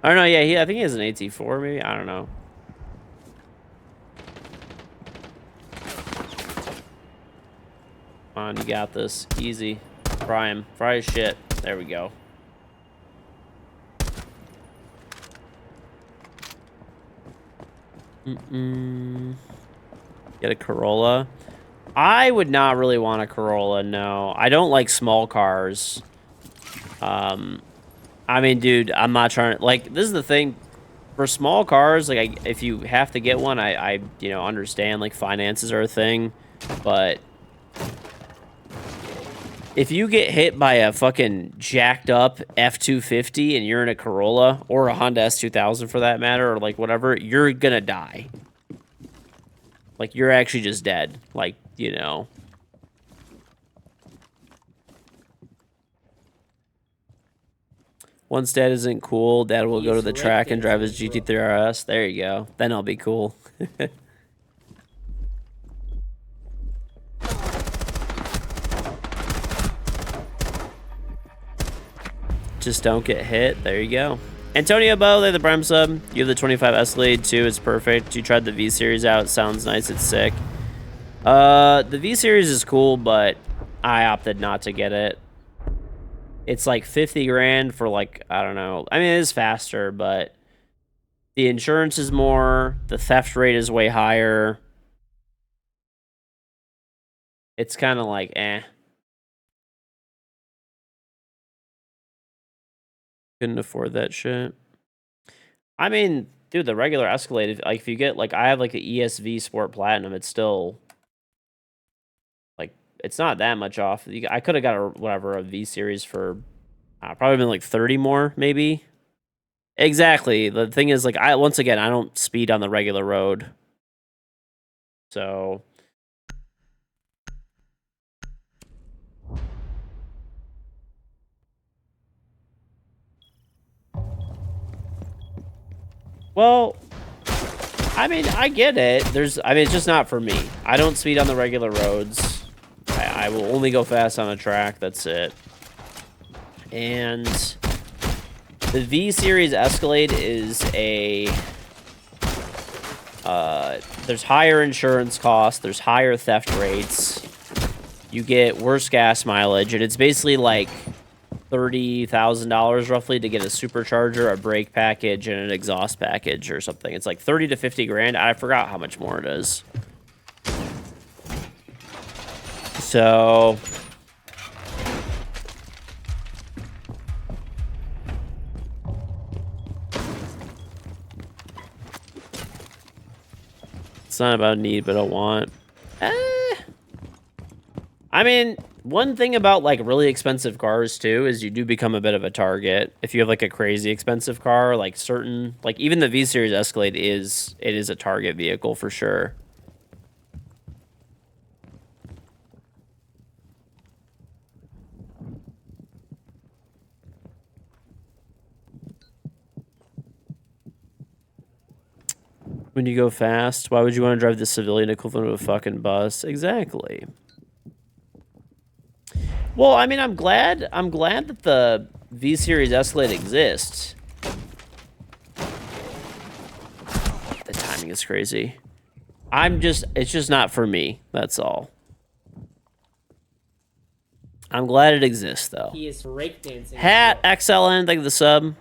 I don't know, yeah, I think he has an AT4, maybe? I don't know. Come on, you got this. Easy. Fry him. Fry his shit. There we go. Get a Corolla. I would not really want a Corolla, no. I don't like small cars. I mean, dude, I'm not trying to... Like, this is the thing. For small cars, like, if you have to get one, I you know, understand, like, finances are a thing. But... if you get hit by a fucking jacked up F-250 and you're in a Corolla, or a Honda S2000 for that matter, or, like, whatever, you're gonna die. Like, you're actually just dead. Like, you know... Once Dad isn't cool, Dad will go to the track and drive his GT3 RS. There you go. Then I'll be cool. Just don't get hit. There you go. Antonio Bo, they're the Prime sub. You have the 25 Escalade too. It's perfect. You tried the V Series out. It sounds nice. It's sick. The V Series is cool, but I opted not to get it. It's like 50 grand for, like, I don't know. I mean, it is faster, but the insurance is more. The theft rate is way higher. It's kind of like, eh. Couldn't afford that shit. I mean, dude, the regular Escalade, like, if you get, like, I have, like, the ESV Sport Platinum, it's still, like, it's not that much off. I could have got a V Series for probably been like 30 more, maybe. Exactly. The thing is, like, once again, I don't speed on the regular road. So... well, I mean, I get it. I mean, it's just not for me. I don't speed on the regular roads. I will only go fast on a track. That's it. And the V Series Escalade is a... there's higher insurance costs. There's higher theft rates. You get worse gas mileage. And it's basically like $30,000 roughly to get a supercharger, a brake package, and an exhaust package or something. It's like 30 to 50 grand. I forgot how much more it is. So... it's not about need, but a want. I mean, one thing about, like, really expensive cars, too, is you do become a bit of a target. If you have, like, a crazy expensive car, like, certain... like, even the V-Series Escalade is a target vehicle, for sure. When you go fast, why would you want to drive the civilian equivalent of a fucking bus? Exactly. Well, I mean, I'm glad that the V-Series Escalade exists. The timing is crazy. It's just not for me. That's all. I'm glad it exists, though. He is breakdancing. Hat XLN, thank you for the sub.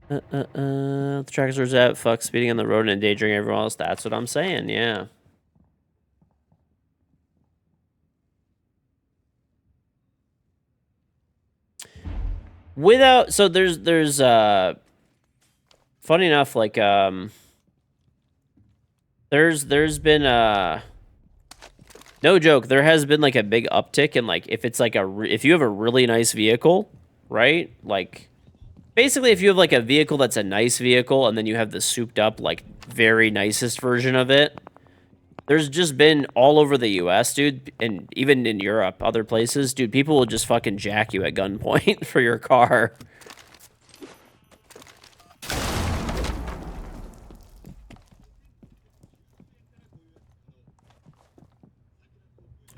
The trackers are at fuck speeding on the road and endangering everyone else. That's what I'm saying, yeah. Without, so there's funny enough, like, there's been, no joke, there has been, like, a big uptick in, like, if it's, like, if you have a really nice vehicle, right, like, basically, if you have, like, a vehicle that's a nice vehicle, and then you have the souped-up, like, very nicest version of it, there's just been all over the U.S., dude, and even in Europe, other places, dude, people will just fucking jack you at gunpoint for your car.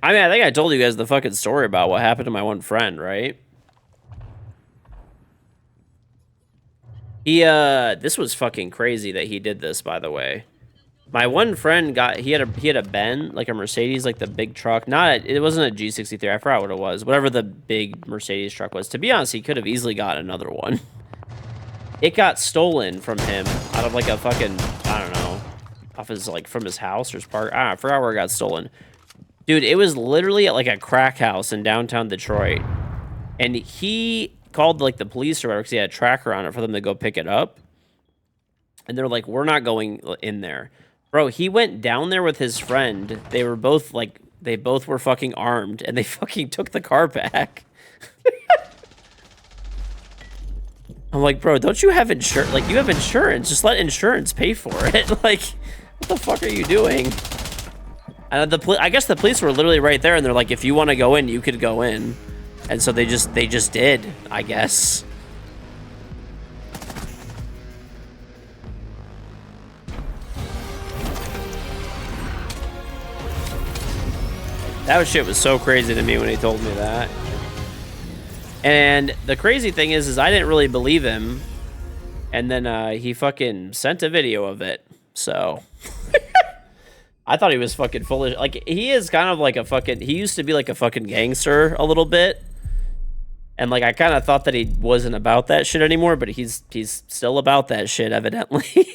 I mean, I think I told you guys the fucking story about what happened to my one friend, right? This was fucking crazy that he did this, by the way. My one friend he had a Ben, like a Mercedes, like the big truck. It wasn't a G63, I forgot what it was. Whatever the big Mercedes truck was. To be honest, he could have easily got another one. it got stolen from him out of like a fucking, I don't know, off his like from his house or his park. I forgot where it got stolen. Dude, it was literally at like a crack house in downtown Detroit. And he called like the police or whatever because he had a tracker on it for them to go pick it up. And they're like, we're not going in there. Bro, he went down there with his friend. They were both like, they both were fucking armed and they fucking took the car back. I'm like, bro, don't you have insurance? Like, you have insurance. Just let insurance pay for it. Like, what the fuck are you doing? And I guess the police were literally right there, and they're like, if you want to go in, you could go in. And so they just did, I guess. That shit was so crazy to me when he told me that. And the crazy thing is I didn't really believe him. And then he fucking sent a video of it. So I thought he was fucking foolish. Like, he is kind of like a fucking, he used to be like a fucking gangster a little bit. And like, I kind of thought that he wasn't about that shit anymore, but he's still about that shit, evidently.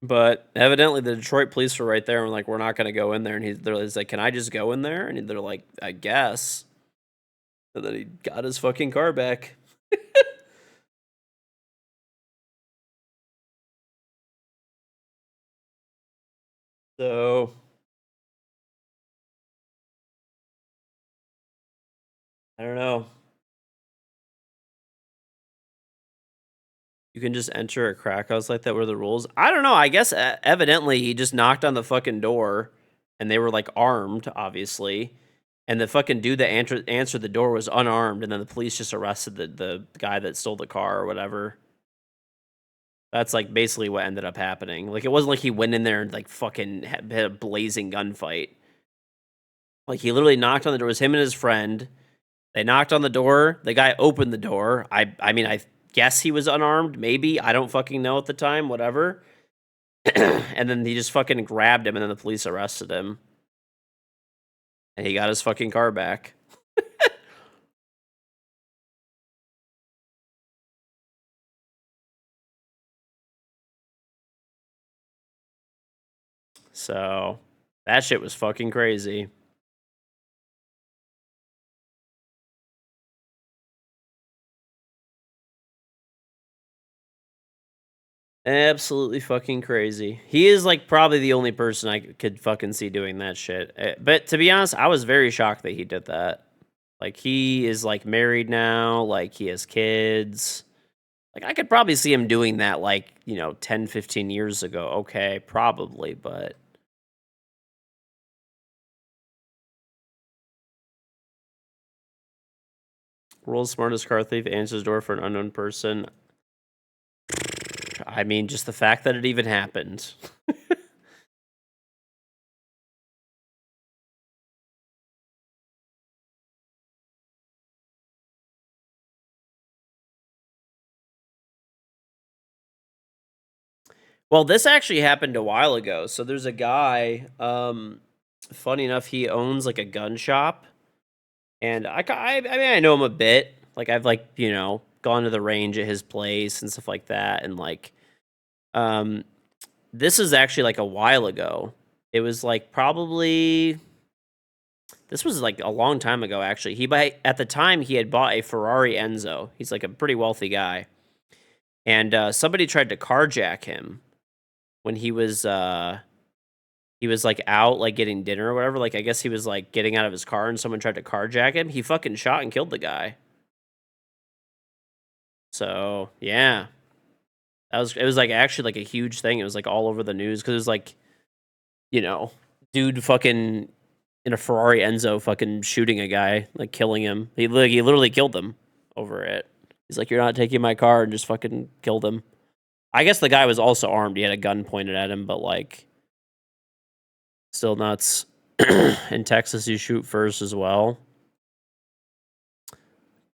But evidently the Detroit police were right there and were like, we're not going to go in there. And he's like, can I just go in there? And they're like, I guess. And then he got his fucking car back. So, I don't know. You can just enter a crack house like that. Were the rules? I don't know. I guess evidently he just knocked on the fucking door, and they were like armed, obviously. And the fucking dude that answered the door was unarmed, and then the police just arrested the guy that stole the car or whatever. That's like basically what ended up happening. Like, it wasn't like he went in there and like fucking had a blazing gunfight. Like, he literally knocked on the door. It was him and his friend. They knocked on the door. The guy opened the door. I mean, I guess he was unarmed. Maybe. I don't fucking know at the time. Whatever. And then he just fucking grabbed him, and then the police arrested him. And he got his fucking car back. So, that shit was fucking crazy. Absolutely fucking crazy. He is like probably the only person I could fucking see doing that shit. But to be honest, I was very shocked that he did that. Like, he is like married now, like he has kids. Like, I could probably see him doing that like, 10, 15 years ago. Okay, probably, but world's smartest car thief answers door for an unknown person. I mean, just the fact that it even happened. Well, this actually happened a while ago. So there's a guy, funny enough, he owns like a gun shop. And I mean, I know him a bit. Like, I've like, gone to the range at his place and stuff like that. And like, um, this is actually like a while ago. It was like probably, this was like a long time ago, actually. At the time, he had bought a Ferrari Enzo. He's like a pretty wealthy guy. And somebody tried to carjack him when he was like out like getting dinner or whatever. Like, I guess he was like getting out of his car and someone tried to carjack him. He fucking shot and killed the guy. So yeah, it was like actually like a huge thing. It was like all over the news because it was like, dude fucking in a Ferrari Enzo fucking shooting a guy, like killing him. He literally killed him over it. He's like, you're not taking my car, and just fucking killed him. I guess the guy was also armed. He had a gun pointed at him, but like, still nuts. In Texas, you shoot first as well.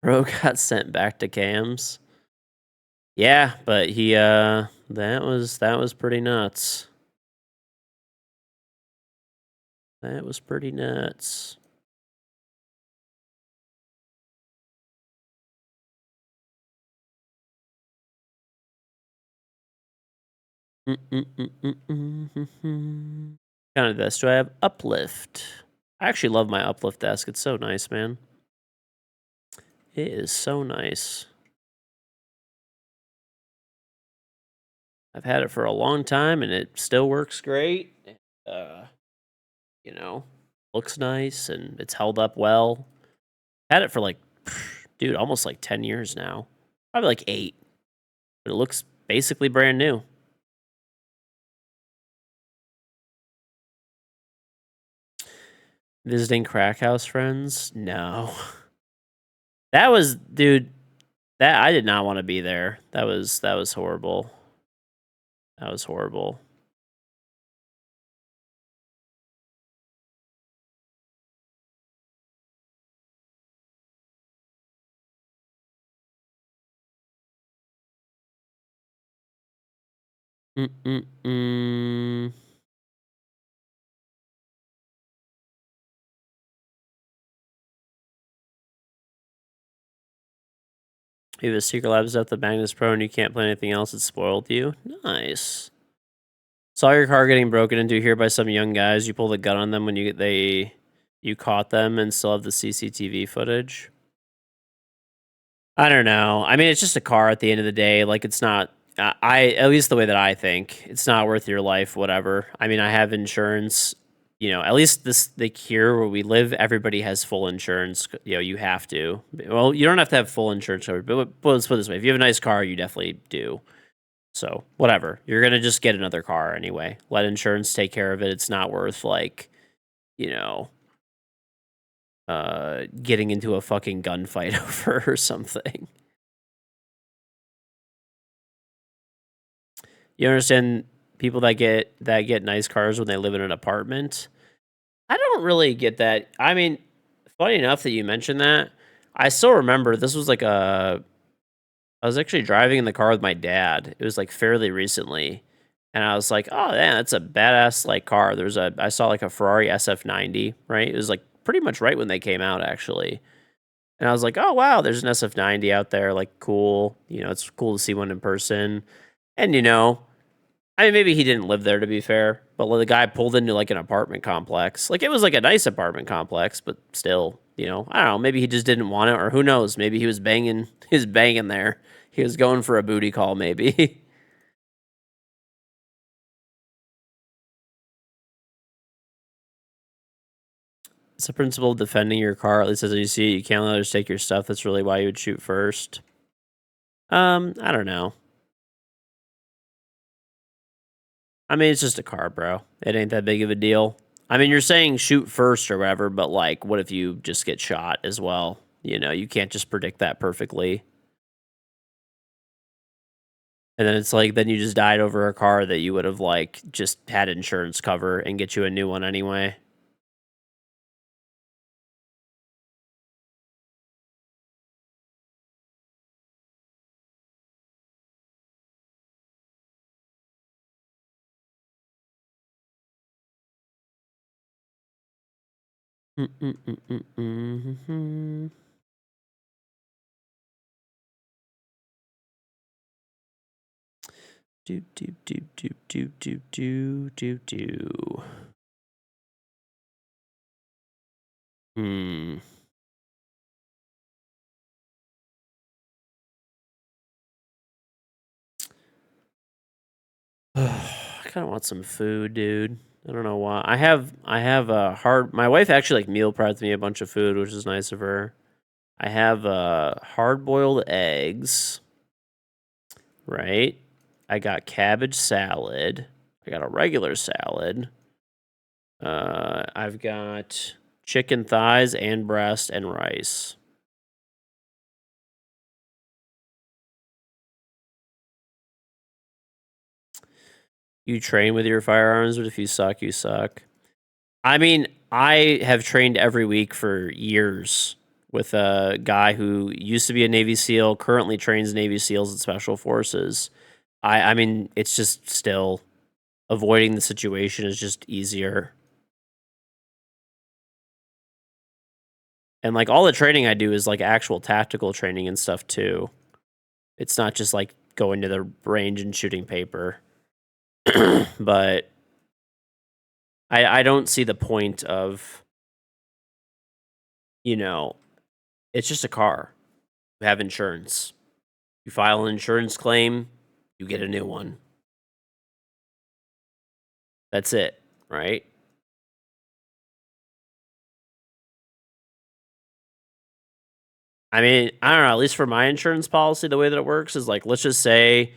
Bro got sent back to cams. Yeah, but he that was pretty nuts. That was pretty nuts. Kind of desk do I have? Uplift. I actually love my uplift desk. It's so nice, man. It is so nice. I've had it for a long time and it still works great. You know, looks nice and it's held up well. Had it for like, dude, almost like 10 years now. Probably like 8. But it looks basically brand new. Visiting crack house friends? No. That was, dude, that I did not want to be there. That was horrible. That was horrible. Mm-mm-mm. If the Secret Labs at the Magnus Pro and you can't play anything else, it spoiled you. Nice. Saw your car getting broken into here by some young guys. You pulled a gun on them when you caught them and still have the CCTV footage. I don't know. I mean, it's just a car at the end of the day. Like, it's not. I at least the way that I think, it's not worth your life. Whatever. I mean, I have insurance. You know, at least here where we live, everybody has full insurance. You know, you have to. Well, you don't have to have full insurance coverage, but let's put it this way: if you have a nice car, you definitely do. So whatever, you're gonna just get another car anyway. Let insurance take care of it. It's not worth like, you know, getting into a fucking gunfight over or something. You understand people that get nice cars when they live in an apartment? I don't really get that. I mean, funny enough that you mentioned that. I still remember this was like I was actually driving in the car with my dad. It was like fairly recently. And I was like, "Oh, yeah, that's a badass like car." I saw like a Ferrari SF90, right? It was like pretty much right when they came out actually. And I was like, "Oh, wow, there's an SF90 out there, like cool. You know, it's cool to see one in person." And I mean, maybe he didn't live there to be fair, but the guy pulled into like an apartment complex. Like it was like a nice apartment complex, but still, I don't know. Maybe he just didn't want it, or who knows? Maybe he was banging, there. He was going for a booty call, maybe. It's the principle of defending your car. At least as you see it, you can't let others take your stuff. That's really why you would shoot first. I don't know. I mean, it's just a car, bro. It ain't that big of a deal. I mean, you're saying shoot first or whatever, but like, what if you just get shot as well? You can't just predict that perfectly. And then it's like, then you just died over a car that you would have like just had insurance cover and get you a new one anyway. Mm-mm-mm-mm-mm-hmm. Do do do do do do do do do. Hmm. I kind of want some food, dude. I don't know why. I have a hard. My wife actually like meal prepped me a bunch of food, which is nice of her. I have hard boiled eggs, right? I got cabbage salad. I got a regular salad. I've got chicken thighs and breast and rice. You train with your firearms, but if you suck, you suck. I mean, I have trained every week for years with a guy who used to be a Navy SEAL, currently trains Navy SEALs and Special Forces. I mean, it's just still avoiding the situation is just easier. And like all the training I do is like actual tactical training and stuff too. It's not just like going to the range and shooting paper. But I don't see the point of, you know, it's just a car. You have insurance. You file an insurance claim, you get a new one. That's it, right? I mean, I don't know, at least for my insurance policy, the way that it works is like, let's just say,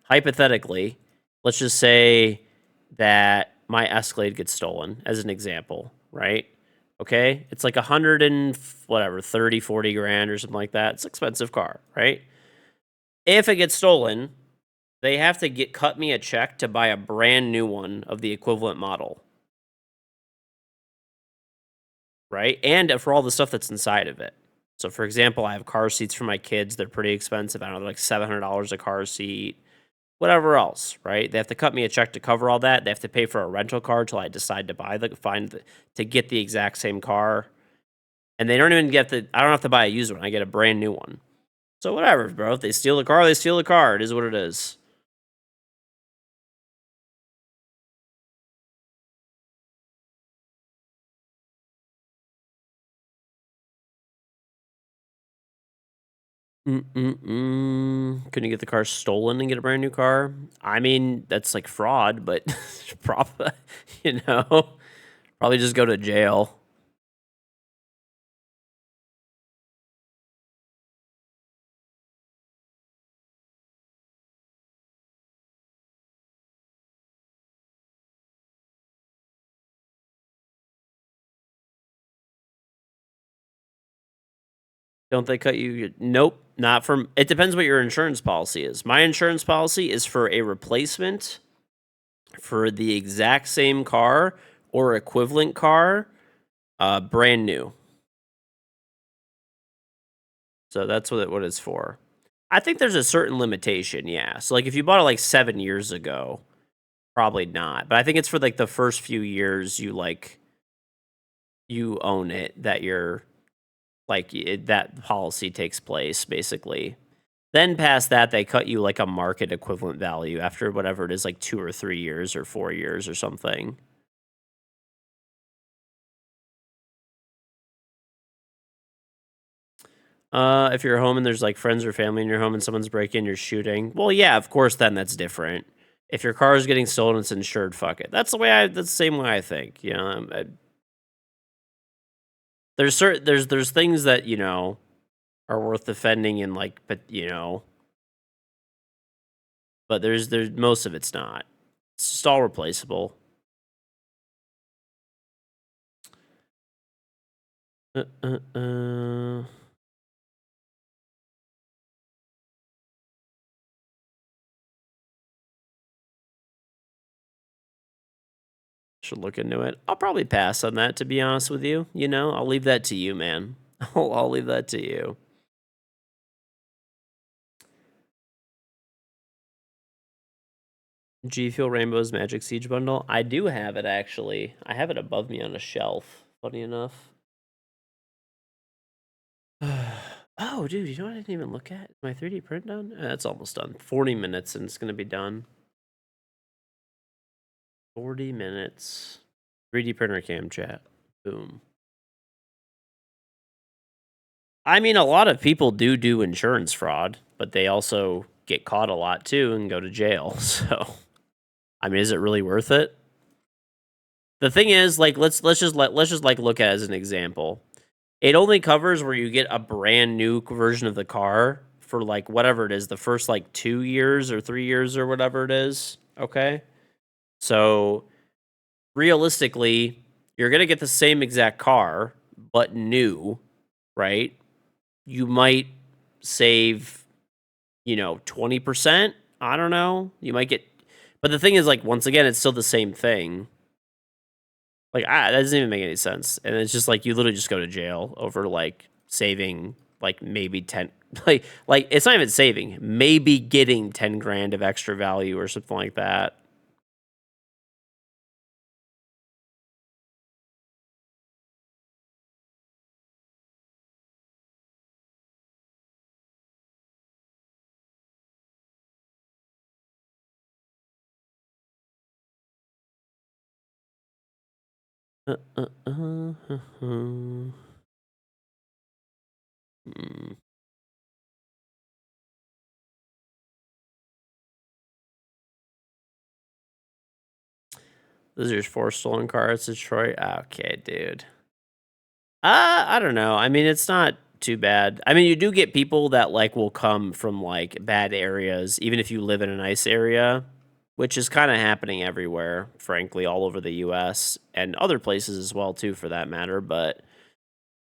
hypothetically, let's just say that my Escalade gets stolen, as an example, right? Okay, it's like 100 and whatever, 30, 40 grand or something like that. It's an expensive car, right? If it gets stolen, they have to cut me a check to buy a brand new one of the equivalent model, right? And for all the stuff that's inside of it. So, for example, I have car seats for my kids. They're pretty expensive. I don't know, like $700 a car seat, whatever else, right? They have to cut me a check to cover all that. They have to pay for a rental car till I decide to to get the exact same car. And they don't even I don't have to buy a used one. I get a brand new one. So, whatever, bro. If they steal the car, they steal the car. It is what it is. Couldn't you get the car stolen and get a brand new car? I mean, that's like fraud, but probably, probably just go to jail. Don't they cut you? Nope, not from. It depends what your insurance policy is. My insurance policy is for a replacement for the exact same car or equivalent car, brand new. So that's what it's for. I think there's a certain limitation, yeah. So like if you bought it like 7 years ago, probably not. But I think it's for like the first few years you own it, that you're like that policy takes place basically. Then past that, they cut you like a market equivalent value after whatever it is, like 2 or 3 years or 4 years or something. If you're home and there's like friends or family in your home and someone's breaking, you're shooting. Well, yeah, of course, then that's different. If your car is getting stolen, it's insured. Fuck it. That's the same way I think. There's things that are worth defending and like, but there's most of it's not. It's just all replaceable. Should look into it. I'll probably pass on that, to be honest with you. I'll leave that to you, man. I'll leave that to you. G Fuel Rainbow's Magic Siege Bundle. I do have it, actually. I have it above me on a shelf, funny enough. Oh, dude, you know what I didn't even look at? My 3D print done? It's almost done. 40 minutes and it's going to be done. 40 minutes. 3D printer cam chat. Boom. I mean, a lot of people do insurance fraud, but they also get caught a lot too and go to jail. So, I mean, is it really worth it? The thing is, like, let's just like look at it as an example. It only covers where you get a brand new version of the car for like whatever it is, the first like 2 years or 3 years or whatever it is. Okay, so realistically, you're gonna get the same exact car but new, right? You might save 20%. I don't know. You might get, but the thing is, like, once again, it's still the same thing. Like, that doesn't even make any sense. And it's just like you literally just go to jail over like saving like maybe 10, like it's not even saving, maybe getting 10 grand of extra value or something like that. Hmm. Those are your 4 stolen cars, Detroit. Okay, dude. I don't know. I mean, it's not too bad. I mean, you do get people that like will come from like bad areas, even if you live in a nice area, which is kind of happening everywhere, frankly, all over the US and other places as well too for that matter, but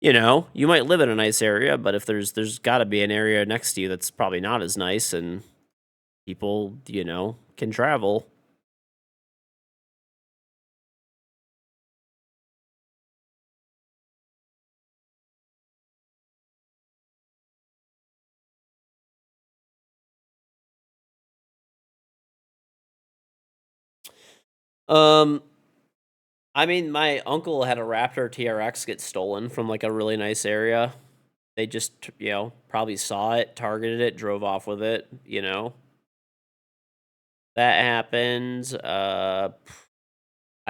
you know, you might live in a nice area, but if there's got to be an area next to you that's probably not as nice and people, you know, can travel. Um I mean, my uncle had a Raptor TRX get stolen from like a really nice area. They just, you know, probably saw it, targeted it, drove off with it, you know. That happens. I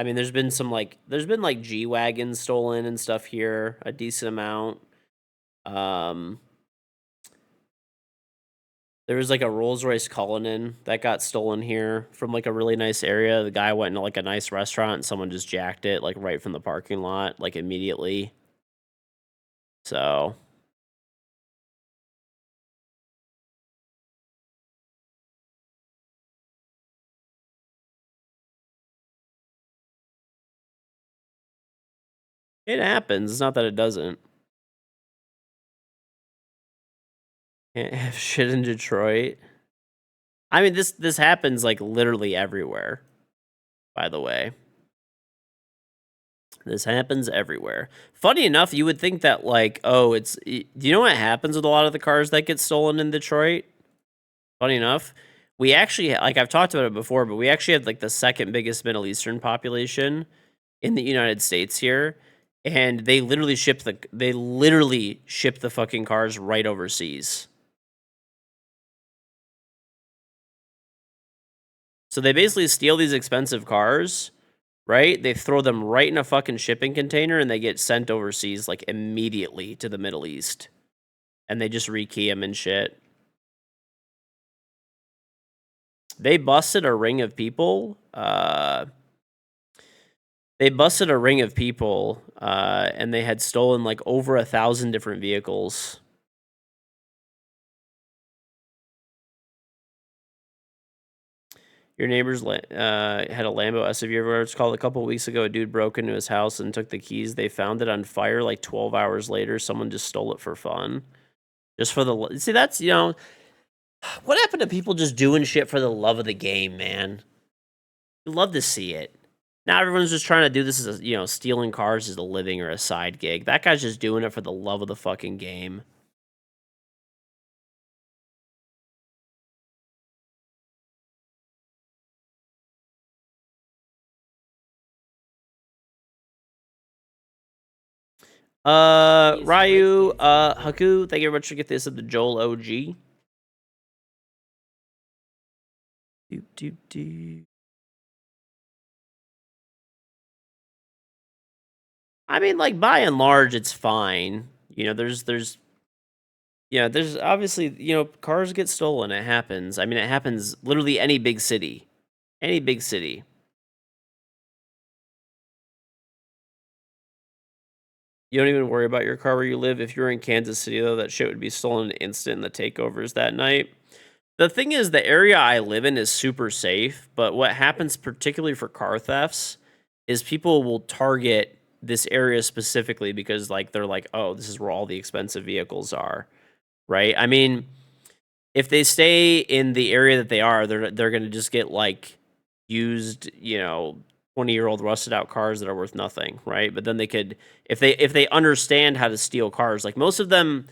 mean, there's been like G wagons stolen and stuff here, a decent amount. Um, there was like a Rolls Royce Cullinan that got stolen here from like a really nice area. The guy went into like a nice restaurant and someone just jacked it like right from the parking lot, like immediately. So it happens. It's not that it doesn't. Can't have shit in Detroit. I mean, this happens like literally everywhere. By the way, this happens everywhere. Funny enough, you would think that like, oh, do you know what happens with a lot of the cars that get stolen in Detroit? Funny enough, we actually like I've talked about it before, but we actually have like the second biggest Middle Eastern population in the United States here, and they literally ship the fucking cars right overseas. So they basically steal these expensive cars, right? They throw them right in a fucking shipping container and they get sent overseas like immediately to the Middle East. And they just rekey them and shit. They busted a ring of people. And they had stolen like over 1,000 different vehicles. Your neighbors had a Lambo SUV everywhere. It's called a couple of weeks ago. A dude broke into his house and took the keys. They found it on fire like 12 hours later. Someone just stole it for fun. Just for the see, that's you know, what happened to people just doing shit for the love of the game, man? You love to see it. Now everyone's just trying to do this as a, you know, stealing cars as a living or a side gig. That guy's just doing it for the love of the fucking game. He's Ryu, breakdancing as well. Haku, thank you very much for get this at the Joel OG. Doop, doop, doop. I mean, like by and large, it's fine. You know, there's obviously you know cars get stolen. It happens. I mean, it happens literally any big city, any big city. You don't even worry about your car where you live. If you're in Kansas City, though, that shit would be stolen instant in the takeovers that night. The thing is, the area I live in is super safe, but what happens, particularly for car thefts, is people will target this area specifically because, like, they're like, oh, this is where all the expensive vehicles are, right? I mean, if they stay in the area that they are, they're gonna just get like used, you know, 20-year-old rusted out cars that are worth nothing, right? But then they could if they understand how to steal cars, like most of them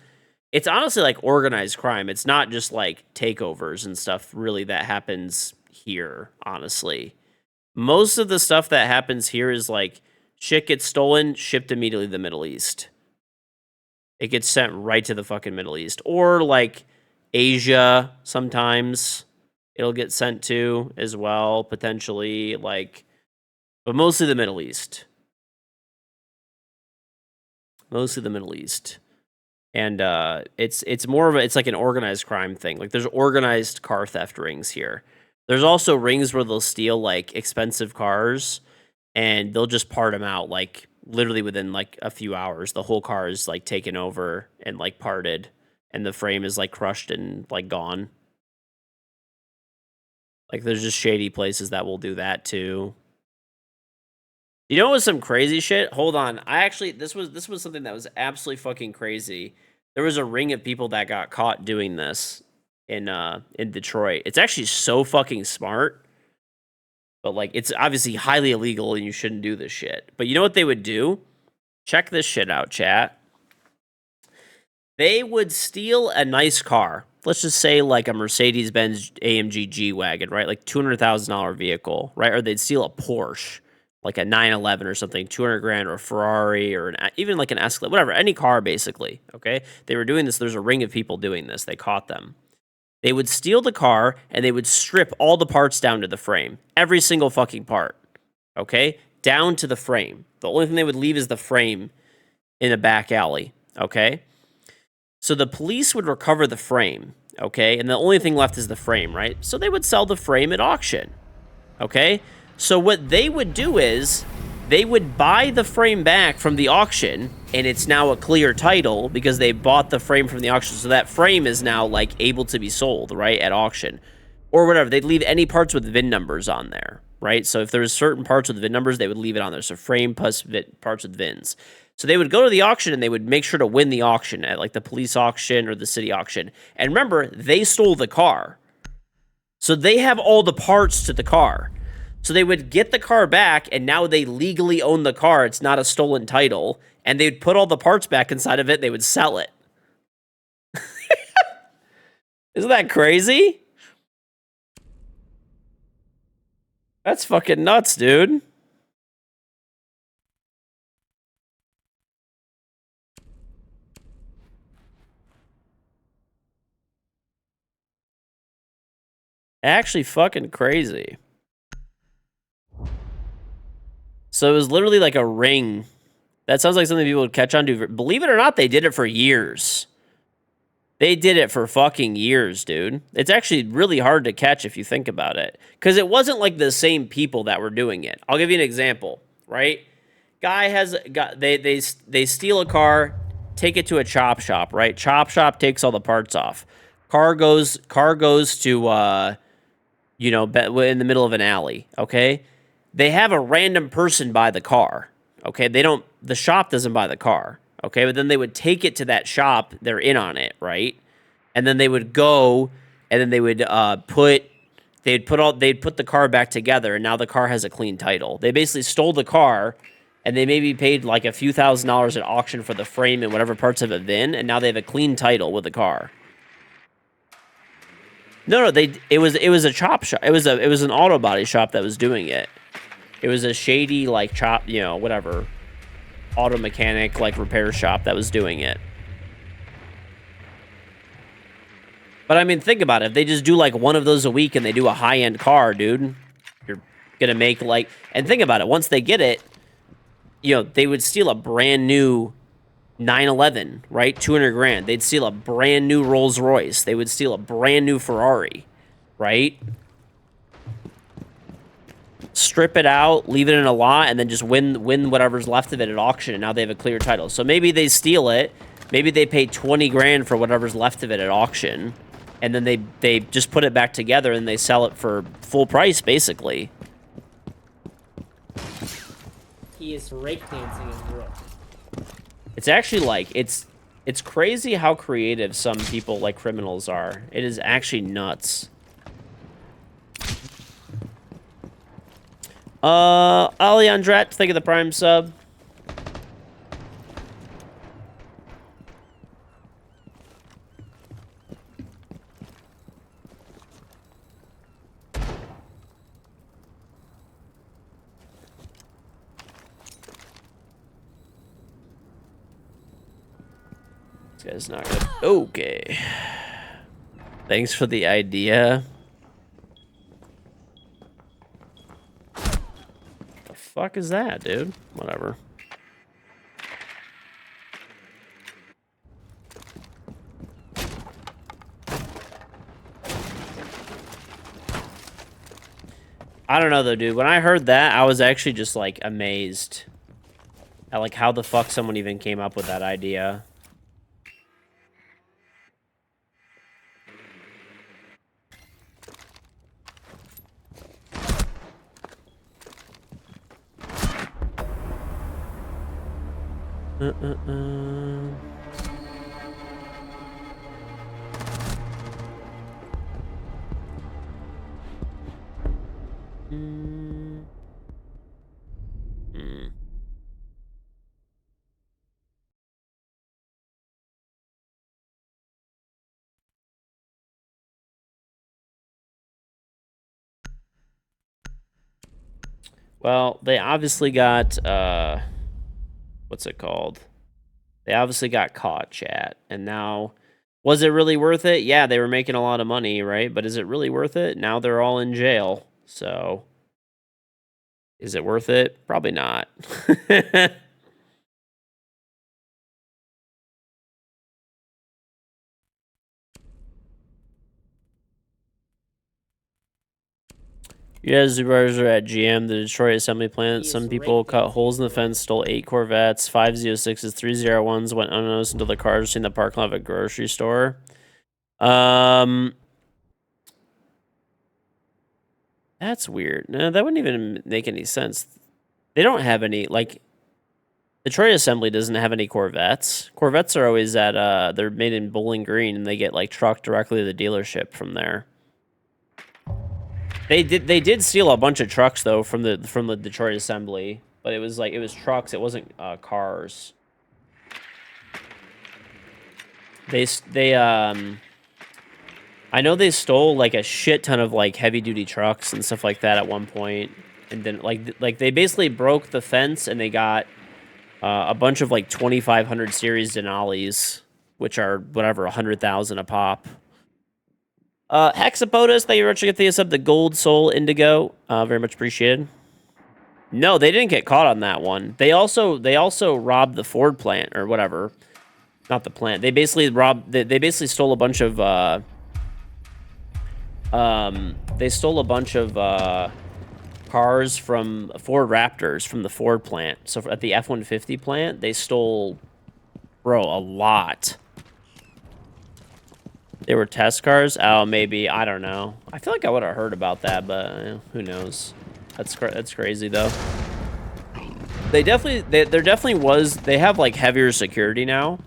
it's honestly like organized crime. It's not just like takeovers and stuff really that happens here, honestly. Most of the stuff that happens here is like shit gets stolen, shipped immediately to the Middle East. It gets sent right to the fucking Middle East. Or like Asia sometimes it'll get sent to as well, potentially, like but mostly the Middle East. mostly the Middle East. And it's more of it's like an organized crime thing. Like there's organized car theft rings here. There's also rings where they'll steal like expensive cars and they'll just part them out like literally within like a few hours. The whole car is like taken over and like parted and the frame is like crushed and like gone. Like there's just shady places that will do that too. You know what was some crazy shit? Hold on. I actually this was something that was absolutely fucking crazy. There was a ring of people that got caught doing this in Detroit. It's actually so fucking smart. But like it's obviously highly illegal and you shouldn't do this shit. But you know what they would do? Check this shit out, chat. They would steal a nice car. Let's just say like a Mercedes-Benz AMG G-Wagon, right? Like $200,000 vehicle, right? Or they'd steal a Porsche, like a 911 or something, 200 grand, or a Ferrari, or even like an Escalade, whatever, any car basically, okay? They were doing this. There's a ring of people doing this. They caught them. They would steal the car and they would strip all the parts down to the frame. Every single fucking part, okay? Down to the frame. The only thing they would leave is the frame in a back alley, okay? So the police would recover the frame, okay? And the only thing left is the frame, right? So they would sell the frame at auction, okay? So what they would do is they would buy the frame back from the auction, and it's now a clear title because they bought the frame from the auction. So that frame is now, like, able to be sold, right, at auction. Or whatever. They'd leave any parts with VIN numbers on there, right? So if there's certain parts with VIN numbers, they would leave it on there. So frame plus parts with VINs. So they would go to the auction and they would make sure to win the auction at like the police auction or the city auction. And remember, they stole the car. So they have all the parts to the car. So they would get the car back and now they legally own the car. It's not a stolen title. And they'd put all the parts back inside of it. They would sell it. Isn't that crazy? That's fucking nuts, dude. Actually fucking crazy. So it was literally like a ring. That sounds like something people would catch on to. Believe it or not, they did it for years. They did it for fucking years, dude. It's actually really hard to catch if you think about it. Because it wasn't like the same people that were doing it. I'll give you an example, right? Guy has got they steal a car, take it to a chop shop, right? Chop shop takes all the parts off. Car goes to in the middle of an alley, okay? They have a random person buy the car, okay? The shop doesn't buy the car, okay? But then they would take it to that shop, they're in on it, right? And then they would go, and then they would they'd put the car back together, and now the car has a clean title. They basically stole the car, and they maybe paid like a few $1,000s at auction for the frame and whatever parts of it then, and now they have a clean title with the car. No, it was a chop shop. It was an auto body shop that was doing it. It was a shady like whatever auto mechanic like repair shop that was doing it. But I mean, think about it. If they just do like one of those a week and they do a high-end car, dude, you're gonna make like. And think about it. Once they get it, they would steal a brand new 911, right? 200 grand. They'd steal a brand new Rolls Royce. They would steal a brand new Ferrari, right? Strip it out, leave it in a lot, and then just win whatever's left of it at auction, and now they have a clear title. So maybe they steal it, maybe they pay 20 grand for whatever's left of it at auction, and then they just put it back together and they sell it for full price, basically. He is rake dancing in Europe. It's actually like, it's crazy how creative some people, like criminals, are. It is actually nuts. Alejandret, think of the Prime sub. This guy's not good. Okay. Thanks for the idea. Fuck is that, dude? Whatever. I don't know though, dude. When I heard that, I was actually just like amazed at like how the fuck someone even came up with that idea. Mm. Mm. Well, they obviously got what's it called? They obviously got caught, chat. And now was it really worth it? Yeah, they were making a lot of money, right? But is it really worth it? Now they're all in jail. So is it worth it? Probably not. Yeah, supervisor at GM, the Detroit assembly plant. Some people cut holes in the fence, stole 8 Corvettes, 506s, 301s, went unnoticed until the cars in the parking lot of a grocery store. That's weird. No, that wouldn't even make any sense. They don't have any, like, Detroit assembly doesn't have any Corvettes. Corvettes are always at, they're made in Bowling Green, and they get, like, trucked directly to the dealership from there. They did steal a bunch of trucks though from the Detroit assembly, but it was trucks. It wasn't cars. I know they stole like a shit ton of like heavy duty trucks and stuff like that at one point, and then like they basically broke the fence and they got a bunch of like 2500 series Denali's, which are whatever 100,000 a pop. Hexapotus, thank you very much for getting us up. The Gold Soul Indigo, very much appreciated. No, they didn't get caught on that one. They also robbed the Ford plant or whatever. Not the plant. They basically they basically stole a bunch of they stole a bunch of cars from Ford Raptors from the Ford plant. So at the F-150 plant, they stole a lot. They were test cars? Oh, maybe. I don't know. I feel like I would have heard about that, but who knows? That's crazy though. They have like heavier security now,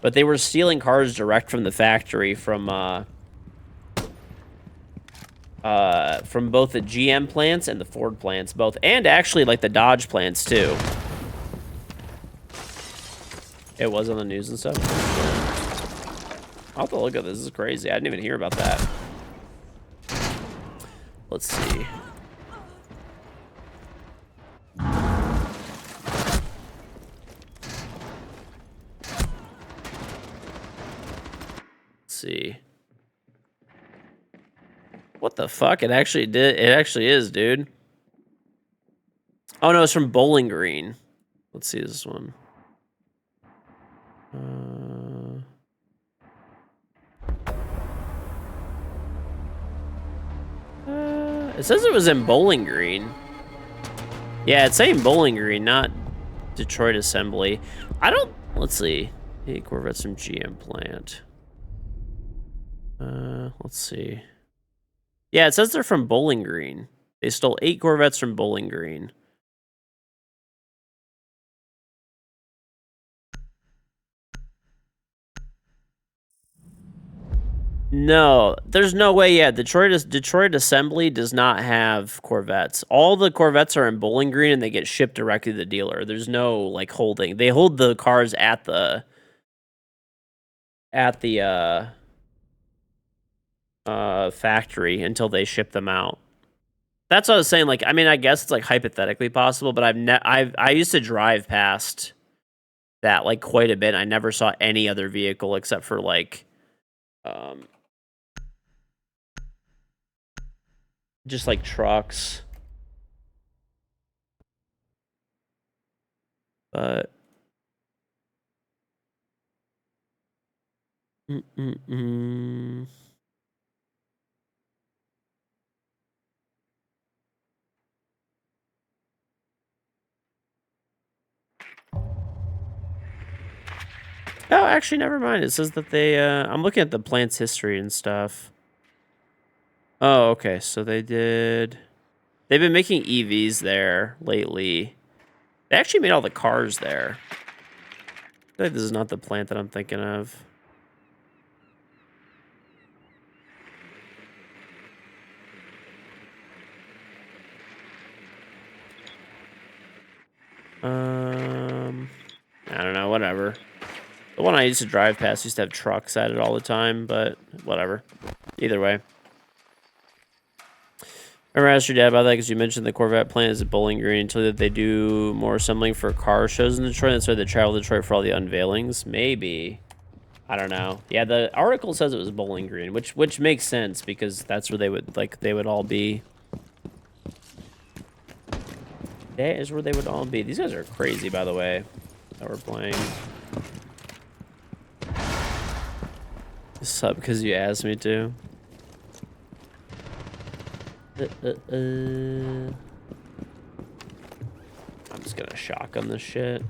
but they were stealing cars direct from the factory from both the GM plants and the Ford plants, both, and actually like the Dodge plants too. It was on the news and stuff. I'll have to look at this. This is crazy. I didn't even hear about that. Let's see. See. What the fuck? It actually did. It actually is, dude. Oh no, it's from Bowling Green. Let's see this one. It says it was in Bowling Green. Yeah, it's saying Bowling Green, not Detroit Assembly. I don't. Let's see. Hey, Corvettes from GM plant. Let's see. Yeah, it says they're from Bowling Green. They stole 8 Corvettes from Bowling Green. No, there's no way. Yeah, Detroit Assembly does not have Corvettes. All the Corvettes are in Bowling Green, and they get shipped directly to the dealer. There's no like holding. They hold the cars at the factory until they ship them out. That's what I was saying. Like, I mean, I guess it's like hypothetically possible, but I used to drive past that like quite a bit. I never saw any other vehicle except for like, just like trucks. But Oh, actually, never mind. It says that they, I'm looking at the plant's history and stuff. Oh, okay. So they've been making EVs there lately. They actually made all the cars there. I feel like this is not the plant that I'm thinking of. I don't know, whatever. The one I used to drive past used to have trucks at it all the time, but whatever. Either way. I remember I asked your dad about that because you mentioned the Corvette plant is at Bowling Green until that they do more assembling for car shows in Detroit. That's why they travel to Detroit for all the unveilings. Maybe. I don't know. Yeah, the article says it was Bowling Green, which makes sense because that's where they would all be. That is where they would all be. These guys are crazy, by the way, that we're playing. What's up? Because you asked me to. I'm just gonna shotgun this shit.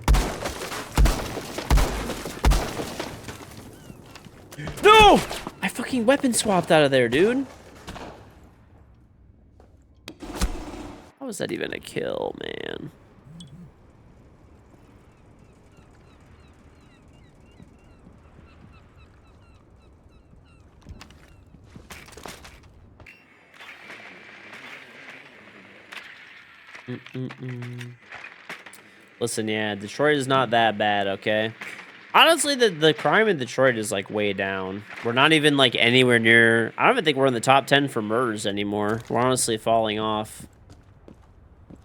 No! I fucking weapon swapped out of there, dude. How was that even a kill, man? Listen, yeah, Detroit is not that bad, okay? Honestly, the crime in Detroit is, like, way down. We're not even, like, anywhere near... I don't even think we're in the top 10 for murders anymore. We're honestly falling off.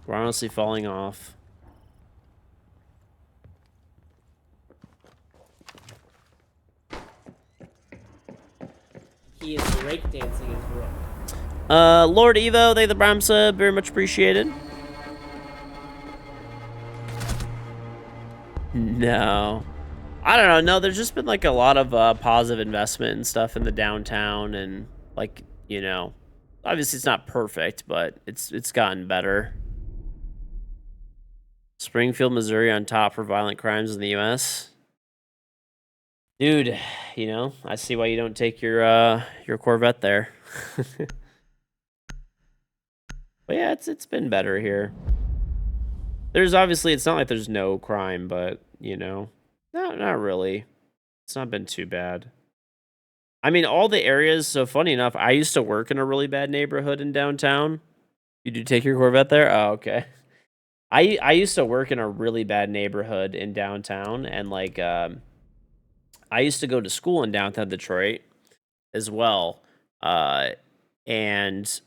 We're honestly falling off. He is breakdancing his rook. Lord Evo, thank you the Prime sub. Very much appreciated. No. I don't know. No, there's just been, like, a lot of positive investment and stuff in the downtown. And, like, you know, obviously it's not perfect, but it's gotten better. Springfield, Missouri on top for violent crimes in the U.S. Dude, you know, I see why you don't take your Corvette there. But yeah, it's been better here. There's obviously, it's not like there's no crime, but, you know, not really. It's not been too bad. I mean, all the areas, so funny enough, I used to work in a really bad neighborhood in downtown. You do take your Corvette there? Oh, okay. I used to work in a really bad neighborhood in downtown, and, like, I used to go to school in downtown Detroit as well. And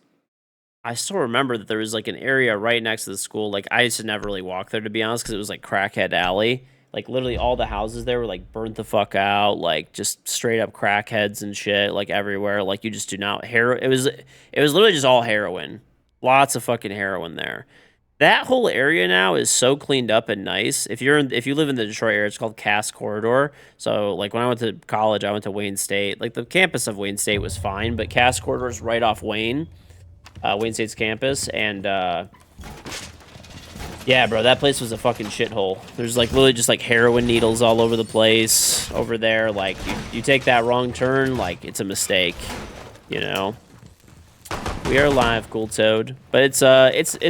I still remember that there was, like, an area right next to the school. Like, I used to never really walk there, to be honest, because it was, like, Crackhead Alley. Like, literally all the houses there were, like, burnt the fuck out. Like, just straight up crackheads and shit, like, everywhere. Like, you just do not... It was literally just all heroin. Lots of fucking heroin there. That whole area now is so cleaned up and nice. If you live in the Detroit area, it's called Cass Corridor. So, like, when I went to college, I went to Wayne State. Like, the campus of Wayne State was fine, but Cass Corridor is right off Wayne State's campus, and yeah, bro, that place was a fucking shithole. There's, like, literally just, like, heroin needles all over the place over there. Like, you take that wrong turn, like, it's a mistake, you know? We are live, Cool Toad. But it's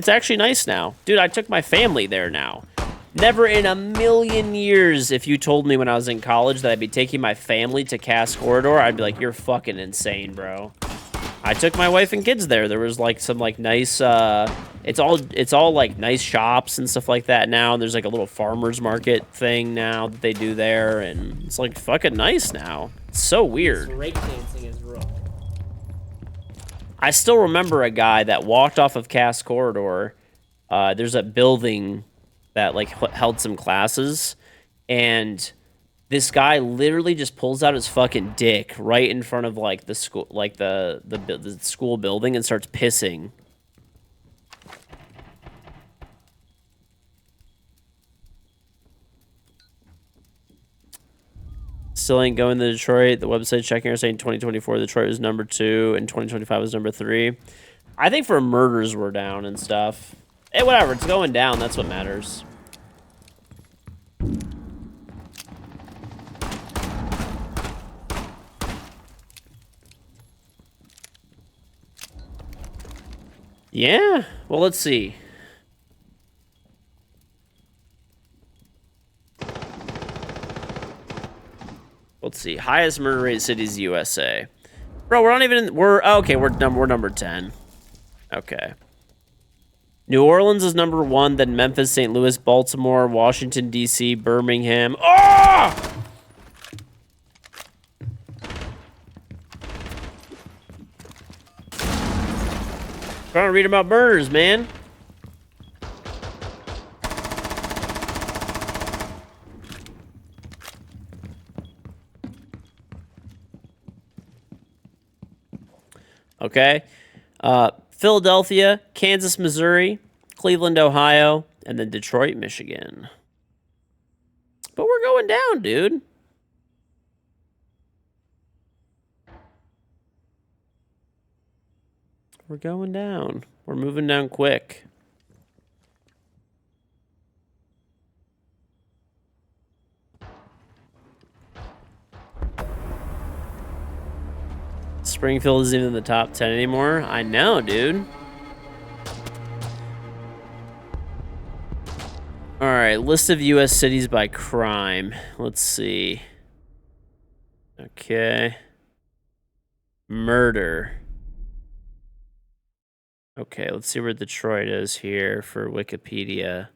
actually nice now. Dude, I took my family there now. Never in a million years, if you told me when I was in college that I'd be taking my family to Cass Corridor, I'd be like, you're fucking insane, bro. I took my wife and kids there. There was, like, some, like, nice, it's all, like, nice shops and stuff like that now. And there's, like, a little farmer's market thing now that they do there. And it's, like, fucking nice now. It's so weird. He's breakdancing his rook. I still remember a guy that walked off of Cass Corridor. There's a building that, like, held some classes, and this guy literally just pulls out his fucking dick right in front of, like, the school, like, the school building, and starts pissing. Still ain't going to Detroit. The website checking are saying 2024 Detroit was number 2 and 2025 was number 3. I think for murders we're down and stuff. Hey, whatever. It's going down. That's what matters. Yeah. Well, let's see. Let's see. Highest murder rate cities USA. Bro, we're not even. We're okay. We're number 10. Okay. New Orleans is number 1. Then Memphis, St. Louis, Baltimore, Washington D.C., Birmingham. Oh! Trying to read about murders, man. Okay. Philadelphia, Kansas, Missouri, Cleveland, Ohio, and then Detroit, Michigan. But we're going down, dude. We're going down. We're moving down quick. Springfield isn't even in the top 10 anymore. I know, dude. All right, list of U.S. cities by crime. Let's see. Okay. Murder. Okay, let's see where Detroit is here for Wikipedia.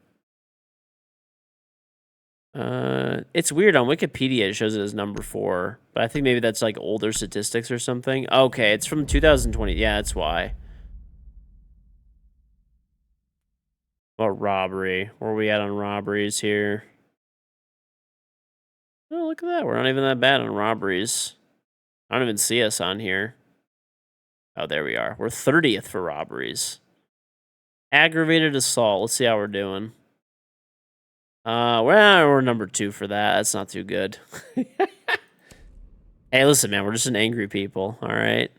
It's weird. On Wikipedia, it shows it as number 4. But I think maybe that's like older statistics or something. Okay, it's from 2020. Yeah, that's why. What robbery? Where are we at on robberies here? Oh, look at that. We're not even that bad on robberies. I don't even see us on here. Oh, there we are. We're 30th for robberies. Aggravated assault. Let's see how we're doing. Well, we're number 2 for that. That's not too good. Hey, listen, man. We're just an angry people. All right.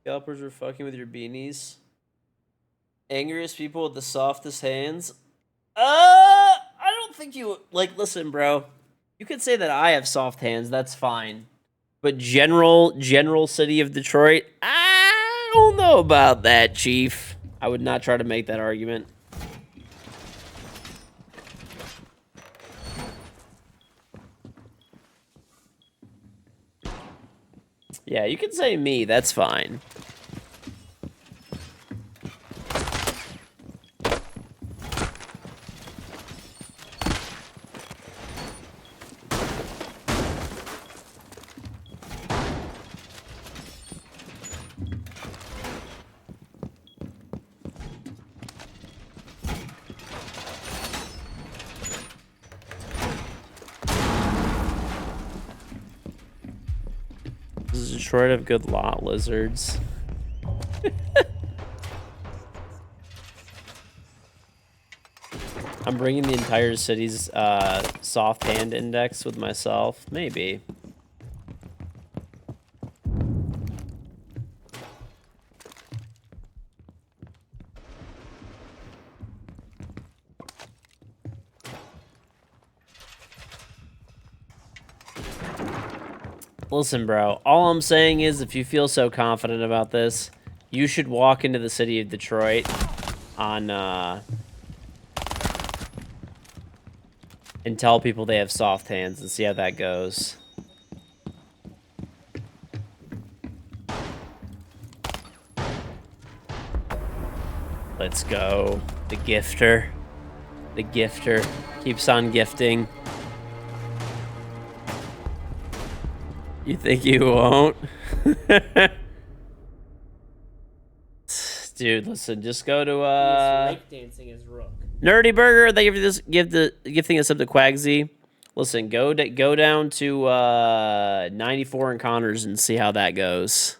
Scalpers are fucking with your beanies. Angriest people with the softest hands. I don't think you like. Listen, bro. You could say that I have soft hands. That's fine. But general city of Detroit, I don't know about that, Chief. I would not try to make that argument. Yeah, you can say me. That's fine. Does Detroit have good lot lizards? I'm bringing the entire city's soft hand index with myself. Maybe. Listen, bro. All I'm saying is if you feel so confident about this, you should walk into the city of Detroit on and tell people they have soft hands and see how that goes. Let's go. The gifter. The gifter keeps on gifting. You think you won't? Dude, listen, just go to Breakdancing is rook. Nerdy Burger. They gifting us up to Quagsy. Listen, go down to 94 and Connors and see how that goes.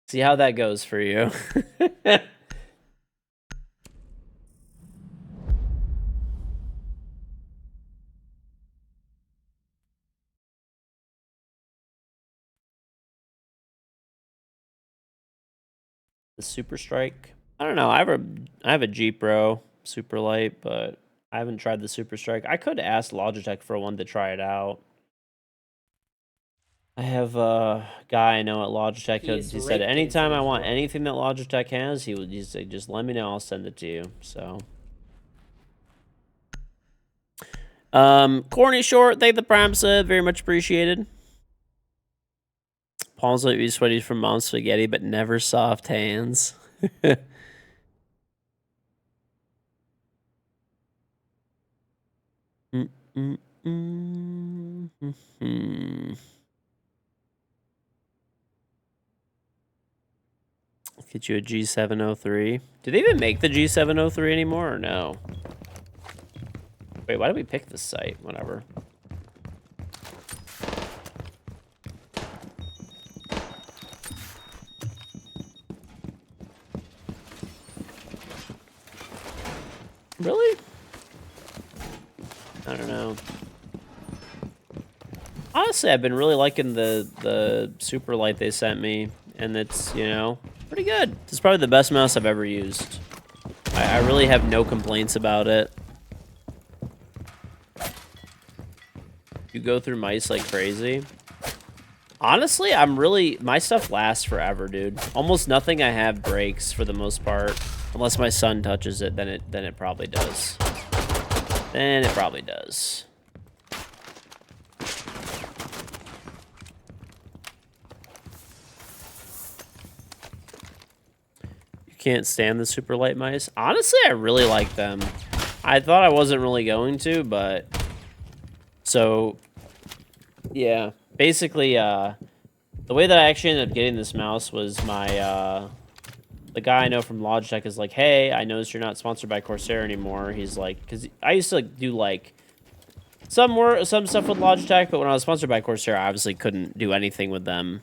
See how that goes for you. The Super Strike. I don't know. I have a Jeep Pro super light, but I haven't tried the Super Strike. I could ask Logitech for one to try it out. I have a guy I know at Logitech. He said anytime I want anything that Logitech has, he said just let me know. I'll send it to you. So, Corny Short, thank the Prime sub, very much appreciated. Palms might be sweaty from mom's spaghetti, but never soft hands. Get you a G703. Do they even make the G703 anymore or no? Wait, why did we pick this site? Whatever. Really? I don't know. Honestly, I've been really liking the super light they sent me, and it's, you know, pretty good. It's probably the best mouse I've ever used. I really have no complaints about it. You go through mice like crazy. Honestly, my stuff lasts forever, dude. Almost nothing I have breaks for the most part. Unless my son touches it, then it probably does. Then it probably does. You can't stand the super light mice. Honestly, I really like them. I thought I wasn't really going to, but so yeah. Basically, the way that I actually ended up getting this mouse was my the guy I know from Logitech is like, hey, I noticed you're not sponsored by Corsair anymore. He's like, because I used to like, do like some stuff with Logitech, but when I was sponsored by Corsair, I obviously couldn't do anything with them.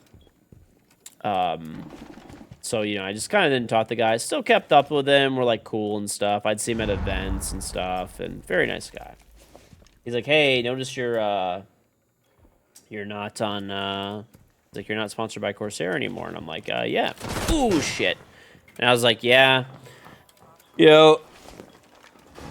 So, you know, I just kind of didn't talk to the guy. Still kept up with him. We're like cool and stuff. I'd see him at events and stuff, and very nice guy. He's like, hey, notice you're not on like you're not sponsored by Corsair anymore. And I'm like, yeah. Ooh, shit. And I was like, yeah. Yo.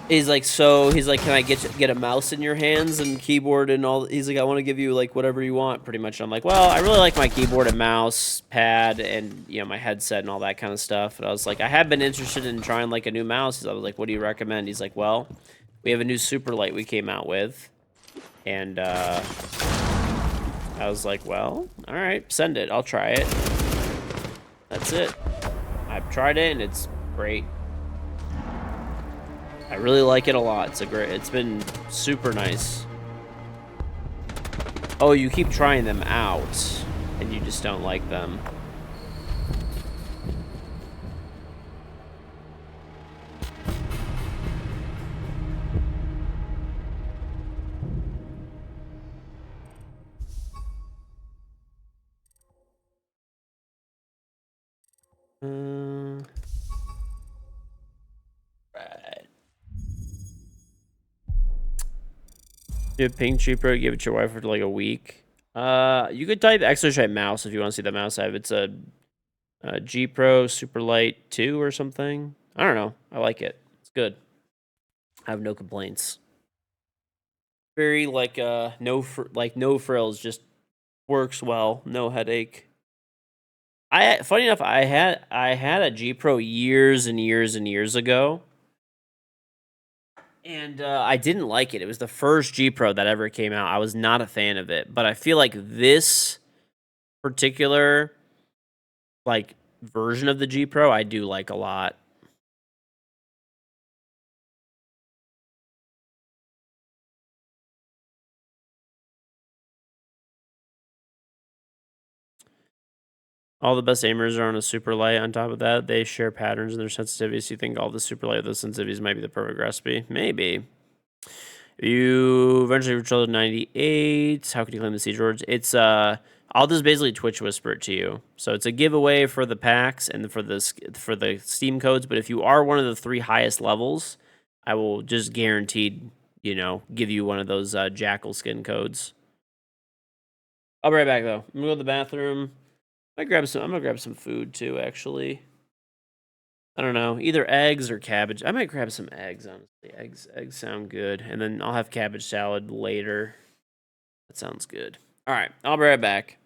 He's like, can I get a mouse in your hands and keyboard and all? He's like, I want to give you like whatever you want, pretty much. And I'm like, well, I really like my keyboard and mouse, pad, and you know my headset and all that kind of stuff. And I was like, I have been interested in trying like a new mouse. I was like, what do you recommend? He's like, well, we have a new super light we came out with, and I was like, well, all right, send it. I'll try it. That's it. I've tried it and it's great. I really like it a lot. It's been super nice. Oh, you keep trying them out, and you just don't like them. Right. You have ping cheaper, give it to your wife for like a week. You could type exercise mouse if you want to see the mouse I have. It's a G Pro Super Light 2 or something. I don't know. I like it. It's good. I have no complaints. Very like no frills, just works well, no headache. Funny enough, I had a G Pro years and years and years ago. And I didn't like it. It was the first G Pro that ever came out. I was not a fan of it, but I feel like this particular like version of the G Pro I do like a lot. All the best aimers are on a super light. On top of that, they share patterns in their sensitivity. So you think all the super light with those sensitivities might be the perfect recipe? Maybe. You eventually reach level 98. How can you claim the KingGeorge? It's I'll just basically Twitch whisper it to you. So it's a giveaway for the packs and for the Steam codes. But if you are one of the 3 highest levels, I will just guaranteed, you know, give you one of those Jackal skin codes. I'll be right back though. I'm gonna go to the bathroom. I'm gonna grab some food too, actually. I don't know, either eggs or cabbage. I might grab some eggs, honestly. Eggs sound good. And then I'll have cabbage salad later. That sounds good. All right, I'll be right back.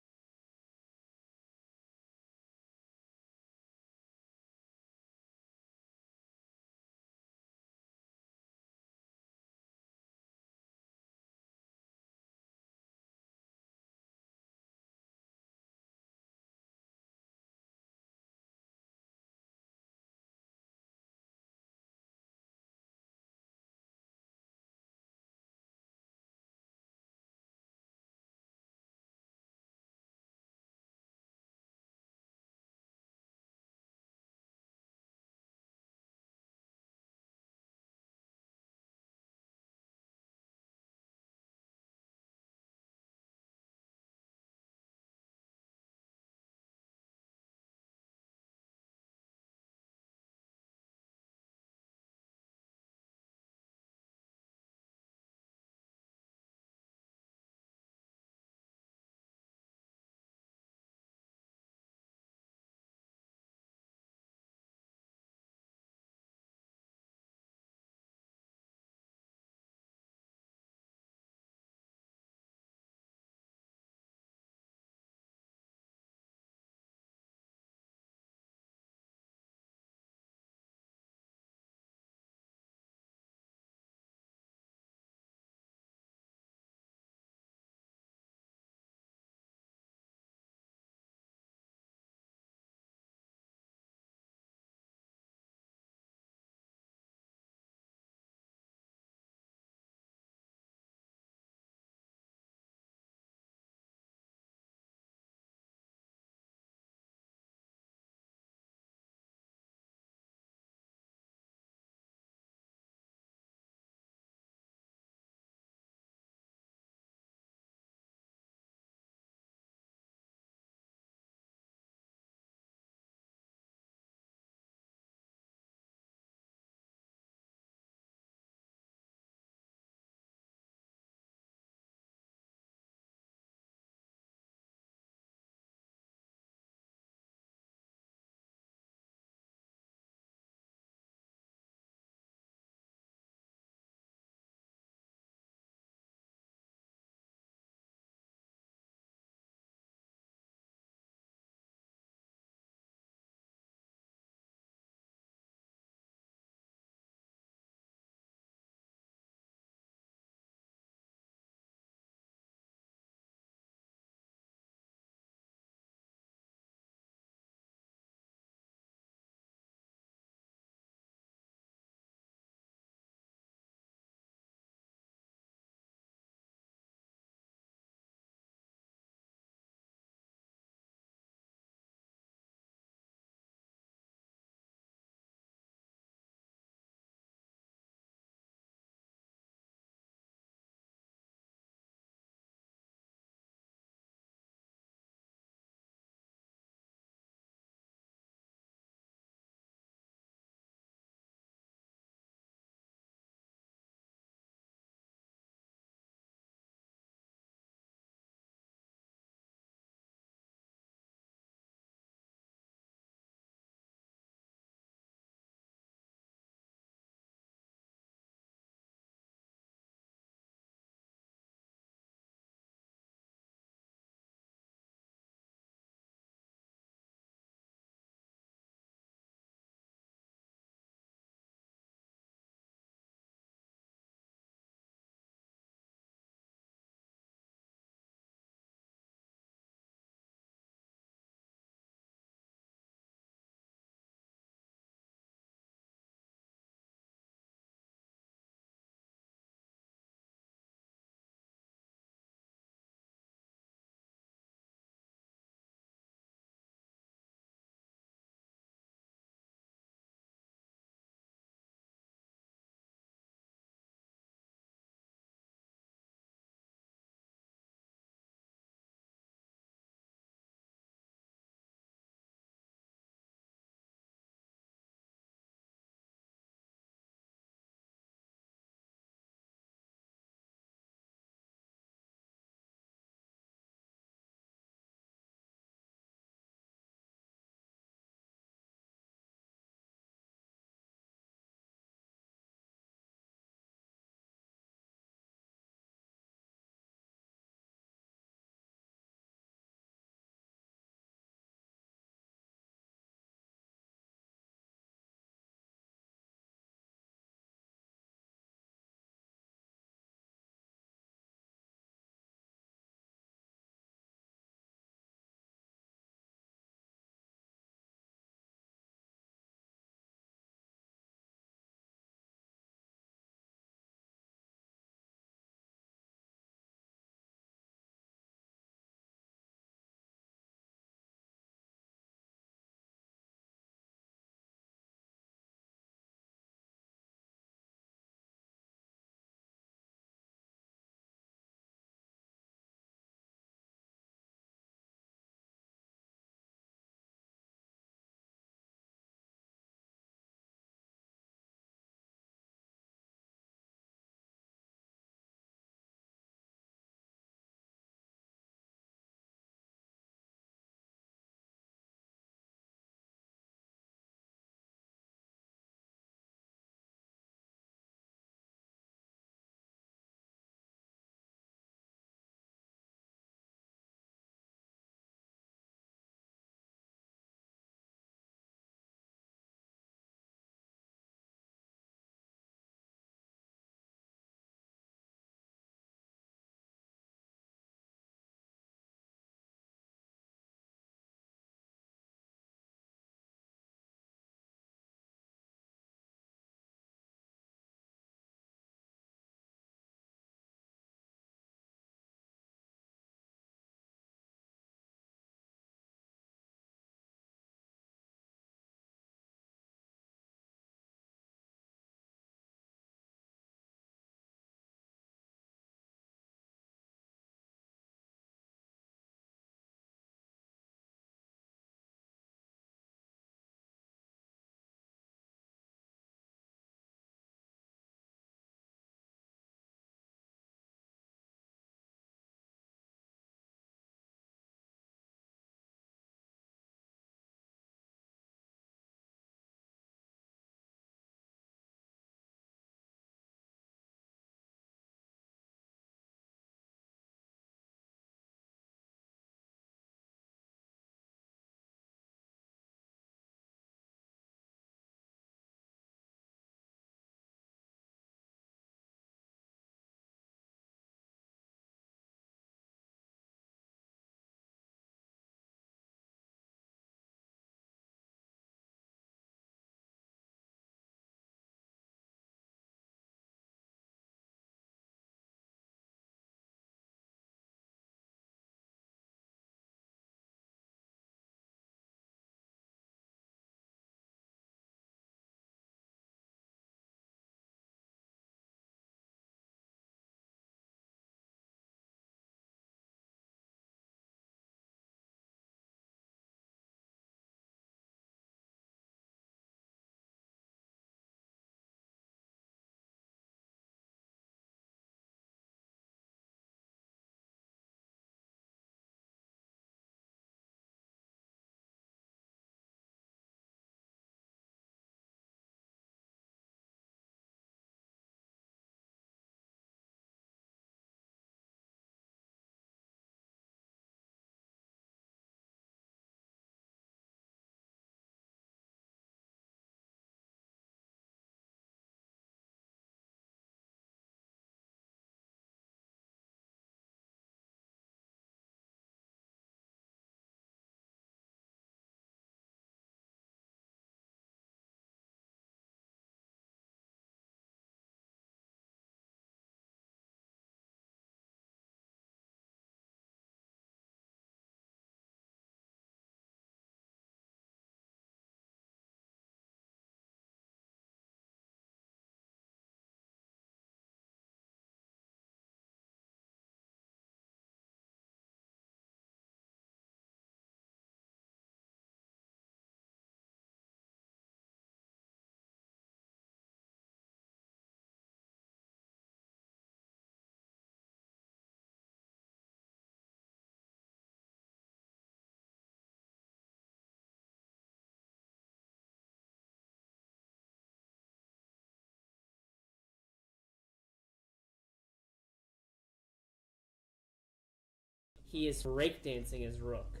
He is breakdancing his rook.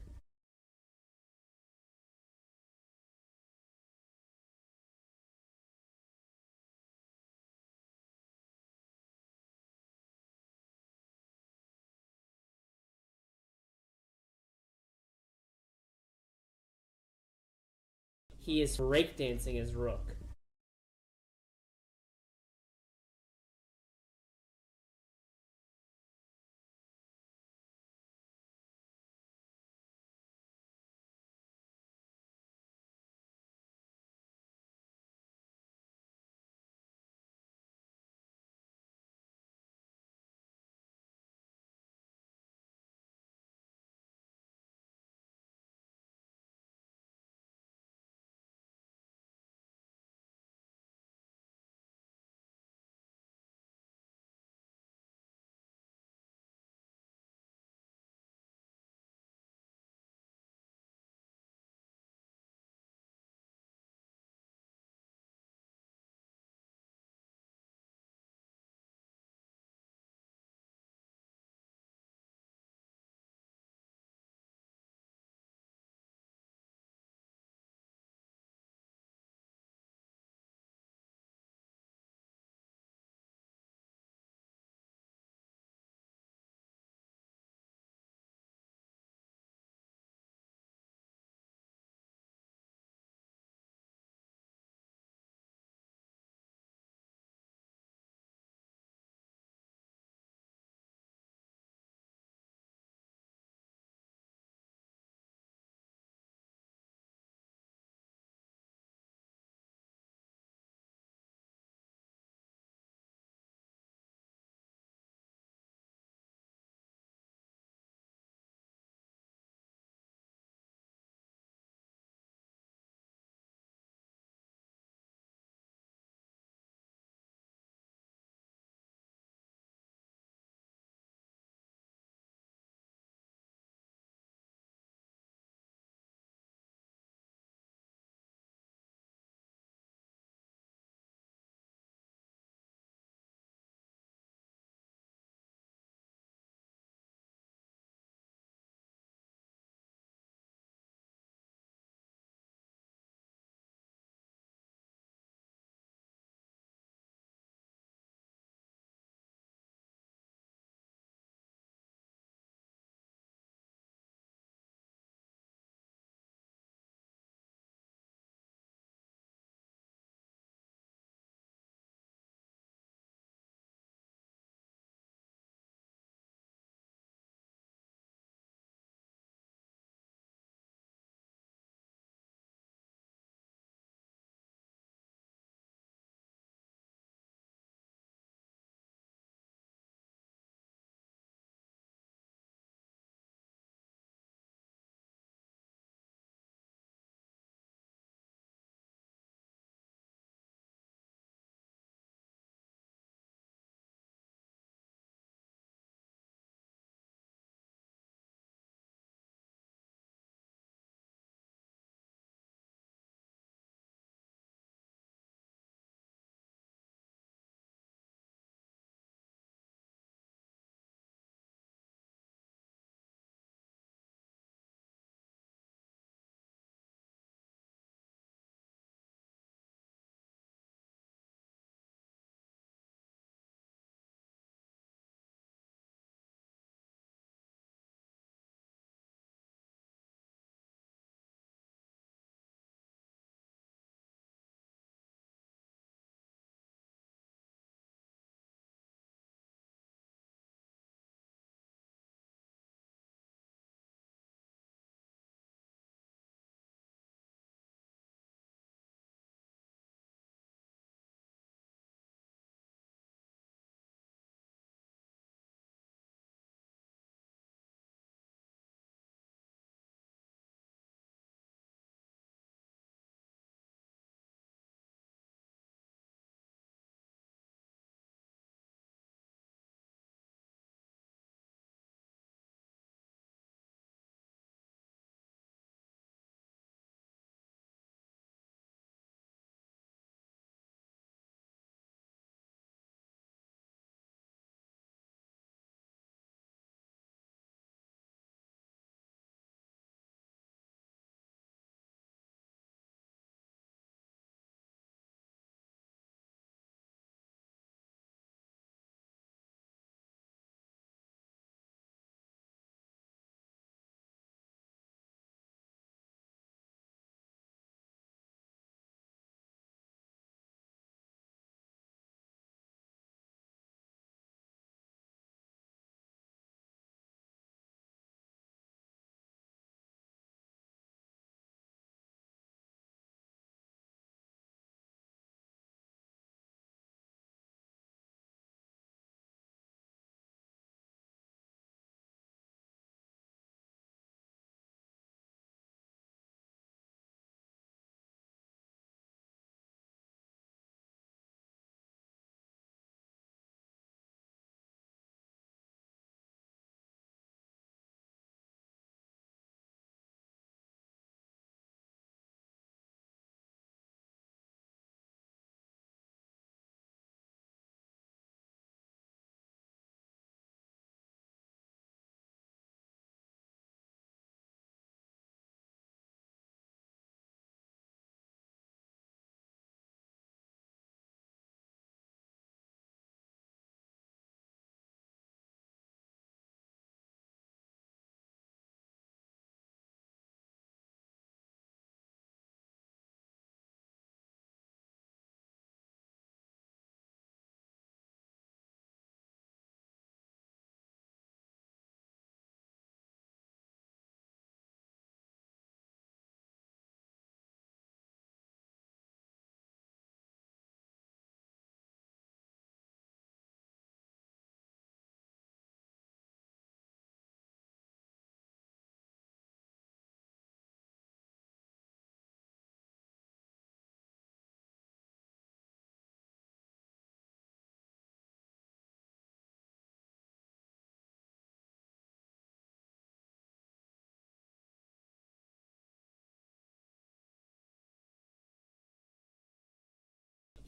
He is breakdancing his rook.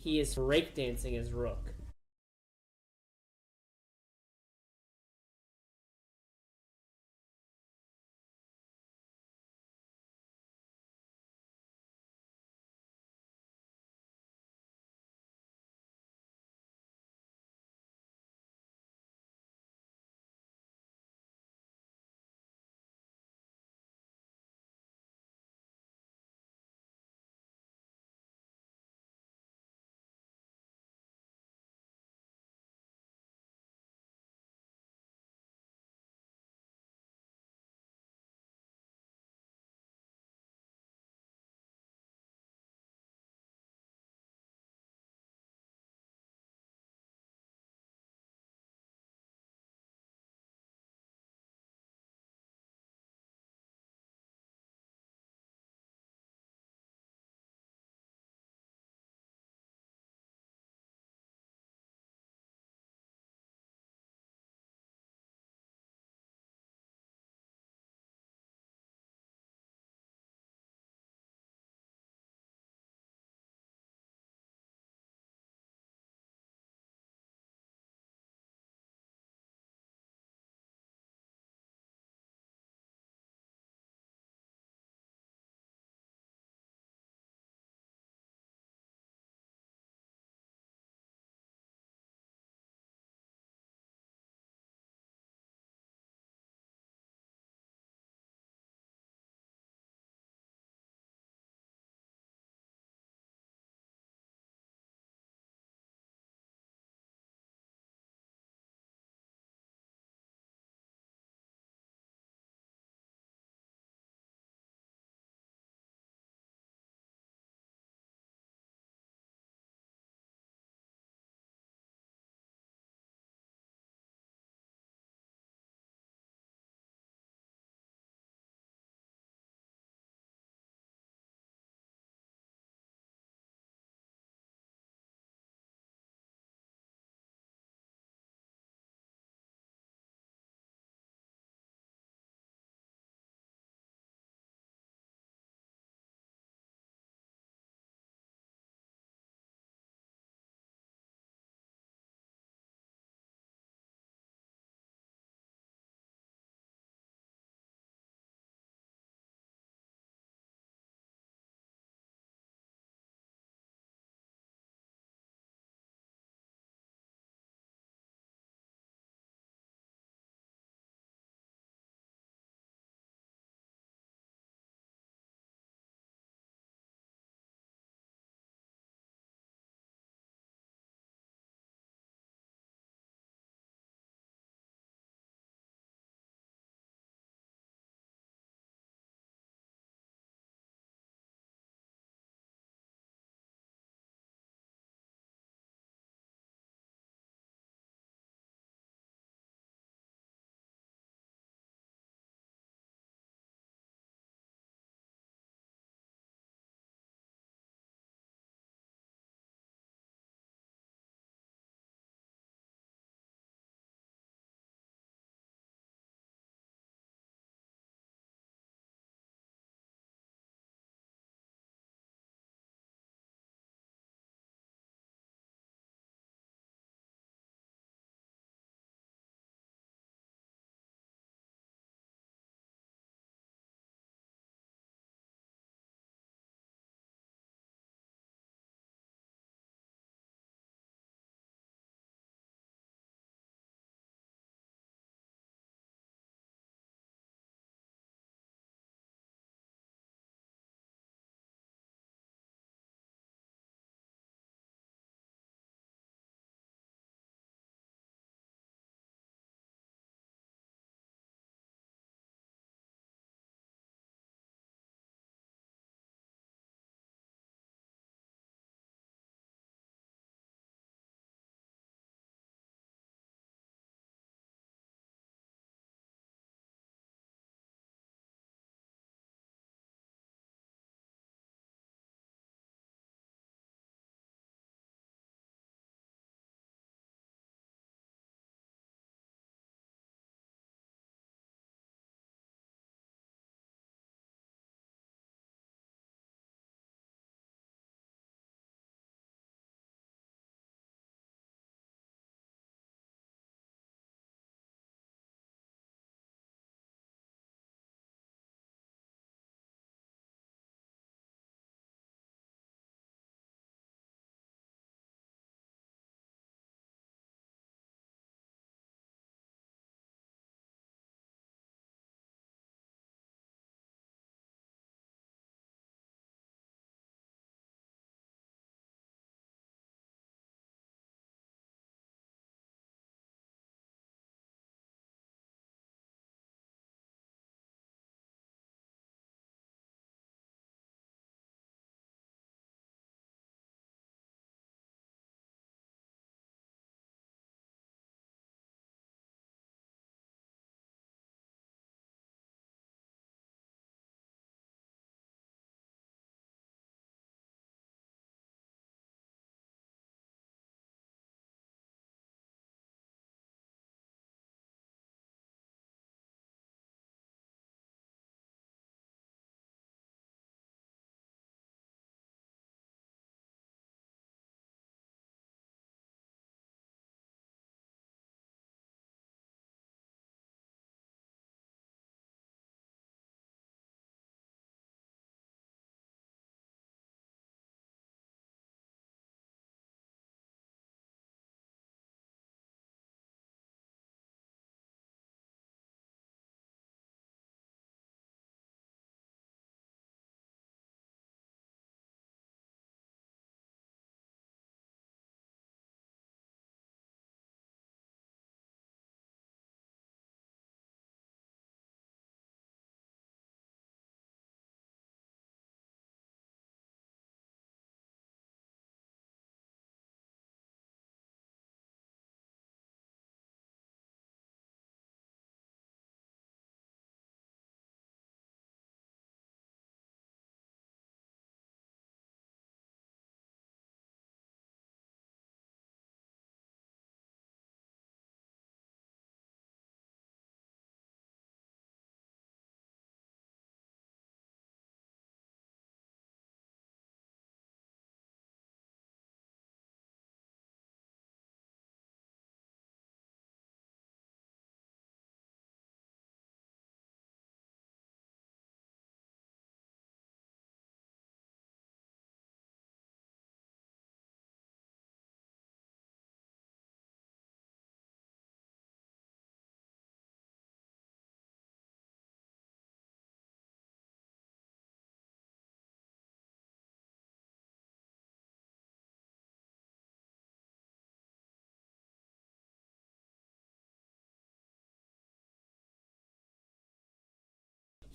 He is breakdancing his rook.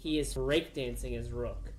He is breakdancing his rook.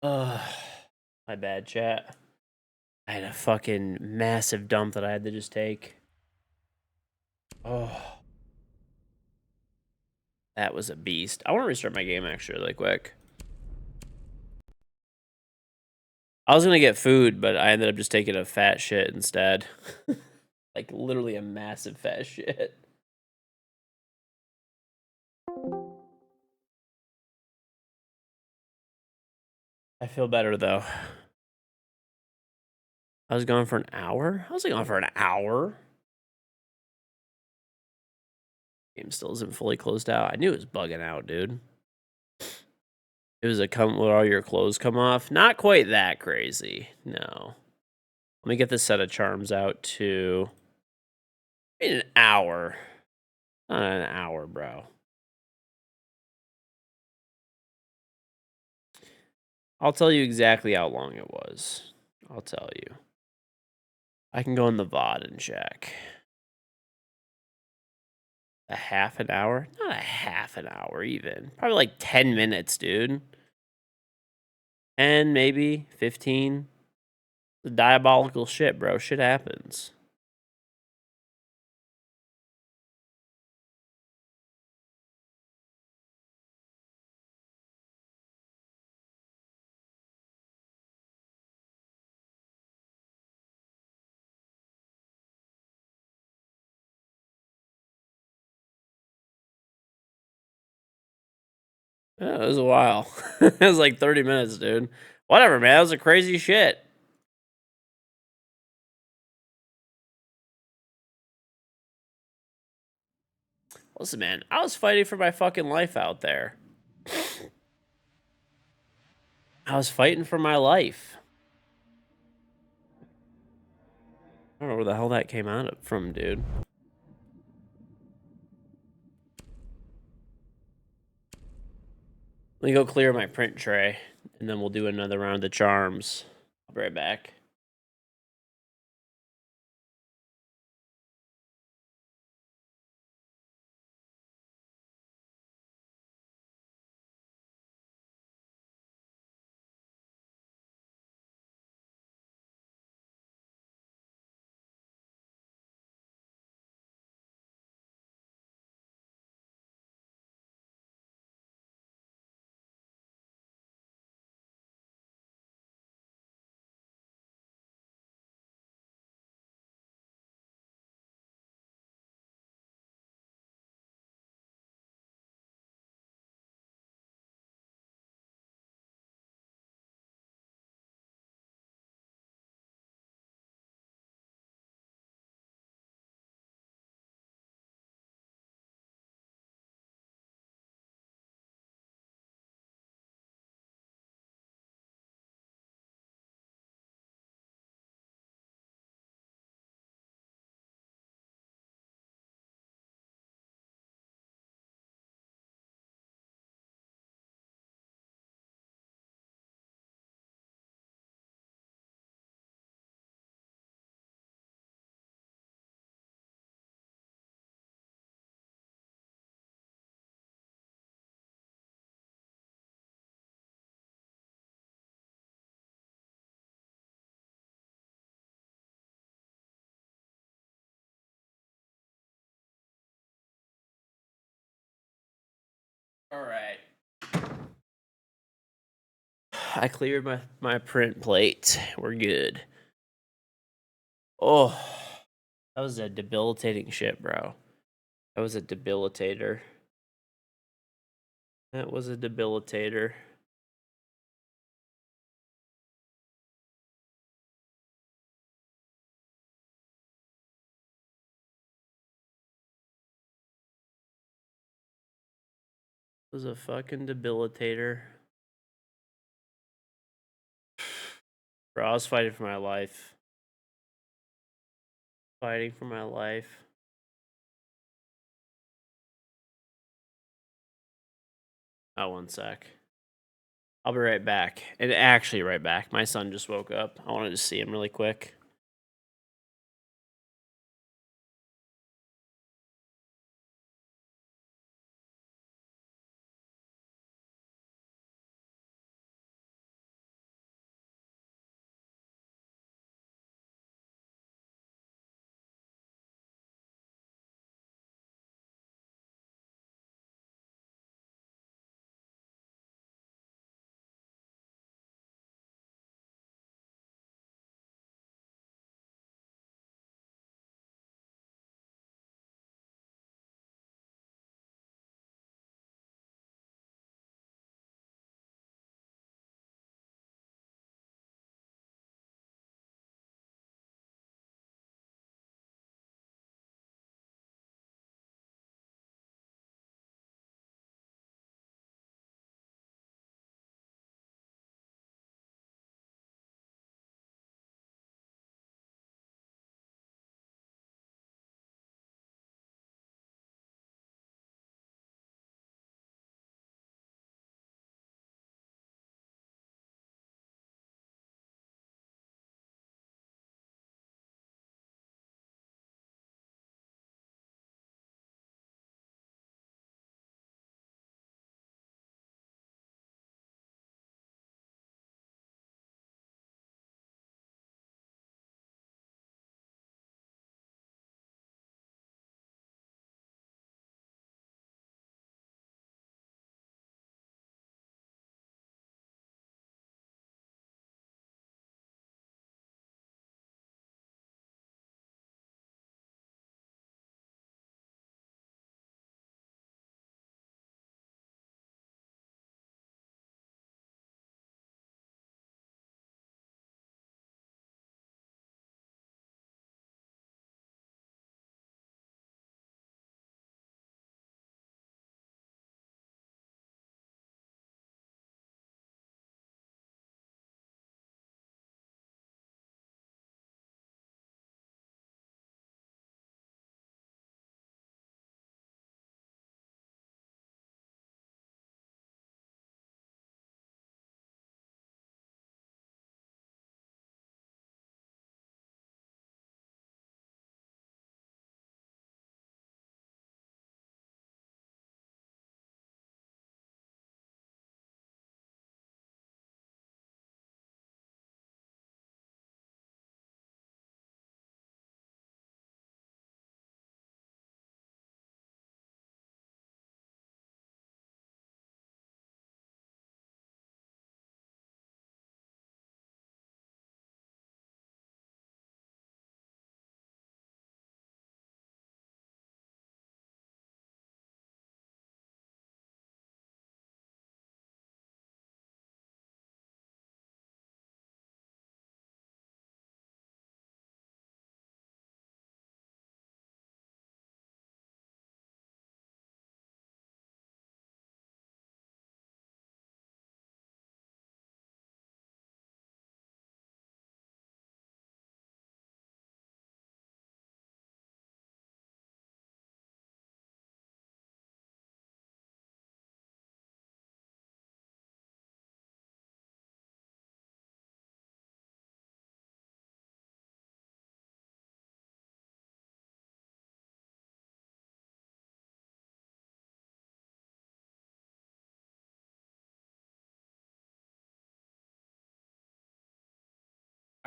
My bad, chat. I had a fucking massive dump that I had to just take. Oh. That was a beast. I want to restart my game actually really quick. I was gonna get food, but I ended up just taking a fat shit instead. Like literally a massive fat shit. I feel better though. I was gone for an hour? How was I gone for an hour? Game still isn't fully closed out. I knew it was bugging out, dude. It was a come where all your clothes come off. Not quite that crazy. No. Let me get this set of charms out too. In an hour. Not an hour, bro. I'll tell you exactly how long it was. I'll tell you. I can go in the VOD and check. A half an hour? Not a half an hour even. Probably like 10 minutes, dude. 10, maybe 15. The diabolical shit, bro. Shit happens. Yeah, it was a while. It was like 30 minutes, dude. Whatever, man. That was a crazy shit. Listen, man. I was fighting for my fucking life out there. I was fighting for my life. I don't know where the hell that came out from, dude. Let me go clear my print tray, and then we'll do another round of charms. I'll be right back. All right. I cleared my print plate. We're good. Oh, that was a debilitating shit, bro. That was a debilitator. That was a debilitator. It was a fucking debilitator. Bro, I was fighting for my life. Fighting for my life. Oh, one sec. I'll be right back. And actually, right back. My son just woke up. I wanted to see him really quick.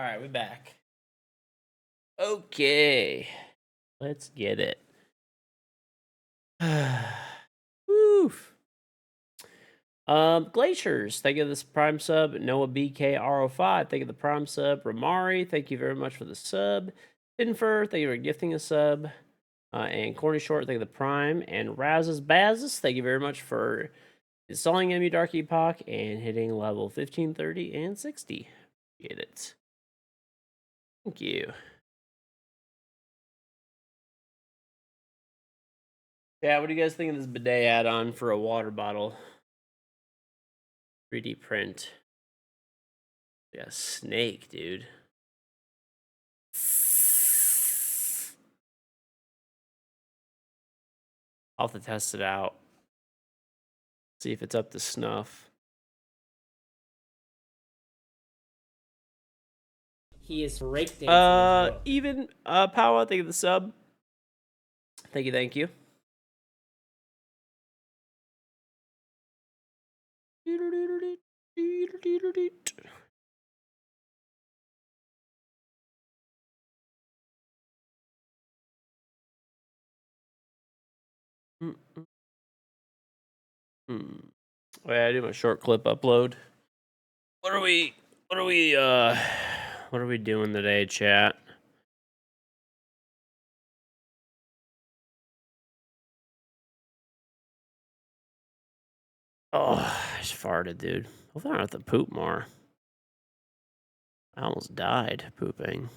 All right, we're back. Okay, let's get it. Woof. Glaciers, thank you for this prime sub. Noah BKRO5, thank you for the prime sub. Ramari, thank you very much for the sub. Infer, thank you for gifting a sub. And Corny Short, thank you for the prime. And Razes Bazes, thank you very much for installing MU Dark Epoch and hitting level 15, 30, and 60. Get it. Thank you. Yeah, what do you guys think of this bidet add-on for a water bottle? 3D print. Yeah, snake, dude. I'll have to test it out. See if it's up to snuff. He is breakdancing. Even Power, thank you for the sub. Thank you, thank you. Wait, I do my short clip upload. What are we doing today, chat? Oh, I just farted, dude. Hopefully I don't have to poop more. I almost died pooping.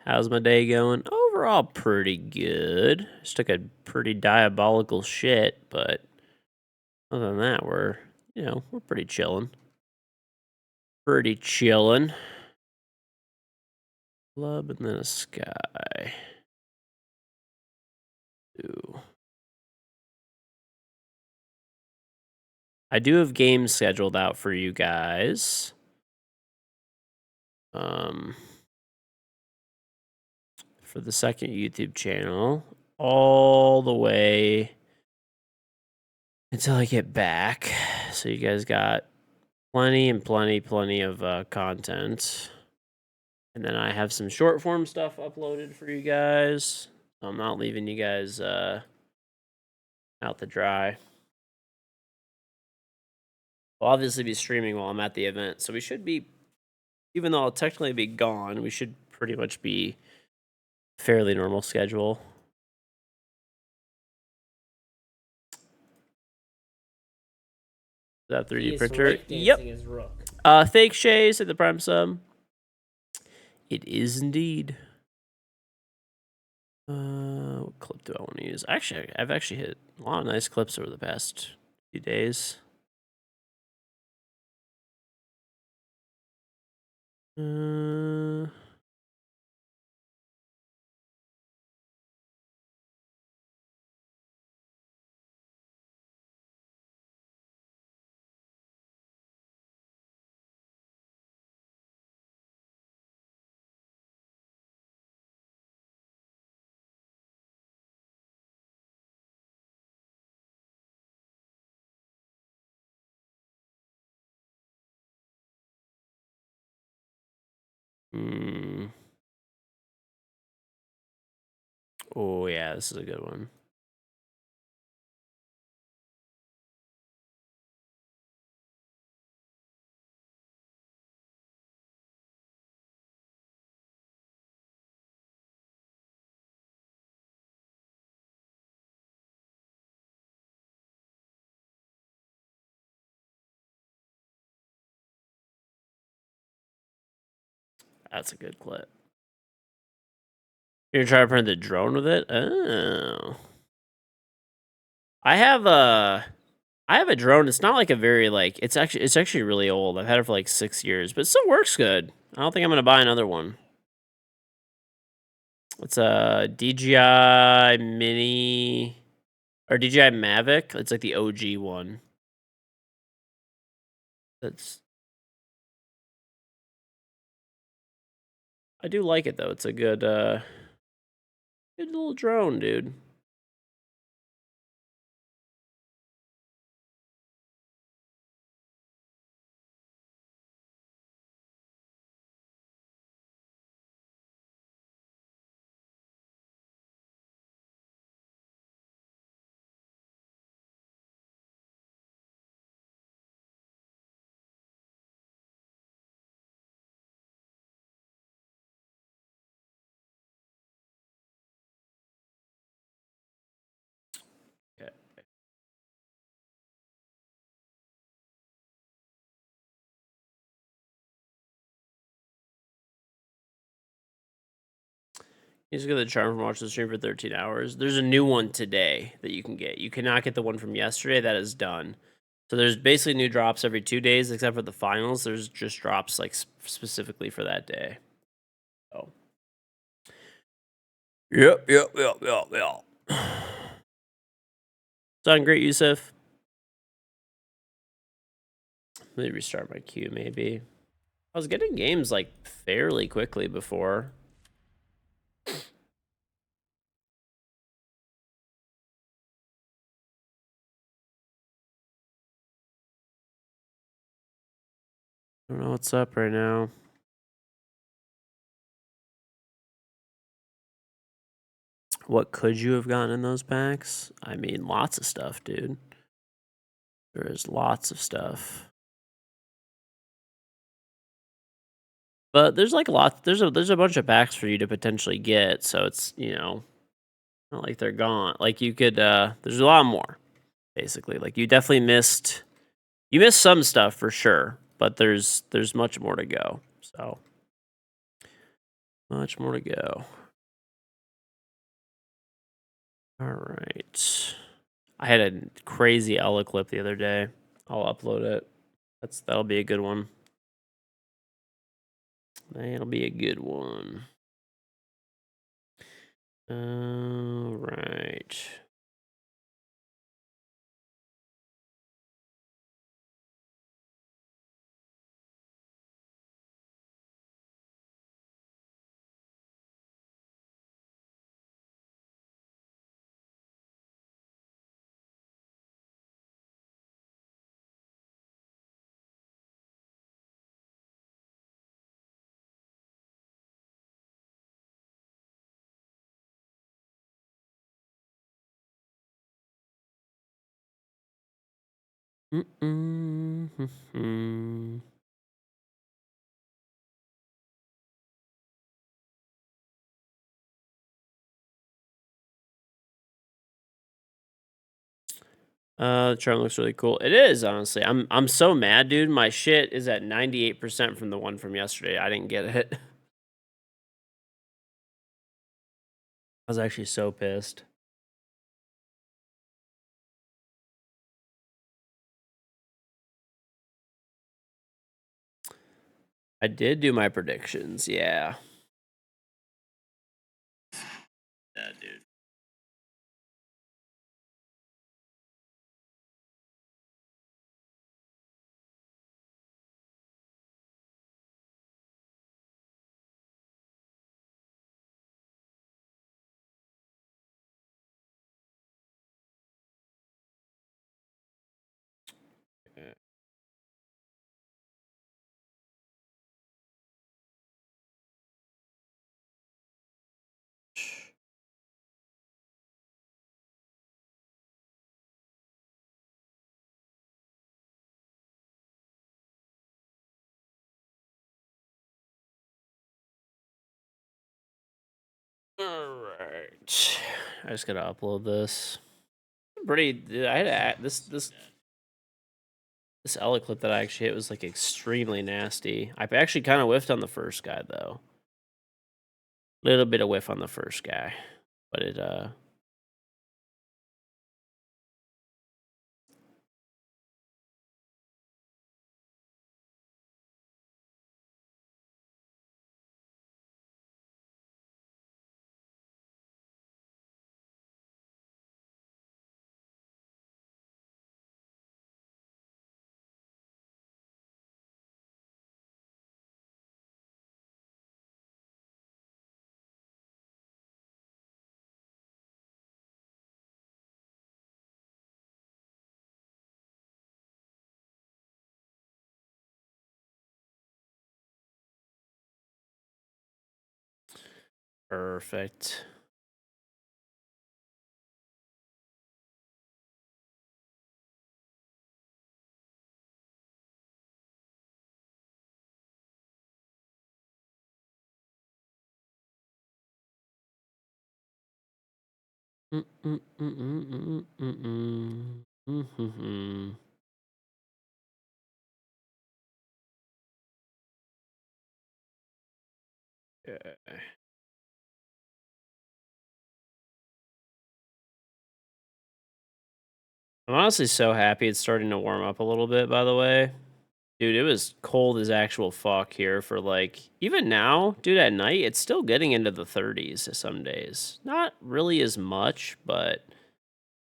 How's my day going? Overall, pretty good. Just took a pretty diabolical shit, but other than that, we're pretty chilling. Pretty chilling. Club and then a sky. Ooh. I do have games scheduled out for you guys. For the second YouTube channel, all the way until I get back. So you guys got plenty of content. And then I have some short form stuff uploaded for you guys. I'm not leaving you guys out to dry. I'll obviously be streaming while I'm at the event, so we should be, even though I'll technically be gone, we should pretty much be fairly normal schedule. That 3D printer. Yep. Fake Shays at the prime sub. It is indeed. What clip do I want to use? Actually, I've actually hit a lot of nice clips over the past few days. Oh, yeah, this is a good one. That's a good clip. You're gonna try to print the drone with it? Oh. I have a drone. It's not like a very it's actually really old. I've had it for like 6 years, but it still works good. I don't think I'm gonna buy another one. It's a DJI Mini or DJI Mavic. It's like the OG one. That's. I do like it though. It's a good good little drone, dude. Okay. You just get the charm from watching the stream for 13 hours. There's a new one today that you can get. You cannot get the one from yesterday. That is done. So there's basically new drops every 2 days, except for the finals. There's just drops like specifically for that day. Oh. Yep. Sound great, Yusuf. Let me restart my queue, maybe. I was getting games like fairly quickly before. I don't know what's up right now. What could you have gotten in those packs? I mean, lots of stuff, dude. There is lots of stuff. But there's like a lot. There's a bunch of packs for you to potentially get. So it's, not like they're gone. Like you could. There's a lot more. Basically, like you definitely missed. You missed some stuff for sure, but there's much more to go. So much more to go. All right. I had a crazy Ella clip the other day. I'll upload it. That'll be a good one. That'll be a good one. All right. The charm looks really cool. It is, honestly. I'm so mad, dude. My shit is at 98% from the one from yesterday. I didn't get it. I was actually so pissed. I did do my predictions, yeah. Yeah, dude. All right. I just gotta upload this. Pretty. I had this Ella clip that I actually hit was like extremely nasty. I actually kind of whiffed on the first guy though. Little bit of whiff on the first guy, but it Perfect. Mhm. Yeah. I'm honestly so happy it's starting to warm up a little bit, by the way. Dude, it was cold as actual fuck here for like even now, dude, at night it's still getting into the 30s some days. Not really as much, but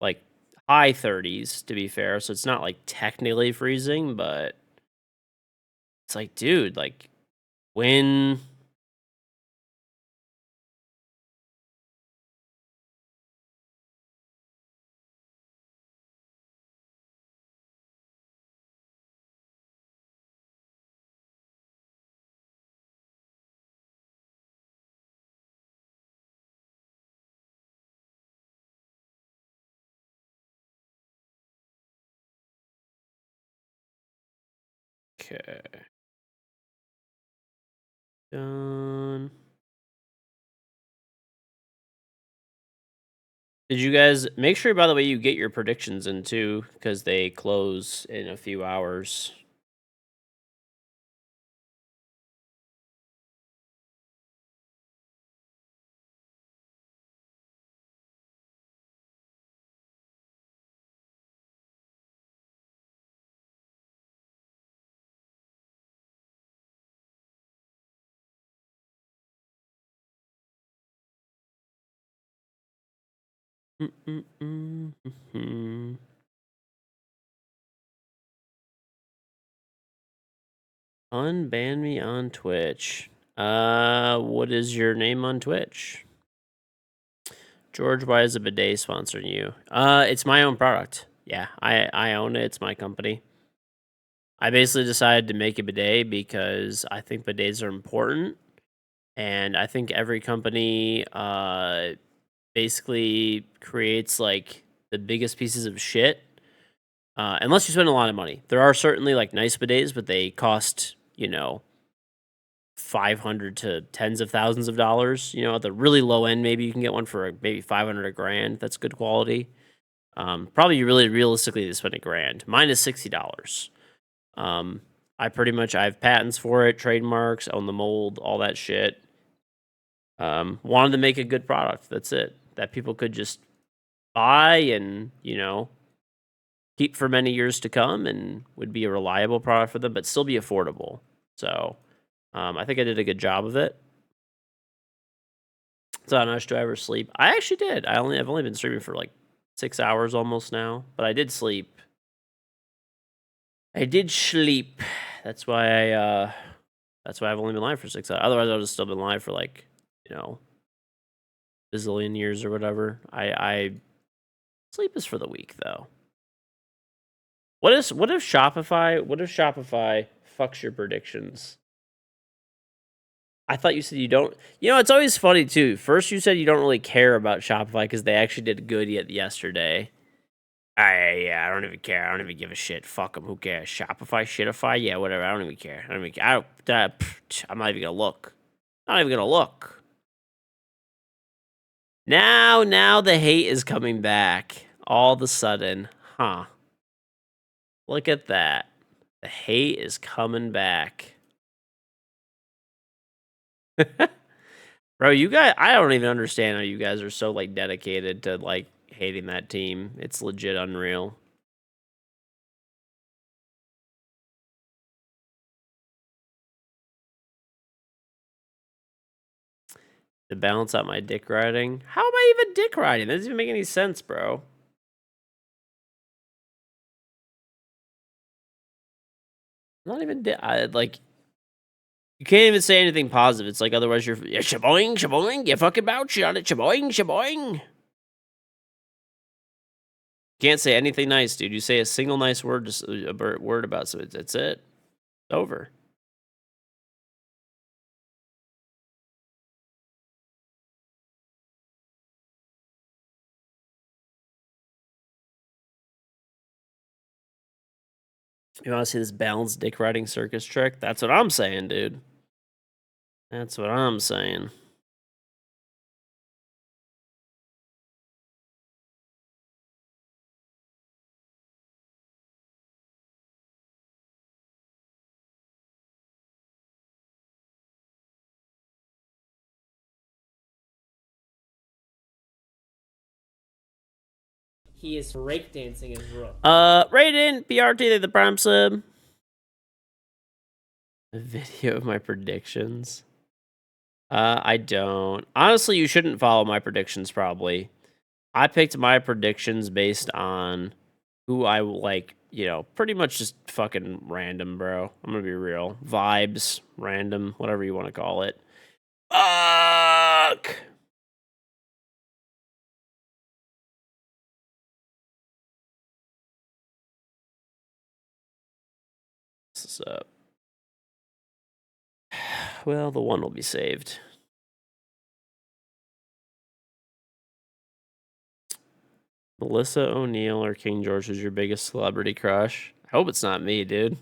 like high 30s to be fair. So it's not like technically freezing, but it's like, dude, like when okay. Done. Did you guys make sure by the way you get your predictions in too, because they close in a few hours. Mm-mm-mm-mm-mm. Unban me on Twitch. What is your name on Twitch? George, why is a bidet sponsoring you? It's my own product. Yeah, I own it. It's my company. I basically decided to make a bidet because I think bidets are important, and I think every company basically creates like the biggest pieces of shit. Unless you spend a lot of money, there are certainly like nice bidets, but they cost 500 to tens of thousands of dollars. At the really low end, maybe you can get one for maybe 500 a grand. That's good quality. Probably really realistically to spend a grand. Mine is $60. Um, I have patents for it, trademarks, own the mold, all that shit. Wanted to make a good product. That's it. That people could just buy and keep for many years to come, and would be a reliable product for them, but still be affordable. So, I think I did a good job of it. So how much do I ever sleep? I actually did. I've only been streaming for like 6 hours almost now, but I did sleep. I did sleep. That's why I've only been live for 6 hours. Otherwise, I would have still been live for like you know bazillion years or whatever. I sleep is for the weak though. What if Shopify fucks your predictions? I thought you said you don't. It's always funny too. First, you said you don't really care about Shopify because they actually did good yet yesterday. Yeah, I don't even care. I don't even give a shit. Fuck them. Who cares? Shopify, Shitify, yeah, whatever. I don't even care. I don't even care. I'm not even gonna look. I'm not even gonna look. Now the hate is coming back. All of a sudden, huh? Look at that. The hate is coming back. Bro, you guys, I don't even understand how you guys are so like dedicated to like hating that team. It's legit unreal. To balance out my dick riding. How am I even dick riding? That doesn't even make any sense, bro. Not even like you can't even say anything positive. It's like otherwise you're shaboing, shaboing, you fucking bounce on it, shaboing, shaboing. Can't say anything nice, dude. You say a single nice word, just a word about something. That's it. It's over. You want to see this balanced dick riding circus trick? That's what I'm saying, dude. That's what I'm saying. He is breakdancing his rook. Raiden, BRT, the prime sub. A video of my predictions. I don't. Honestly, you shouldn't follow my predictions, probably. I picked my predictions based on who I like, pretty much just fucking random, bro. I'm gonna be real. Vibes, random, whatever you want to call it. Fuck! What's up? Well, the one will be saved. Melissa O'Neill or King George is your biggest celebrity crush? I hope it's not me, dude.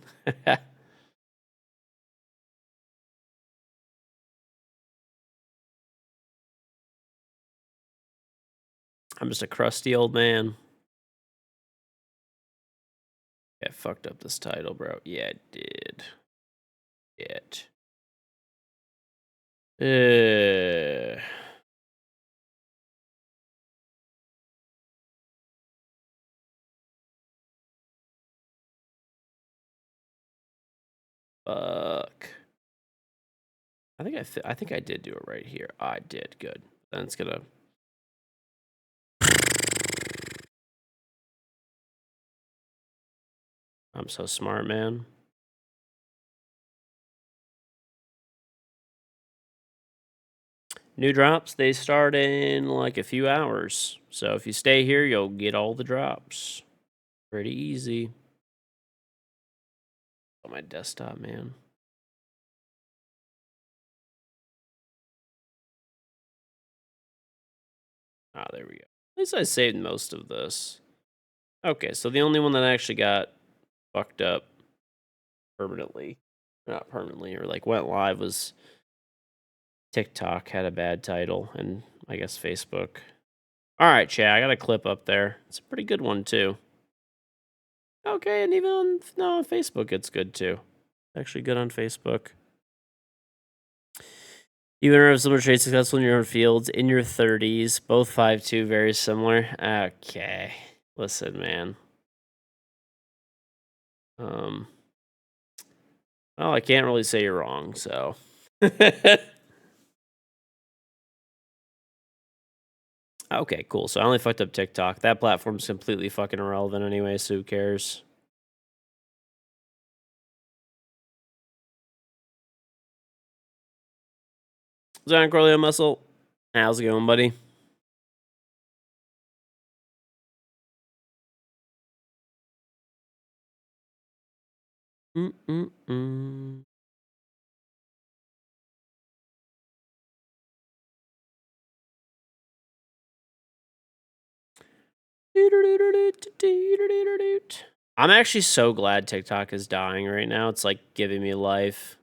I'm just a crusty old man. Yeah, I fucked up this title, bro. Yeah, I did. It. Fuck. I think I did do it right here. I did. Good. Then it's gonna. I'm so smart, man. New drops, they start in like a few hours. So if you stay here, you'll get all the drops. Pretty easy. On my desktop, man. Ah, there we go. At least I saved most of this. Okay, so the only one that actually got fucked up permanently, not permanently, or like went live was TikTok had a bad title, and I guess Facebook. All right, chat, I got a clip up there. It's a pretty good one too. Okay, and even on Facebook, it's good too. Actually, good on Facebook. Even if someone trade successful in your own fields in your 30s, both 5'2", very similar. Okay, listen, man. Well, I can't really say you're wrong, so. Okay, cool. So I only fucked up TikTok. That platform's completely fucking irrelevant anyway, so who cares? Zion Corleo Muscle. How's it going, buddy? Mm-mm-mm. I'm actually so glad TikTok is dying right now. It's like giving me life.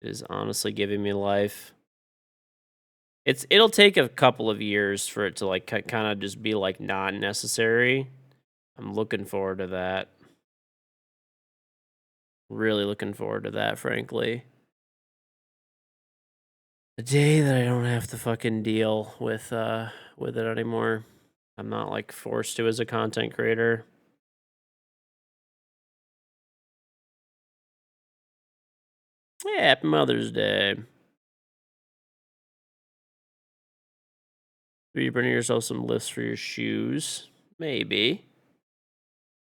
It is honestly giving me life. It'll take a couple of years for it to like kind of just be like not necessary. I'm looking forward to that. Really looking forward to that, frankly. The day that I don't have to fucking deal with it anymore. I'm not like forced to as a content creator. Yeah, happy Mother's Day. Are you bringing yourself some lifts for your shoes? Maybe.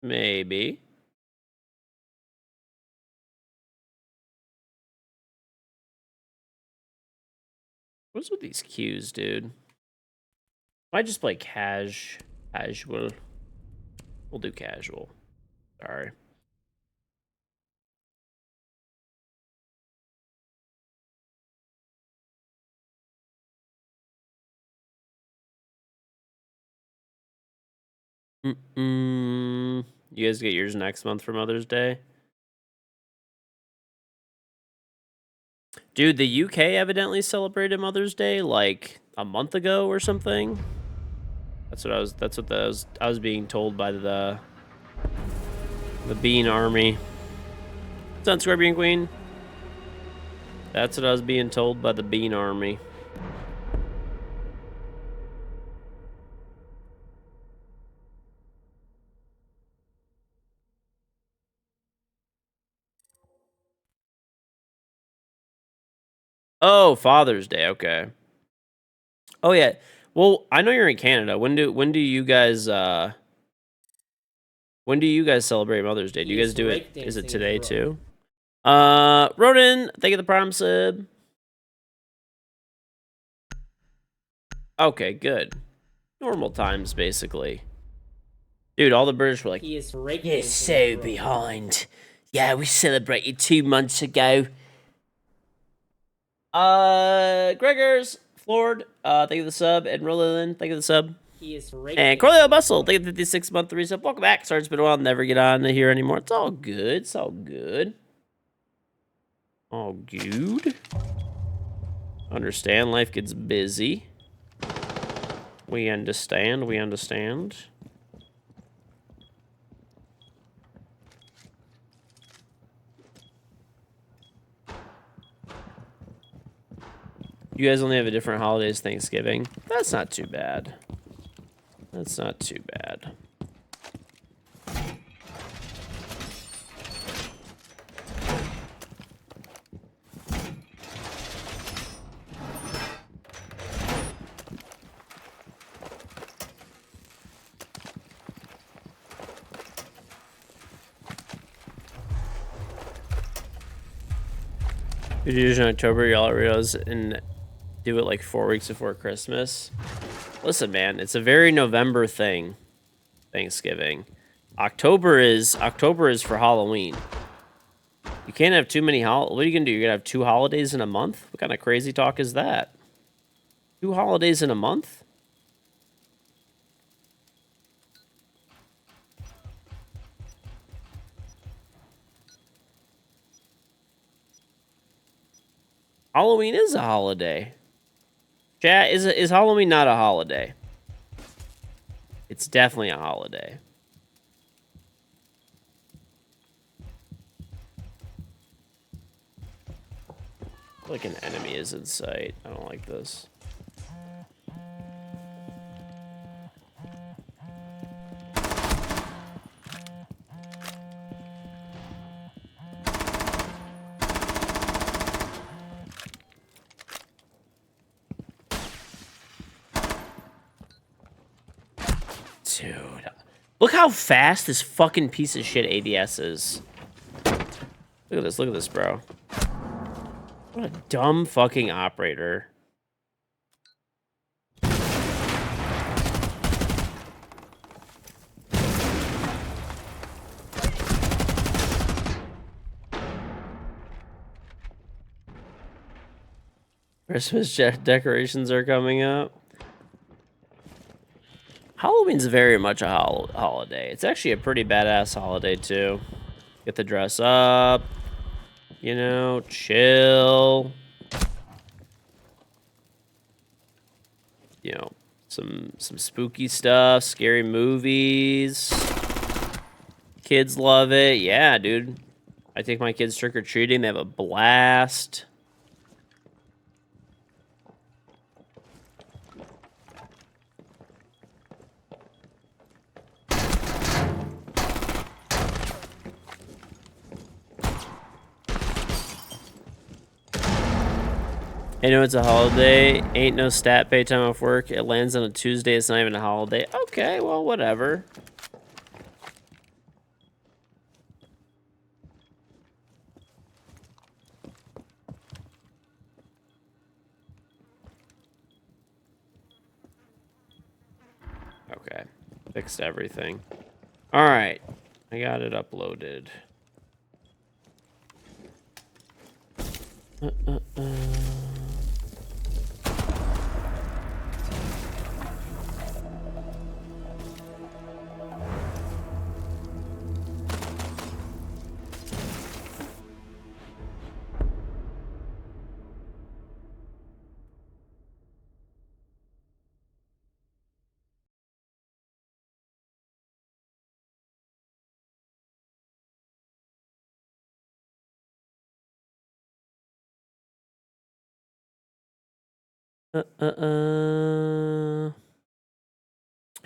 Maybe. What's with these cues, dude? Might just play casual. We'll do casual. Sorry. You guys get yours next month for Mother's Day? Dude, the UK evidently celebrated Mother's Day like a month ago or something. That's what I was being told by the Bean Army. What's on Scorpion Queen? That's what I was being told by the Bean Army. Oh, Father's Day. Okay. Oh yeah. Well, I know you're in Canada. When do you guys celebrate Mother's Day? Do you guys do it? Is it today too? Rodin, thank you for the prime sub. Okay, good. Normal times, basically. Dude, all the British were like, He is "You're so behind." Yeah, we celebrated 2 months ago. Gregors, Flord, thank you for the sub. Ed Rolland, thank you for the sub. He is And Corleo Bustle, thank you for the 56-month resub. Welcome back. Sorry it's been a while. Never get on here anymore. It's all good. It's all good. All good. Understand. Life gets busy. We understand. We understand. You guys only have a different holidays Thanksgiving. That's not too bad. That's not too bad. We do it in October, y'all realize, and do it like 4 weeks before Christmas. Listen, man, it's a very November thing. Thanksgiving. October is for Halloween. You can't have too many what are you gonna do? You're gonna have 2 holidays in a month? What kind of crazy talk is that? 2 holidays in a month? Halloween is a holiday. Chat, is Halloween not a holiday? It's definitely a holiday. Like an enemy is in sight. I don't like this. Dude. Look how fast this fucking piece of shit ADS is. Look at this, bro. What a dumb fucking operator. Christmas decorations are coming up. Halloween's very much a holiday. It's actually a pretty badass holiday, too. Get to dress up. You know, chill. You know, some spooky stuff, scary movies. Kids love it. Yeah, dude. I take my kids trick-or-treating. They have a blast. I know it's a holiday. Ain't no stat pay time off work. It lands on a Tuesday. It's not even a holiday. Okay, well, whatever. Okay. Fixed everything. Alright. I got it uploaded.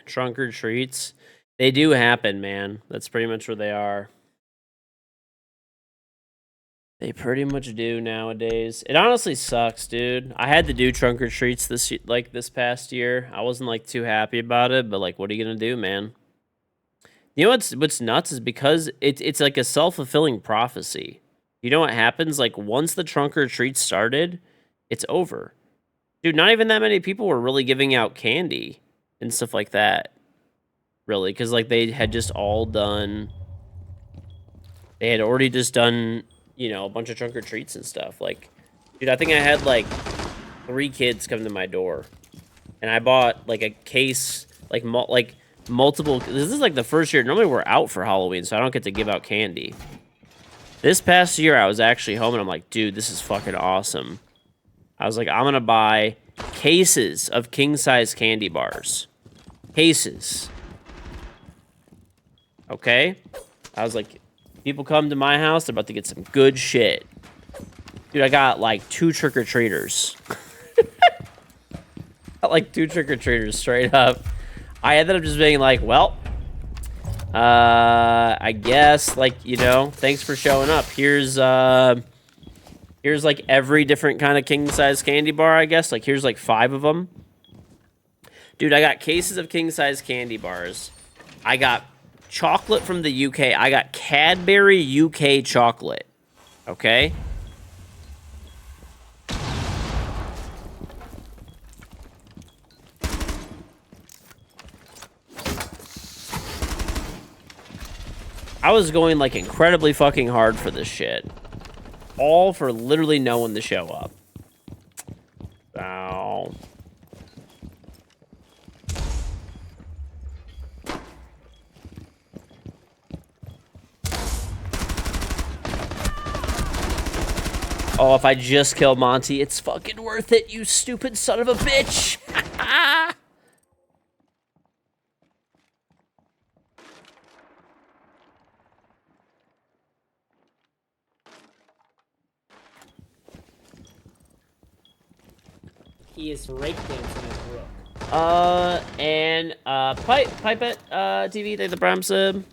Trunk or treats. They do happen, man. That's pretty much where they are. They pretty much do nowadays. It honestly sucks, dude. I had to do trunk or treats this past year. I wasn't like too happy about it, but like, what are you gonna do, man? You know what's nuts is because it's like a self-fulfilling prophecy. You know what happens? Like once the trunk or treat started, it's over. Dude, not even that many people were really giving out candy and stuff like that. Really, because like they had just all done. They had already just done, a bunch of trunk or treats and stuff. Like, dude, I think I had like 3 kids come to my door, and I bought like a case, like multiple. This is like the first year. Normally we're out for Halloween, so I don't get to give out candy. This past year, I was actually home, and I'm like, dude, this is fucking awesome. I was like, I'm gonna buy cases of king-size candy bars. Cases. Okay? I was like, people come to my house, they're about to get some good shit. Dude, I got like 2 trick-or-treaters. Got like 2 trick-or-treaters straight up. I ended up just being like, well, I guess, like, thanks for showing up. Here's like every different kind of king-size candy bar, I guess. Like, here's like 5 of them. Dude, I got cases of king-size candy bars. I got chocolate from the UK. I got Cadbury UK chocolate. Okay? I was going, like, incredibly fucking hard for this shit. All for literally no one to show up. Ow. Oh, if I just kill Monty, it's fucking worth it, you stupid son of a bitch! He is rake dancing as Rook. Pipette, TV, take the prime sub.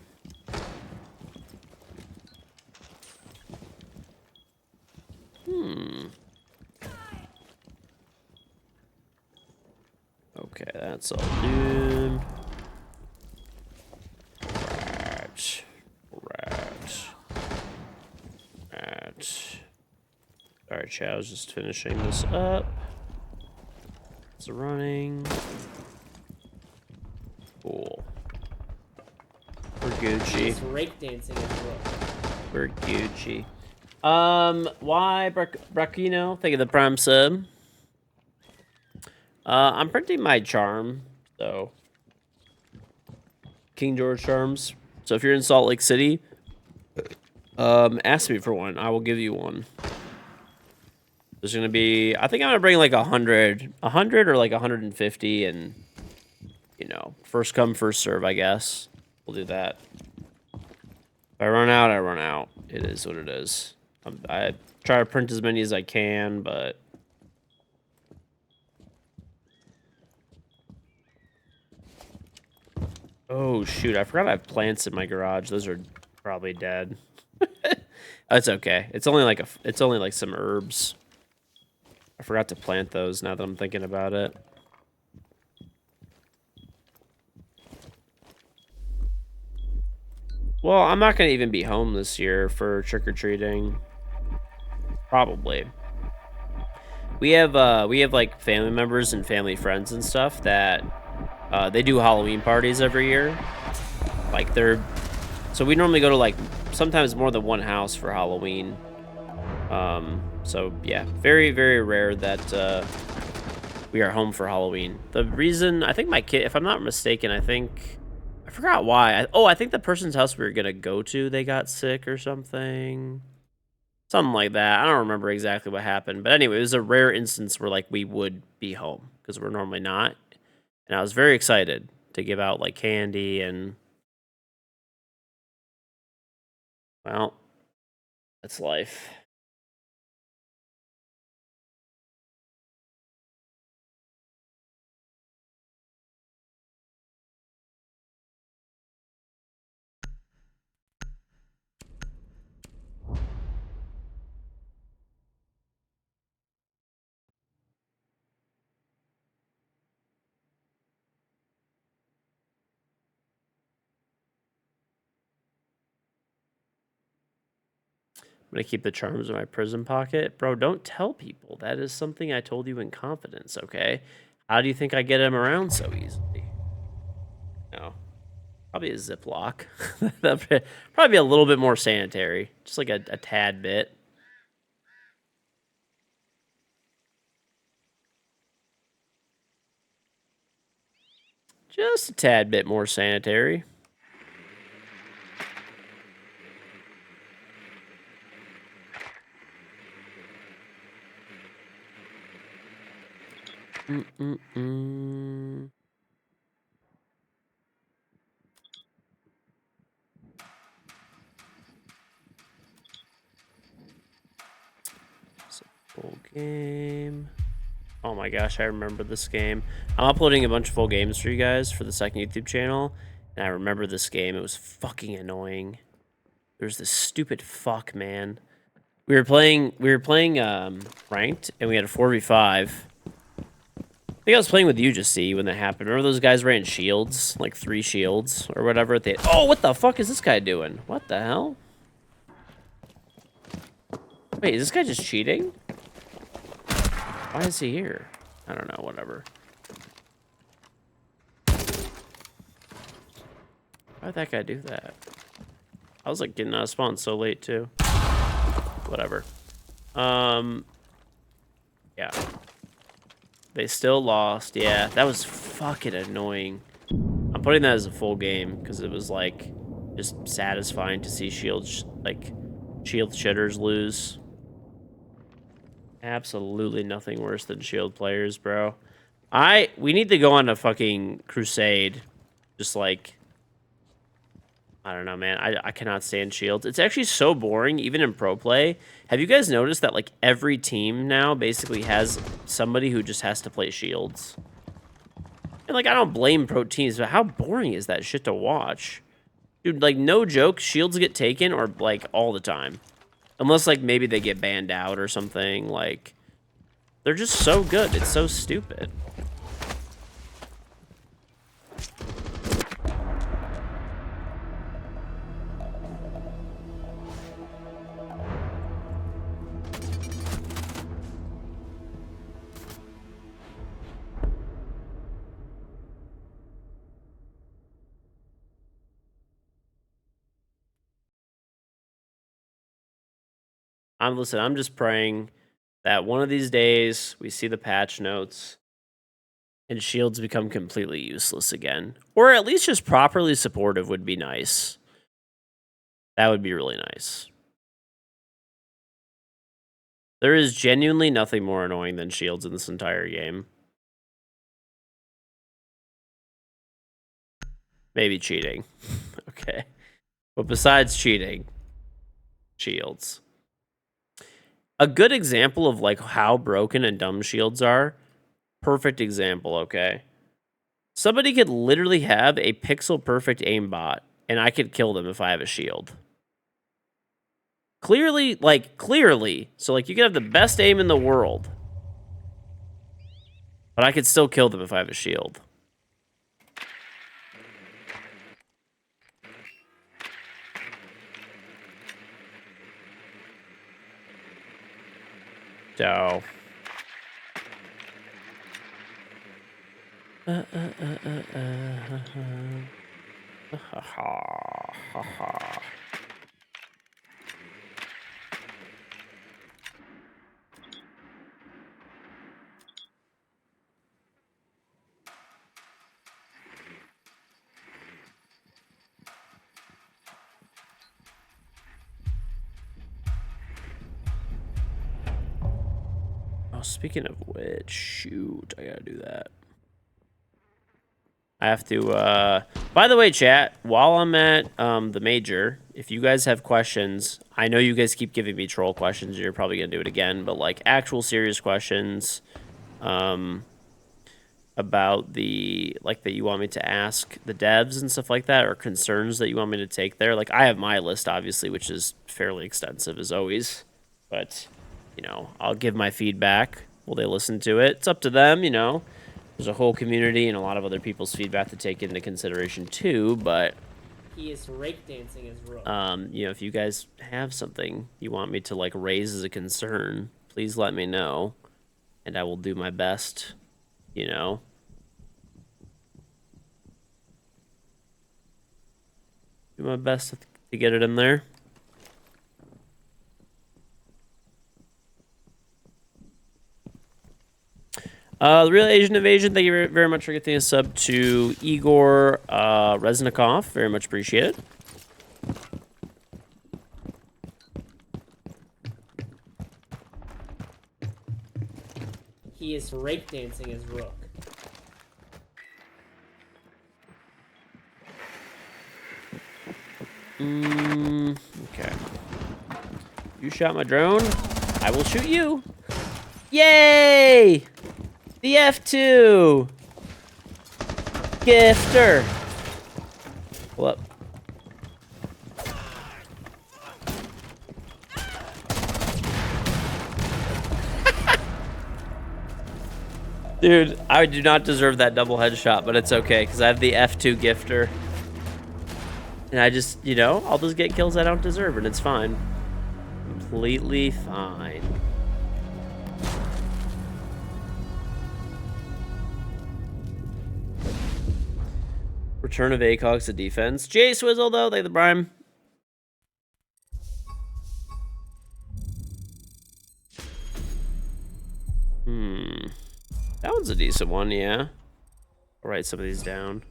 Okay, that's all done. Right. Alright, chat, I was just finishing this up. It's running. Cool. We're He Gucci. is rake dancing as Rook. We're Gucci. Why Brachino? Thank you the prime sub. I'm printing my charm, so KingGeorge charms. So if you're in Salt Lake City, ask me for one. I will give you one. There's gonna be, I think I'm gonna bring like 100 or like 150, and first come, first serve, I guess. We'll do that. If I run out, I run out. It is what it is. I try to print as many as I can, but oh shoot, I forgot I have plants in my garage. Those are probably dead. That's okay. It's only like some herbs. I forgot to plant those now that I'm thinking about it. Well, I'm not gonna even be home this year for trick-or-treating. Probably. We have like family members and family friends and stuff that they do Halloween parties every year. Like so we normally go to like sometimes more than one house for Halloween. So yeah, very, very rare that we are home for Halloween. The reason, I think my kid, if I'm not mistaken, I forgot why. I think the person's house we were gonna go to, they got sick or something. Something like that. I don't remember exactly what happened. But anyway, it was a rare instance where like we would be home because we're normally not. And I was very excited to give out like candy and, well, that's life. gonna keep the charms in my prison pocket. Bro, don't tell people. That is something I told you in confidence, okay? How do you think I get them around so easily? No. Probably a Ziploc. That'd probably be a little bit more sanitary. Just like a tad bit. Just a tad bit more sanitary. Full game. Oh my gosh, I remember this game. I'm uploading a bunch of full games for you guys for the second YouTube channel, and I remember this game. It was fucking annoying. There's this stupid fuck, man. We were playing ranked, and we had a 4v5. I think I was playing with you, just see when that happened. Remember those guys ran shields, like 3 shields or whatever. Oh, what the fuck is this guy doing? What the hell? Wait, is this guy just cheating? Why is he here? I don't know, whatever. Why'd that guy do that? I was like getting out of spawn so late too. Whatever. Yeah. They still lost. Yeah, that was fucking annoying. I'm putting that as a full game because it was like just satisfying to see shield shitters lose. Absolutely nothing worse than shield players, bro. We need to go on a fucking crusade. Just like, I don't know, man. I cannot stand shields. It's actually so boring, even in pro play. Have you guys noticed that like every team now basically has somebody who just has to play shields? And like, I don't blame pro teams, but how boring is that shit to watch? Dude, like, no joke, shields get taken or like all the time. Unless, like, maybe they get banned out or something. Like, they're just so good. It's so stupid. I'm just praying that one of these days we see the patch notes and shields become completely useless again. Or at least just properly supportive would be nice. That would be really nice. There is genuinely nothing more annoying than shields in this entire game. Maybe cheating. Okay. But besides cheating, shields. A good example of like how broken and dumb shields are. Perfect example, okay? Somebody could literally have a pixel perfect aimbot, and I could kill them if I have a shield. Clearly, like, clearly. So, like, you could have the best aim in the world. But I could still kill them if I have a shield. So... Oh, speaking of which, shoot, I gotta do that. I have to, by the way, chat, while I'm at the major, if you guys have questions, I know you guys keep giving me troll questions, you're probably gonna do it again, but like actual serious questions about the, like, that you want me to ask the devs and stuff like that, or concerns that you want me to take there. Like, I have my list, obviously, which is fairly extensive as always, but, you know, I'll give my feedback. Will they listen to it? It's up to them, you know. There's a whole community and a lot of other people's feedback to take into consideration too, but He is rake dancing his rook. You know, if you guys have something you want me to like raise as a concern, please let me know, and I will do my best. You know. Do my best to get it in there. The Real Asian Invasion, thank you very much for getting a sub to Igor Reznikov. Very much appreciate it. He is rake dancing his rook. Okay. You shot my drone. I will shoot you. Yay! The F2! Gifter! Pull up. Dude, I do not deserve that double headshot, but it's okay, because I have the F2 gifter. And I just, you know, I'll just get kills I don't deserve, and it's fine. Completely fine. Return of ACOGs to defense. Jay Swizzle, though, thank the prime. That one's a decent one, yeah. I'll write some of these down.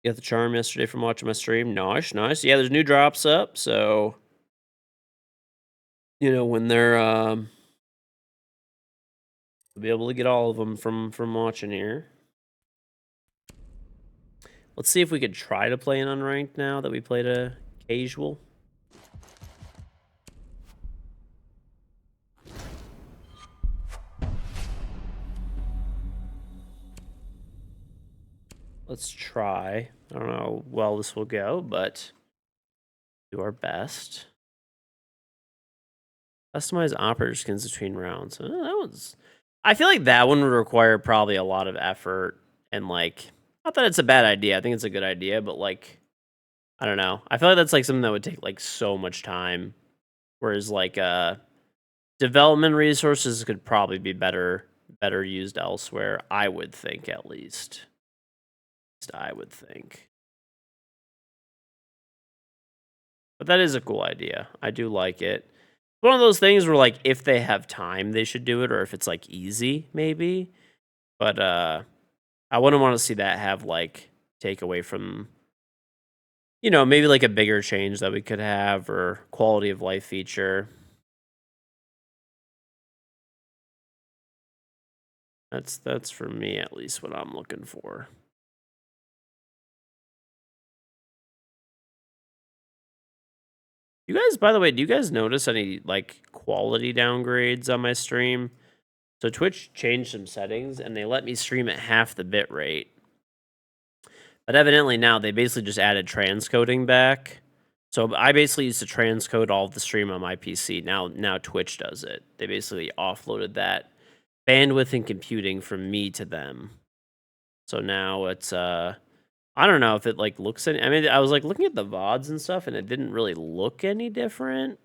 You got the charm yesterday from watching my stream. Nice, nice. Yeah, there's new drops up, so you know when they're we'll be able to get all of them from watching here. Let's see if we could try to play an unranked now that we played a casual. Let's try. I don't know how well this will go, but do our best. Customize operator skins between rounds. That one's. I feel like that one would require probably a lot of effort and like. Not that it's a bad idea. I think it's a good idea, but like, I don't know. I feel like that's like something that would take like so much time, whereas like development resources could probably be better used elsewhere. I would think at least. I would think. But that is a cool idea. I do like it. One of those things where like if they have time they should do it, or if it's like easy maybe, but I wouldn't want to see that have like take away from, you know, maybe like a bigger change that we could have, or quality of life feature. That's for me at least what I'm looking for. You guys, by the way, do you guys notice any like quality downgrades on my stream? So Twitch changed some settings and they let me stream at half the bit rate. But evidently now they basically just added transcoding back. So I basically used to transcode all of the stream on my PC. Now Twitch does it. They basically offloaded that bandwidth and computing from me to them. So now it's I don't know if it like looks any, I mean I was like looking at the VODs and stuff and it didn't really look any different.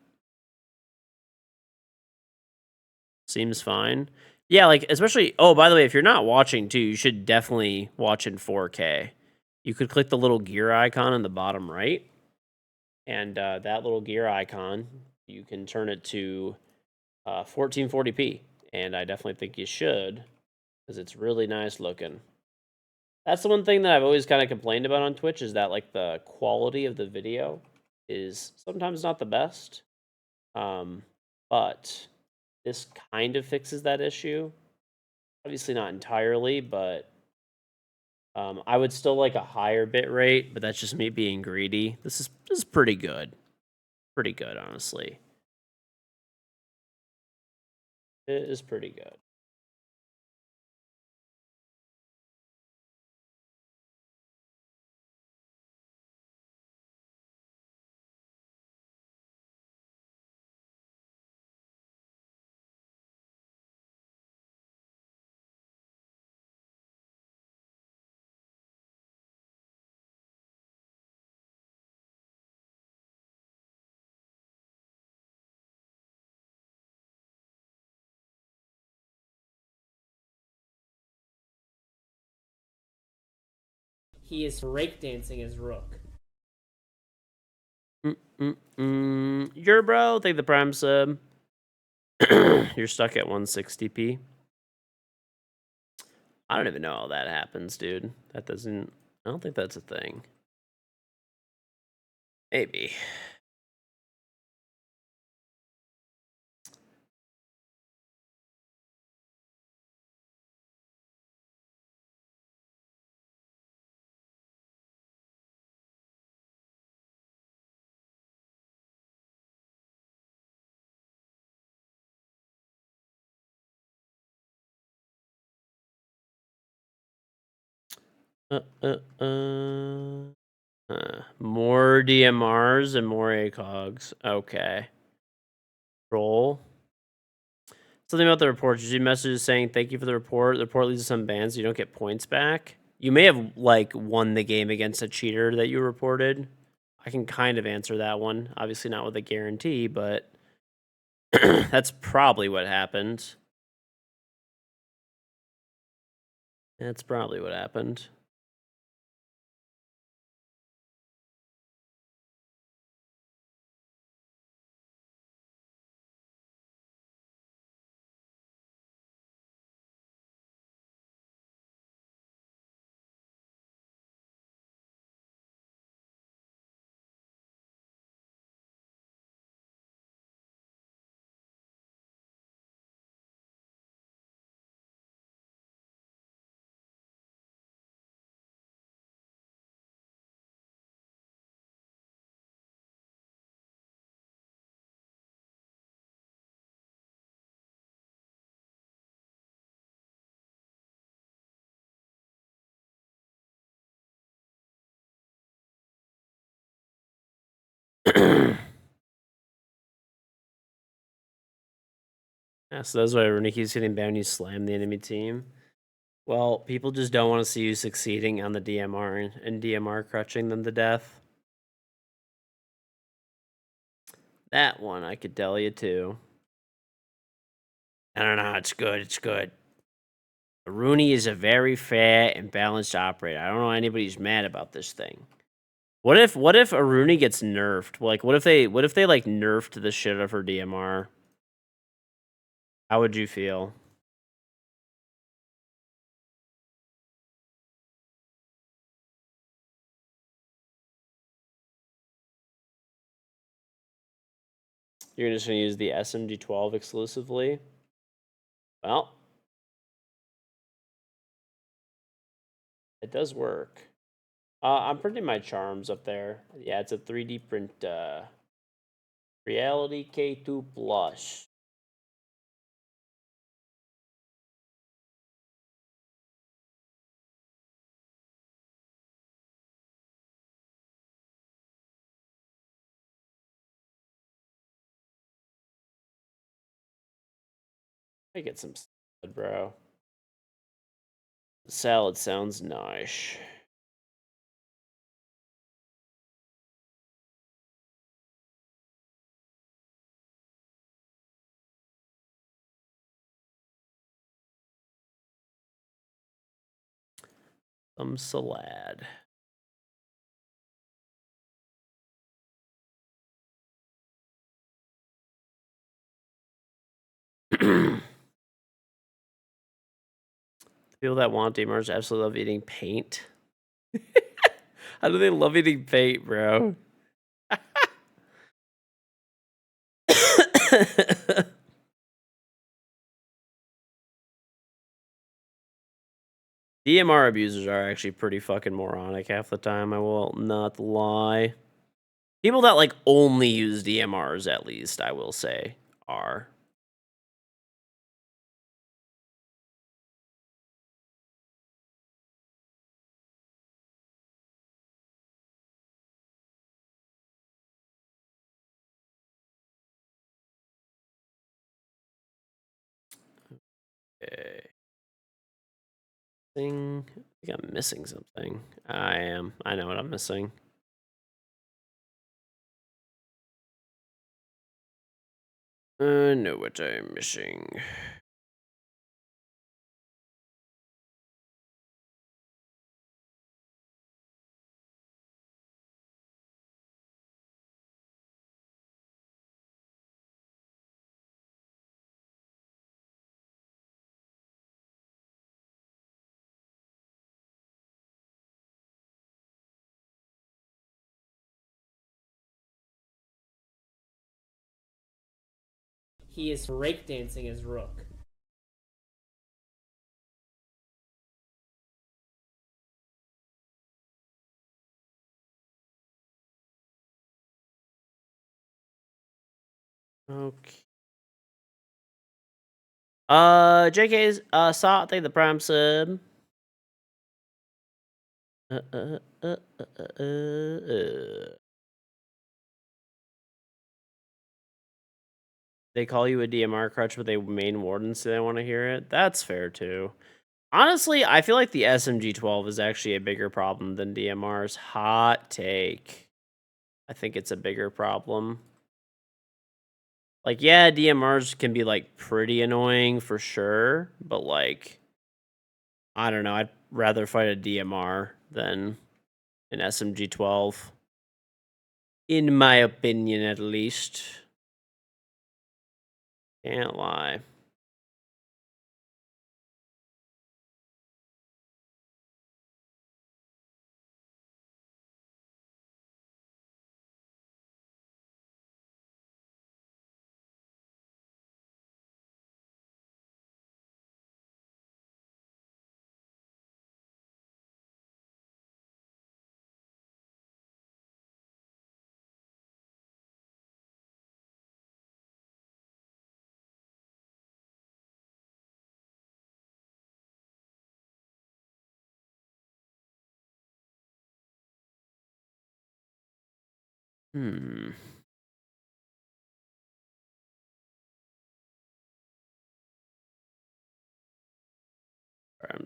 Seems fine. Yeah, like especially oh, by the way, if you're not watching too, you should definitely watch in 4K. You could click the little gear icon in the bottom right, and that little gear icon, you can turn it to 1440p, and I definitely think you should, because it's really nice looking. That's the one thing that I've always kind of complained about on Twitch, is that like the quality of the video is sometimes not the best, but this kind of fixes that issue. Obviously not entirely, but I would still like a higher bit rate, but that's just me being greedy. This is pretty good. Pretty good, honestly. It is pretty good. He is breakdancing his rook. You're bro. Thank the prime sub. You're stuck at 160p. I don't even know how that happens, dude. That doesn't. I don't think that's a thing. Maybe. More DMRs and more ACOGs. Okay. Roll. Something about the report. Usually messages saying thank you for the report. The report leads to some bans, so you don't get points back. You may have like won the game against a cheater that you reported. I can kind of answer that one. Obviously not with a guarantee, but that's probably what happened. That's probably what happened. Yeah, so that's why when he keeps getting banned, you slam the enemy team. Well, people just don't want to see you succeeding on the DMR and DMR crutching them to death. That one I could tell you too. I don't know. It's good. It's good. Rooney is a very fair and balanced operator. I don't know anybody's mad about this thing. What if Aruni gets nerfed? Like what if they like nerfed the shit out of her DMR? How would you feel? You're just gonna use the SMG12 exclusively? Well, it does work. I'm printing my charms up there. Yeah, it's a 3D print Reality K2 Plus. I get some salad, bro. Salad sounds nice. Some salad. People that want DMRs absolutely love eating paint. How do they love eating paint, bro? DMR abusers are actually pretty fucking moronic half the time, I will not lie. People that like only use DMRs, at least, I will say, are. Okay. I think I'm missing something. I am. I know what I'm missing. I know what I'm missing. He is breakdancing his rook. Okay. JK's saw thank the prime sub. They call you a DMR crutch, but they main warden say they want to hear it. That's fair too. Honestly, I feel like the SMG-12 is actually a bigger problem than DMR's. Hot take. I think it's a bigger problem. Like, yeah, DMRs can be, like, pretty annoying for sure, but, like, I don't know. I'd rather fight a DMR than an SMG-12. In my opinion, at least. Can't lie. I'm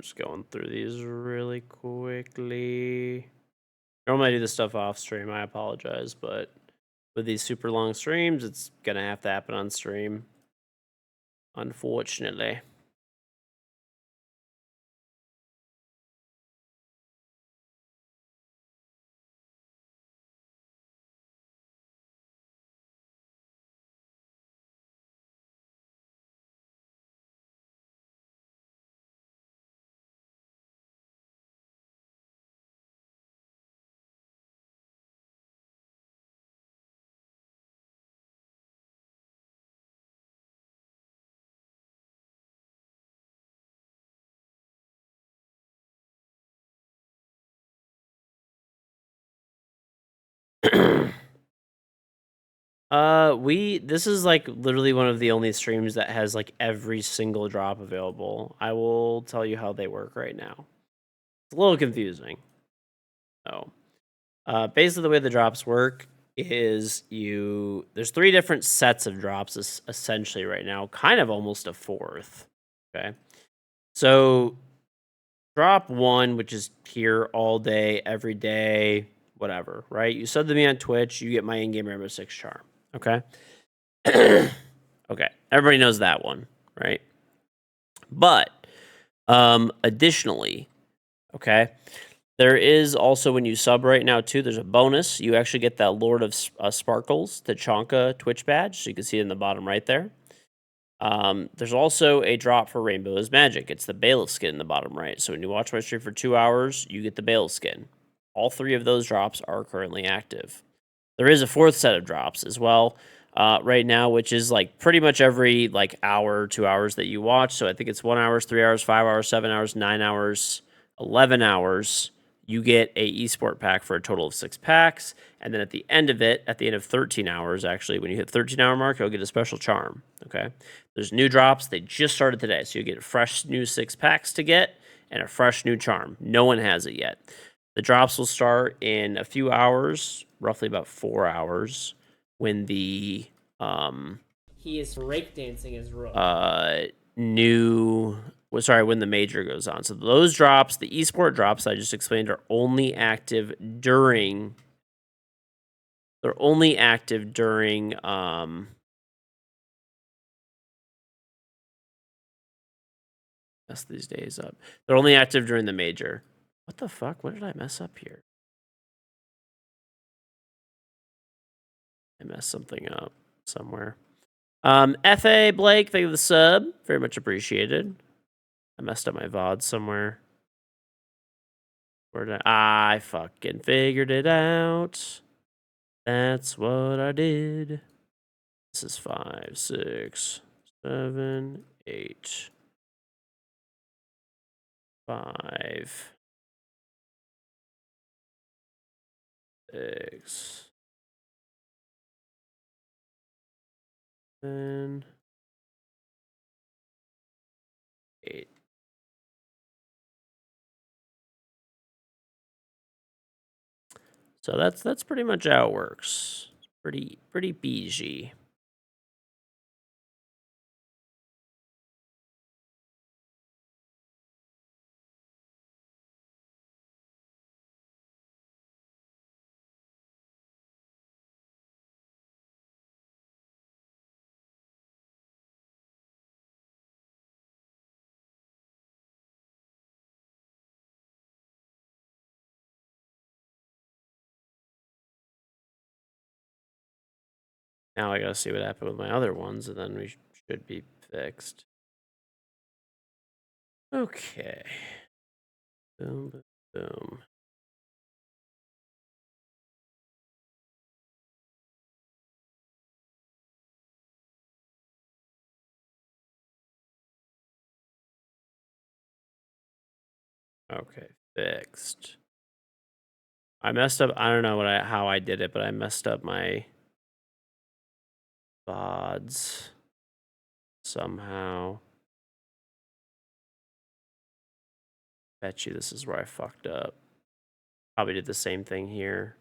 just going through these really quickly. Normally I do this stuff off stream. I apologize, but with these super long streams, it's gonna have to happen on stream. Unfortunately. This is like literally one of the only streams that has like every single drop available. I will tell you how they work right now. It's a little confusing. So, basically the way the drops work is there's 3 different sets of drops essentially right now, kind of almost a fourth. Okay. So, drop 1, which is here all day, every day, whatever, right? You sub to me on Twitch, you get my in-game Rainbow Six charm. Okay. Okay, everybody knows that one, right? But additionally, okay, there is also when you sub right now too, there's a bonus. You actually get that Lord of Sparkles, the Chonka Twitch badge. So you can see it in the bottom right there. There's also a drop for Rainbow is Magic. It's the Bailiff skin in the bottom right. So when you watch my stream for 2 hours, you get the Bailiff skin. All 3 of those drops are currently active. There is a 4th set of drops as well right now, which is like pretty much every like hour, 2 hours that you watch. So I think it's 1 hour, 3 hours, 5 hours, 7 hours, 9 hours, 11 hours. You get a esport pack for a total of 6 packs. And then at the end of it, at the end of 13 hours, actually, when you hit 13-hour mark, you'll get a special charm. Okay. There's new drops. They just started today. So you get fresh new 6 packs to get and a fresh new charm. No one has it yet. The drops will start in a few hours, roughly about 4 hours, when the He is breakdancing his rook. when the major goes on. So those drops, the esport drops I just explained, are only active during mess these days up. They're only active during the major. What the fuck? What did I mess up here? I messed something up somewhere. FA Blake, thank you for the sub. Very much appreciated. I messed up my VOD somewhere. Where did I fucking figured it out. That's what I did. This is 5, 6, 7, 8, 5, 6, 7, 8. So that's pretty much how it works. Pretty beegee. Now I gotta see what happened with my other ones, and then we should be fixed. Okay. Boom, boom, boom. Okay, fixed. I messed up. I don't know how I did it, but I messed up my VODs somehow. Bet you this is where I fucked up. Probably did the same thing here.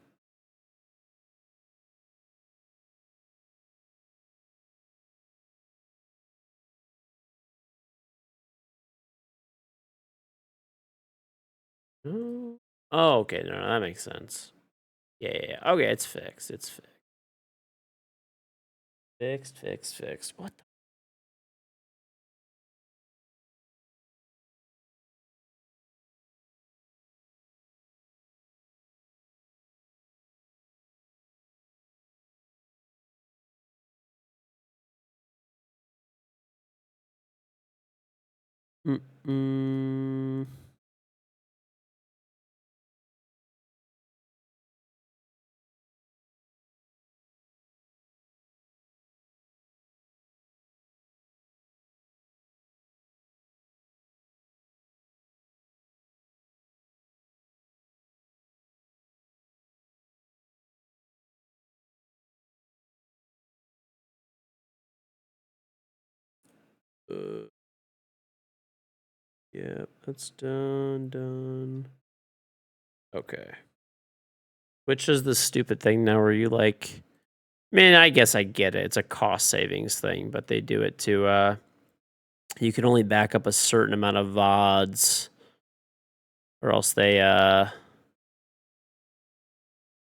Oh, okay. No, that makes sense. Yeah. Okay, it's fixed. It's fixed. Fixed. What the? Mm-mm. Yeah, that's done. Okay. Which is the stupid thing now where you like, I mean, I guess I get it. It's a cost savings thing, but they do it to you can only back up a certain amount of VODs, or else you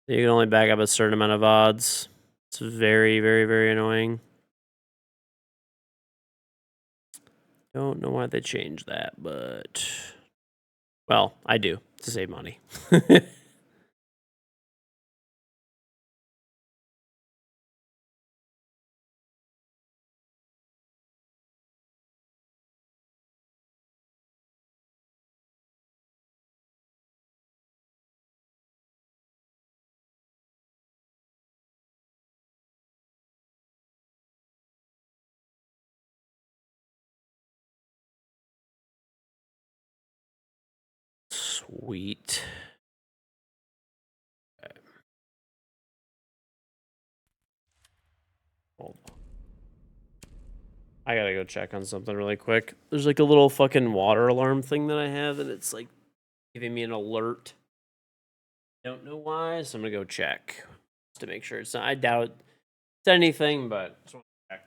can only back up a certain amount of VODs. It's very annoying. Don't know why they changed that, but well, I do to save money. Sweet. Hold on. I gotta go check on something really quick. There's like a little fucking water alarm thing that I have, and it's like giving me an alert. Don't know why, so I'm gonna go check just to make sure it's not. I doubt it's anything, but just want to check.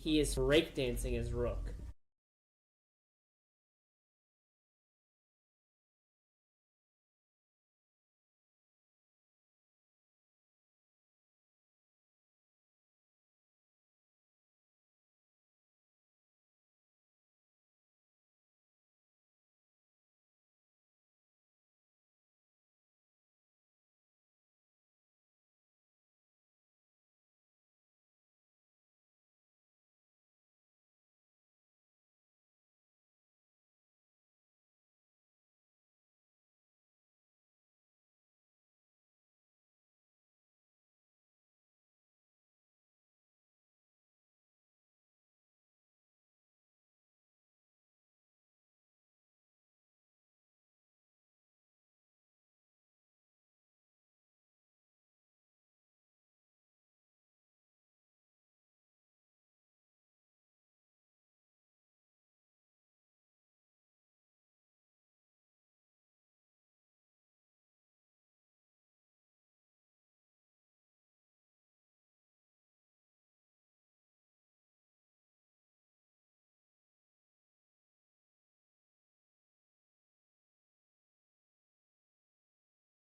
He is breakdancing his rook.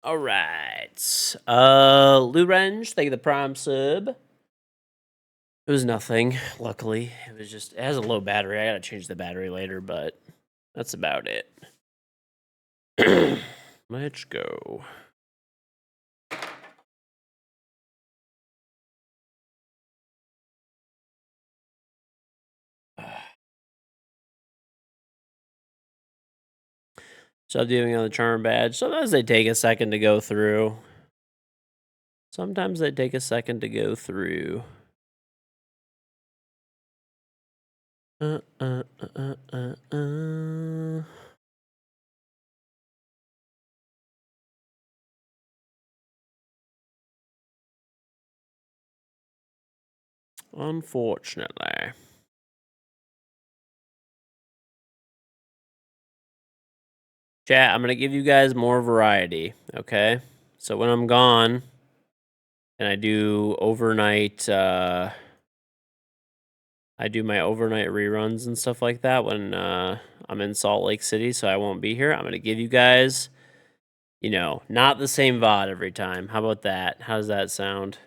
All right. Lou Renge, thank you the prime sub. It was nothing, luckily. It was just, it has a low battery. I gotta change the battery later, but that's about it. Let's go. Subduing on the charm badge. Sometimes they take a second to go through. Sometimes they take a second to go through. Unfortunately. Chat, I'm going to give you guys more variety, okay? So when I'm gone and I do overnight, I do my overnight reruns and stuff like that when I'm in Salt Lake City, so I won't be here. I'm going to give you guys, you know, not the same VOD every time. How about that? How does that sound?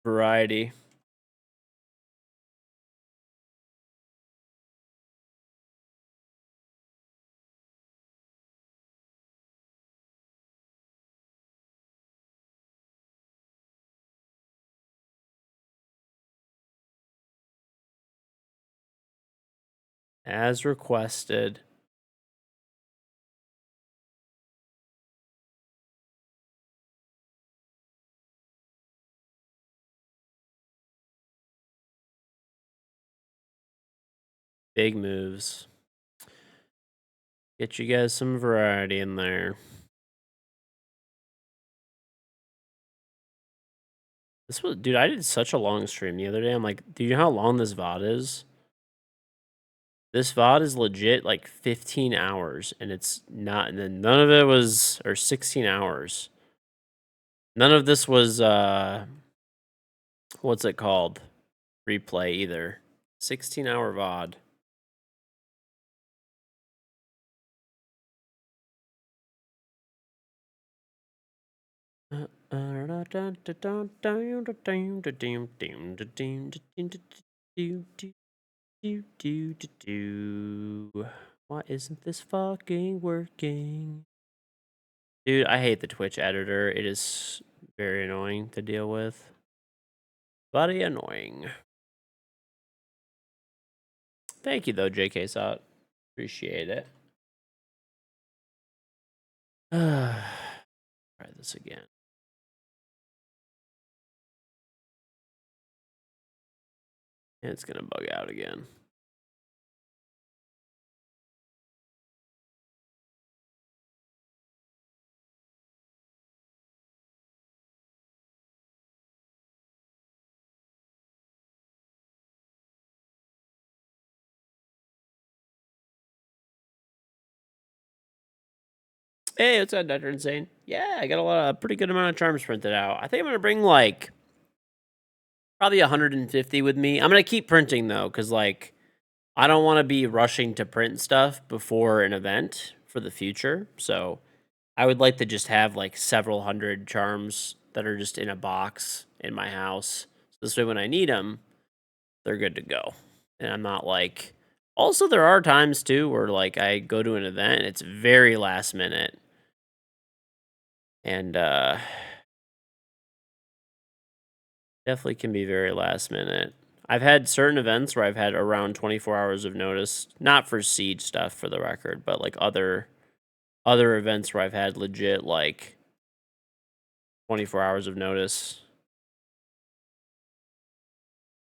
Variety. As requested. Big moves. Get you guys some variety in there. This was, dude, I did such a long stream the other day. I'm like, do you know how long this VOD is? This VOD is legit like 15 hours, and it's not, and then none of it was, or 16 hours. None of this was, what's it called? Replay either. 16-hour VOD. Why isn't this fucking working? Dude, I hate the Twitch editor. It is very annoying to deal with. Very annoying. Thank you, though, JK Sot. Appreciate it. Try this again. And it's gonna bug out again. Hey, what's up, Dr. Insane? Yeah, I got a pretty good amount of charms printed out. I think I'm gonna bring like probably 150 with me. I'm gonna keep printing though, because like I don't want to be rushing to print stuff before an event for the future. So I would like to just have like several hundred charms that are just in a box in my house. So this way, when I need them, they're good to go. And I'm not like. Also, there are times too where like I go to an event, it's very last minute, and definitely can be very last minute. I've had certain events where I've had around 24 hours of notice, not for siege stuff for the record, but like other events where I've had legit like 24 hours of notice.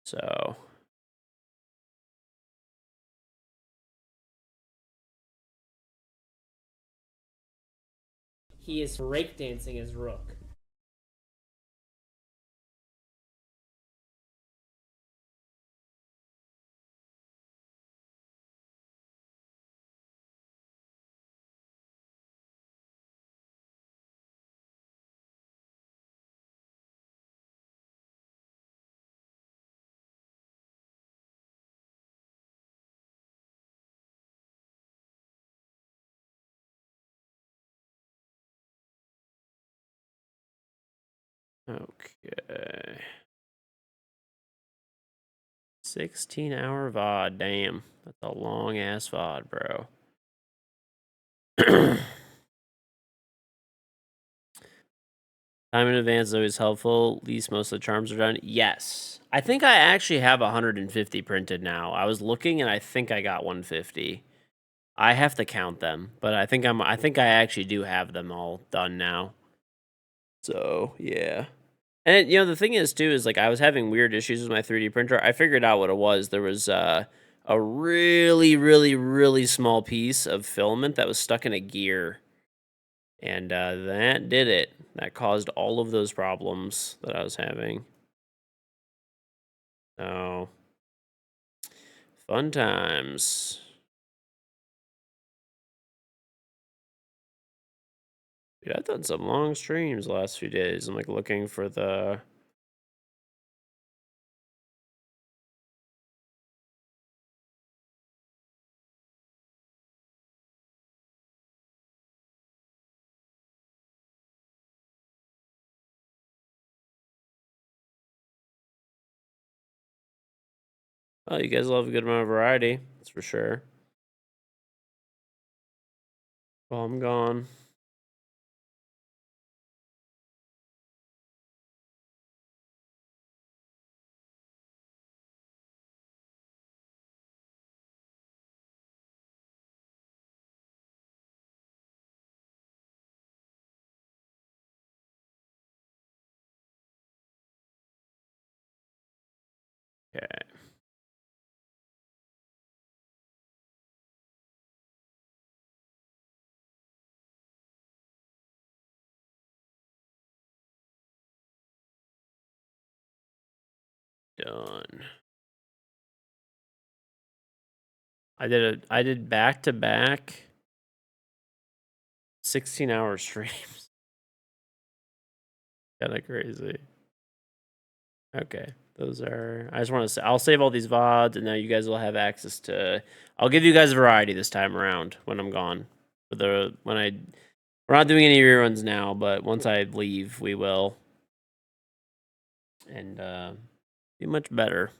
So, He is breakdancing his rook. okay. 16-hour VOD. Damn. That's a long ass VOD, bro. Time in advance is always helpful. At least most of the charms are done. Yes. I think I actually have 150 printed now. I was looking and I think I got 150. I have to count them, but I think I actually do have them all done now. So, yeah. And the thing is too is like I was having weird issues with my 3D printer. I figured out what it was. There was a really really really small piece of filament that was stuck in a gear. And that did it. That caused all of those problems that I was having. So, fun times. Dude, I've done some long streams the last few days. I'm like looking for the. Oh, you guys love a good amount of variety. That's for sure. Well, I'm gone. Okay. Done. I did back to back 16-hour streams. Kind of crazy. Okay. Those are I just want to say I'll save all these VODs and now you guys will have access to I'll give you guys variety this time around when I'm gone. For the when I we're not doing any reruns now, but once I leave, we will. And be much better.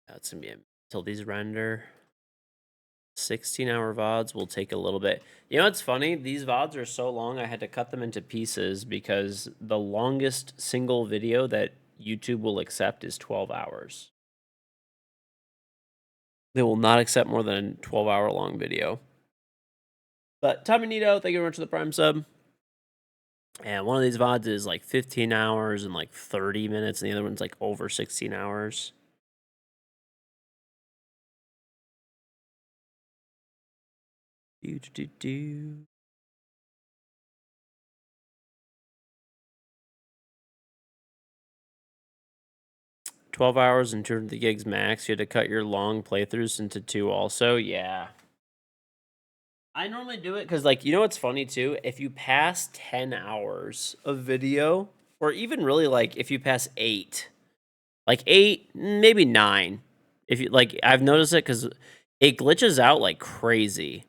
That's gonna be until these render. 16-hour VODs will take a little bit. You know what's funny? These VODs are so long, I had to cut them into pieces because the longest single video that YouTube will accept is 12 hours. They will not accept more than a 12-hour long video. But Tommy Nito, thank you very much for the Prime sub. And one of these VODs is like 15 hours and like 30 minutes, and the other one's like over 16 hours. Do. 12 hours and 200 gigs max. You had to cut your long playthroughs into 2 also. Yeah. I normally do it because, like, you know what's funny too? If you pass 10 hours of video, or even really, like, if you pass 8, like 8, maybe 9. If you, like, I've noticed it because it glitches out like crazy.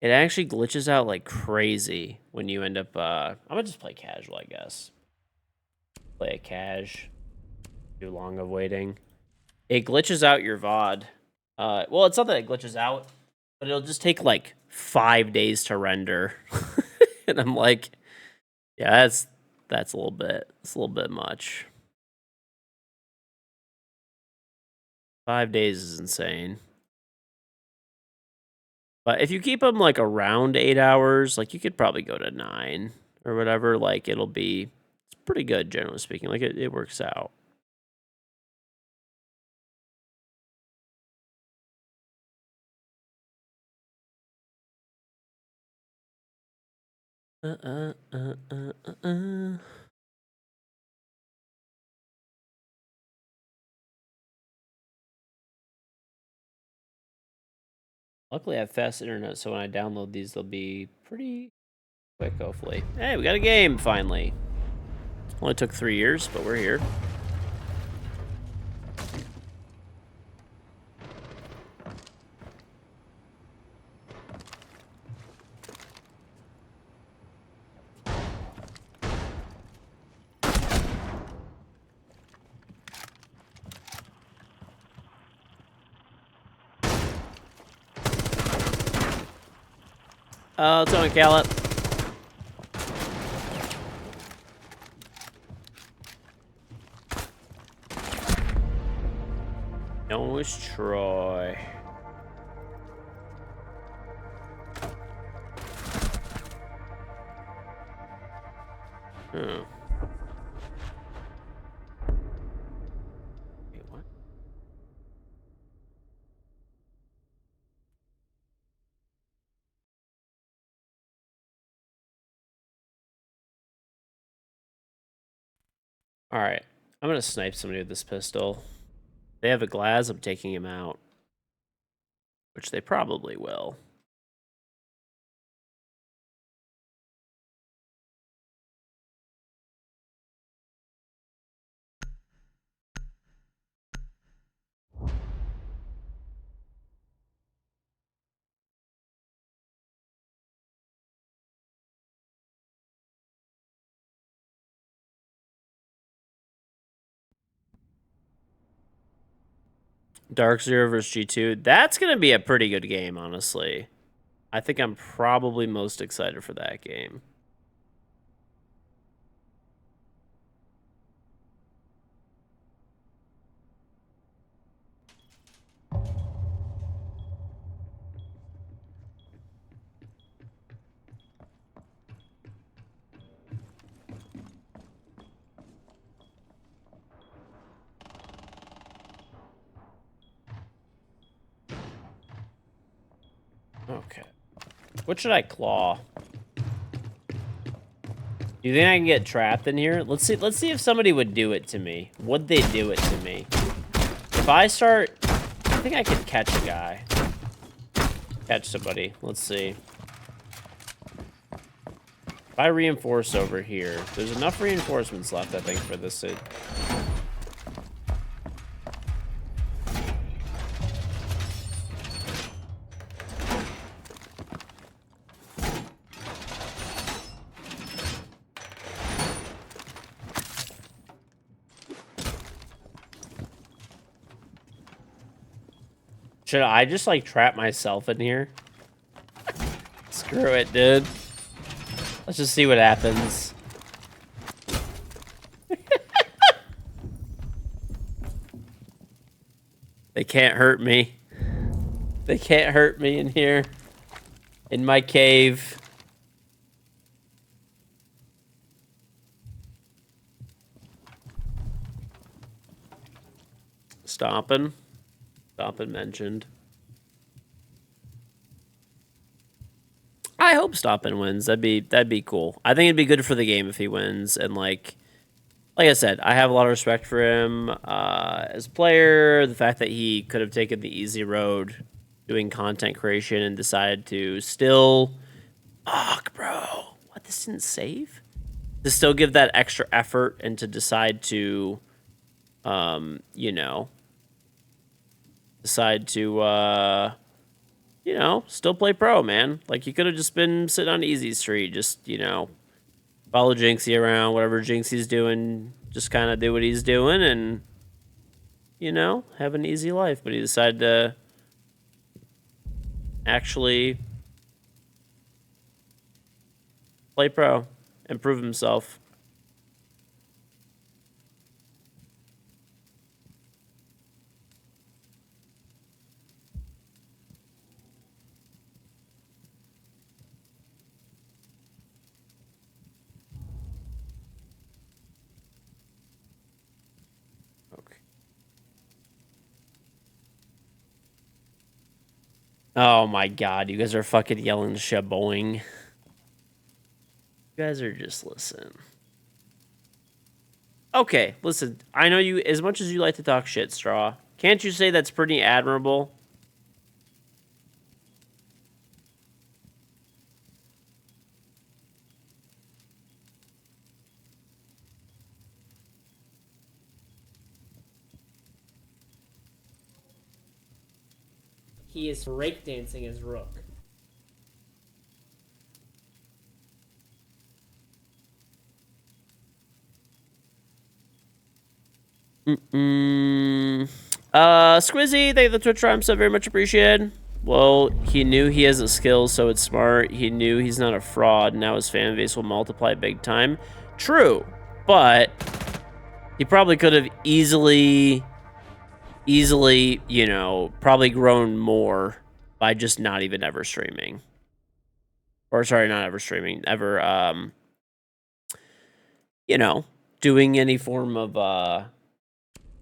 It actually glitches out like crazy when you end up, I'm gonna just play casual, I guess. Play a cash. Too long of waiting. It glitches out your VOD. Well, it's not that it glitches out, but it'll just take like 5 days to render. And I'm like, yeah, that's a little bit. It's a little bit much. 5 days is insane. But if you keep them like around 8 hours, like you could probably go to 9 or whatever. Like it's pretty good, generally speaking. Like it works out. Luckily, I have fast internet, so when I download these, they'll be pretty quick, hopefully. Hey, we got a game, finally. Only took 3 years, but we're here. Oh, it's on Callop. No, it's Troy. Oh. Wait, what? Alright. I'm gonna snipe somebody with this pistol. They have a glass, I'm taking him out. Which they probably will. Dark Zero vs. G2. That's gonna be a pretty good game, honestly. I think I'm probably most excited for that game. Okay. What should I claw? Do you think I can get trapped in here? Let's see if somebody would do it to me. Would they do it to me? If I start... I think I could catch a guy. Catch somebody. Let's see. If I reinforce over here, there's enough reinforcements left, I think, for this to... Should I just, like, trap myself in here? Screw it, dude. Let's just see what happens. They can't hurt me. They can't hurt me in here. In my cave. Stompin'. Stompin' mentioned. I hope Stompin' wins. That'd be cool. I think it'd be good for the game if he wins. And like I said, I have a lot of respect for him as a player. The fact that he could have taken the easy road doing content creation and decided to still... Fuck, bro. What, this didn't save? To still give that extra effort and to decide to, you know... Decide to, you know, still play pro, man. Like, you could have just been sitting on easy street. Just, you know, follow Jinxie around, whatever Jinxie's doing. Just kind of do what he's doing and, you know, have an easy life. But he decided to actually play pro and prove himself. Okay. Oh my god, you guys are fucking yelling shaboing. You guys are just listen. Okay, listen, I know you, as much as you like to talk shit, Straw, can't you say that's pretty admirable? He is breakdancing his rook. Squizzy, thank you for the Twitch Prime, so very much appreciated. Well, he knew he has a skill, so it's smart. He knew he's not a fraud. Now his fan base will multiply big time. True, but he probably could have easily, you know, probably grown more by just not even ever streaming. Or, sorry, not ever streaming. Ever, you know, doing any form of,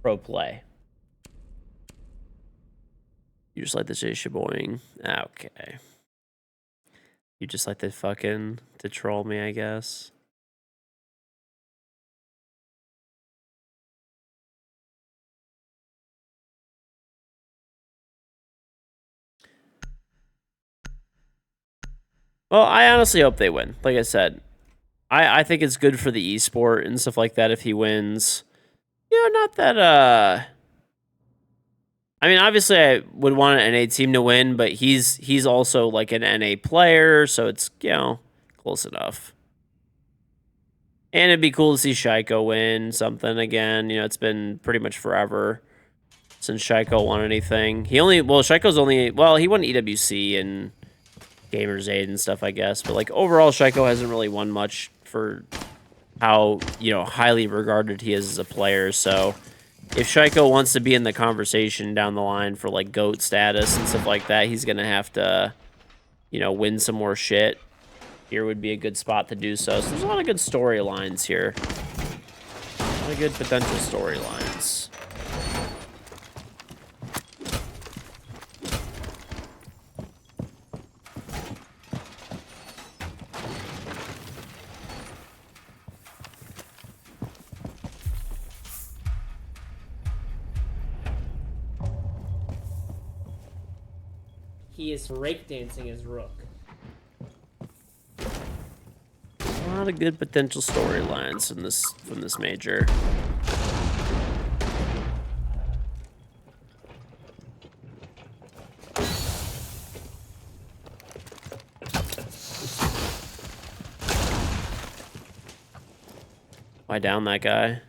pro play. You just like to say shaboing. Okay. You just like to fucking to troll me, I guess. Well, I honestly hope they win. Like I said, I think it's good for the esport and stuff like that if he wins. You know, not that I mean, obviously, I would want an NA team to win, but he's also like an NA player, so it's, you know, close enough. And it'd be cool to see Shaiko win something again. You know, it's been pretty much forever since Shaiko won anything. Shaiko's only, well, he won EWC and Gamers Aid and stuff, I guess. But, like, overall, Shaiko hasn't really won much for how, you know, highly regarded he is as a player, so... If Shaiko wants to be in the conversation down the line for, like, GOAT status and stuff like that, he's going to have to, you know, win some more shit. Here would be a good spot to do so. So there's a lot of good storylines here. A lot of good potential storylines. He is breakdancing his rook. A lot of good potential storylines from this major. Why down that guy?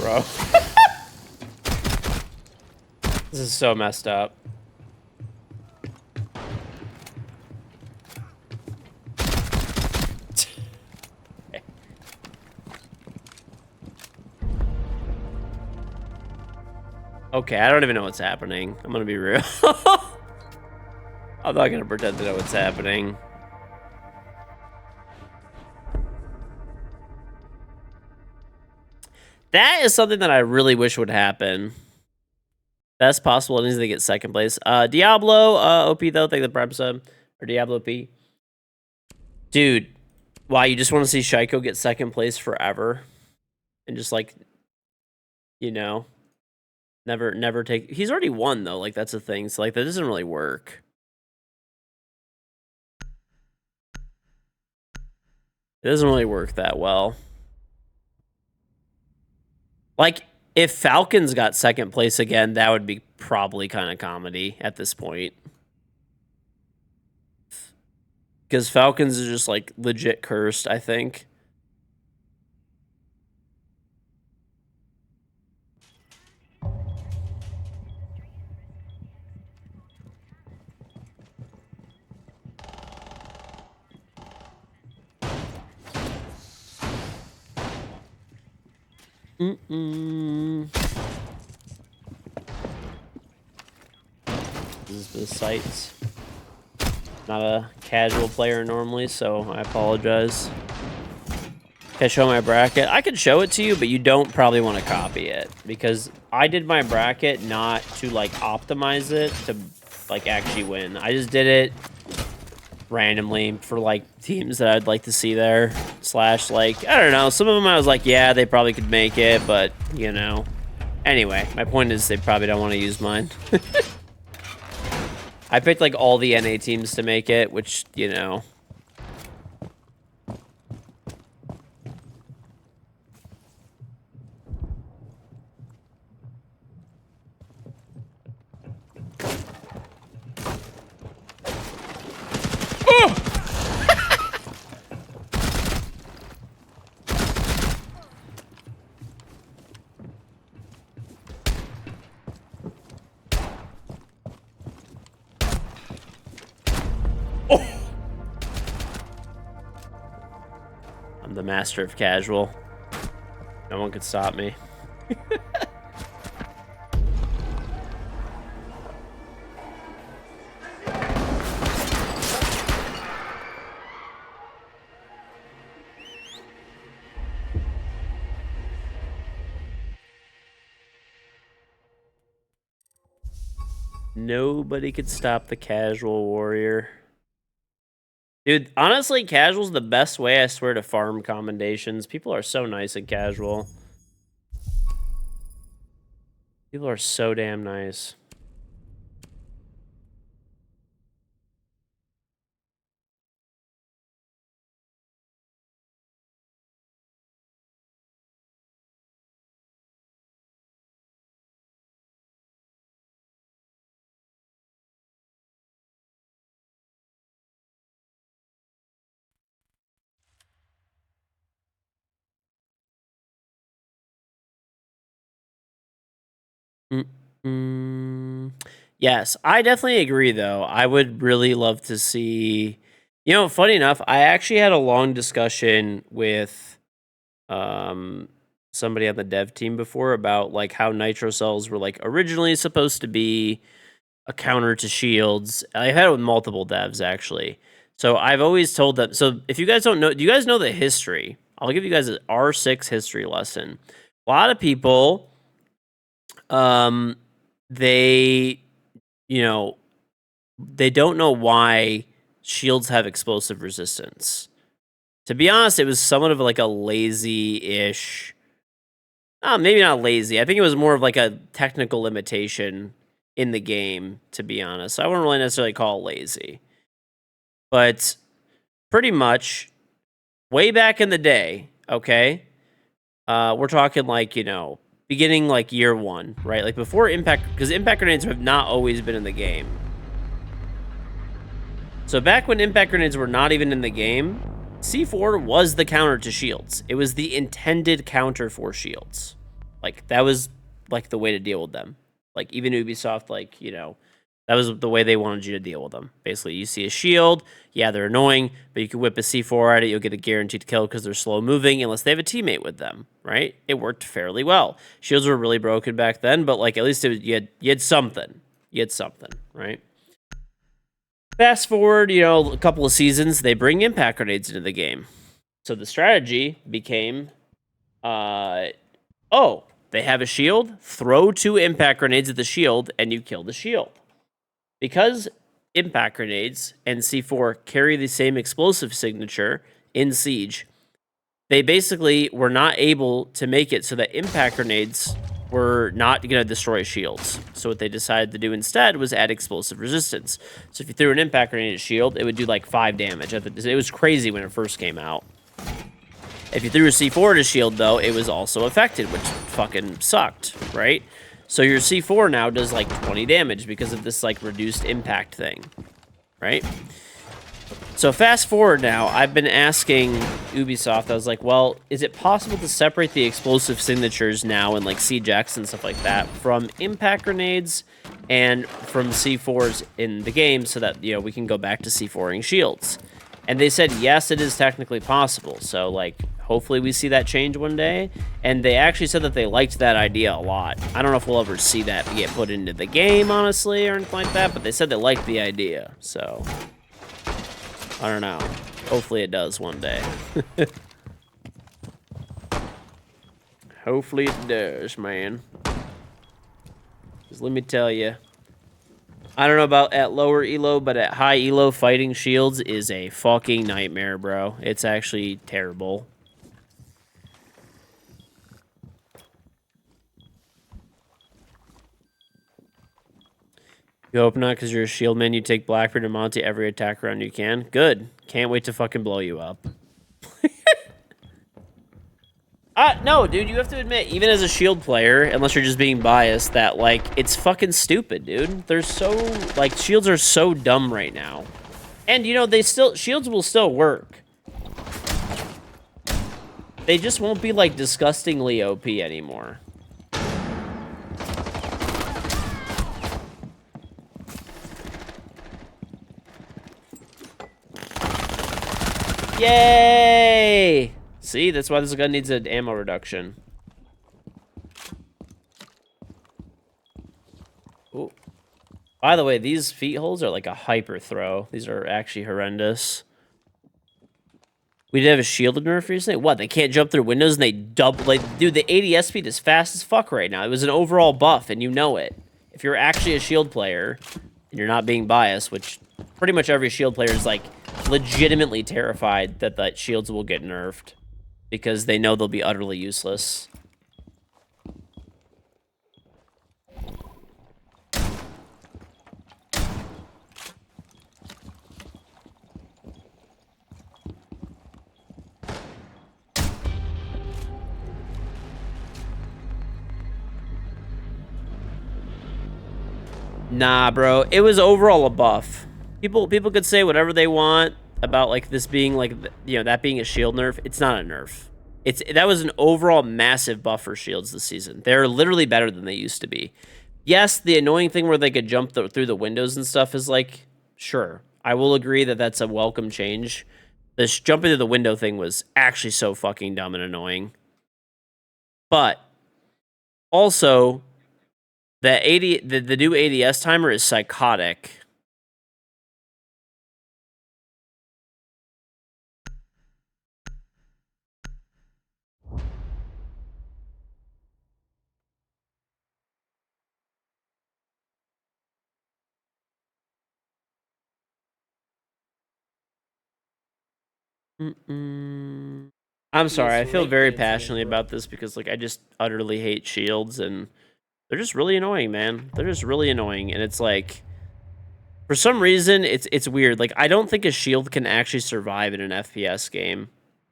bro. This is so messed up. Okay, I don't even know what's happening. I'm gonna be real. I'm not gonna pretend to know what's happening. That is something that I really wish would happen. Best possible innings to get second place. Diablo, OP though, thank the prime sub. Or Diablo P. Dude, why, you just want to see Shaiko get second place forever? And just like, you know, never take... He's already won though, like that's the thing. So like that doesn't really work. It doesn't really work that well. Like, if Falcons got second place again, that would be probably kind of comedy at this point. Because Falcons is just, like, legit cursed, I think. This is the sites. Not a casual player normally, so I apologize. Can I show my bracket? I could show it to you, but you don't probably want to copy it. Because I did my bracket not to, like, optimize it to, like, actually win. I just did it randomly for, like, teams that I'd like to see there. Slash, like, I don't know. Some of them I was like, yeah, they probably could make it, but, you know. Anyway, my point is they probably don't want to use mine. I picked, like, all the NA teams to make it, which, you know... I'm the master of casual. No one could stop me. Nobody could stop the casual warrior. Dude, honestly, casual's the best way, I swear, to farm commendations. People are so nice in casual. People are so damn nice. Yes, I definitely agree, though. I would really love to see... You know, funny enough, I actually had a long discussion with somebody on the dev team before about, like, how nitro cells were, like, originally supposed to be a counter to shields. I had it with multiple devs, actually. So I've always told them... So if you guys don't know... Do you guys know the history? I'll give you guys an R6 history lesson. A lot of people... they, you know, they don't know why shields have explosive resistance. To be honest, it was somewhat of like a lazy-ish... maybe not lazy. I think it was more of like a technical limitation in the game, to be honest. I wouldn't really necessarily call it lazy. But pretty much, way back in the day, okay? We're talking like, you know... beginning like year one, right? Like before impact, because impact grenades have not always been in the game. So back when impact grenades were not even in the game, C4 was the counter to shields. It was the intended counter for shields. Like that was like the way to deal with them. Like even Ubisoft, like that was the way they wanted you to deal with them. Basically, you see a shield, yeah, they're annoying, but you can whip a C4 at it, you'll get a guaranteed kill because they're slow moving unless they have a teammate with them, right? It worked fairly well. Shields were really broken back then, but like at least you had something. You had something, right? Fast forward, a couple of seasons, they bring impact grenades into the game. So the strategy became, they have a shield, throw 2 impact grenades at the shield, and you kill the shield. Because impact grenades and C4 carry the same explosive signature in Siege, they basically were not able to make it so that impact grenades were not going to destroy shields. So what they decided to do instead was add explosive resistance. So if you threw an impact grenade at a shield, it would do like 5 damage. It was crazy when it first came out. If you threw a C4 at a shield, though, it was also affected, which fucking sucked, right? So your C4 now does like 20 damage because of this like reduced impact thing, right? So fast forward now, I've been asking Ubisoft, I was like, well, is it possible to separate the explosive signatures now in like CJX and stuff like that from impact grenades and from C4s in the game so that, we can go back to C4ing shields? And they said, yes, it is technically possible. So like, hopefully we see that change one day. And they actually said that they liked that idea a lot. I don't know if we'll ever see that get put into the game, honestly, or anything like that, but they said they liked the idea, so I don't know. Hopefully it does one day. Hopefully it does, man. Because let me tell you, I don't know about at lower elo, but at high elo, fighting shields is a fucking nightmare, bro. It's actually terrible. You hope not, because you're a shield man. You take Blackbeard and Monty every attack round you can. Good. Can't wait to fucking blow you up. No, dude, you have to admit, even as a shield player, unless you're just being biased, that, like, it's fucking stupid, dude. They're so, like, shields are so dumb right now. And, shields will still work. They just won't be, like, disgustingly OP anymore. Yay! See, that's why this gun needs an ammo reduction. Ooh. By the way, these feet holes are like a hyper throw. These are actually horrendous. We did have a shielded nerf recently. What? They can't jump through windows and they double. Like, dude, the ADS speed is fast as fuck right now. It was an overall buff, and you know it. If you're actually a shield player and you're not being biased, which pretty much every shield player is like legitimately terrified that the shields will get nerfed because they know they'll be utterly useless. Nah, bro. It was overall a buff. People could say whatever they want about like this being like that being a shield nerf. It's not a nerf. That was an overall massive buff for shields this season. They're literally better than they used to be. Yes, the annoying thing where they could jump through the windows and stuff is like, sure, I will agree that that's a welcome change. This jumping through the window thing was actually so fucking dumb and annoying. But also, the new ADS timer is psychotic. I'm sorry, I feel very passionately about this because like I just utterly hate shields and they're just really annoying, man. They're just really annoying, and it's like for some reason it's weird. Like I don't think a shield can actually survive in an FPS game.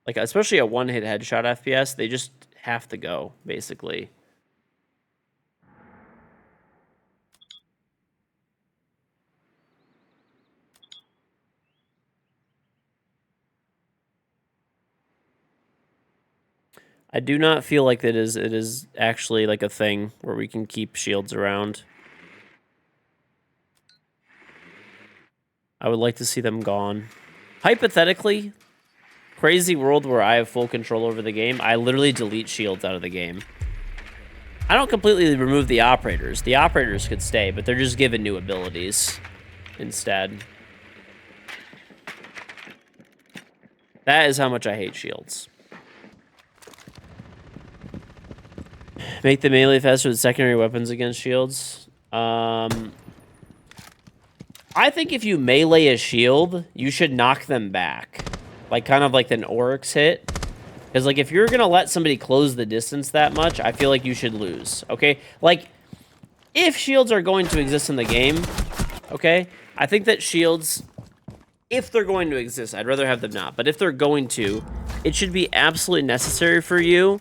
Like especially a one-hit headshot FPS, they just have to go, basically. I do not feel like it is actually like a thing where we can keep shields around. I would like to see them gone. Hypothetically, crazy world where I have full control over the game, I literally delete shields out of the game. I don't completely remove the operators. The operators could stay, but they're just given new abilities instead. That is how much I hate shields. Make the melee faster with secondary weapons against shields. I think if you melee a shield, you should knock them back. Like, kind of like an Oryx hit. Because, like, if you're going to let somebody close the distance that much, I feel like you should lose, okay? Like, if shields are going to exist in the game, okay, I think that shields, if they're going to exist, I'd rather have them not. But if they're going to, it should be absolutely necessary for you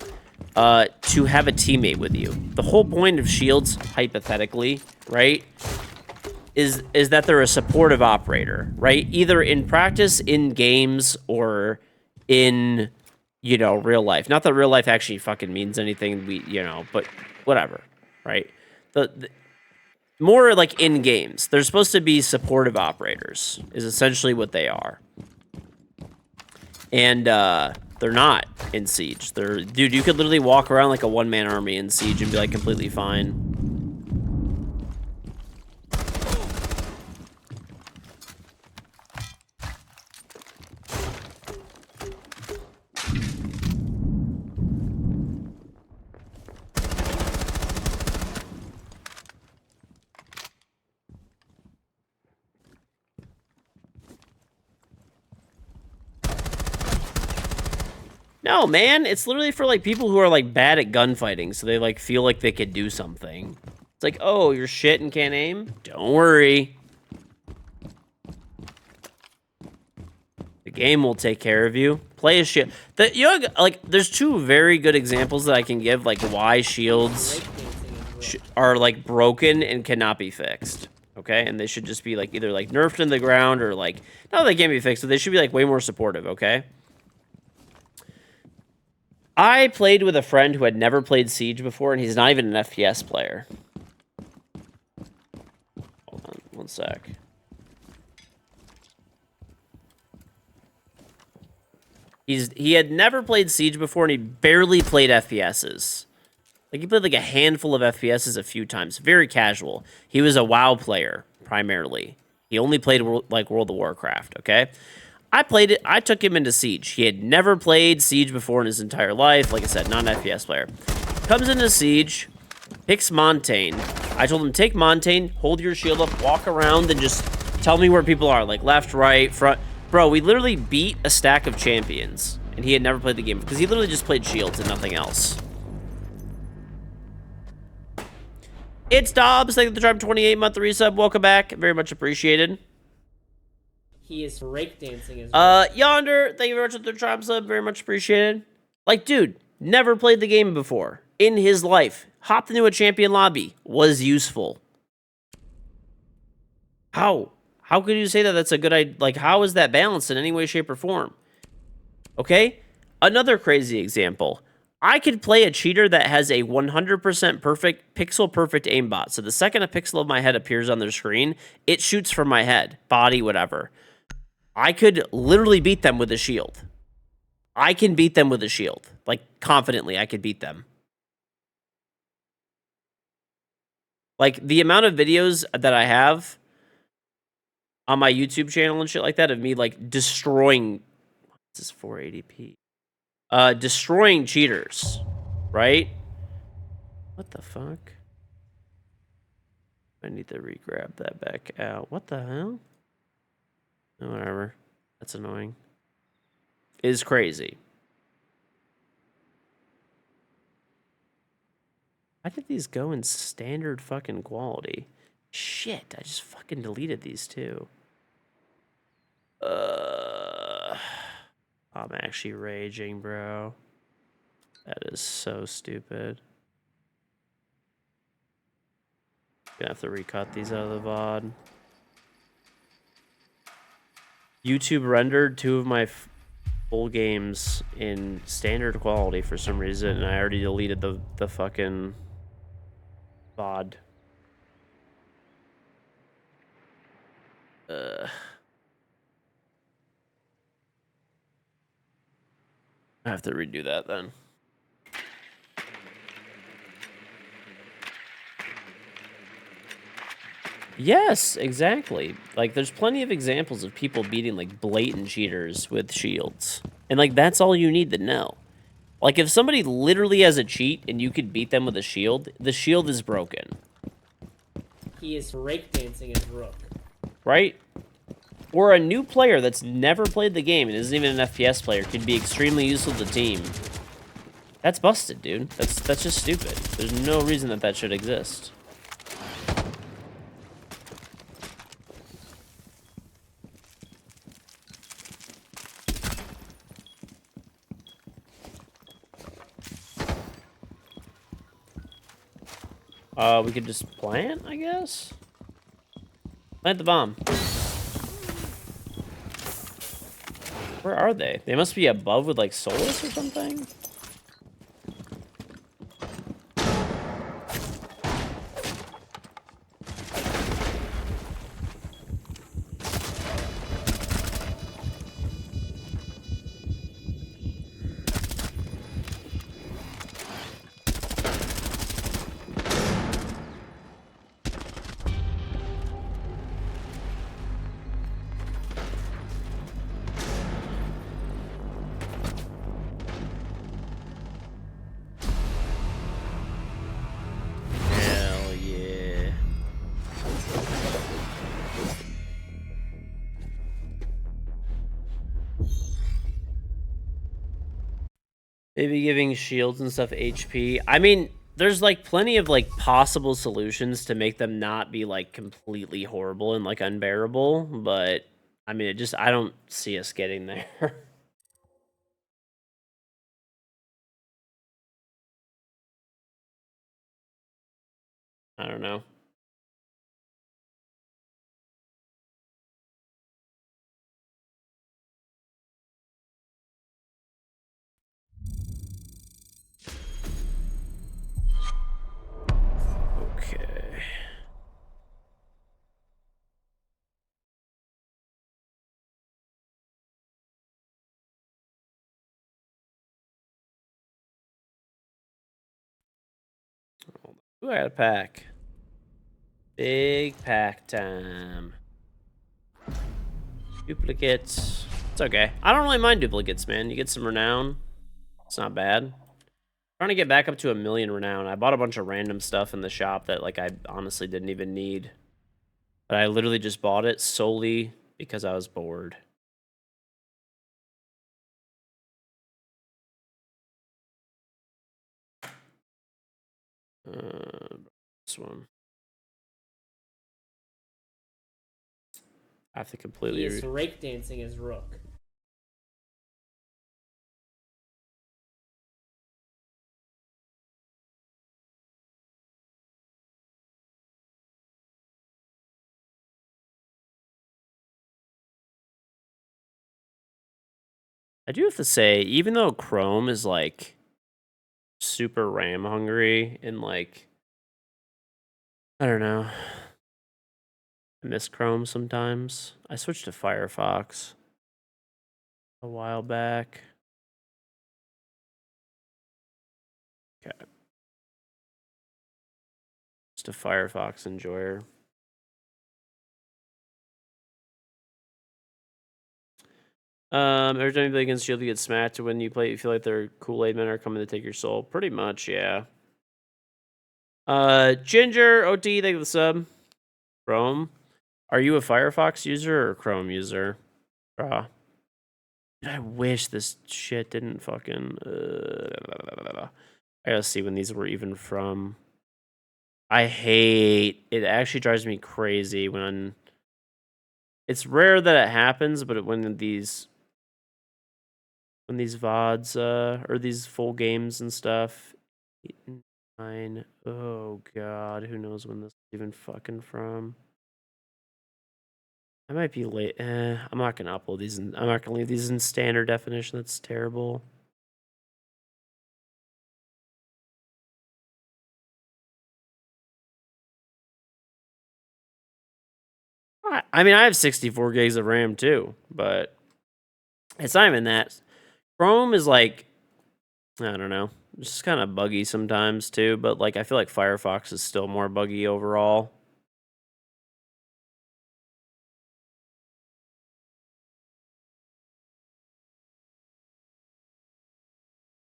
to have a teammate with you. The whole point of shields, hypothetically, right, is that they're a supportive operator, right? Either in practice, in games, or in, you know, real life. Not that real life actually fucking means anything, but whatever, right? The more like in games, they're supposed to be supportive operators, is essentially what they are. And they're not in Siege. Dude, you could literally walk around like a one-man army in Siege and be like completely fine. No, man, it's literally for, like, people who are, like, bad at gunfighting, so they, like, feel like they could do something. It's like, oh, you're shit and can't aim? Don't worry. The game will take care of you. Play a shield. There's two very good examples that I can give, like, why shields are, like, broken and cannot be fixed. Okay? And they should just be, like, either, like, nerfed in the ground or, like, no, they can't be fixed, but they should be, like, way more supportive, okay? I played with a friend who had never played Siege before, and he's not even an FPS player. Hold on, one sec. He had never played Siege before, and he barely played FPSs. Like, he played like a handful of FPSs a few times. Very casual. He was a WoW player, primarily. He only played, like, World of Warcraft, okay? I played it. I took him into Siege. He had never played Siege before in his entire life. Like I said, not an FPS player. Comes into Siege, picks Montaigne. I told him, take Montaigne, hold your shield up, walk around, and just tell me where people are. Like left, right, front. Bro, we literally beat a stack of champions. And he had never played the game because he literally just played shields and nothing else. It's Dobbs. Thank you for the Tribe 28-month resub. Welcome back. Very much appreciated. He is breakdancing as well. Yonder, thank you very much for the Tribe sub. Very much appreciated. Like, dude, never played the game before in his life. Hopped into a champion lobby. Was useful. How? How could you say that that's a good idea? Like, how is that balanced in any way, shape, or form? Okay? Another crazy example. I could play a cheater that has a 100% perfect, pixel-perfect aimbot. So the second a pixel of my head appears on their screen, it shoots from my head, body, whatever. I could literally beat them with a shield. I can beat them with a shield. Like, confidently, I could beat them. Like, the amount of videos that I have on my YouTube channel and shit like that of me, like, destroying... This is 480p. Destroying cheaters. Right? What the fuck? I need to re-grab that back out. What the hell? Oh, whatever. That's annoying. Is crazy. Why did these go in standard fucking quality? Shit, I just fucking deleted these too. I'm actually raging, bro. That is so stupid. Gonna have to recut these out of the VOD. YouTube rendered two of my full games in standard quality for some reason, and I already deleted the fucking VOD. I have to redo that then. Yes, exactly. Like, there's plenty of examples of people beating, like, blatant cheaters with shields. And, like, that's all you need to know. Like, if somebody literally has a cheat and you could beat them with a shield, the shield is broken. He is breakdancing his rook. Right? Or a new player that's never played the game and isn't even an FPS player could be extremely useful to the team. That's busted, dude. That's just stupid. There's no reason that that should exist. We could just plant, I guess? Plant the bomb. Where are they? They must be above with, like, Solus or something? Hell yeah. Maybe giving shields and stuff HP. I mean, there's, like, plenty of, like, possible solutions to make them not be, like, completely horrible and, like, unbearable, but, I mean, I don't see us getting there. I don't know. Okay. Ooh, I got a pack. Big pack time. Duplicates. It's okay. I don't really mind duplicates, man. You get some renown. It's not bad. Trying to get back up to 1,000,000 renown. I bought a bunch of random stuff in the shop that, like, I honestly didn't even need. But I literally just bought it solely because I was bored. This one. I have to completely... He is breakdancing his rook. I do have to say, even though Chrome is, like, super RAM hungry and, like, I don't know. I miss Chrome sometimes. I switched to Firefox a while back. Okay. Just a Firefox enjoyer. Every time you play against Shield, you get smacked. When you play, you feel like their Kool-Aid men are coming to take your soul. Pretty much, yeah. Ginger, OT, thank you for the sub. Chrome. Are you a Firefox user or a Chrome user? I wish this shit didn't fucking... I gotta see when these were even from. I hate... It actually drives me crazy when... It's rare that it happens, but when these VODs, or these full games and stuff... 8 and 9... Oh, God. Who knows when this is even fucking from? I might be late. I'm not gonna upload these. I'm not gonna leave these in standard definition. That's terrible. I mean, I have 64 gigs of RAM too, but it's not even that. Chrome is like, I don't know, it's just kind of buggy sometimes too. But like, I feel like Firefox is still more buggy overall.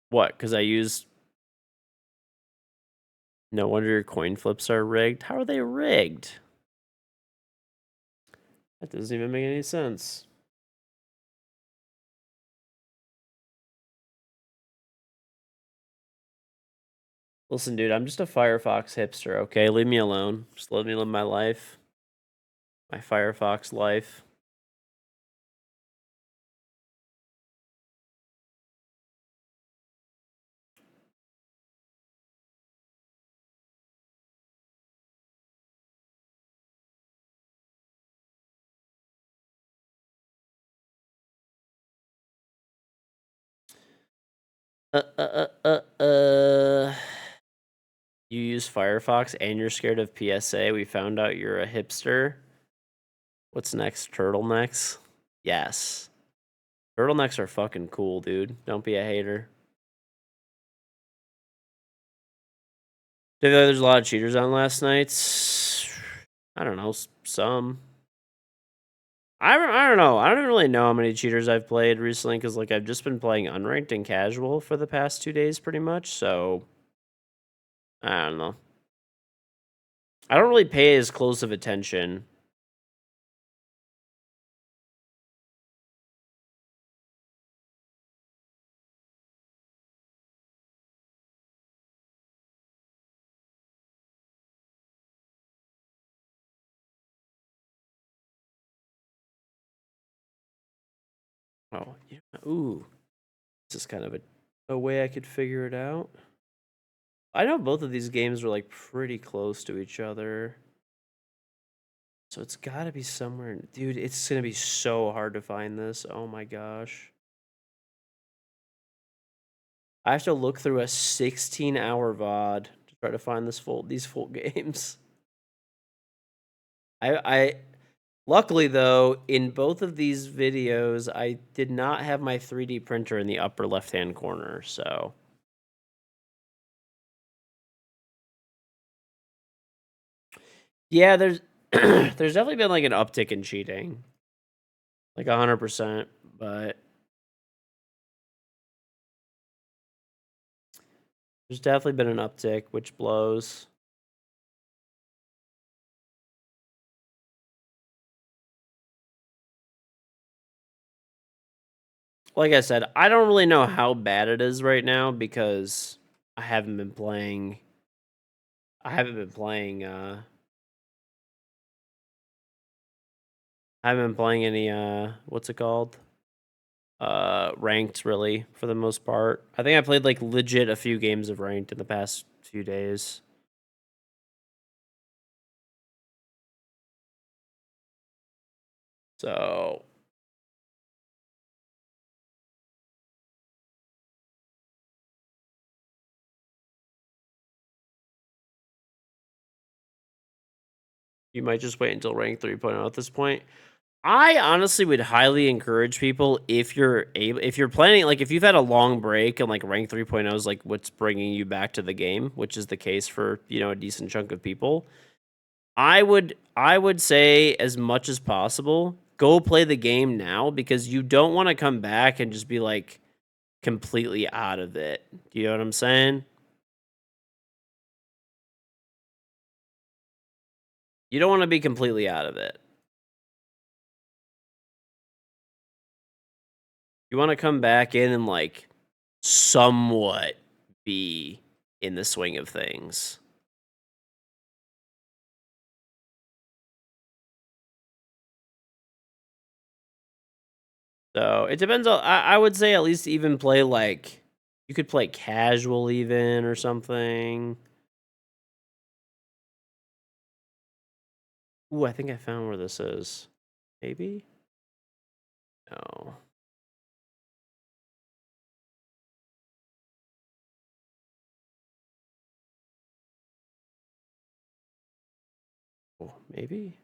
What? Because I use. No wonder your coin flips are rigged. How are they rigged? That doesn't even make any sense. Listen, dude, I'm just a Firefox hipster, okay? Leave me alone. Just let me live my life. My Firefox life. You use Firefox and you're scared of PSA. We found out you're a hipster. What's next? Turtlenecks? Yes. Turtlenecks are fucking cool, dude. Don't be a hater. Did you know there's a lot of cheaters on last night's? I don't know, some. I don't know. I don't really know how many cheaters I've played recently because like I've just been playing unranked and casual for the past 2 days pretty much. So I don't know. I don't really pay as close of attention. Oh, yeah. Ooh, this is kind of a way I could figure it out. I know both of these games are like pretty close to each other. So it's got to be somewhere. Dude, it's going to be so hard to find this. Oh my gosh. I have to look through a 16-hour VOD to try to find these full games. I luckily though, in both of these videos, I did not have my 3D printer in the upper left-hand corner, so yeah, there's there's definitely been like an uptick in cheating. Like 100%, but there's definitely been an uptick, which blows. Like I said, I don't really know how bad it is right now because I haven't been playing. I haven't been playing. I haven't been playing any. What's it called? Ranked really for the most part. I think I played like legit a few games of ranked in the past few days. So you might just wait until rank 3.0 at this point. I honestly would highly encourage people if you're able, if you're planning, like if you've had a long break and like rank 3.0 is like what's bringing you back to the game, which is the case for, you know, a decent chunk of people. I would say as much as possible, go play the game now because you don't want to come back and just be like completely out of it. Do you know what I'm saying? You don't want to be completely out of it. You want to come back in and like somewhat be in the swing of things. So it depends on. I would say at least even play like you could play casual even or something. Ooh, I think I found where this is. Maybe? No. Oh, maybe?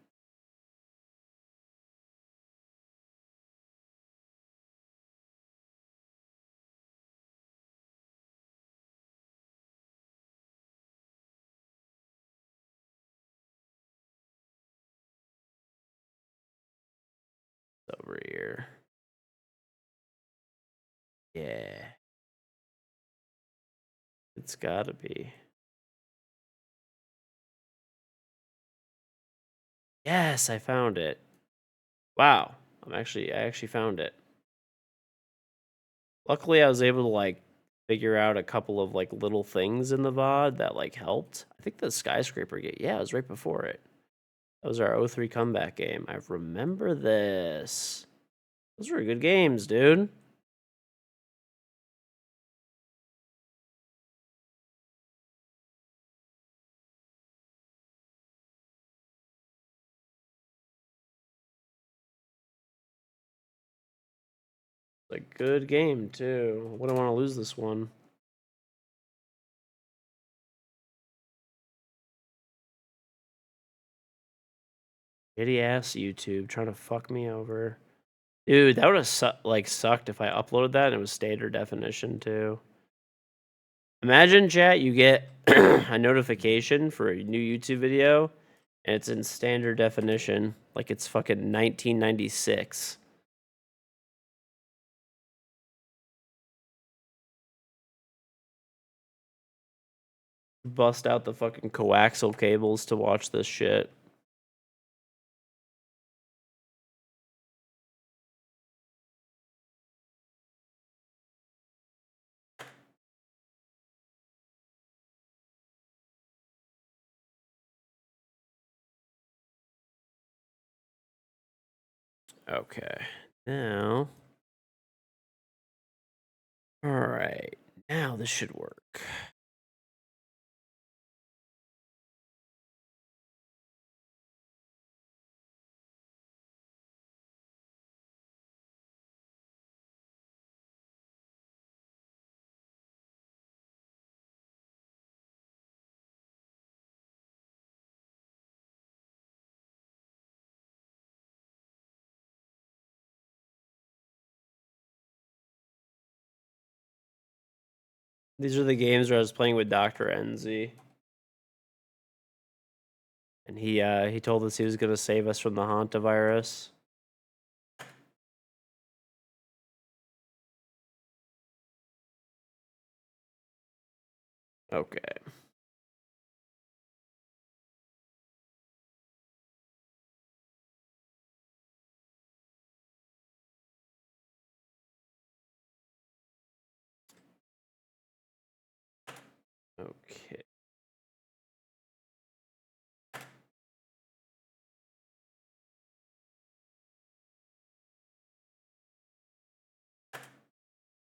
Over here. Yeah. It's gotta be. Yes, I found it. Wow. I actually found it. Luckily, I was able to like figure out a couple of like little things in the VOD that like helped. I think the skyscraper gate. Yeah, it was right before it. That was our 03 comeback game. I remember this. Those were good games, dude. A good game too. Wouldn't want to lose this one. Shitty ass YouTube trying to fuck me over. Dude, that would have sucked if I uploaded that and it was standard definition too. Imagine, chat, you get a notification for a new YouTube video and it's in standard definition, like it's fucking 1996. Bust out the fucking coaxial cables to watch this shit. Okay, now. All right, now this should work. These are the games where I was playing with Dr. NZ. And he told us he was gonna save us from the hantavirus. Okay. Okay.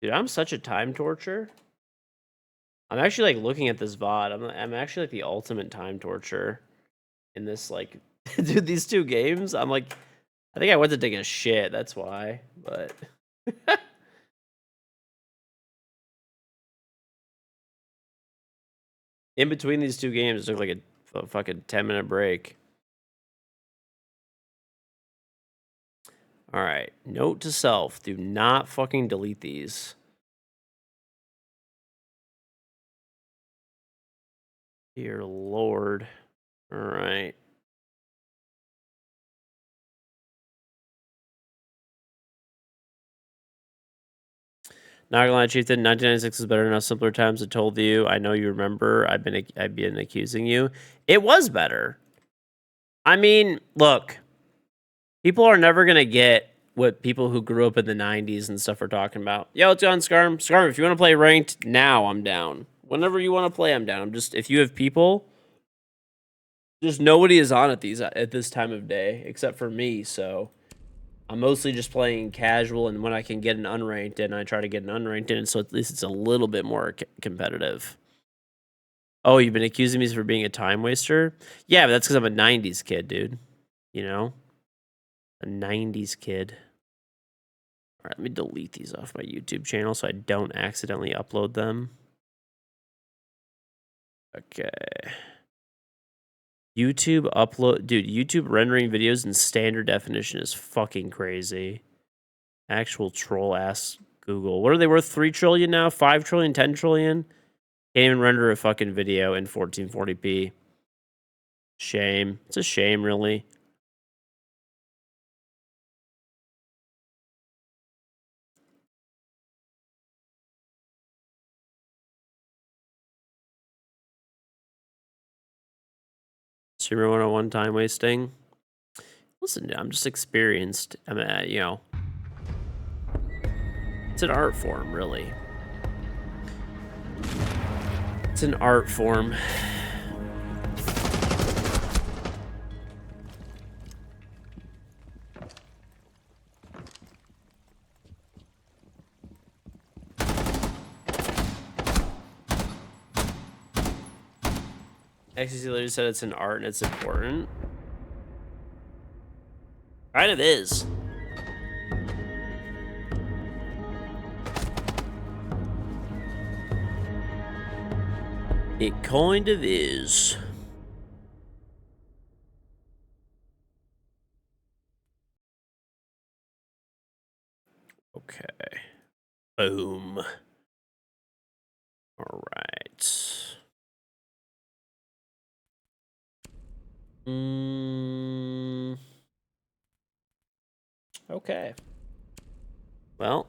Dude, I'm such a time torture. I'm actually like looking at this VOD. I'm actually like the ultimate time torture in this like dude, these two games. I'm like I think I went to take a shit, that's why. But in between these two games, it took like a fucking 10-minute break. All right. Note to self: do not fucking delete these. Dear Lord. All right. Not gonna lie, Chieftain. 1996 is better than us. Simpler times. I told you. I know you remember. I've been accusing you. It was better. I mean, look. People are never gonna get what people who grew up in the 90s and stuff are talking about. Yo, it's on Scarm. Scarm, if you want to play ranked now, I'm down. Whenever you want to play, I'm down. I'm just if you have people, just nobody is on at this time of day except for me. So I'm mostly just playing casual, and when I can get an unranked in, I try to get an unranked in, so at least it's a little bit more competitive. Oh, you've been accusing me for being a time waster? Yeah, but that's because I'm a 90s kid, dude. You know? A 90s kid. All right, let me delete these off my YouTube channel so I don't accidentally upload them. Okay. YouTube upload, dude, YouTube rendering videos in standard definition is fucking crazy. Actual troll ass Google. What are they worth? 3 trillion now? 5 trillion? 10 trillion? Can't even render a fucking video in 1440p. Shame. It's a shame, really. Streamer 101 time wasting. Listen, I'm just experienced. I mean, you know, it's an art form, really. It's an art form. XCC literally said it's an art and it's important. Kind of is. It kind of is. Okay. Boom. All right. Okay. Well.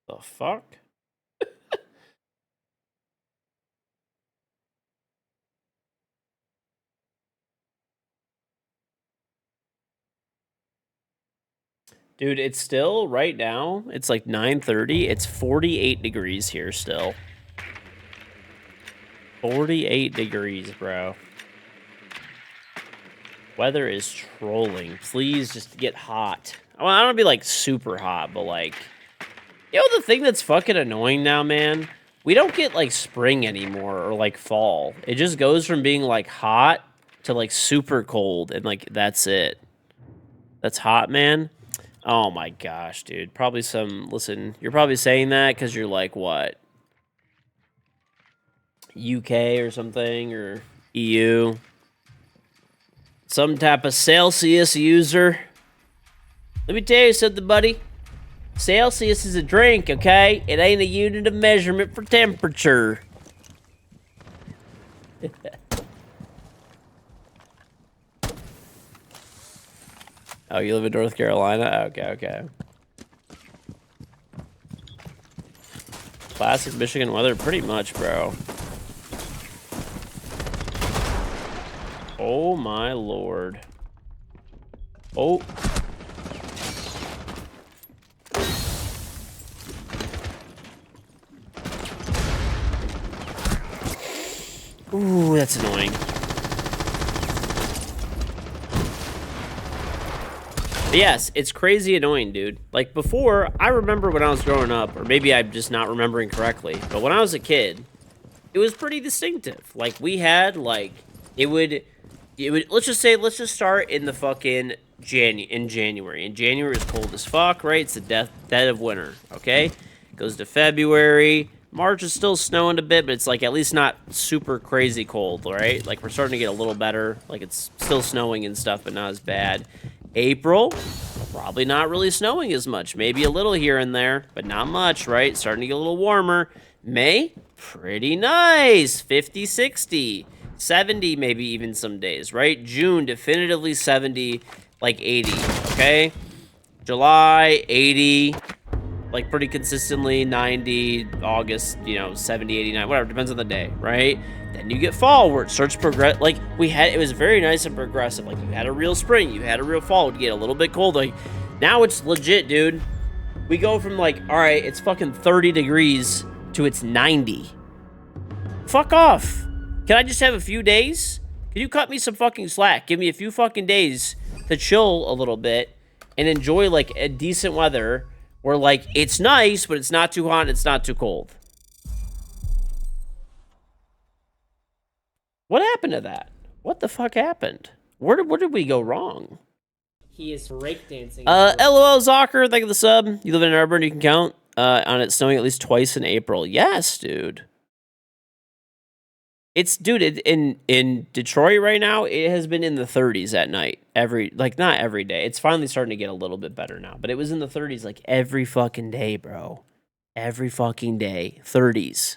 The fuck? Dude, it's still right now. It's like 9:30. It's 48 degrees here still. 48 degrees, bro. Weather is trolling. Please just get hot. Well, I don't want to be like super hot, but like, you know, the thing that's fucking annoying now, man? We don't get like spring anymore or like fall. It just goes from being like hot to like super cold and like that's it. That's hot, man. Oh my gosh, dude. Probably some, listen, you're probably saying that because you're like, what? UK or something, or EU? Some type of Celsius user. Let me tell you something, buddy. Celsius is a drink, okay? It ain't a unit of measurement for temperature. Oh, you live in North Carolina? Okay, okay. Classic Michigan weather, pretty much, bro. Oh my lord. Oh. Ooh, that's annoying. But yes, it's crazy annoying, dude. Like before, I remember when I was growing up, or maybe I'm just not remembering correctly, but when I was a kid, it was pretty distinctive. Like we had like it would let's just start in the fucking January. And January is cold as fuck, right? It's the dead of winter, okay? Goes to February. March is still snowing a bit, but it's like at least not super crazy cold, right? Like we're starting to get a little better. Like it's still snowing and stuff, but not as bad. April, probably not really snowing as much. Maybe a little here and there, but not much, right? Starting to get a little warmer. May, pretty nice. 50, 60, 70, maybe even some days, right? June, definitively 70, like 80, okay? July, 80, like pretty consistently, 90, August, you know, 70, 89, whatever, depends on the day, right? Then you get fall where it starts to progress. Like it was very nice and progressive. Like you had a real spring, you had a real fall. It would get a little bit cold. Like now it's legit, dude. We go from like, all right, it's fucking 30 degrees to it's 90. Fuck off. Can I just have a few days? Can you cut me some fucking slack? Give me a few fucking days to chill a little bit and enjoy like a decent weather where like it's nice, but it's not too hot and it's not too cold. What happened to that? What the fuck happened? Where did we go wrong? He is breakdancing. LOL Zocker, thank you for the sub. You live in Auburn, you can count on it snowing at least twice in April. Yes, dude. It's in Detroit right now. It has been in the 30s at night. Not every day. It's finally starting to get a little bit better now, but it was in the 30s like every fucking day, bro. Every fucking day, 30s.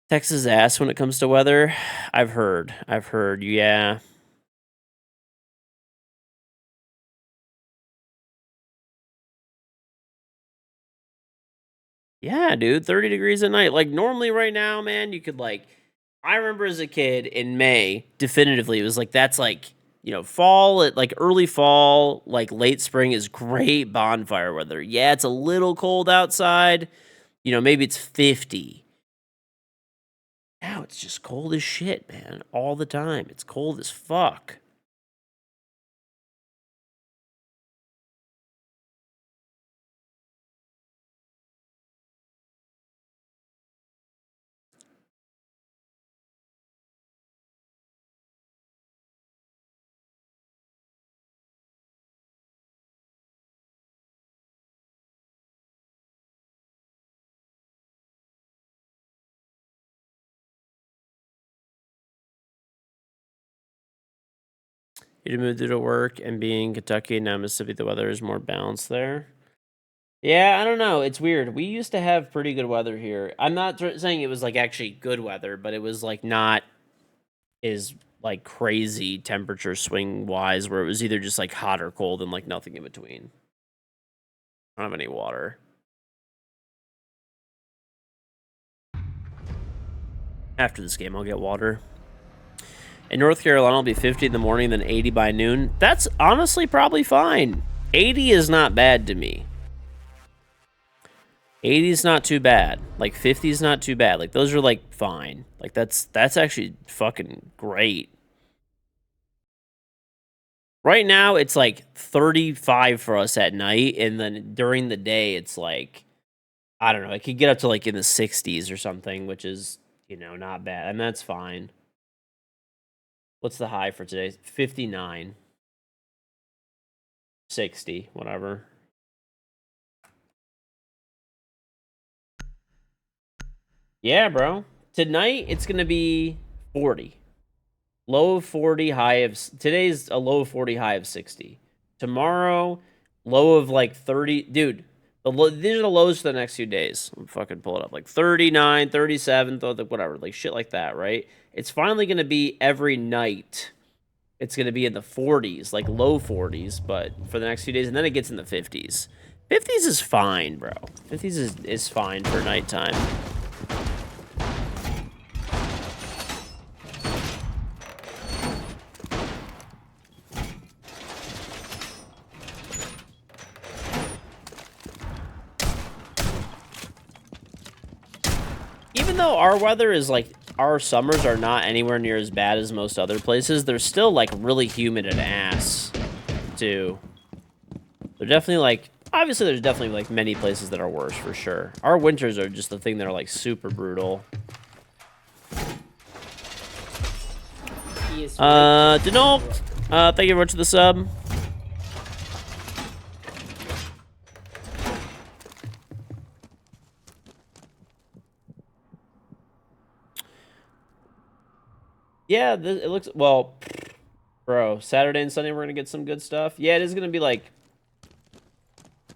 Texas ass when it comes to weather. I've heard. Yeah. Yeah, dude, 30 degrees at night. Like normally right now, man, you could like I remember as a kid in May, definitively it was like that's like, fall, like early fall, like late spring is great bonfire weather. Yeah, it's a little cold outside. Maybe it's 50. Now it's just cold as shit, man. All the time. It's cold as fuck. You moved to work and being Kentucky and now Mississippi, the weather is more balanced there. Yeah, I don't know. It's weird. We used to have pretty good weather here. I'm not saying it was like actually good weather, but it was like not as like crazy temperature swing wise, where it was either just like hot or cold and like nothing in between. I don't have any water. After this game, I'll get water. In North Carolina, it'll be 50 in the morning, then 80 by noon. That's honestly probably fine. 80 is not bad to me. 80 is not too bad. Like 50 is not too bad. Like those are like fine. Like that's actually fucking great. Right now it's like 35 for us at night, and then during the day it's like I don't know, it could get up to like in the 60s or something, which is, not bad. And that's fine. What's the high for today? 59. 60, whatever. Yeah, bro. Tonight it's gonna be 40. Low of 40, high of today's a low of 40, high of 60. Tomorrow, low of like 30. Dude, these are the lows for the next few days. I'm fucking pull it up. Like 39, 37, whatever, like shit like that, right? It's finally gonna be every night. It's gonna be in the 40s, like low 40s, but for the next few days, and then it gets in the 50s. 50s is fine, bro. 50s is fine for nighttime. Even though our weather is like, our summers are not anywhere near as bad as most other places, they're still like really humid and ass too. They're definitely like, obviously there's definitely like many places that are worse for sure. Our winters are just the thing that are like super brutal. Denol, thank you very much for the sub. Yeah, it looks, well, bro, Saturday and Sunday we're going to get some good stuff. Yeah, it is going to be like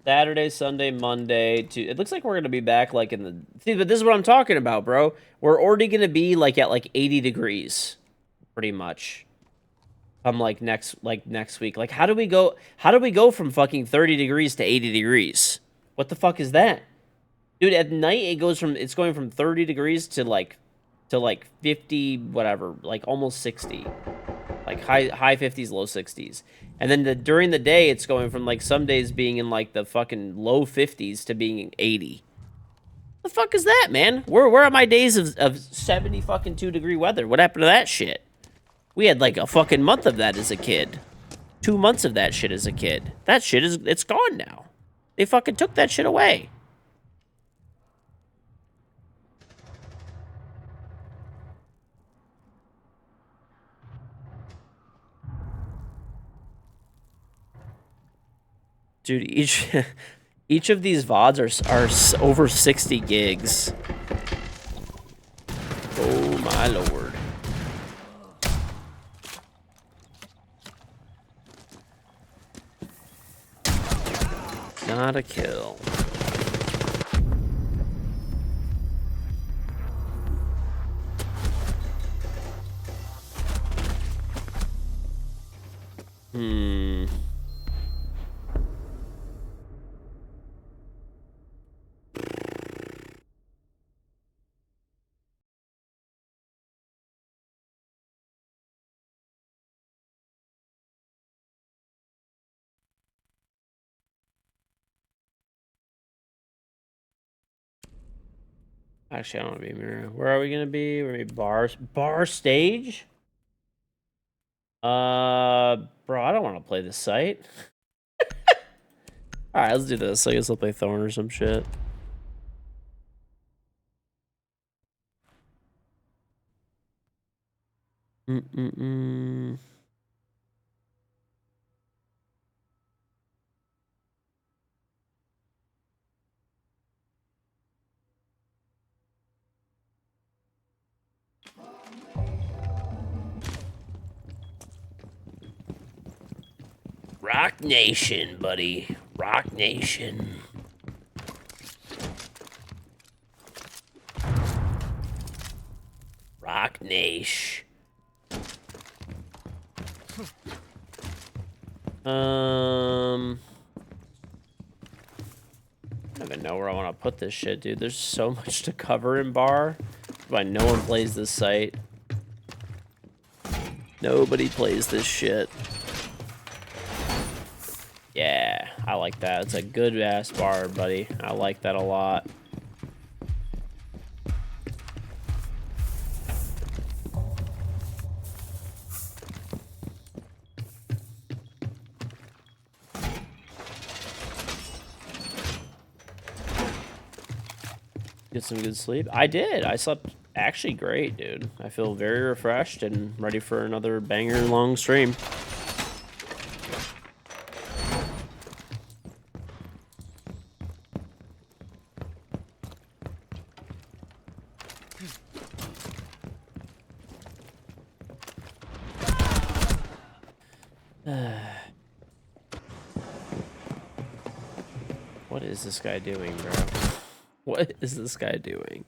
Saturday, Sunday, Monday. It looks like we're going to be back like in the, see, but this is what I'm talking about, bro. We're already going to be like at like 80 degrees, pretty much. Like next week. Like how do we go from fucking 30 degrees to 80 degrees? What the fuck is that? Dude, at night it's going from 30 degrees to like 50 whatever, like almost 60. Like high 50s, low 60s. And then during the day it's going from like some days being in like the fucking low 50s to being 80. The fuck is that, man? Where are my days of 70 fucking 2 degree weather? What happened to that shit? We had like a fucking month of that as a kid. 2 months of that shit as a kid. That shit it's gone now. They fucking took that shit away. Dude, each of these VODs are over 60 gigs. Oh my lord. Not a kill. Actually, I don't want to be mirror. Where are we gonna be? We're gonna be bar stage. Bro, I don't want to play this site. All right, let's do this. I guess I'll play Thorn or some shit. Mm-mm-mm. Rock Nation, buddy. Rock Nation. Rock Nation. I don't even know where I want to put this shit, dude. There's so much to cover in bar. Why no one plays this site. Nobody plays this shit. Yeah, I like that. It's a good ass bar, buddy. I like that a lot. Get some good sleep. I did. I slept actually great, dude. I feel very refreshed and ready for another banger long stream. What is this guy doing, bro? What is this guy doing?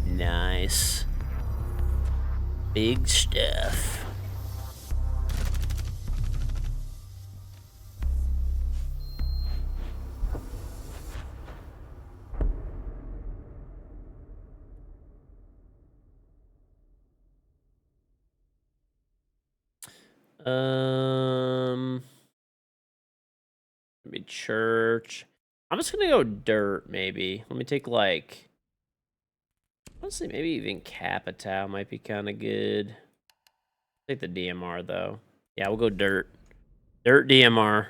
Nice. Big stuff. Maybe church. I'm just gonna go dirt, maybe. Let me take like, honestly, maybe even Capital might be kind of good. Take the DMR though. Yeah, we'll go dirt. Dirt DMR.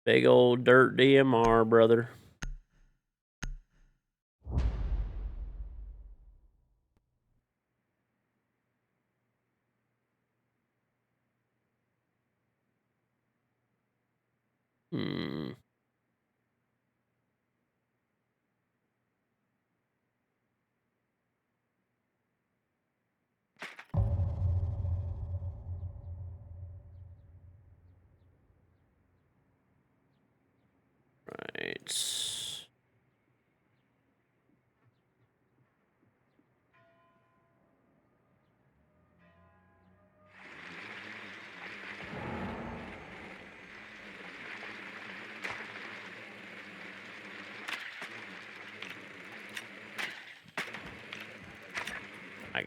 Big old dirt DMR, brother. Hmm. Right.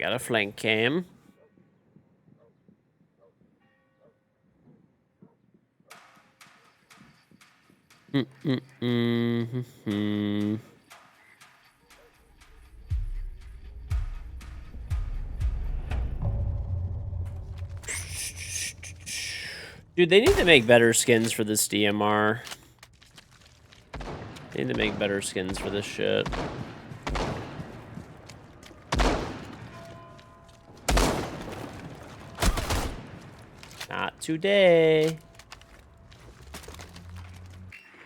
got a flank cam. Mm-mm-mm-hmm. Dude, they need to make better skins for this DMR. They need to make better skins for this shit. Not today.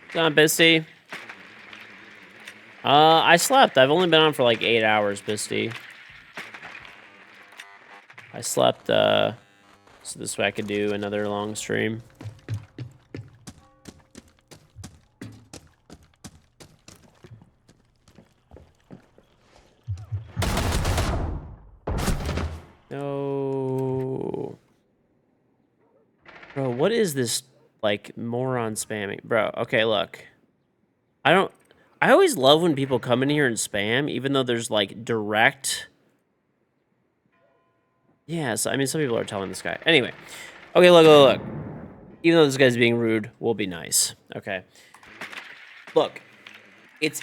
What's on, Bisty? I slept. I've only been on for like 8 hours, Bisty. I slept, so this way I could do another long stream. No. Bro, what is this, like, moron spamming? Bro, okay, look. I always love when people come in here and spam, even though there's, like, direct... Yes, I mean, some people are telling this guy. Anyway. Okay, look. Even though this guy's being rude, we'll be nice. Okay. Look. It's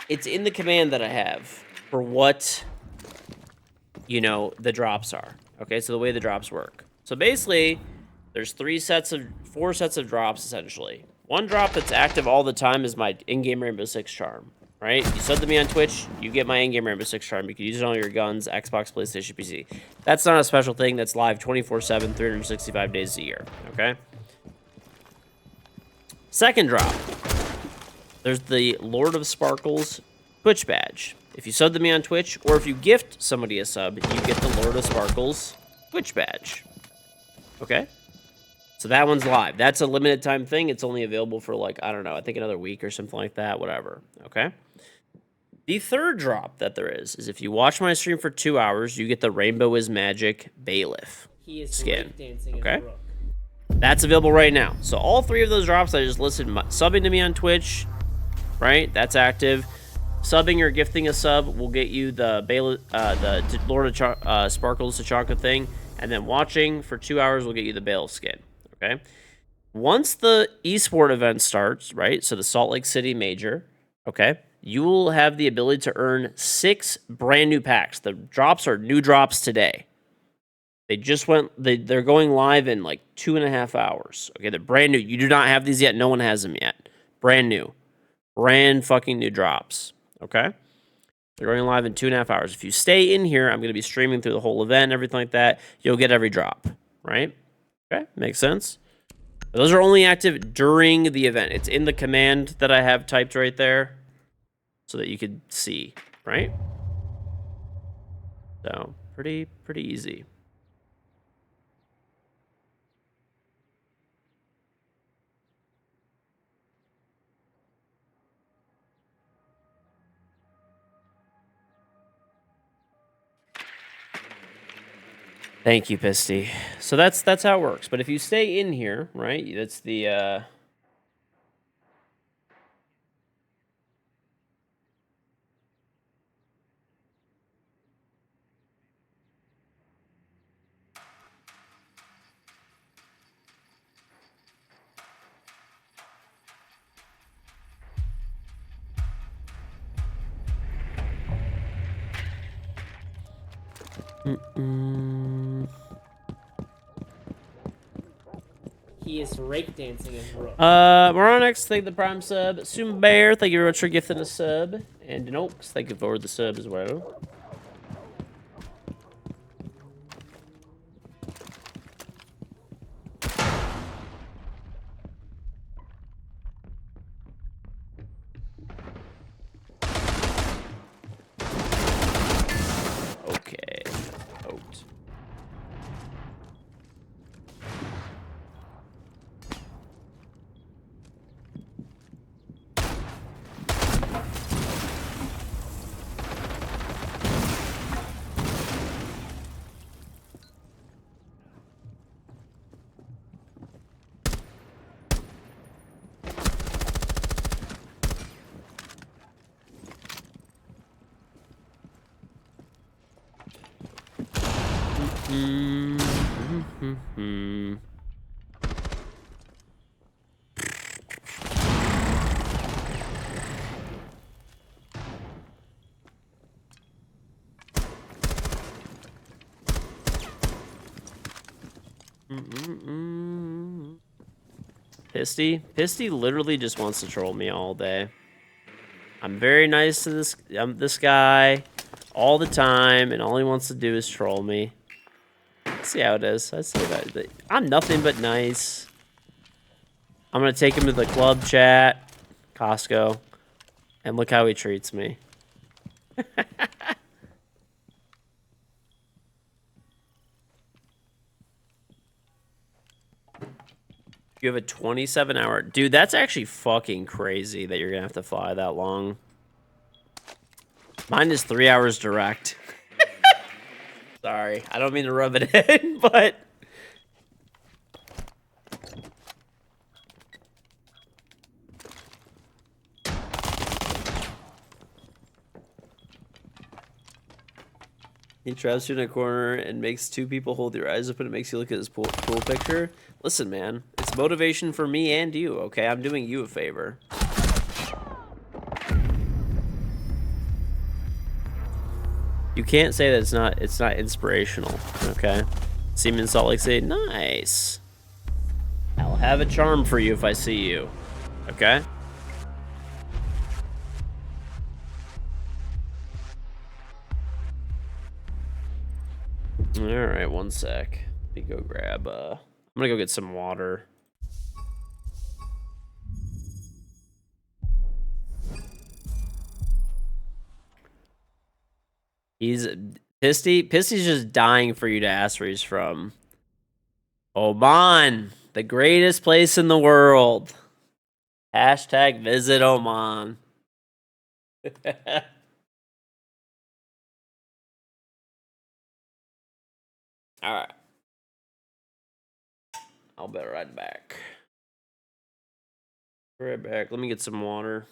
in the command that I have for what, you know, the drops are. Okay, so the way the drops work. So basically, there's 4 sets of drops, essentially. One drop that's active all the time is my in-game Rainbow Six charm, right? You sub to me on Twitch, you get my in-game Rainbow Six charm. You can use it on your guns, Xbox, PlayStation, PC. That's not a special thing. That's live 24/7, 365 days a year, okay? Second drop. There's the Lord of Sparkles Twitch badge. If you sub to me on Twitch, or if you gift somebody a sub, you get the Lord of Sparkles Twitch badge. Okay? So that one's live. That's a limited time thing. It's only available for, like, I don't know, I think another week or something like that, whatever. Okay? The third drop that there is if you watch my stream for 2 hours, you get the Rainbow is Magic Bailiff skin. Okay? That's available right now. So all 3 of those drops I just listed, subbing to me on Twitch, right? That's active. Subbing or gifting a sub will get you the Lord of Sparkles Tachanka thing, and then watching for 2 hours will get you the Bailiff skin. Okay. Once the esport event starts, right? So the Salt Lake City Major, okay, you will have the ability to earn 6 brand new packs. The drops are new drops today. They just they're going live in like 2.5 hours. Okay, they're brand new. You do not have these yet. No one has them yet. Brand new. Brand fucking new drops. Okay? They're going live in 2.5 hours. If you stay in here, I'm going to be streaming through the whole event and everything like that. You'll get every drop. Right? Okay? Makes sense? Those are only active during the event. It's in the command that I have typed right there so that you could see. Right? So, pretty easy. Thank you, Pisty. So that's how it works. But if you stay in here, right, that's the He is rake dancing as Rook. Moronix, thank the prime sub. Suma Bear, thank you very much for gifting a sub. And Denox, thank you for the sub as well. Okay. Out. Mm-hmm. Pisty literally just wants to troll me all day. I'm very nice to this guy all the time, and all he wants to do is troll me. See how it is. I say that I'm nothing but nice. I'm gonna take him to the club chat, Costco, and look how he treats me. You have a 27-hour... Dude, that's actually fucking crazy that you're gonna have to fly that long. Mine is 3 hours direct. Sorry, I don't mean to rub it in, but... He traps you in a corner and makes two people hold their eyes open. It makes you look at his pool picture. Listen, man, it's motivation for me and you, okay? I'm doing you a favor. You can't say that it's not inspirational, okay? Seaman Salt Lake City, nice. I'll have a charm for you if I see you, okay? All right, one sec. Let me go grab, I'm gonna go get some water. He's Pisty's just dying for you to ask where he's from. Oman, the greatest place in the world. Hashtag visit Oman. All right. I'll be right back. Right back. Let me get some water.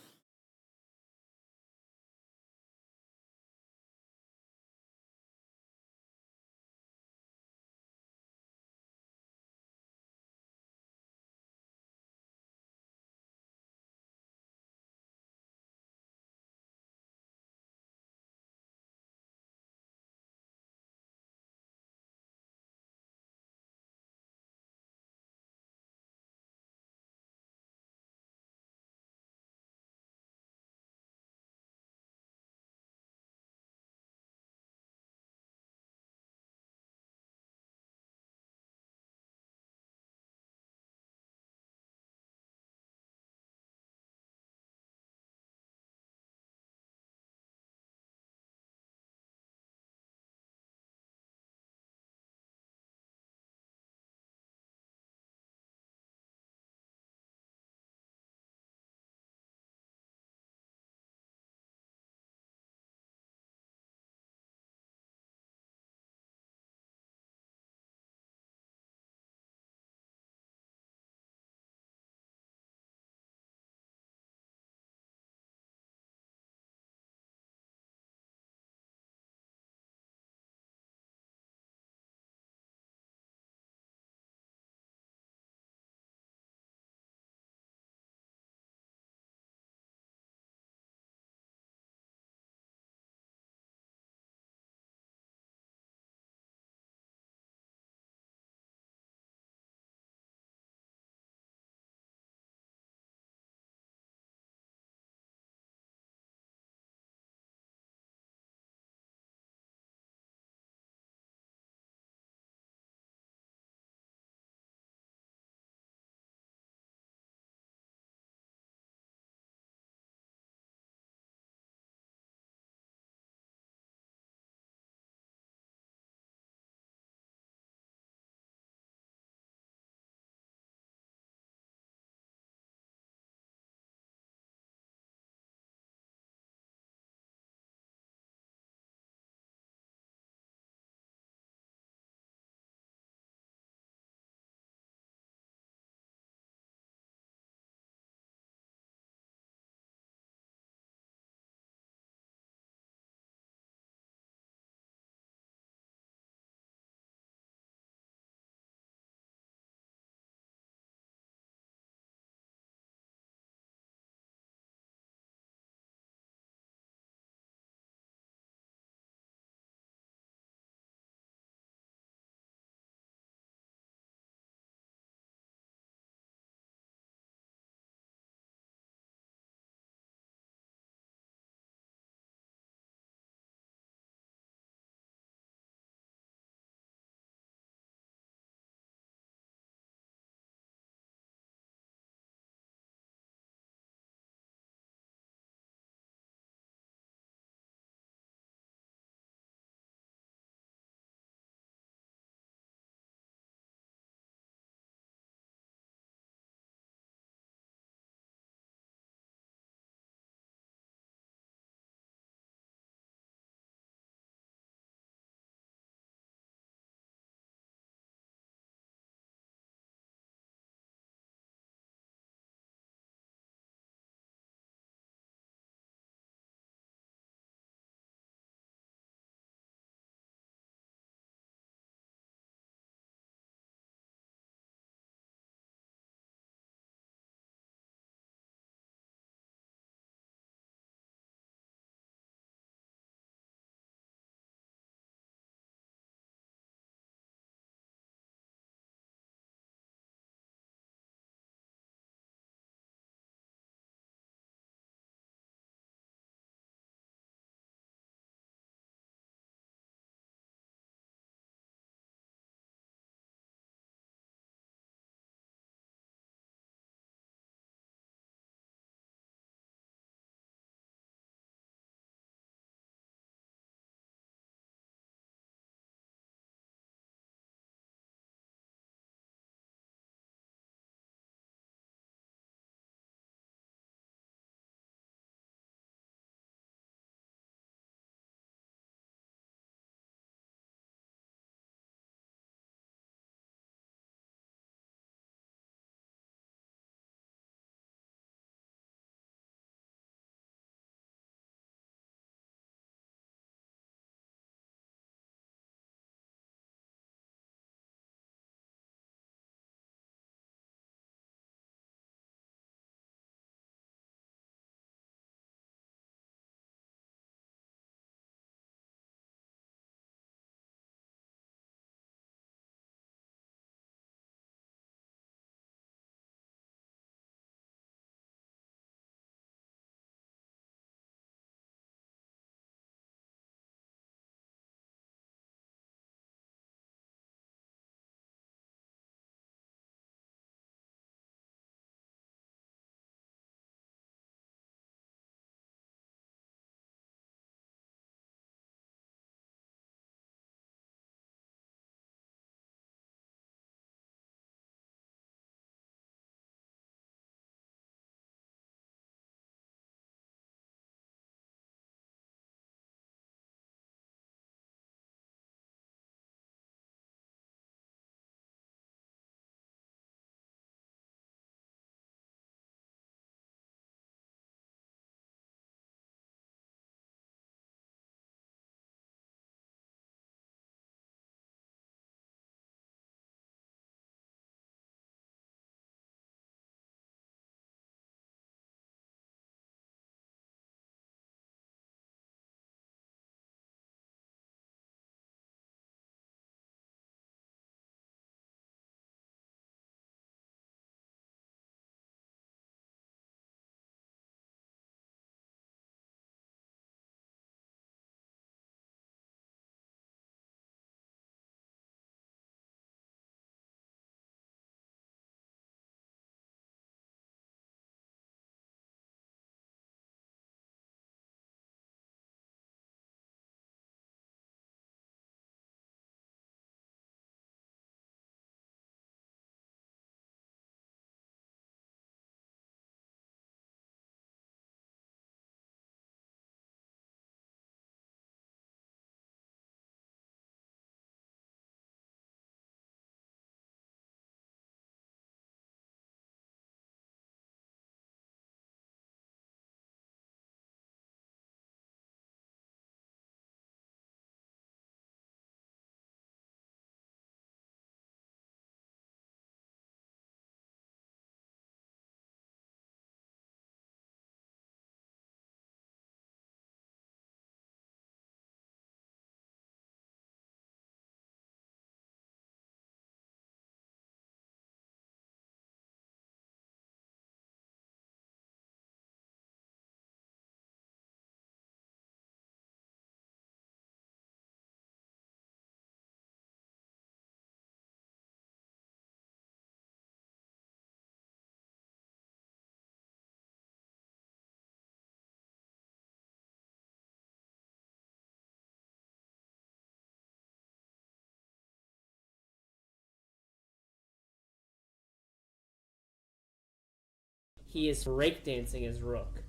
He is breakdancing his rook.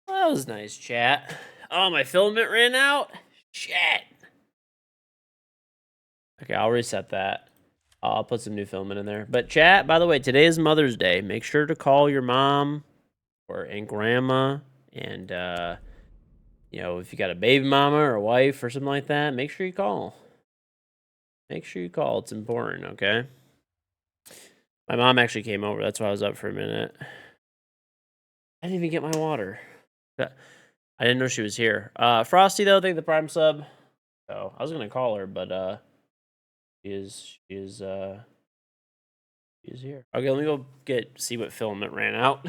Well, that was nice, chat. Oh, my filament ran out? Shit. Okay, I'll reset that. I'll put some new filament in there. But chat, by the way, today is Mother's Day. Make sure to call your mom and grandma. And, you know, if you got a baby mama or a wife or something like that, make sure you call. Make sure you call. It's important, okay? My mom actually came over. That's why I was up for a minute. I didn't even get my water. I didn't know she was here. Frosty, though, thank the Prime sub. So I was going to call her, but she is Use here. Okay, let me go see what filament ran out.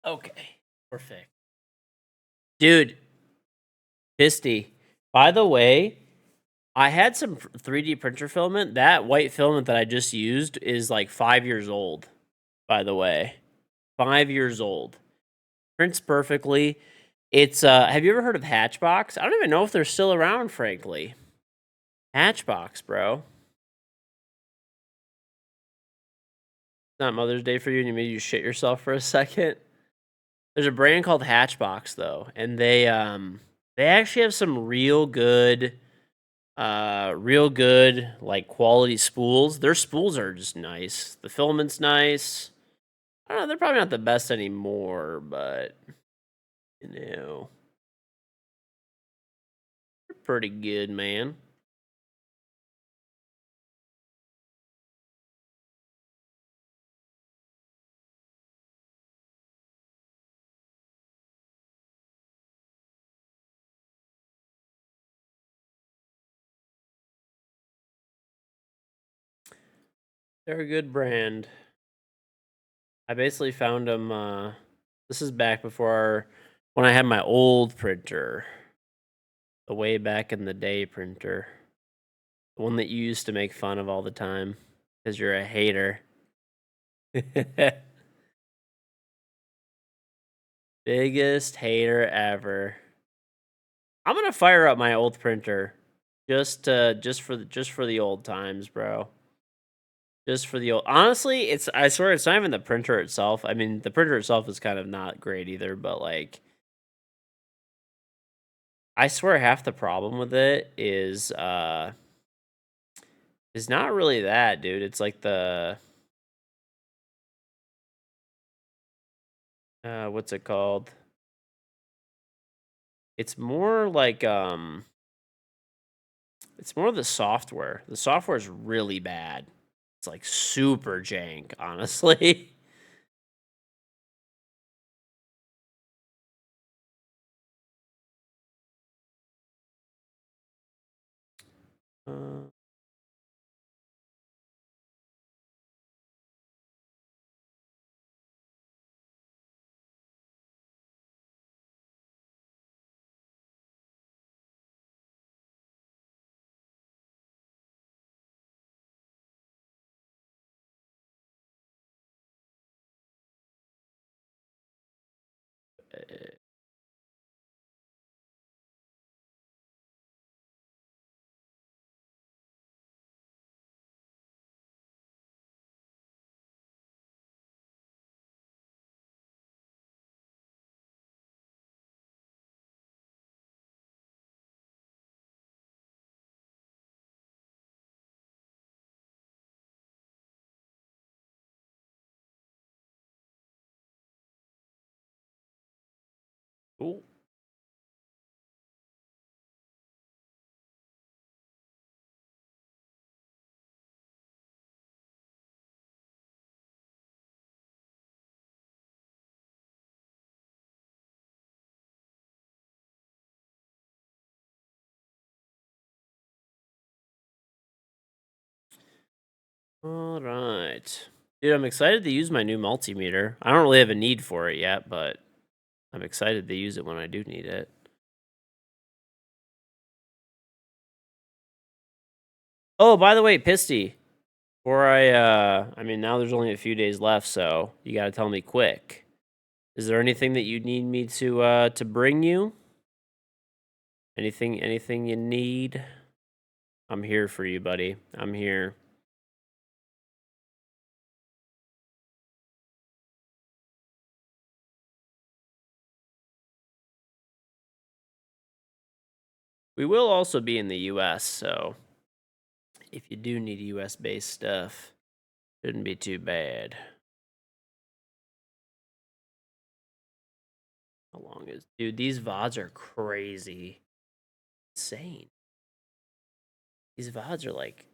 Okay, perfect. Dude, Pisty. By the way, I had some 3D printer filament. That white filament that I just used is like 5 years old, by the way. 5 years old. Prints perfectly. It's have you ever heard of Hatchbox? I don't even know if they're still around, frankly. Hatchbox, bro. It's not Mother's Day for you and you made you shit yourself for a second. There's a brand called Hatchbox though, and they actually have some real good like quality spools. Their spools are just nice. The filament's nice. I don't know, they're probably not the best anymore, but you know, they're pretty good, man. They're a good brand. I basically found them. This is back before when I had my old printer, the way back in the day printer, the one that you used to make fun of all the time because you're a hater. Biggest hater ever. I'm gonna fire up my old printer just for the old times, bro. Just for the old. Honestly, I swear it's not even the printer itself. I mean, the printer itself is kind of not great either, but like I swear half the problem with it is not really that, dude. It's like the what's it called? It's more like it's more the software. The software is really bad. It's like super jank, honestly. Uh, cool. All right. Dude, I'm excited to use my new multimeter. I don't really have a need for it yet, but I'm excited to use it when I do need it. Oh, by the way, Pisty, before I mean, now there's only a few days left, so you got to tell me quick. Is there anything that you need me to bring you? Anything you need? I'm here for you, buddy. I'm here. We will also be in the US, so if you do need US based stuff, shouldn't be too bad. How long is dude? These VODs are crazy. Insane. These VODs are like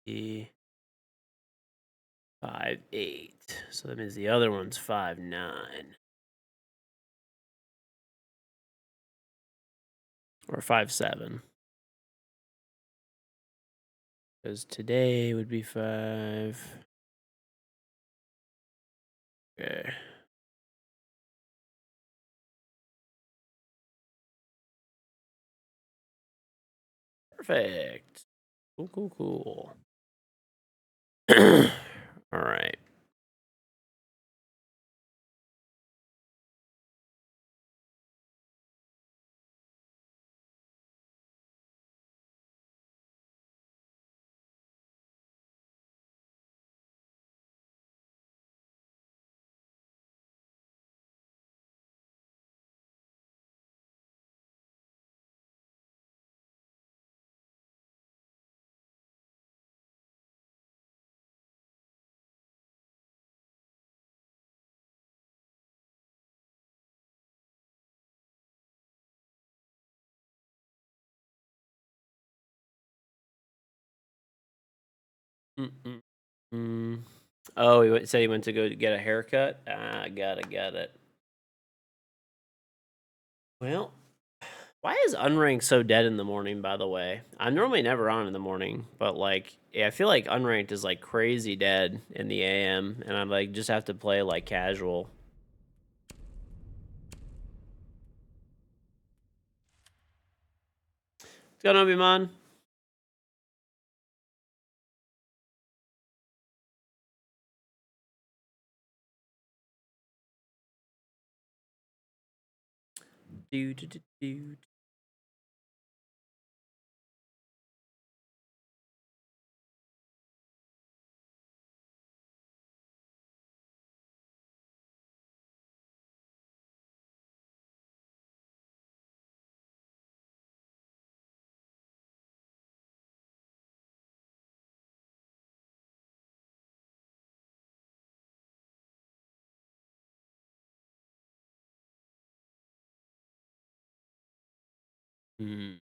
eh, 5'8". So that means the other one's 5'9". Or 5'7". Because today would be 5. Okay. Perfect. Cool. All right. Mm-mm-mm. Oh, said he went to go get a haircut. Ah, got it. Well, why is Unranked so dead in the morning? By the way, I'm normally never on in the morning, but like, yeah, I feel like Unranked is like crazy dead in the AM, and I'm like just have to play like casual. What's going on, Biman? Dude. Hmm.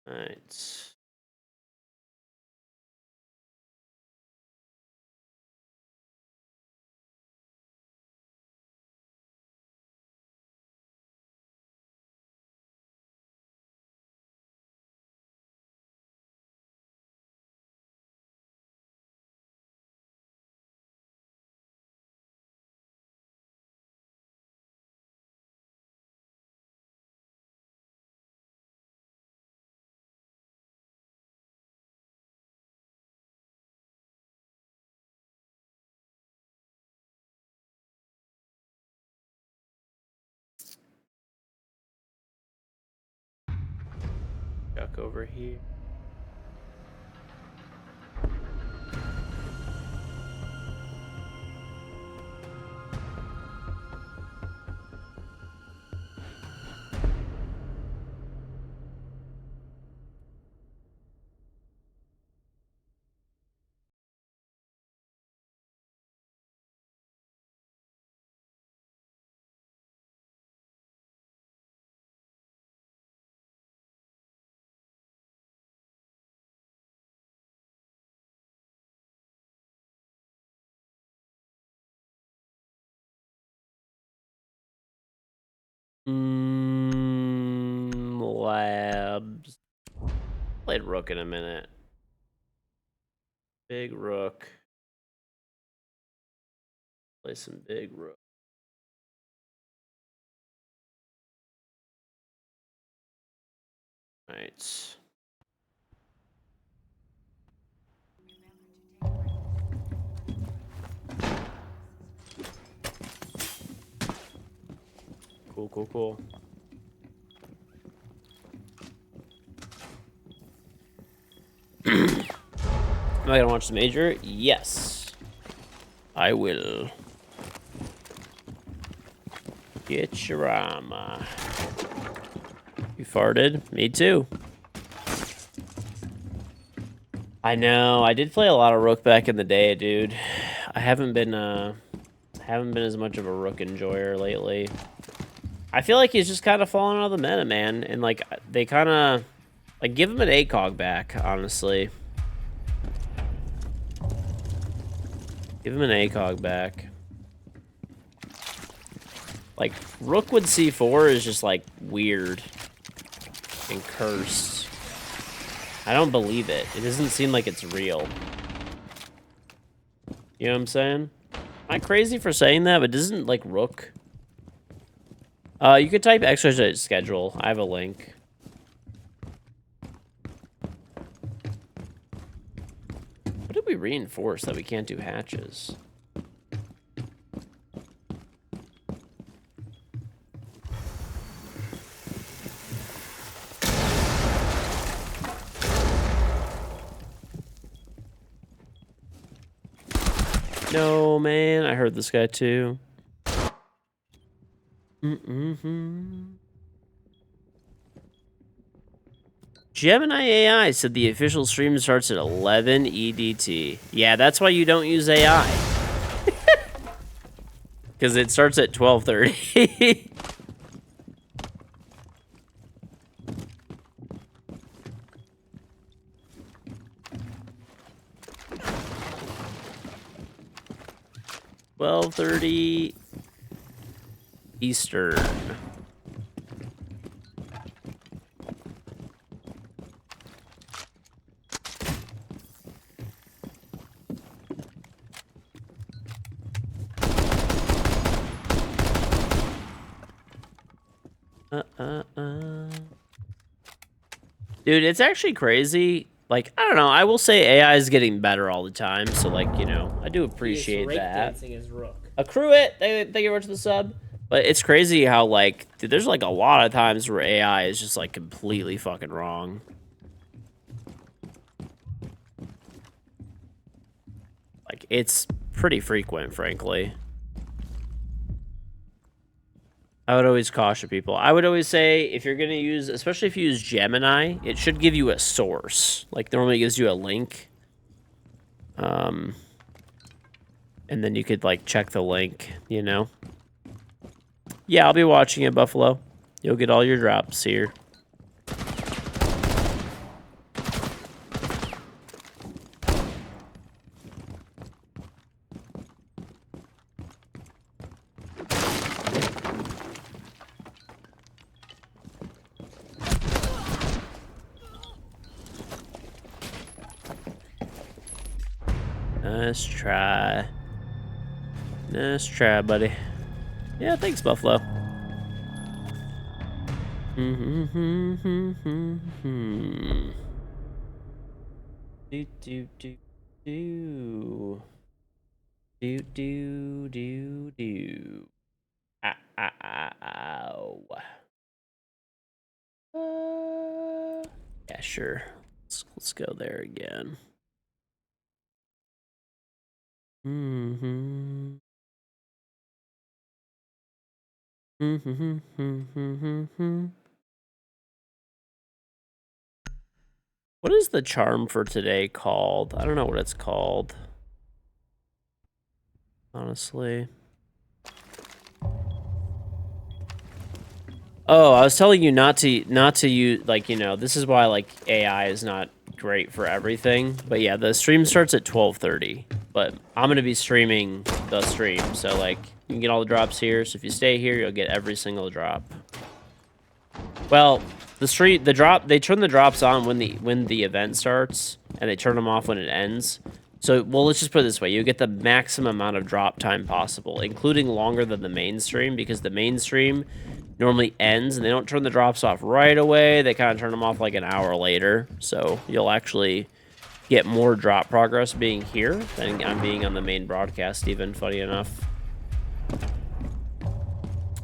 All right. Chuck over here. Labs. Played Rook in a minute. Big Rook. Play some Big Rook. Right. Cool, cool, cool. Am I gonna watch the major? Yes. I will. Get your armor. You farted? Me too. I know. I did play a lot of Rook back in the day, dude. I haven't been as much of a Rook enjoyer lately. I feel like he's just kind of fallen out of the meta, man. And like they kind of like give him an ACOG back, honestly. Give him an ACOG back. Like Rookwood C4 is just like weird and cursed. I don't believe it. It doesn't seem like it's real. You know what I'm saying? Am I crazy for saying that? But doesn't like Rook? You could type exercise schedule. I have a link. What did we reinforce that we can't do hatches? No, man. I heard this guy too. Gemini AI said the official stream starts at 11 EDT. Yeah, that's why you don't use AI. Because it starts at 12:30. $12:30 Eastern. Dude, it's actually crazy. Like, I don't know. I will say AI is getting better all the time. So, like, you know, I do appreciate that. His Rook. Accrue It. Thank you very much for the sub. But it's crazy how, like, dude, there's, like, a lot of times where AI is just, like, completely fucking wrong. Like, it's pretty frequent, frankly. I would always caution people. I would always say, if you're going to use, especially if you use Gemini, it should give you a source. Like, normally it gives you a link. And then you could, like, check the link, you know? Yeah, I'll be watching it, Buffalo. You'll get all your drops here. Nice try. Nice try, buddy. Yeah, thanks, Buffalo. Do do do do. Do do do do. Ow. Yeah, sure. Let's go there again. What is the charm for today called? I don't know what it's called. Honestly. Oh, I was telling you not to use, like, you know, this is why, like, AI is not great for everything. But yeah, the stream starts at 12:30. But I'm going to be streaming the stream. So, like, you can get all the drops here. So if you stay here, you'll get every single drop. Well, they turn the drops on when the event starts, and they turn them off when it ends. So, well, let's just put it this way. You get the maximum amount of drop time possible, including longer than the main stream, because the main stream normally ends, and they don't turn the drops off right away. They kind of turn them off like an hour later. So you'll actually get more drop progress being here than I'm being on the main broadcast, even, funny enough.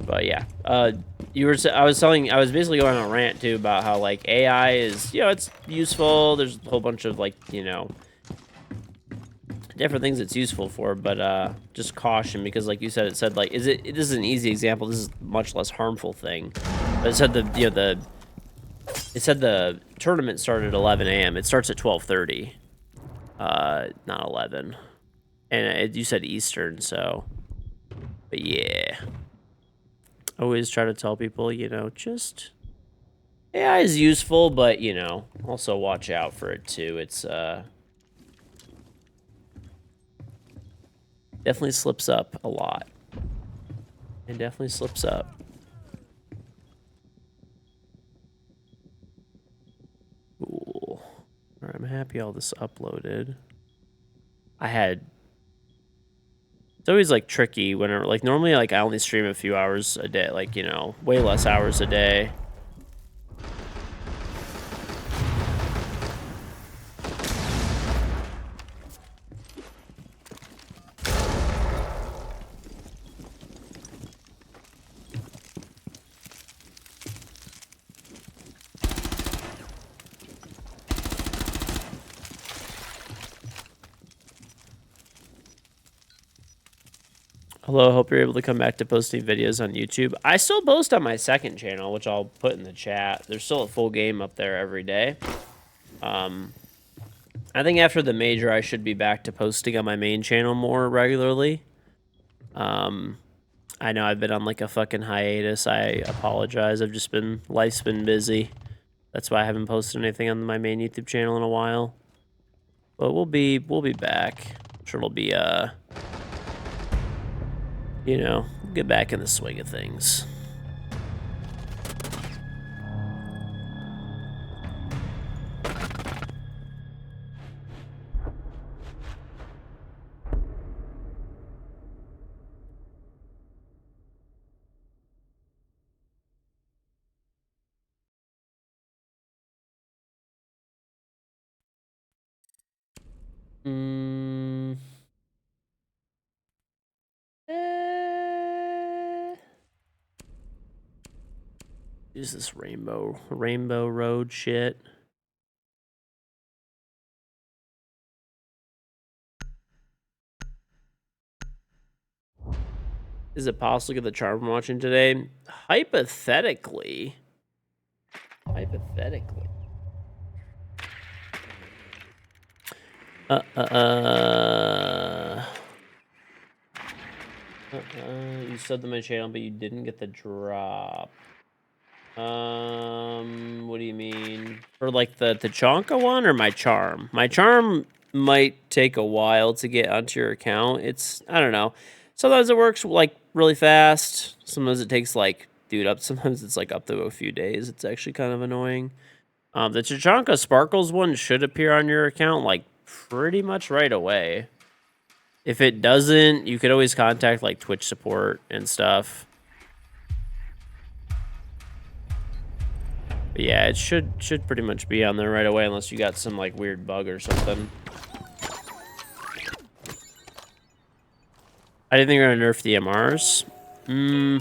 But yeah, I was basically going on a rant too about how like AI is, it's useful. There's a whole bunch of like, different things it's useful for, but just caution, because like you said, it said like, this is an easy example. This is a much less harmful thing. But it said the tournament started at 11 a.m. It starts at 12:30, not 11. And you said Eastern, so. But yeah. Always try to tell people, just AI is useful, but also watch out for it too. It's definitely slips up a lot. It definitely slips up. Cool. All right, I'm happy all this uploaded. It's always like tricky whenever, like, normally like I only stream a few hours a day, like, way less hours a day. Hello, hope you're able to come back to posting videos on YouTube. I still post on my second channel, which I'll put in the chat. There's still a full game up there every day. I think after the major, I should be back to posting on my main channel more regularly. I know I've been on like a fucking hiatus. I apologize. Life's been busy. That's why I haven't posted anything on my main YouTube channel in a while. But we'll be back. I'm sure it'll be get back in the swing of things. Use this rainbow road shit. Is it possible to get the charm from watching today? Hypothetically. You subbed to my channel, but you didn't get the drop. What do you mean? For like the Tachanka one or my charm? My charm might take a while to get onto your account. I don't know. Sometimes it works like really fast. Sometimes it takes like, sometimes it's like up to a few days. It's actually kind of annoying. The Tachanka Sparkles one should appear on your account like pretty much right away. If it doesn't, you could always contact like Twitch support and stuff. But yeah, it should pretty much be on there right away unless you got some like weird bug or something. I didn't think they were gonna nerf DMRs.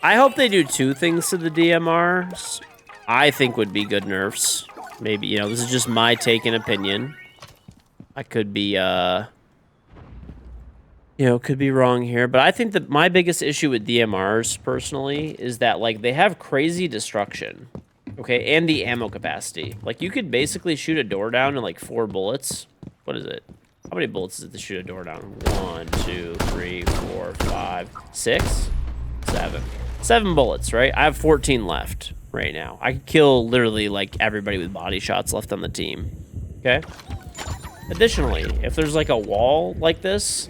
I hope they do two things to the DMRs. I think would be good nerfs. Maybe, this is just my take and opinion. I could be, could be wrong here, but I think that my biggest issue with DMRs, personally, is that, like, they have crazy destruction, okay, and the ammo capacity. Like, you could basically shoot a door down in, like, 4 bullets. What is it? How many bullets is it to shoot a door down? 1, 2, 3, 4, 5, 6, 7. 7 bullets, right? I have 14 left right now. I could kill literally, like, everybody with body shots left on the team, okay? Additionally, if there's, like, a wall like this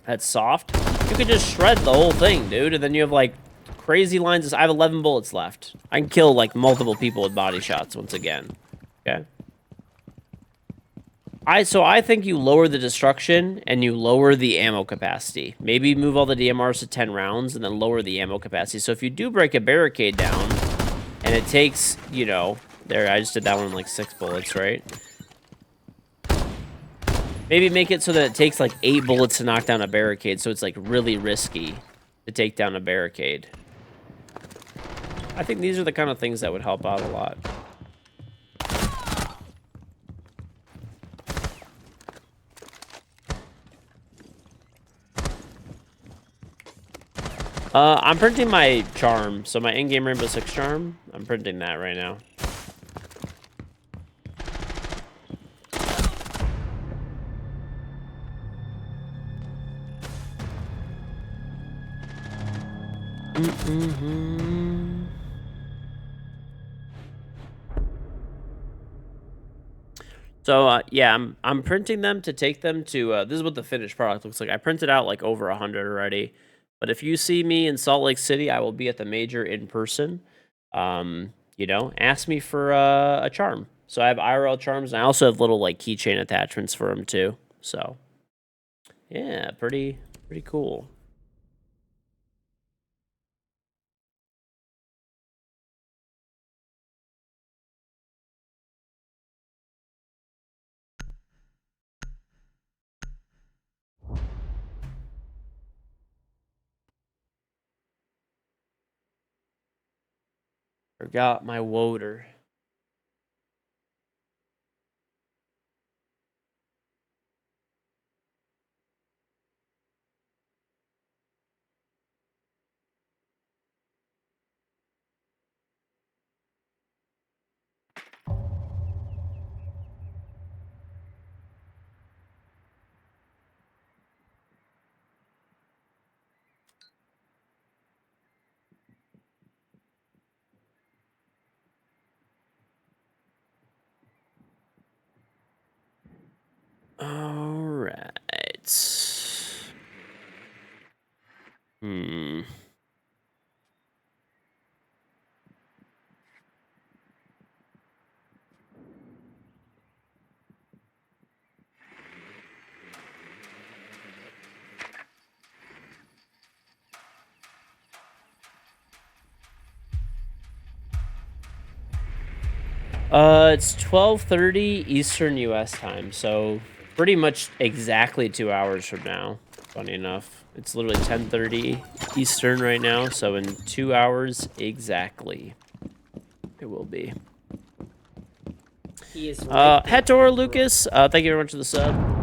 that's soft, you could just shred the whole thing, dude, and then you have, like, crazy lines is I have 11 bullets left. I can kill like multiple people with body shots once again. Okay. So I think you lower the destruction and you lower the ammo capacity. Maybe move all the DMRs to 10 rounds and then lower the ammo capacity. So if you do break a barricade down and it takes, you know, there, I just did that one in like 6 bullets, right? Maybe make it so that it takes like 8 bullets to knock down a barricade, so it's like really risky to take down a barricade. I think these are the kind of things that would help out a lot. I'm printing my charm, so my in-game Rainbow Six charm. I'm printing that right now. So yeah, I'm printing them to take them to. This is what the finished product looks like. I printed out like over 100 already. But if you see me in Salt Lake City, I will be at the major in person. You know, ask me for a charm. So I have IRL charms, and I also have little like keychain attachments for them too. So yeah, pretty cool. Forgot my woder. All right. It's 12:30 Eastern U.S. time, so pretty much exactly 2 hours from now. Funny enough, it's literally 10:30 Eastern right now, so in 2 hours exactly, it will be. He is Hetor Lucas, thank you very much for the sub.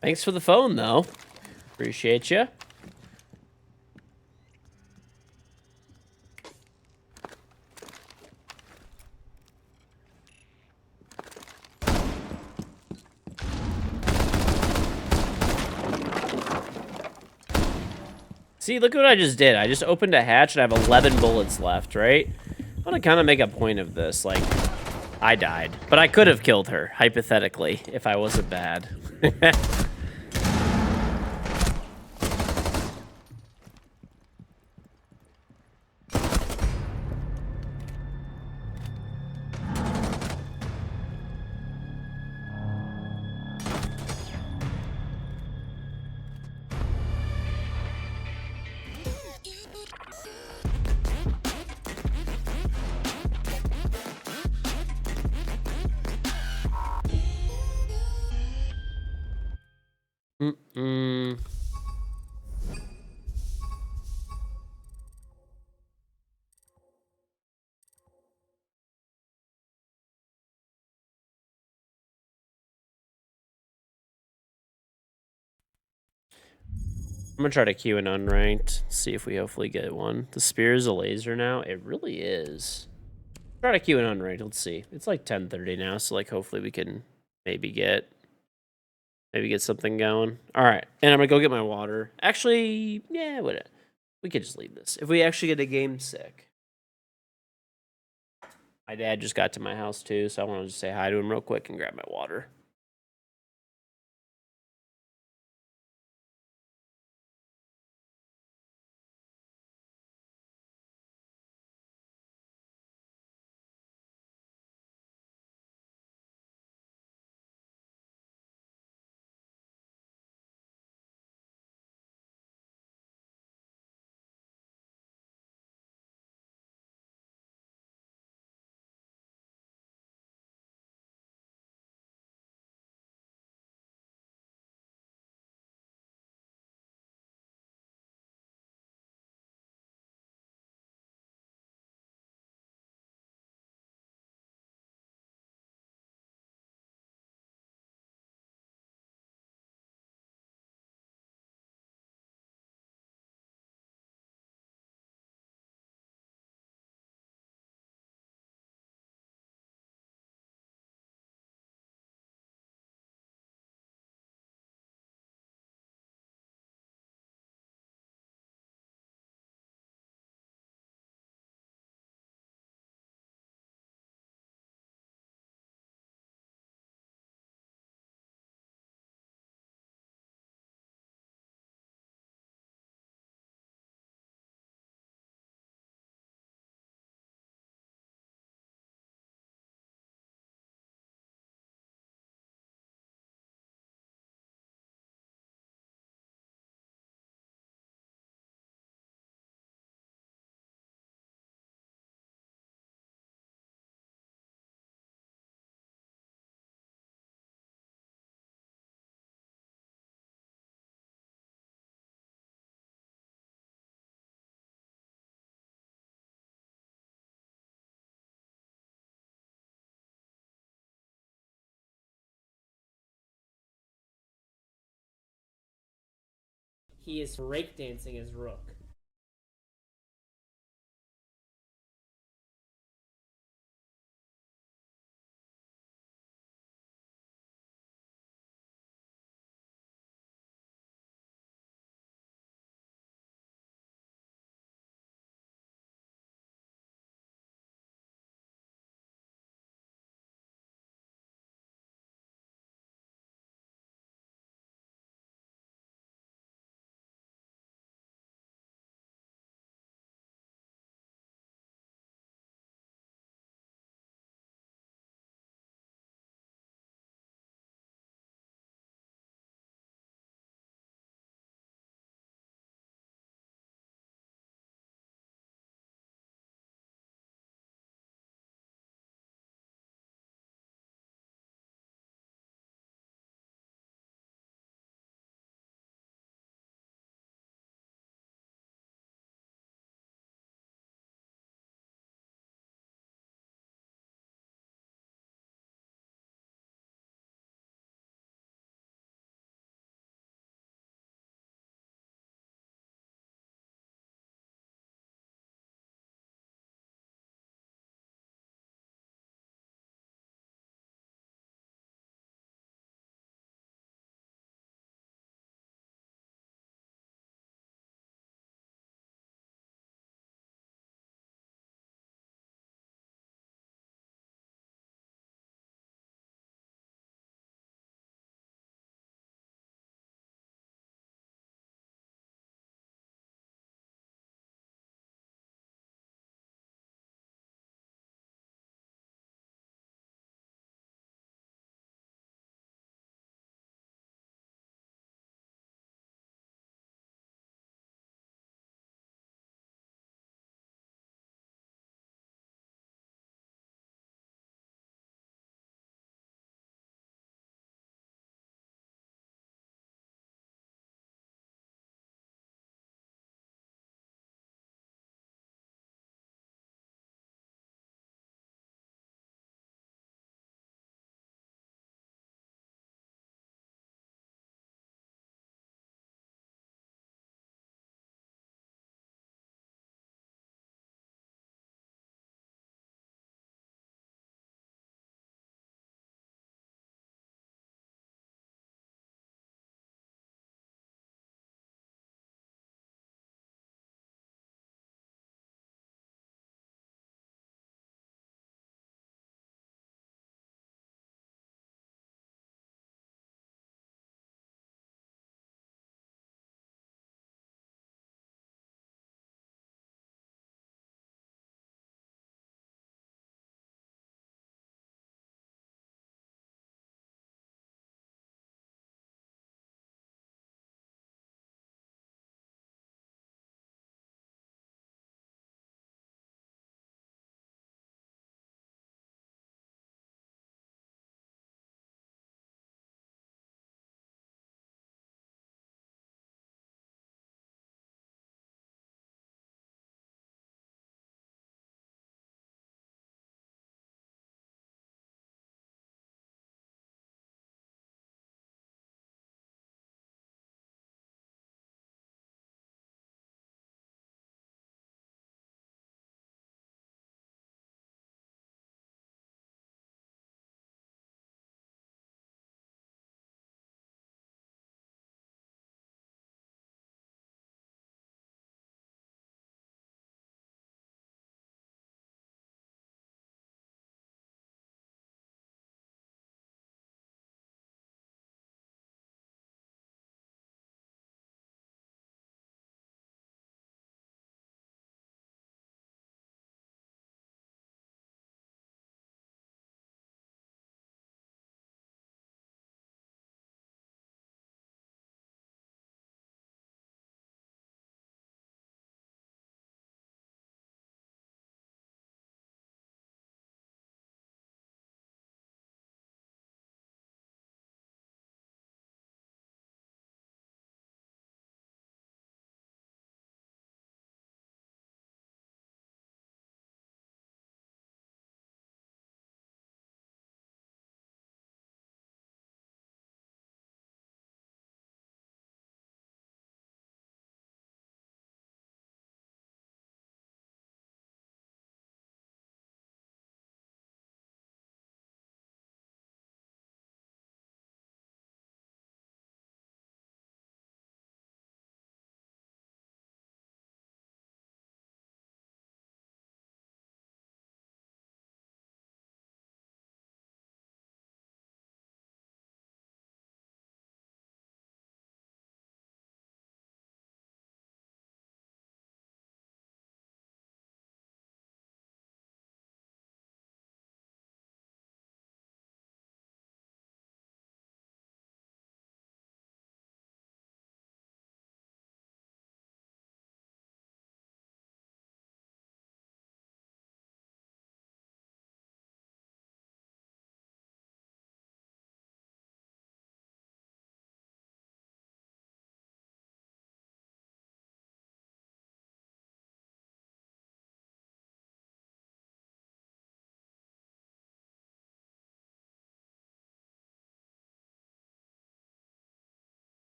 Thanks for the phone, though. Appreciate you. See, look what I just did. I just opened a hatch and I have 11 bullets left, right? I want to kind of make a point of this. Like, I died. But I could have killed her, hypothetically, if I wasn't bad. I'm gonna try to queue an unranked, see if we hopefully get one. The spear is a laser now. It really is. Try to queue in unranked. Let's see. It's like 10:30 now, so like hopefully we can maybe get something going. All right, and I'm gonna go get my water. Actually, yeah, what? We could just leave this. If we actually get a game sick. My dad just got to my house too, so I want to just say hi to him real quick and grab my water. He is breakdancing his rook.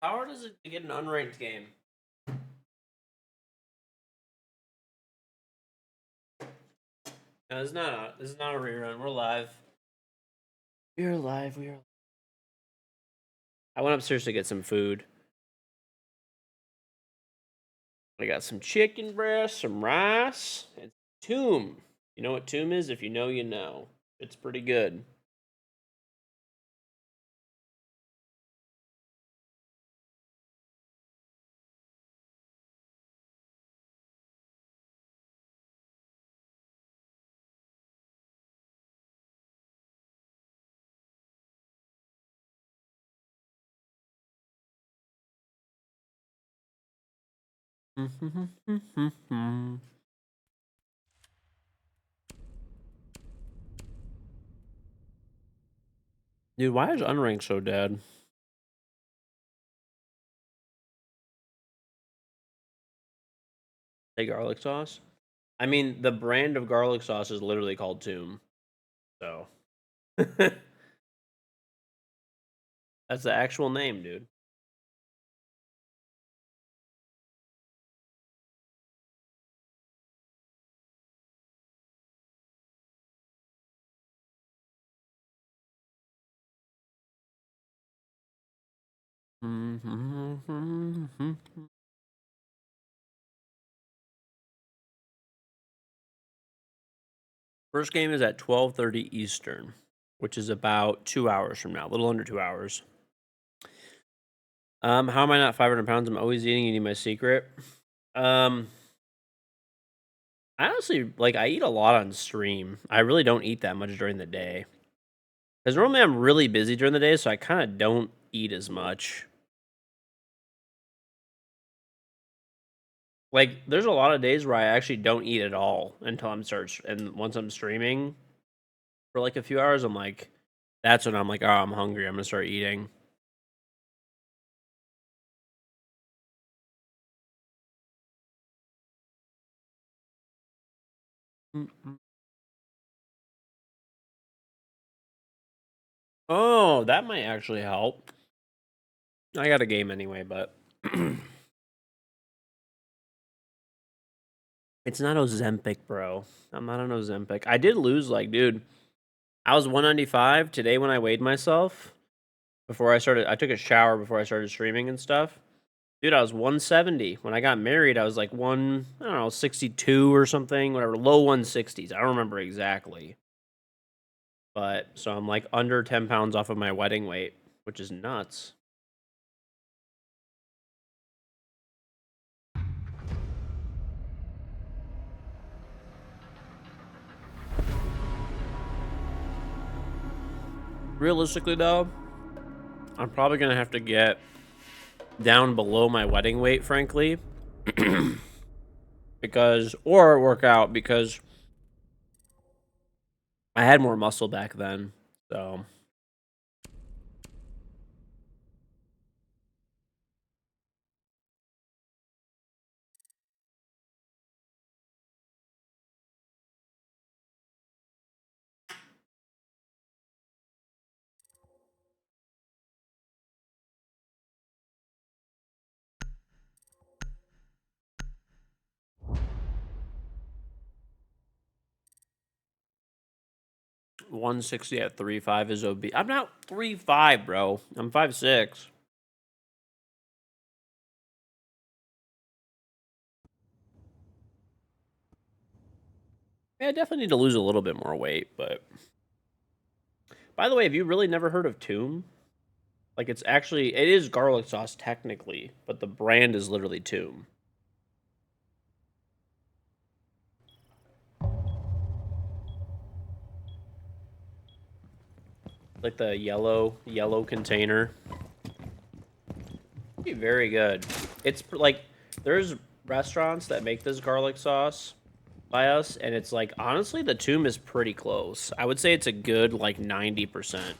How hard is it to get an unranked game? No, this is not a rerun. We're live. We're live. We are. I went upstairs to get some food. I got some chicken breast, some rice, and toom. You know what toom is? If you know, you know. It's pretty good. Dude, why is unranked so dead? Say garlic sauce? I mean, the brand of garlic sauce is literally called Toom. So. That's the actual name, dude. First game is at 12:30 Eastern, which is about 2 hours from now, a little under 2 hours. How am I not 500 pounds? I'm always eating. You need my secret. I honestly, like, I eat a lot on stream. I really don't eat that much during the day. Because normally I'm really busy during the day, so I kind of don't eat as much. Like, there's a lot of days where I actually don't eat at all until and once I'm streaming for like a few hours, I'm like, that's when I'm like, oh, I'm hungry. I'm gonna start eating. Oh, that might actually help. I got a game anyway, but it's not Ozempic, bro. I'm not on Ozempic. I did lose, like, dude. I was 195 today when I weighed myself. Before I started, I took a shower before I started streaming and stuff. Dude, I was 170. When I got married, I was like I don't know, 62 or something, whatever, low 160s. I don't remember exactly. But so I'm like under 10 pounds off of my wedding weight, which is nuts. Realistically, though, I'm probably going to have to get down below my wedding weight, frankly. Or work out because I had more muscle back then. So. .160 at 3'5" is obese. I'm not 3'5", bro. I'm 5'6". Yeah, I definitely need to lose a little bit more weight, but... By the way, have you really never heard of Toom? Like, it is garlic sauce technically, but the brand is literally Toom. Like the yellow container. Be very good. It's like, there's restaurants that make this garlic sauce by us, and it's like, honestly, the Toom is pretty close. I would say it's a good, like, 90%.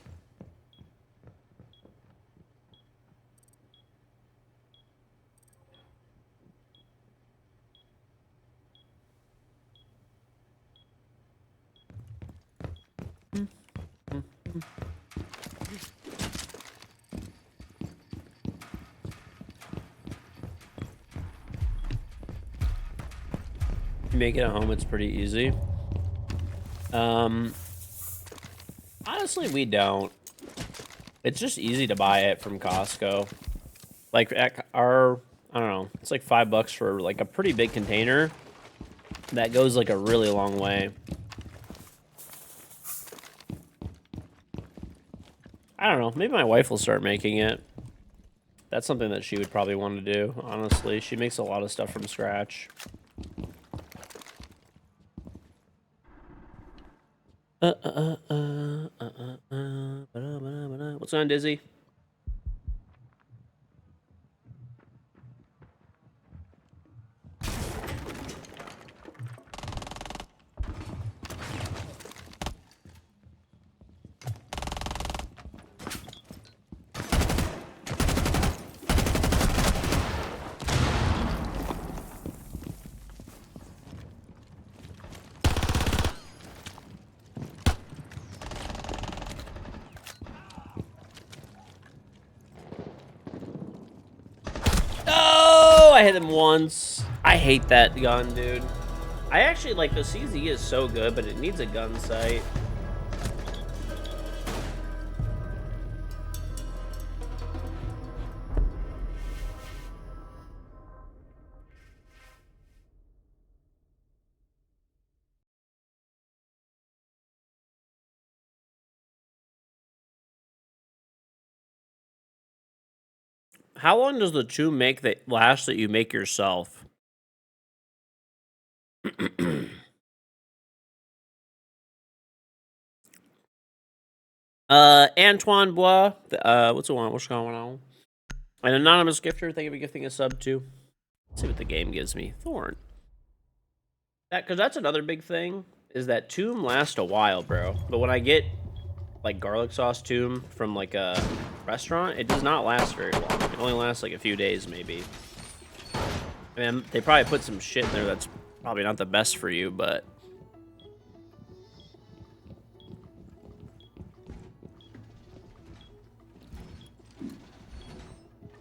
you make it at home, it's pretty easy. Honestly, we don't. It's just easy to buy it from Costco. Like at our, I don't know, it's like $5 for like a pretty big container. That goes like a really long way. I don't know. Maybe my wife will start making it. That's something that she would probably want to do, honestly. She makes a lot of stuff from scratch. What's on, Dizzy? Oh, I hit him once. I hate that gun, dude. I actually like the CZ is so good, but it needs a gun sight. How long does the tomb make that last that you make yourself? Antoine Bois. What's going on? What's going on? An anonymous gifter. Thank you for gifting a sub too. Let's see what the game gives me. Thorn. Because that's another big thing is that tomb lasts a while, bro. But when I get like garlic sauce tomb from like a restaurant, it does not last very long. It only lasts like a few days, maybe. I mean, they probably put some shit in there that's probably not the best for you, but.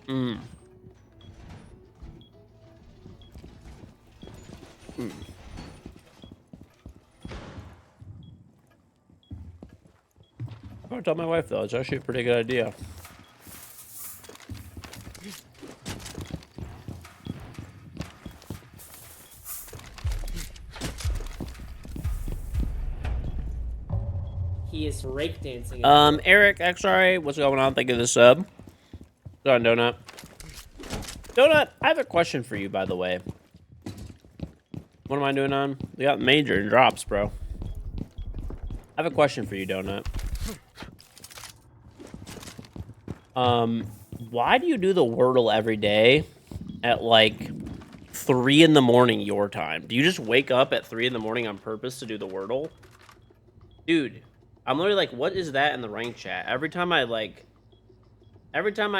Mm. Mm. I would tell my wife though. It's actually a pretty good idea. He is rake dancing. Eric, XRA, what's going on? Thank you for the sub. Go on, Donut. Donut, I have a question for you, by the way. What am I doing on? We got major and drops, bro. I have a question for you, Donut. Why do you do the Wordle every day at like 3 in the morning your time? Do you just wake up at 3 in the morning on purpose to do the Wordle? Dude, I'm literally like, what is that in the rank chat? Every time I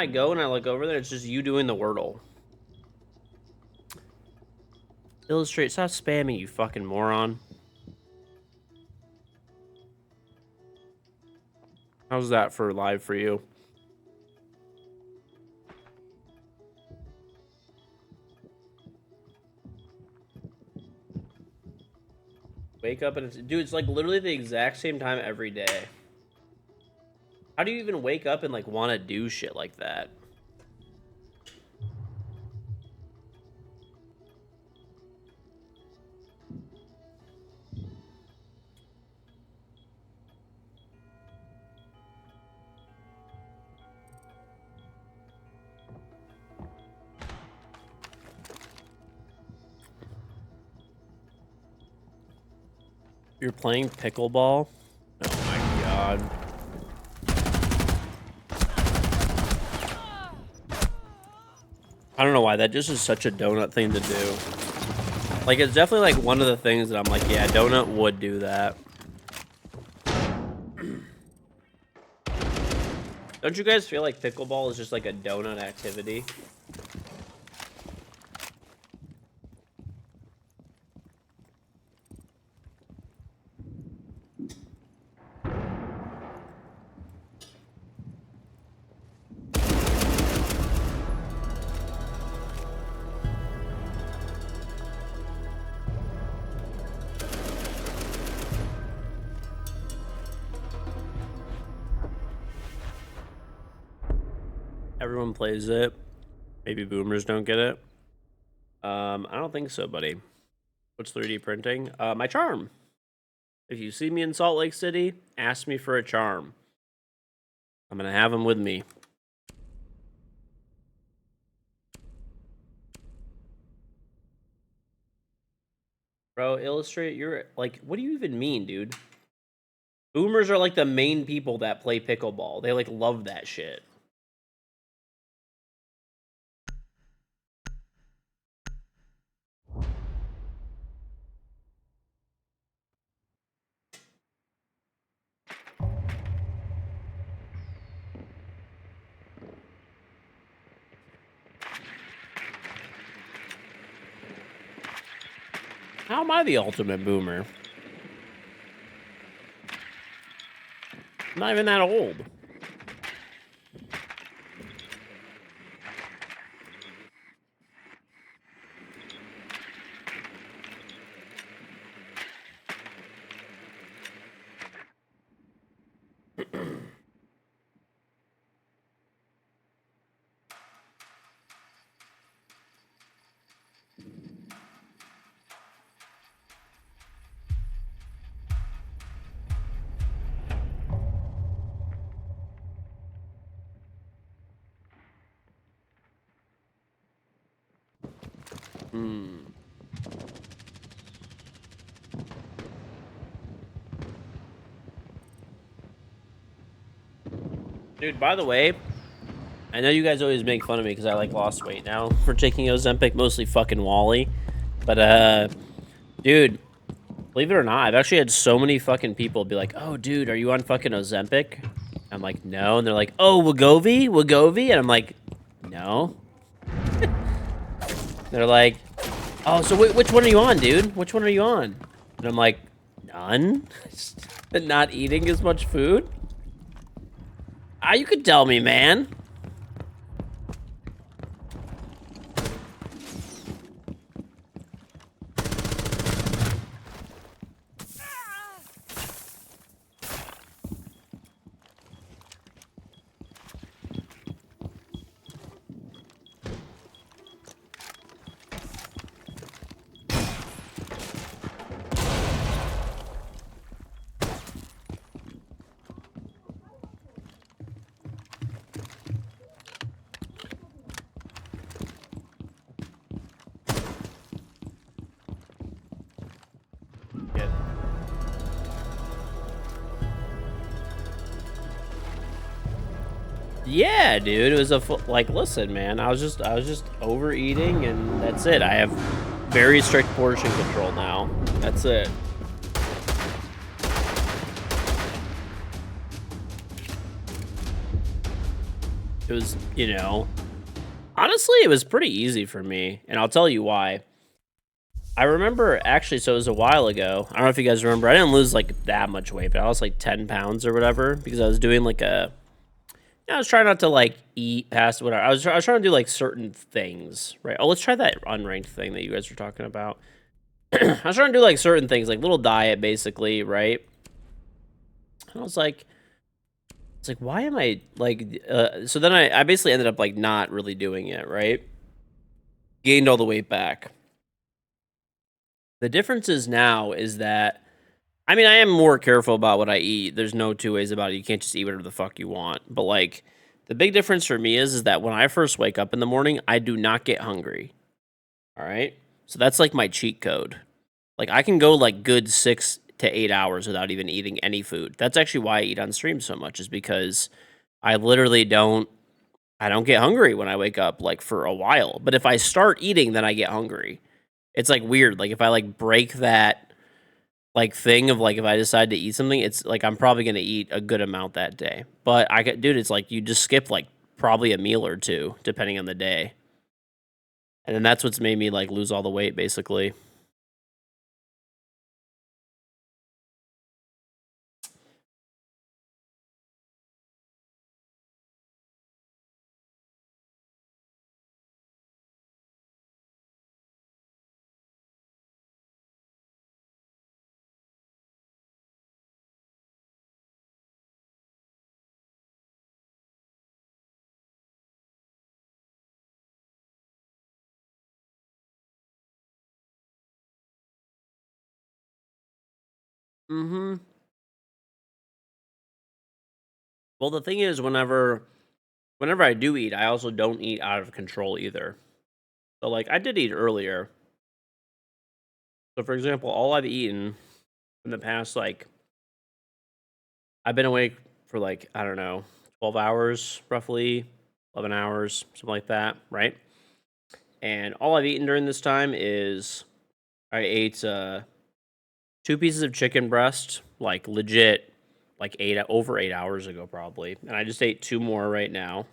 go and I look over there, it's just you doing the Wordle. Illustrate, stop spamming, you fucking moron. How's that for live for you? Wake up and dude, it's like literally the exact same time every day. How do you even wake up and like want to do shit like that? You're playing pickleball? Oh my god. I don't know why, that just is such a Donut thing to do. Like, it's definitely like one of the things that I'm like, yeah, Donut would do that. Don't you guys feel like pickleball is just like a Donut activity? Everyone plays it. Maybe boomers don't get it. I don't think so, buddy. What's 3D printing? My charm. If you see me in Salt Lake City, ask me for a charm. I'm gonna have them with me. Bro, illustrate, you're like, what do you even mean, dude? Boomers are like the main people that play pickleball. They like love that shit. How am I the ultimate boomer? I'm not even that old. Dude, by the way, I know you guys always make fun of me because I like lost weight now for taking Ozempic, mostly fucking Wally. But dude, believe it or not, I've actually had so many fucking people be like, "Oh, dude, are you on fucking Ozempic?" I'm like, "No," and they're like, "Oh, Wegovy," and I'm like, "No." They're like, "Oh, so which one are you on, dude? Which one are you on?" And I'm like, "None." Not eating as much food. Ah, you could tell me, man. Yeah. Yeah, dude, it was like, listen, man, I was just overeating, and that's it. I have very strict portion control now. That's it. It was, honestly, it was pretty easy for me, and I'll tell you why. I remember actually, so it was a while ago. I don't know if you guys remember. I didn't lose like that much weight, but I lost like 10 pounds or whatever because I was doing like I was trying not to like eat past whatever. I was trying to do like certain things, right? Oh, let's try that unranked thing that you guys were talking about. I was trying to do like certain things, like little diet basically, right? And I was like, it's like, why am I like, so then I basically ended up like not really doing it, right? Gained all the weight back. The difference is now is that, I mean, I am more careful about what I eat. There's no two ways about it. You can't just eat whatever the fuck you want. But like, the big difference for me is that when I first wake up in the morning, I do not get hungry. All right. So that's like my cheat code. Like I can go like good 6 to 8 hours without even eating any food. That's actually why I eat on stream so much, is because I literally I don't get hungry when I wake up like for a while. But if I start eating, then I get hungry. It's like weird. Like if I like break that like thing of like if I decide to eat something, it's like I'm probably gonna eat a good amount that day. But I get, dude, it's like you just skip like probably a meal or two depending on the day. And then that's what's made me like lose all the weight basically. Mm-hmm. Well, the thing is, whenever I do eat, I also don't eat out of control either. So, like, I did eat earlier. So, for example, all I've eaten in the past, like, I've been awake for, like, I don't know, 12 hours, roughly, 11 hours, something like that, right? And all I've eaten during this time is I ate 2 pieces of chicken breast, like, legit, like, over 8 hours ago, probably. And I just ate 2 more right now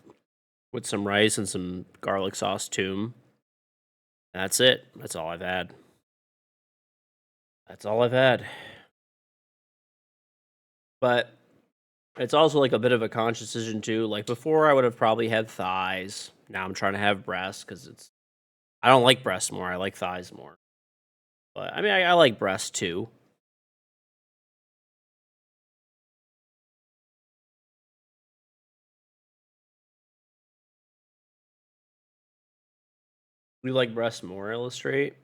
with some rice and some garlic sauce too. That's it. That's all I've had. That's all I've had. But it's also like a bit of a conscious decision too. Like before, I would have probably had thighs. Now I'm trying to have breasts because I don't like breasts more. I like thighs more. But I mean, I like breasts too. You like breasts more, illustrate?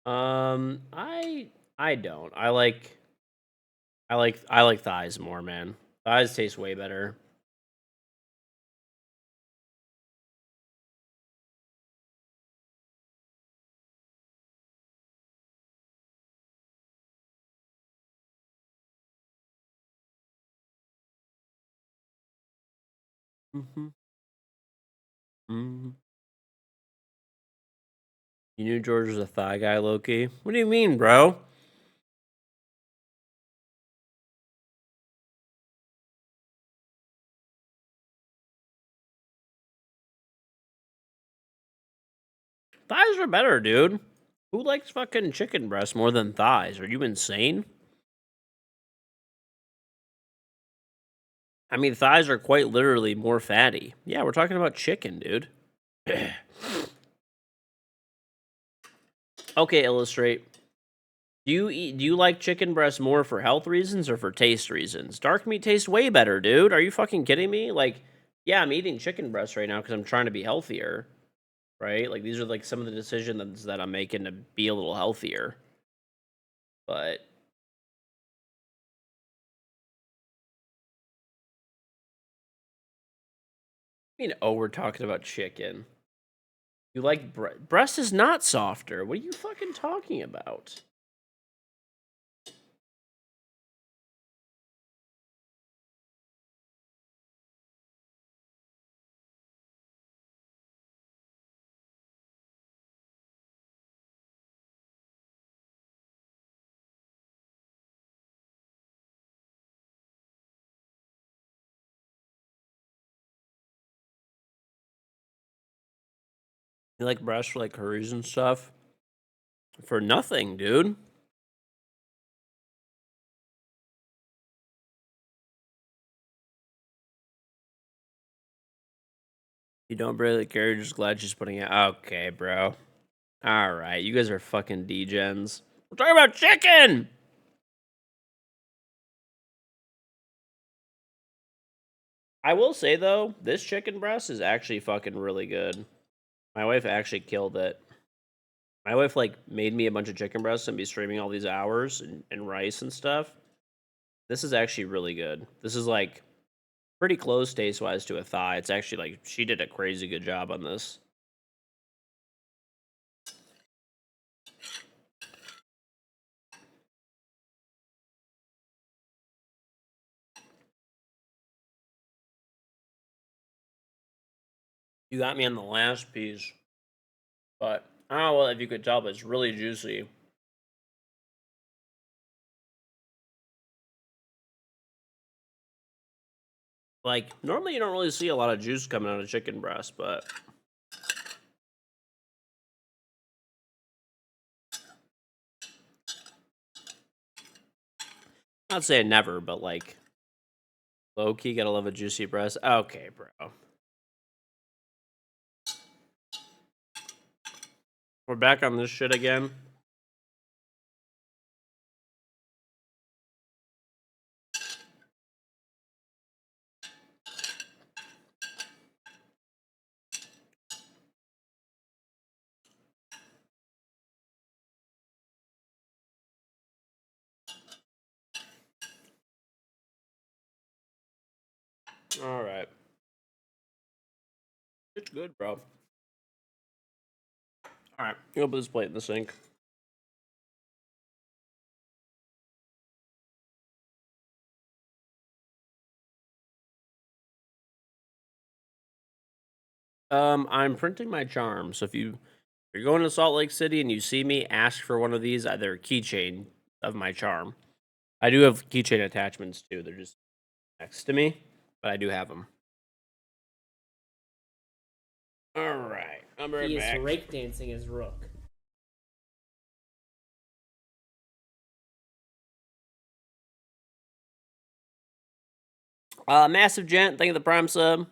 I don't. I like thighs more, man. Thighs taste way better. Mm-hmm. Mm-hmm. You knew George was a thigh guy, Loki. What do you mean, bro? Thighs are better, dude. Who likes fucking chicken breast more than thighs? Are you insane? I mean, thighs are quite literally more fatty. Yeah, we're talking about chicken, dude. Okay, illustrate. Do you like chicken breast more for health reasons or for taste reasons? Dark meat tastes way better, dude. Are you fucking kidding me? Like, yeah, I'm eating chicken breast right now because I'm trying to be healthier, right? Like, these are like some of the decisions that I'm making to be a little healthier. But oh, we're talking about chicken. You like breast is not softer. What are you fucking talking about? You like breast for like curries and stuff? For nothing, dude. You don't really care. You're just glad she's putting it. Okay, bro. All right, you guys are fucking degens. We're talking about chicken. I will say though, this chicken breast is actually fucking really good. My wife actually killed it. My wife like made me a bunch of chicken breasts and be streaming all these hours and rice and stuff. This is actually really good. This is like pretty close taste wise to a thigh. It's actually like she did a crazy good job on this. You got me on the last piece, but I don't know if you could tell, but it's really juicy. Like normally you don't really see a lot of juice coming out of chicken breast, but not saying never, but like low key gotta love a juicy breast. Okay, bro. We're back on this shit again. All right. It's good, bro. All right. You'll put this plate in the sink. I'm printing my charm. So if you're going to Salt Lake City and you see me, ask for one of these, either a keychain of my charm. I do have keychain attachments too. They're just next to me, but I do have them. All right, I'm right He is back. rake dancing his rook. Massive Gent, thank you for the Prime sub.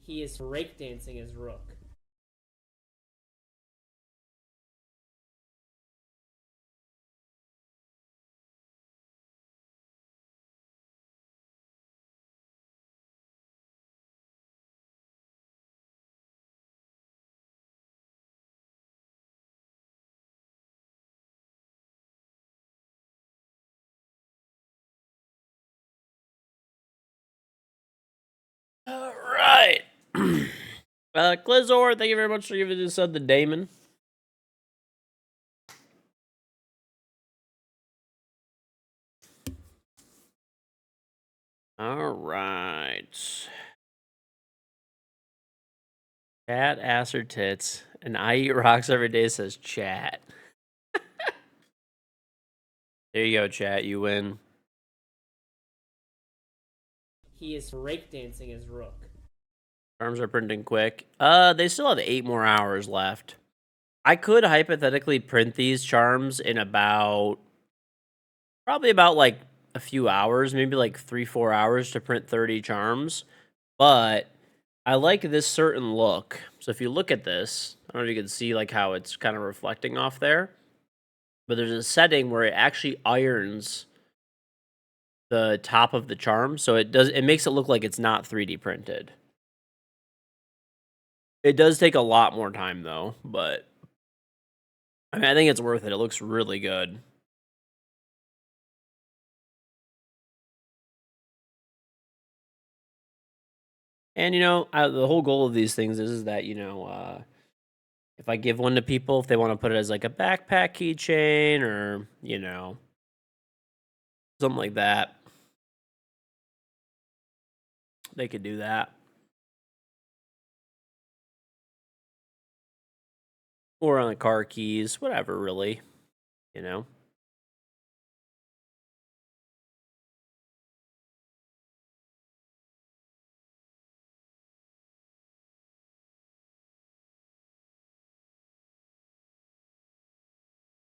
He is rake dancing his rook. All right. Clizor, thank you very much for giving this sub to Damon. All right. Chat, ass, or tits. And I eat rocks every day says chat. There you go, chat. You win. He is rake dancing his rook. Arms are printing quick. They still have 8 more hours left. I could hypothetically print these charms in probably about like a few hours, maybe like 3-4 hours to print 30 charms. But I like this certain look. So if you look at this, I don't know if you can see like how it's kind of reflecting off there, but there's a setting where it actually irons the top of the charm, so it makes it look like it's not 3D printed. It does take a lot more time though, but I mean I think it's worth it. It looks really good. And the whole goal of these things is that if I give one to people, if they want to put it as like a backpack keychain or something like that, they could do that. Or on the car keys, whatever, really, you know.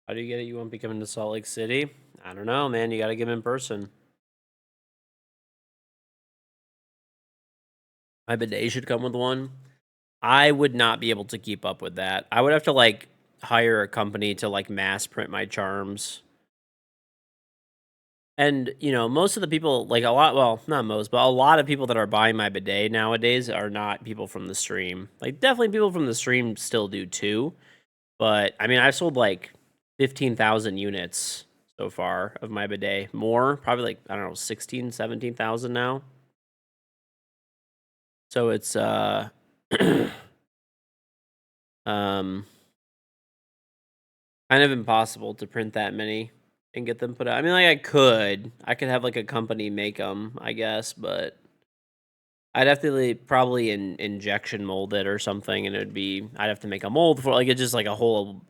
How do you get it? You won't be coming to Salt Lake City? I don't know, man. You got to give 'em in person. My bidet should come with one. I would not be able to keep up with that. I would have to like hire a company to like mass print my charms. And most of the people, like a lot, well, not most, but a lot of people that are buying my bidet nowadays are not people from the stream. Like, definitely people from the stream still do too. But I mean, I've sold like 15,000 units so far of my bidet. More, probably like, I don't know, 16, 17,000 now. So it's, um, kind of impossible to print that many and get them put out. I mean, like I could have like a company make them, I guess, but I'd have to probably injection mold it or something, and I'd have to make a mold for like it's just like a whole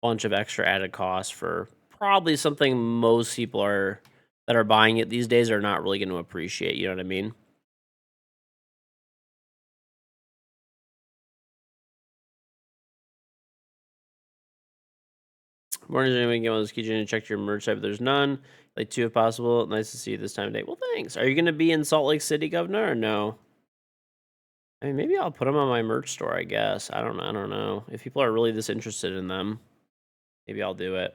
bunch of extra added costs for probably something most people that are buying it these days are not really going to appreciate. You know what I mean? Morning, is anyone get one of those keychains and check your merch type? If there's none, like two if possible. Nice to see you this time of day. Well, thanks. Are you going to be in Salt Lake City, Governor, or no? I mean, maybe I'll put them on my merch store. I guess I don't know. I don't know if people are really this interested in them. Maybe I'll do it.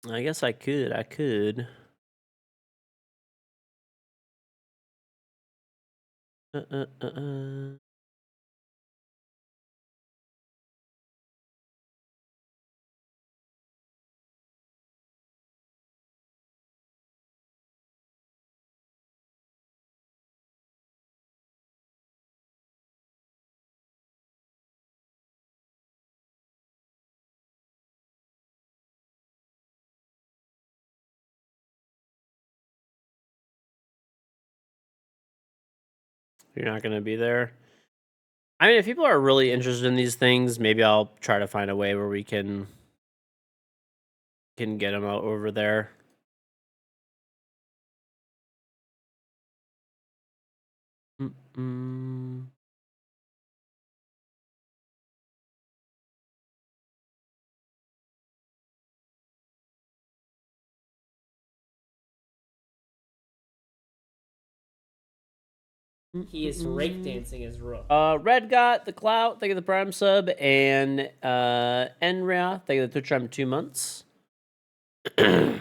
I guess I could. I could. Uh, uh, uh, uh. You're not gonna be there. I mean, if people are really interested in these things, maybe I'll try to find a way where we can get them out over there. Mm-mm. He is rake dancing his rook. Red got the clout. Thank you for the prime sub, and Enria, thank you for the Twitch Prime 2 months. $20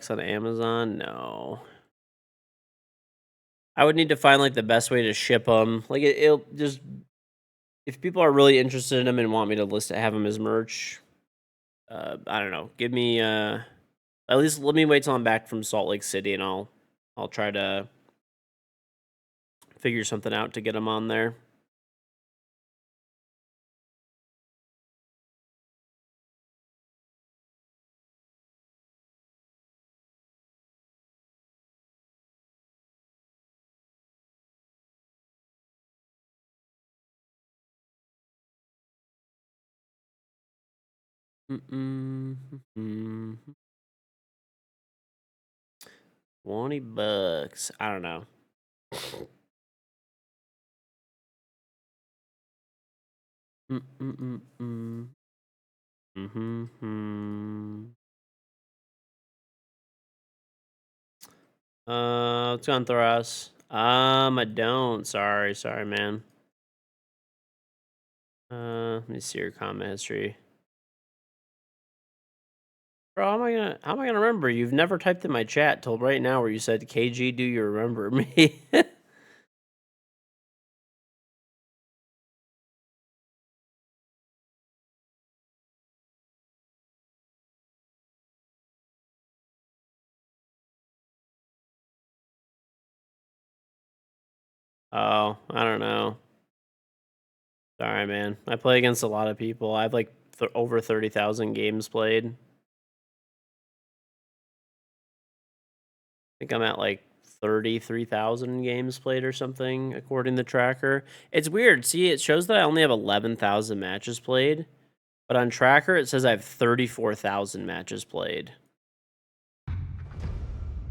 on Amazon? No. I would need to find like the best way to ship them. Like it'll just if people are really interested in them and want me to have them as merch. I don't know. Give me at least let me wait till I'm back from Salt Lake City, and I'll try to figure something out to get them on there. Mm-mm. $20. I don't know. Mm-mm-mm-mm. Mm-hmm. Let's go on Thoros. I don't. Sorry, man. Let me see your comment history. Bro, how am I gonna remember? You've never typed in my chat till right now where you said, KG, do you remember me? Oh, I don't know. Sorry, man. I play against a lot of people. I have like over 30,000 games played. I think I'm at like 33,000 games played or something, according to the tracker. It's weird. See, it shows that I only have 11,000 matches played, but on tracker it says I have 34,000 matches played.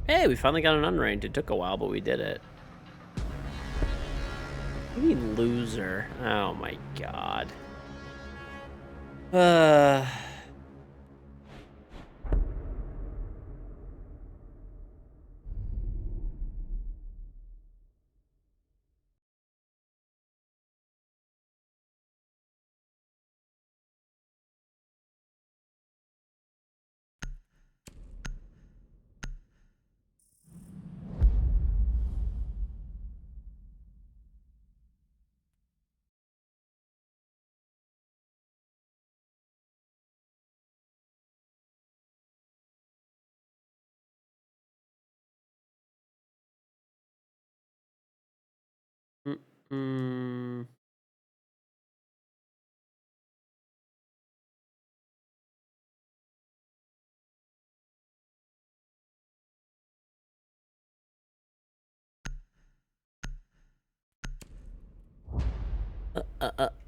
Hey, we finally got an unranked. It took a while, but we did it. What do you mean loser? Oh my god. Mm-mm.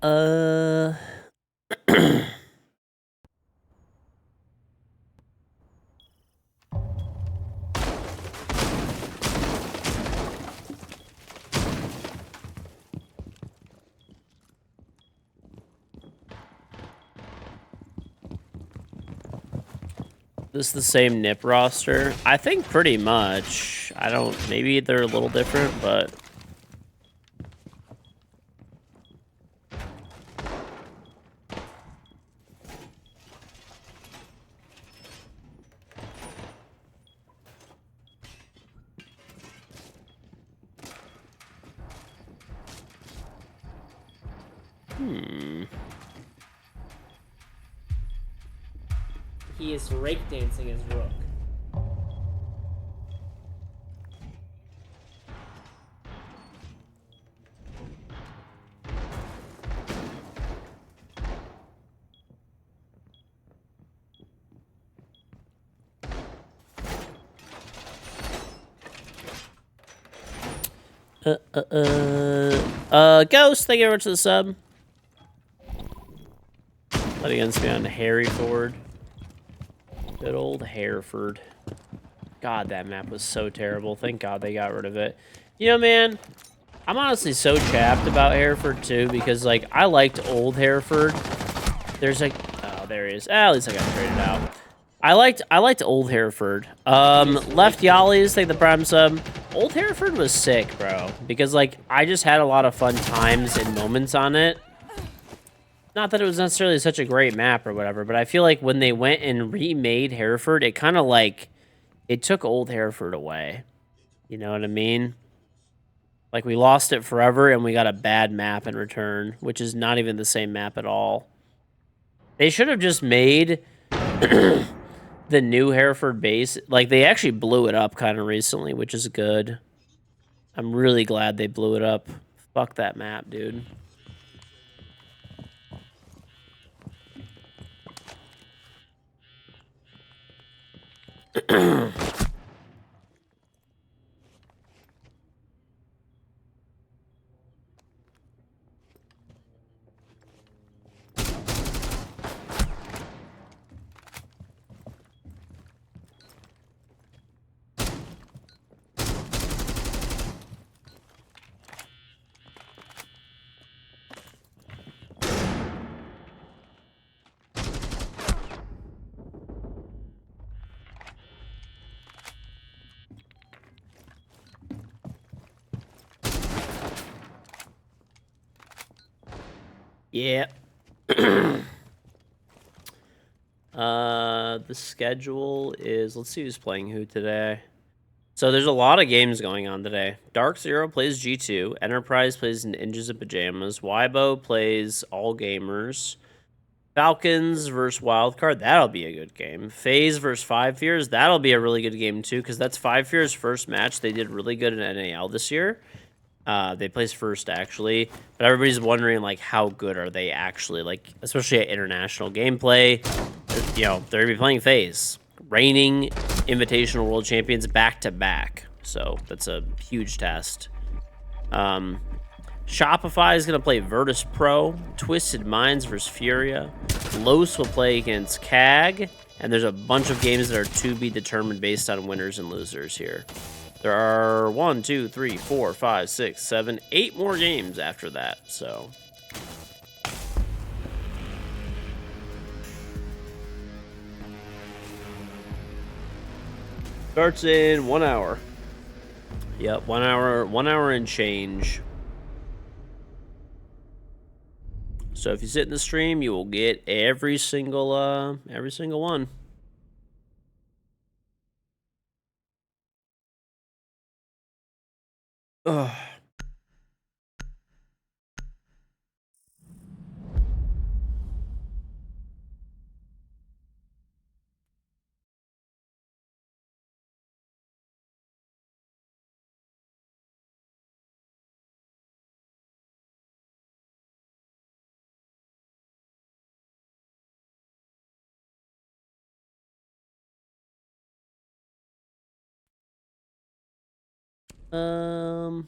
Uh. This is the same NIP roster? I think pretty much. I don't... Maybe they're a little different, but... He is rake dancing his rook. Ghost, thank you very much for the sub. Played against me on Harryford. Good old Hereford. God, that map was so terrible. Thank God they got rid of it. You know, man, I'm honestly so chapped about Hereford, too, because, like, I liked old Hereford. There's, like... Oh, there he is. At least I got traded out. I liked old Hereford. Left Yali's, thank the prime sub. Old Hereford was sick, bro. Because, like, I just had a lot of fun times and moments on it. Not that it was necessarily such a great map or whatever, but I feel like when they went and remade Hereford, it kind of, like... It took old Hereford away. You know what I mean? Like, we lost it forever, and we got a bad map in return, which is not even the same map at all. They should have just made the new Hereford base. Like, they actually blew it up kind of recently, which is good. I'm really glad they blew it up. Fuck that map, dude. Yeah. The schedule is, let's see who's playing who today. So there's a lot of games going on today. Dark Zero plays G2. Enterprise plays Ninjas in Pajamas. Weibo plays All Gamers. Falcons versus Wildcard. That'll be a good game. FaZe versus Five Fears. That'll be a really good game too, because that's Five Fears' first match. They did really good in NAL this year. They placed first actually, but everybody's wondering like how good are they actually? Like especially at international gameplay. You know they're gonna be playing FaZe, reigning Invitational World Champions back to back. So that's a huge test. Shopify is going to play Virtus Pro. Twisted Minds versus Furia. Los will play against CAG. And there's a bunch of games that are to be determined based on winners and losers here. There are 1, 2, 3, 4, 5, 6, 7, 8 more games after that. So starts in 1 hour. Yep, 1 hour, 1 hour and change. So if you sit in the stream, you will get every single one. Ugh. Um.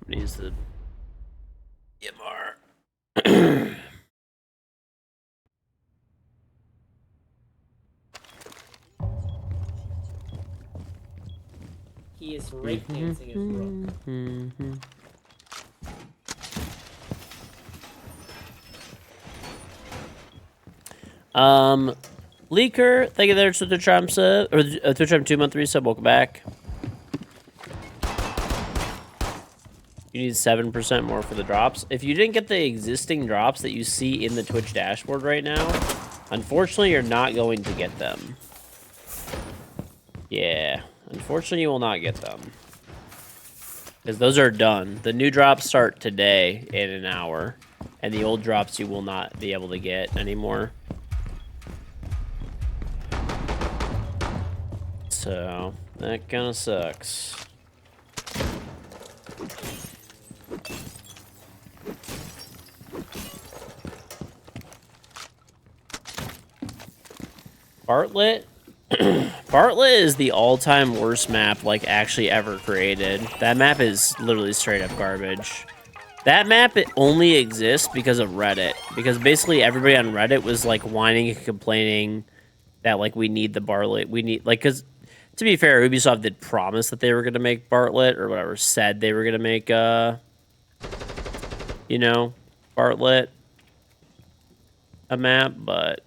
Needs the EMR. He is breakdancing his rook. Leaker, thank you there to the Trump sub, or Twitch Trump 2-month resub. Welcome back. You need 7% more for the drops. If you didn't get the existing drops that you see in the Twitch dashboard right now, unfortunately, you're not going to get them. Yeah, unfortunately, you will not get them. Because those are done. The new drops start today in an hour. And the old drops you will not be able to get anymore. So, that kind of sucks. Bartlett? Bartlett is the all-time worst map, like, actually ever created. That map is literally straight up garbage. That map, it only exists because of Reddit. Because basically everybody on Reddit was, like, whining and complaining that, like, we need the Bartlett. We need, like, because, to be fair, Ubisoft did promise that they were going to make Bartlett, or whatever, said they were going to make, you know, Bartlett a map, but...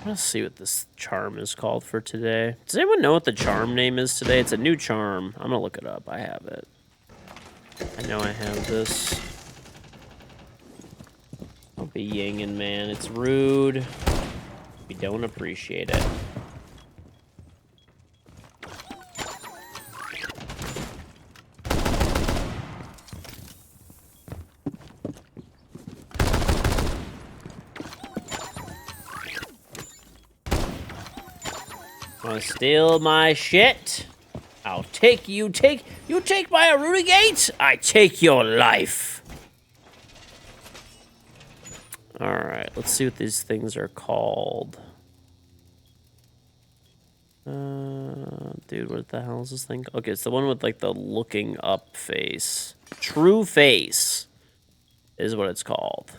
Let's see what this charm is called for today. Does anyone know what the charm name is today? It's a new charm. I'm gonna look it up. I have it. I know I have this. Don't be yinging, man. It's rude. We don't appreciate it. Wanna steal my shit? I'll take you. You take my Aruna Gate. I take your life. All right, let's see what these things are called. Dude, what the hell is this thing? Okay, it's the one with like the looking up face. True face is what it's called.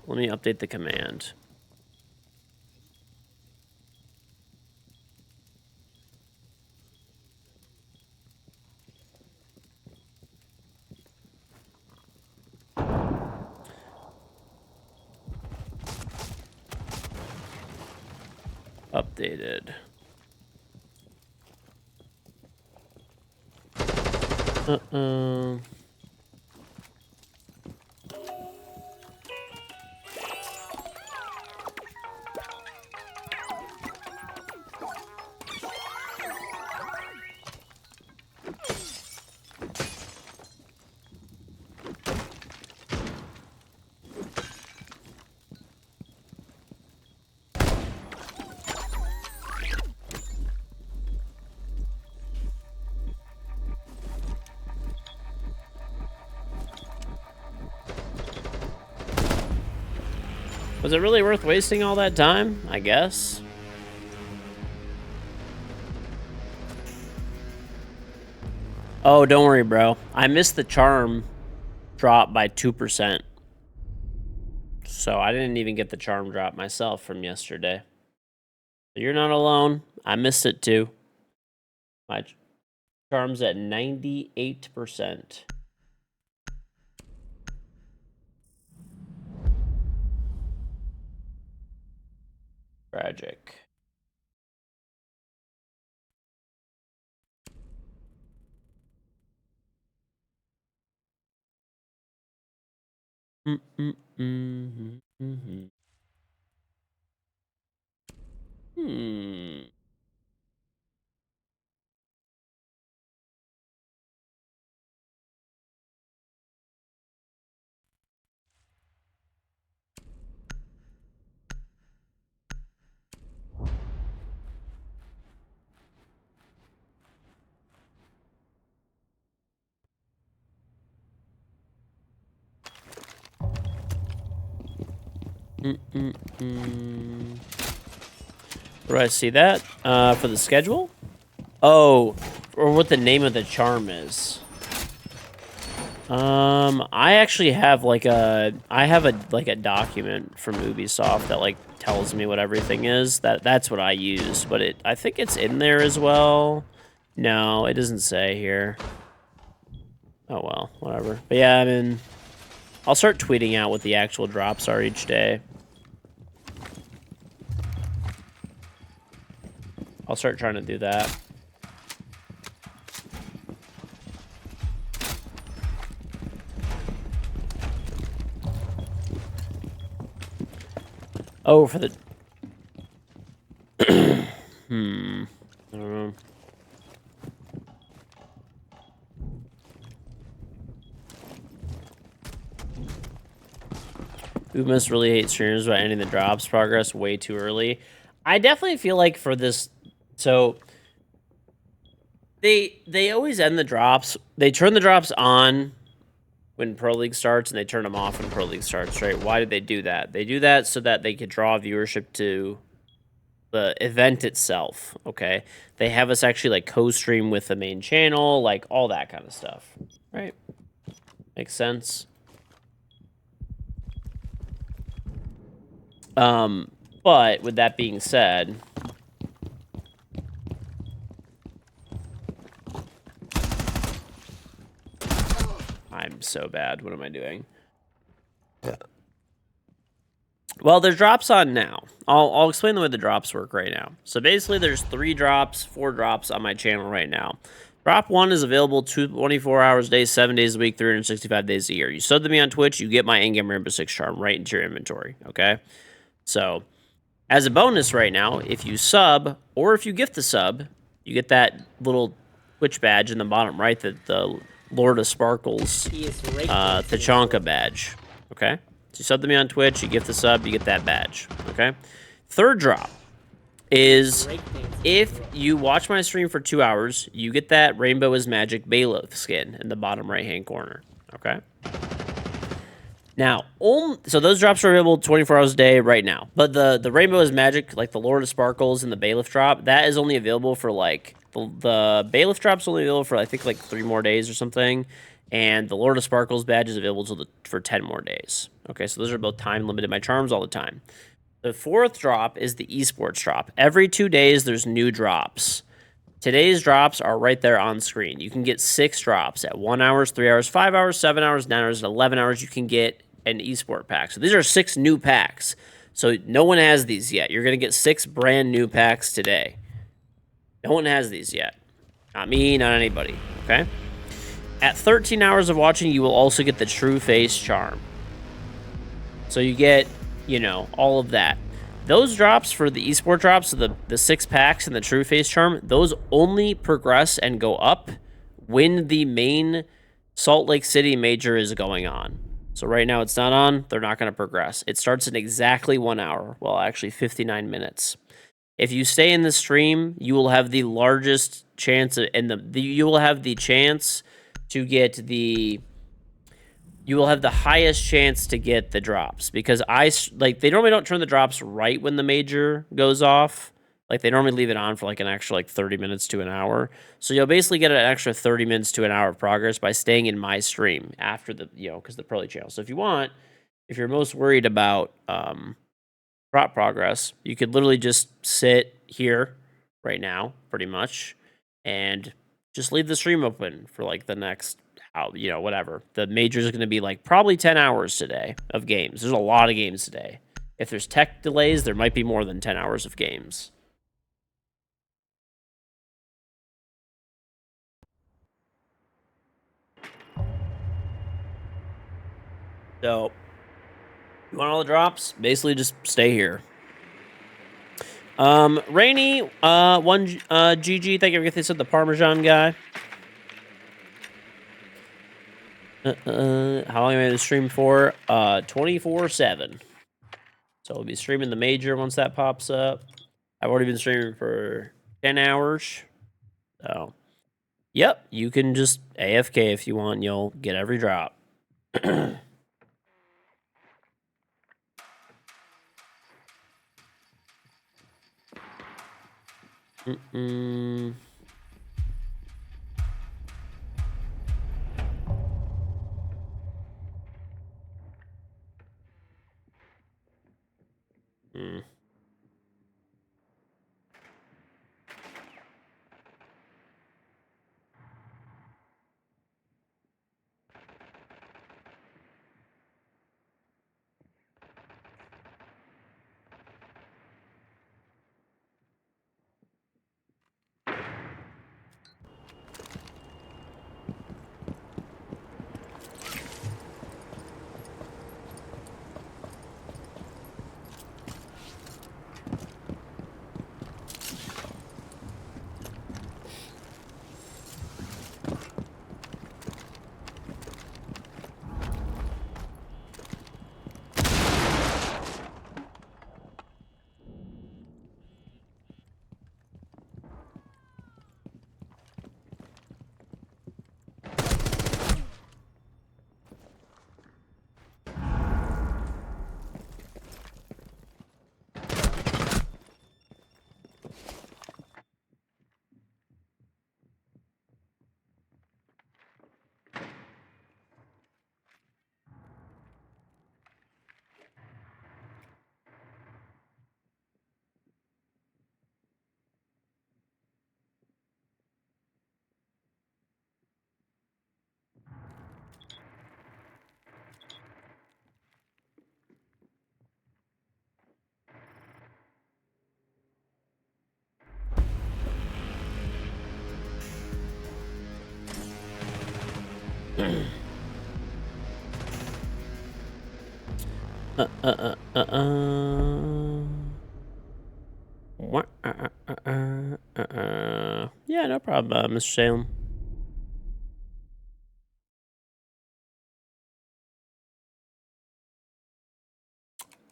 Let me update the command. Updated. Was it really worth wasting all that time? I guess. Oh, don't worry, bro. I missed the charm drop by 2%. So I didn't even get the charm drop myself from yesterday. You're not alone. I missed it too. My charm's at 98%. Tragic. Where do I see that? For the schedule? Oh, or what the name of the charm is. I actually have like a document from Ubisoft that like tells me what everything is. That's what I use, but I think it's in there as well. No, it doesn't say here. Oh well, whatever. But yeah, I mean, I'll start tweeting out what the actual drops are each day. I'll start trying to do that. Oh, for the... I don't know. We must really hate streamers about ending the drops progress way too early. I definitely feel like for this... So... They always end the drops. They turn the drops on when Pro League starts, and they turn them off when Pro League starts, right? Why did they do that? They do that so that they could draw viewership to the event itself, okay? They have us actually, like, co-stream with the main channel, like, all that kind of stuff, right? Makes sense. But with that being said... I'm so bad. What am I doing? Yeah. Well, there's drops on now. I'll explain the way the drops work right now. So basically, there's 4 drops on my channel right now. Drop 1 is available 24 hours a day, 7 days a week, 365 days a year. You sub to me on Twitch, you get my Ingame Rainbow Six charm right into your inventory, okay? So, as a bonus right now, if you sub, or if you gift a sub, you get that little Twitch badge in the bottom right, the Lord of Sparkles Tachanka badge, okay? So you sub to me on Twitch, you gift the sub, you get that badge, okay? Third drop is if you watch my stream for 2 hours, you get that Rainbow is Magic Bailiff skin in the bottom right-hand corner, okay? Now, so those drops are available 24 hours a day right now. But the Rainbow is Magic, like the Lord of Sparkles and the Bailiff drop, that is only available for, like, the Bailiff drop's only available for, I think, like 3 more days or something. And the Lord of Sparkles badge is available for 10 more days. Okay, so those are both time-limited. My charms all the time. The 4th drop is the esports drop. Every 2 days, there's new drops. Today's drops are right there on screen. You can get 6 drops at 1 hour, 3 hours, 5 hours, 7 hours, 9 hours, and 11 hours. You can get an esport pack. So these are 6 new packs. So no one has these yet. You're going to get 6 brand new packs today. No one has these yet. Not me, not anybody, okay? At 13 hours of watching, you will also get the True Face Charm. So you get, you know, all of that. Those drops for the esport drops, so the 6 packs and the True Face Charm, those only progress and go up when the main Salt Lake City major is going on. So right now it's not on, they're not going to progress. It starts in exactly 1 hour, well, actually 59 minutes. If you stay in the stream, you will have the largest chance you will have the chance to get you will have the highest chance to get the drops, because they normally don't turn the drops right when the major goes off. Like, they normally leave it on for like an extra like 30 minutes to an hour. So you'll basically get an extra 30 minutes to an hour of progress by staying in my stream after the, because the Pro League channel. So if you're most worried about drop progress, you could literally just sit here right now, pretty much, and just leave the stream open for like the next, whatever. The major is going to be like probably 10 hours today of games. There's a lot of games today. If there's tech delays, there might be more than 10 hours of games. So, you want all the drops? Basically, just stay here. Rainy, GG, thank you for getting this, the Parmesan guy. How long am I going to stream for? 24/7. So we'll be streaming the major once that pops up. I've already been streaming for 10 hours. So, yep, you can just AFK if you want, and you'll get every drop. Mm-mm. Mm. Yeah, no problem, Mr. Salem.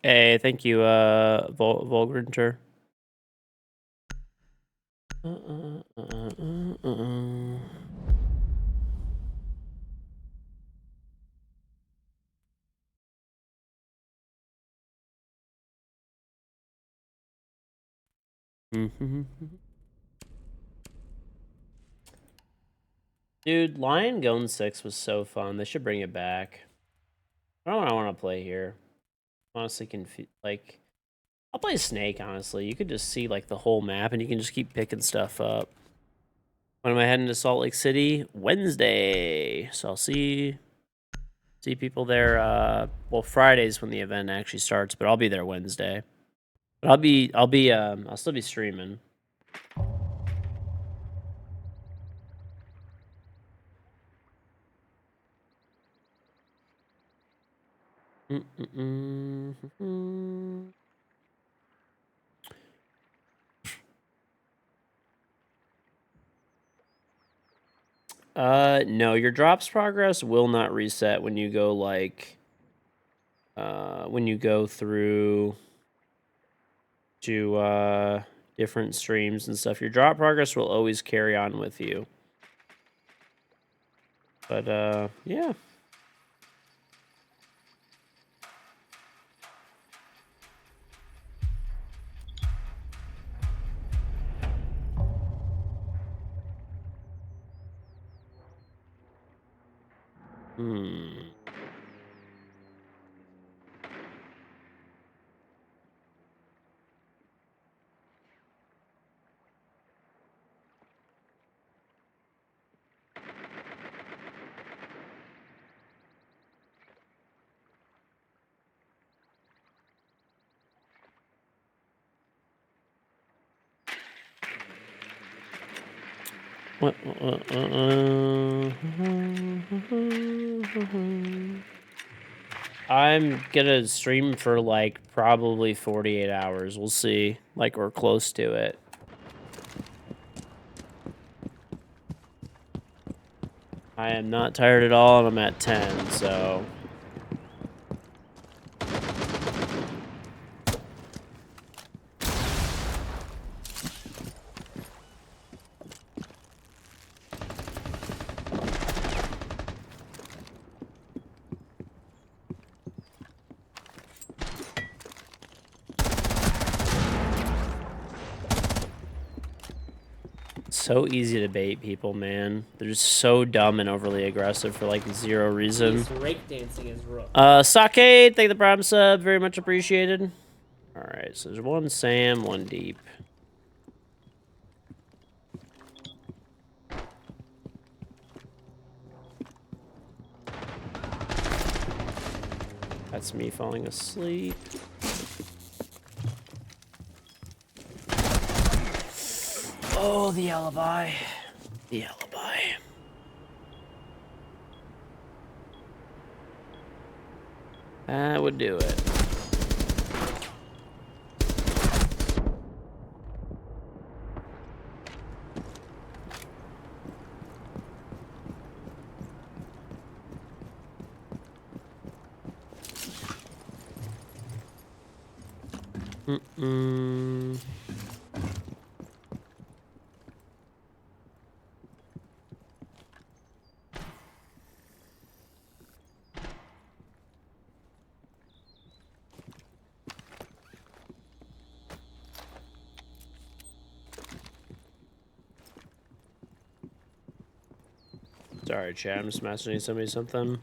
Hey, thank you, Volgrinter. Dude, Lion Gone 6 was so fun. They should bring it back. I don't know what I want to play here. Honestly, I'll play Snake, honestly. You could just see, like, the whole map, and you can just keep picking stuff up. When am I heading to Salt Lake City? Wednesday. So I'll see See people there. Well, Friday's when the event actually starts, but I'll be there Wednesday. But I'll still be streaming. No, your drops progress will not reset when you go when you go through to different streams and stuff. Your drop progress will always carry on with you. But yeah. Hmm. What? I'm gonna stream for like probably 48 hours. We'll see. Like we're close to it. I am not tired at all, and I'm at 10, so. So easy to bait people, man. They're just so dumb and overly aggressive for like zero reason. He's breakdancing his rook. Sake, thank the Prime sub, very much appreciated. Alright, so there's one Sam, one deep. That's me falling asleep. Oh, the alibi. The alibi. That would do it. Sorry, chat. I'm just messaging somebody something.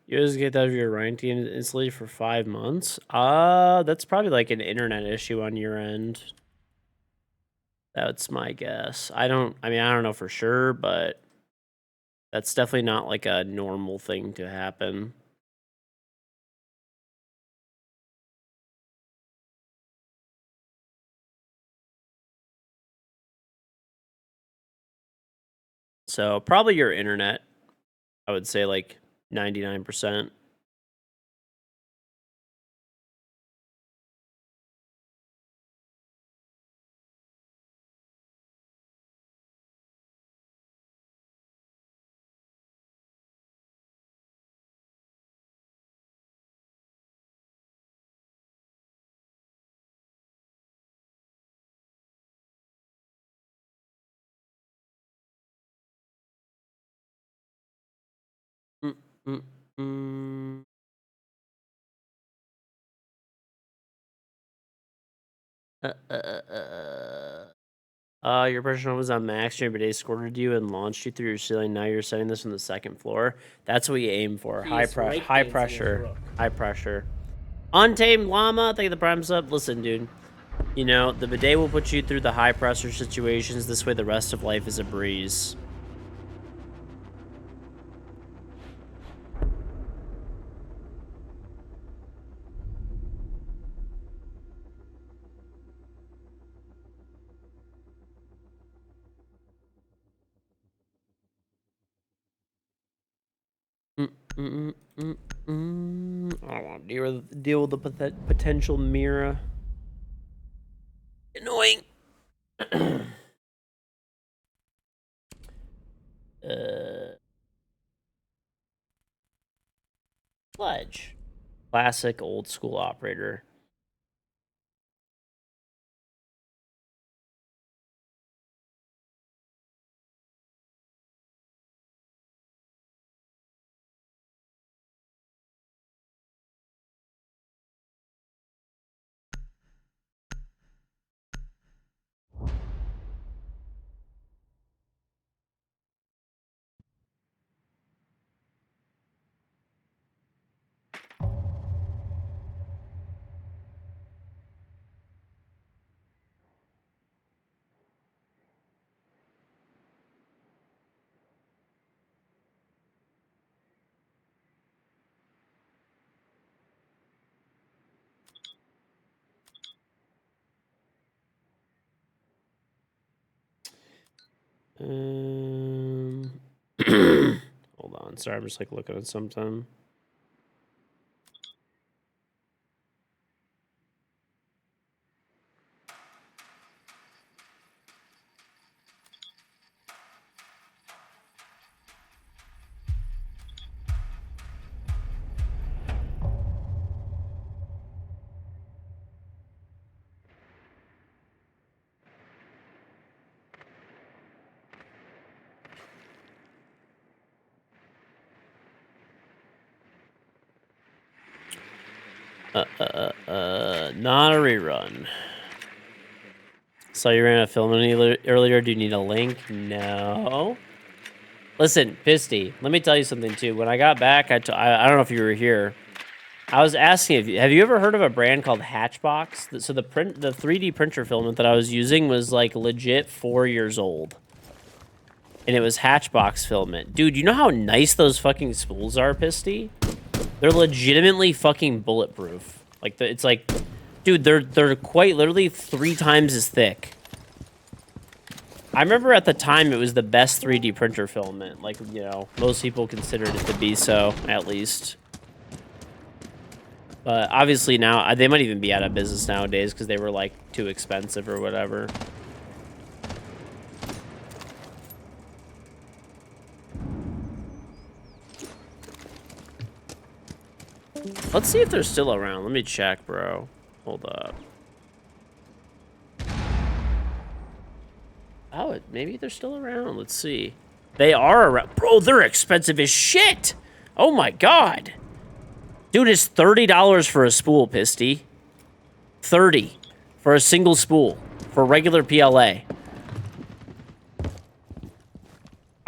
You just get out of your rank instantly for 5 months? That's probably like an internet issue on your end. That's my guess. I don't know for sure, but that's definitely not like a normal thing to happen. So probably your internet, I would say like 99%. Mm-mm. Your person was on max during day escorted you and launched you through your ceiling. Now you're setting this on the second floor. That's what you aim for. He is High breakdancing his pressure. rook. High pressure. Untamed llama. Thank you the prime sub. Listen, dude. You know, the bidet will put you through the high pressure situations. This way the rest of life is a breeze. I don't want to deal with the potential Mira. Annoying. Pledge. Classic old school operator. Hold on. Sorry, I'm just like looking at something. Not a rerun. So you ran a film earlier. Do you need a link? No. Listen, Pisty, let me tell you something too. When I got back, I don't know if you were here. I was asking if have you ever heard of a brand called Hatchbox? So the 3D printer filament that I was using was like legit 4 years old. And it was Hatchbox filament. Dude, you know how nice those fucking spools are, Pisty? They're legitimately fucking bulletproof. Like it's like, dude, they're quite literally 3 times as thick. I remember at the time it was the best 3D printer filament. Like, you know, most people considered it to be so, at least. But obviously now, they might even be out of business nowadays because they were, like, too expensive or whatever. Let's see if they're still around. Let me check, bro. Hold up. Oh, maybe they're still around. Let's see. They are around. Bro, they're expensive as shit. Oh, my God. Dude, it's $30 for a spool, Pisty. 30 for a single spool for regular PLA.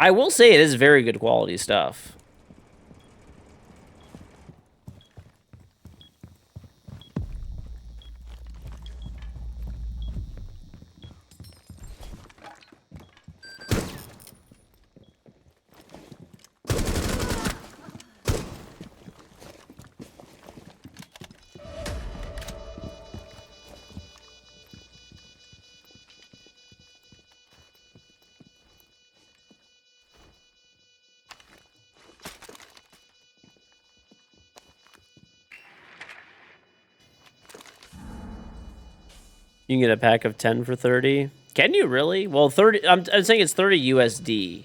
I will say it is very good quality stuff. You can get a pack of 10 for 30. Can you really? Well, 30. I'm saying it's 30 USD.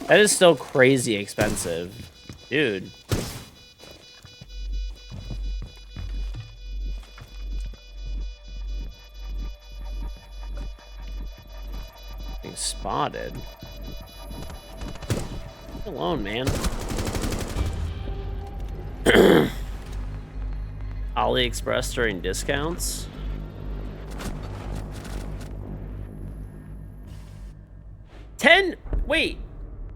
That is still crazy expensive, dude. Being spotted. alone, man. AliExpress during discounts. Wait,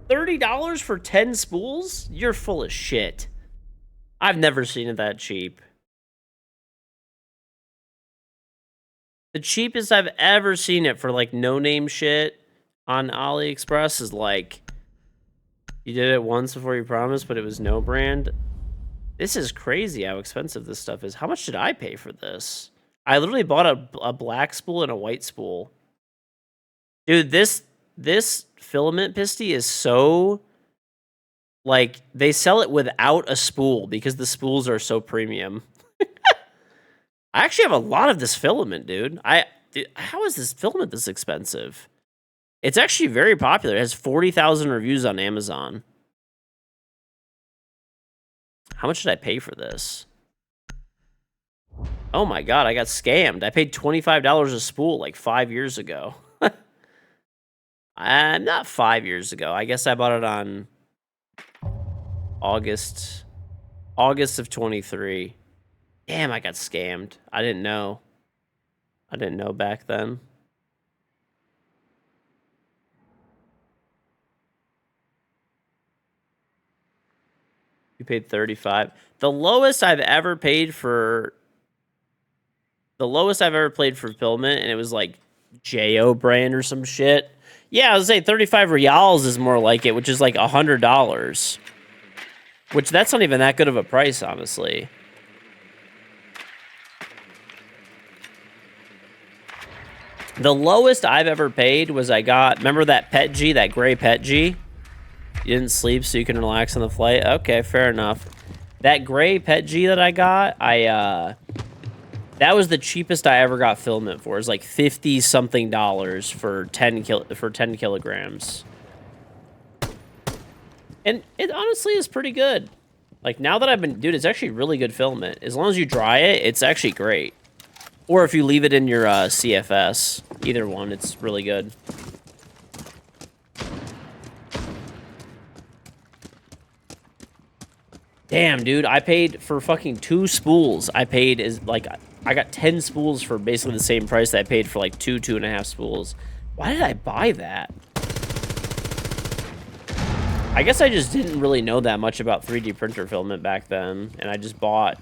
$30 for 10 spools? You're full of shit. I've never seen it that cheap. The cheapest I've ever seen it for like no-name shit on AliExpress is like, you did it once before you promised, but it was no brand. This is crazy how expensive this stuff is. How much did I pay for this? I literally bought a black spool and a white spool. Dude, this filament pisty is so... Like, they sell it without a spool because the spools are so premium. I actually have a lot of this filament, dude. How is this filament this expensive? It's actually very popular. It has 40,000 reviews on Amazon. How much did I pay for this? Oh my god, I got scammed. I paid $25 a spool like 5 years ago. Not 5 years ago. I guess I bought it on August of 23. Damn, I got scammed. I didn't know. I didn't know back then. You paid 35. The lowest I've ever paid for filament, and it was like JO brand or some shit. Yeah, I was say 35 reals is more like it, which is like $100. Which that's not even that good of a price, honestly. The lowest I've ever paid was remember that Pet G, that gray Pet G? You didn't sleep so you can relax on the flight? Okay, fair enough. That gray Pet G that I got, that was the cheapest I ever got filament for. It was like $50-something for 10 kilograms. And it honestly is pretty good. Like, now that dude, it's actually really good filament. As long as you dry it, it's actually great. Or if you leave it in your CFS. Either one, it's really good. Damn, dude, I paid for fucking 2 spools. I got 10 spools for basically the same price that I paid for like 2.5 spools. Why did I buy that? I guess I just didn't really know that much about 3D printer filament back then, and I just bought...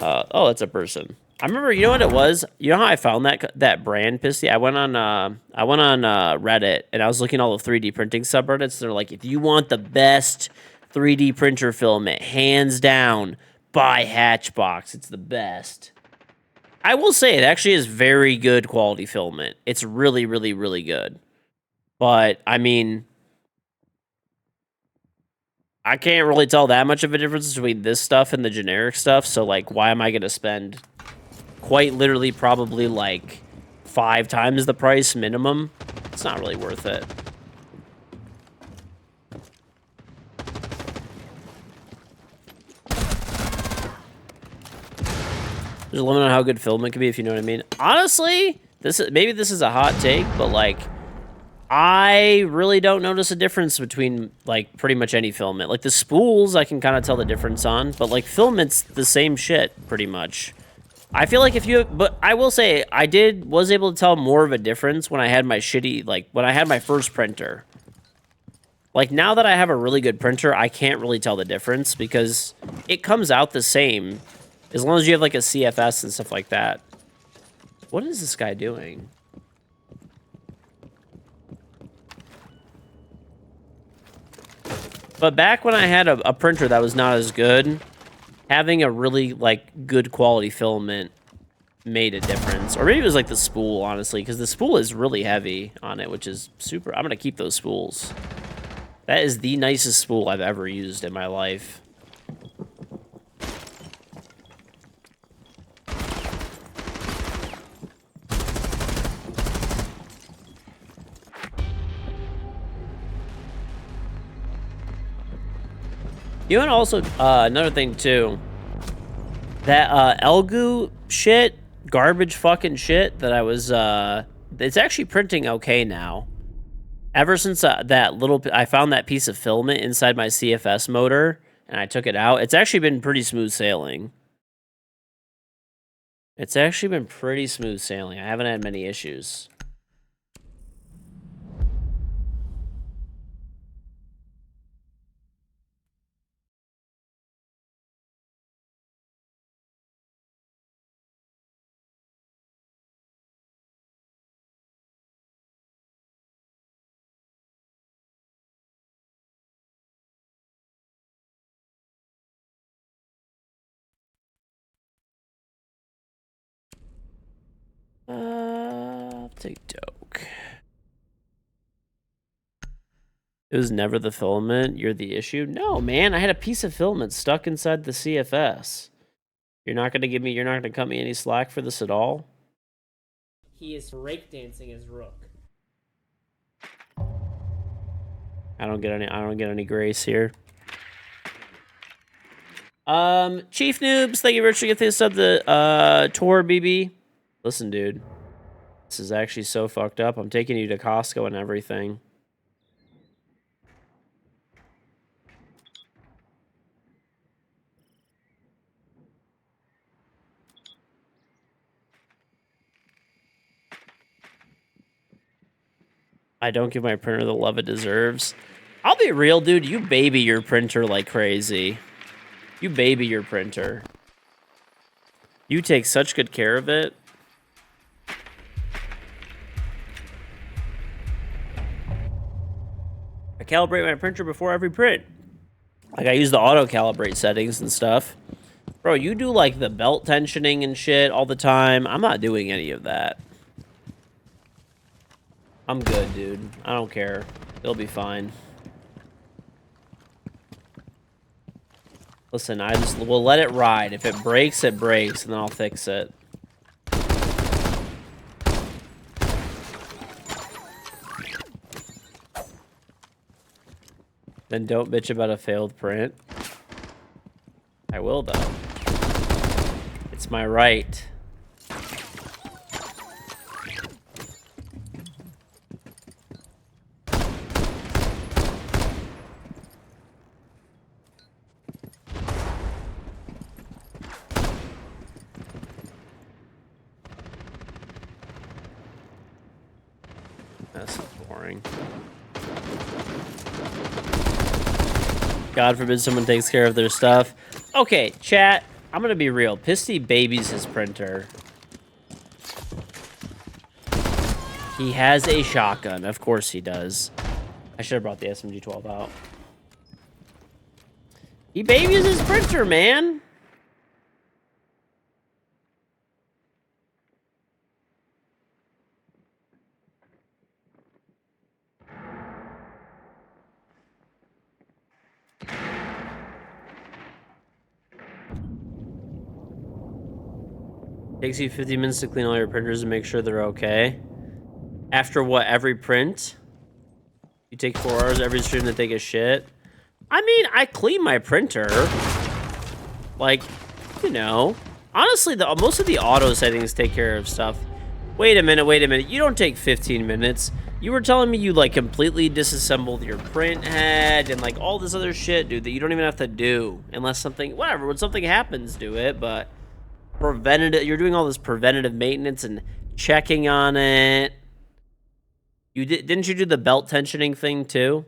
oh, that's a person. I remember, you know what it was? You know how I found that brand pisty? I went on Reddit, and I was looking at all the 3D printing subreddits. They're like, if you want the best 3D printer filament, hands down, buy Hatchbox. It's the best. I will say it actually is very good quality filament. It's really, really, really good. But, I mean... I can't really tell that much of a difference between this stuff and the generic stuff, so, like, why am I going to spend quite literally probably, like, 5 times the price minimum? It's not really worth it. There's a limit on how good filament can be, if you know what I mean. Honestly, maybe this is a hot take, but, like, I really don't notice a difference between, like, pretty much any filament. Like, the spools, I can kind of tell the difference on, but, like, filament's the same shit, pretty much. I feel like but I will say, I was able to tell more of a difference when I had my when I had my first printer. Like, now that I have a really good printer, I can't really tell the difference, because it comes out the same, as long as you have, like, a CFS and stuff like that. What is this guy doing? But back when I had a printer that was not as good, having a really, like, good quality filament made a difference. Or maybe it was, like, the spool, honestly, because the spool is really heavy on it, which is super... I'm going to keep those spools. That is the nicest spool I've ever used in my life. You know, and also, another thing, too. That, Elgu shit, garbage fucking shit that I was, it's actually printing okay now. Ever since I found that piece of filament inside my CFS motor and I took it out, it's actually been pretty smooth sailing. It's actually been pretty smooth sailing. I haven't had many issues. I'll take Doke. It was never the filament. You're the issue. No, man. I had a piece of filament stuck inside the CFS. You're not gonna you're not gonna cut me any slack for this at all? He is breakdancing his rook. I don't get any grace here. Chief Noobs, thank you very much for getting this up the tour, BB. Listen, dude. This is actually so fucked up. I'm taking you to Costco and everything. I don't give my printer the love it deserves. I'll be real, dude. You baby your printer like crazy. You baby your printer. You take such good care of it. I calibrate my printer before every print. Like, I use the auto-calibrate settings and stuff. Bro, you do, like, the belt tensioning and shit all the time. I'm not doing any of that. I'm good, dude. I don't care. It'll be fine. Listen, we'll let it ride. If it breaks, and then I'll fix it. Then don't bitch about a failed print. I will, though. It's my right. That's boring. God forbid someone takes care of their stuff. Okay, chat. I'm gonna be real. Pisty babies his printer. He has a shotgun. Of course he does. I should have brought the SMG-12 out. He babies his printer, man. Takes you 50 minutes to clean all your printers and make sure they're okay. After what, every print? You take 4 hours every stream to take a shit? I mean, I clean my printer. Like, you know. Honestly, most of the auto settings take care of stuff. Wait a minute. You don't take 15 minutes. You were telling me you, like, completely disassembled your print head and, like, all this other shit, dude, that you don't even have to do. Unless something, whatever, when something happens, do it, but... You're doing all this preventative maintenance and checking on it. Didn't you do the belt tensioning thing too?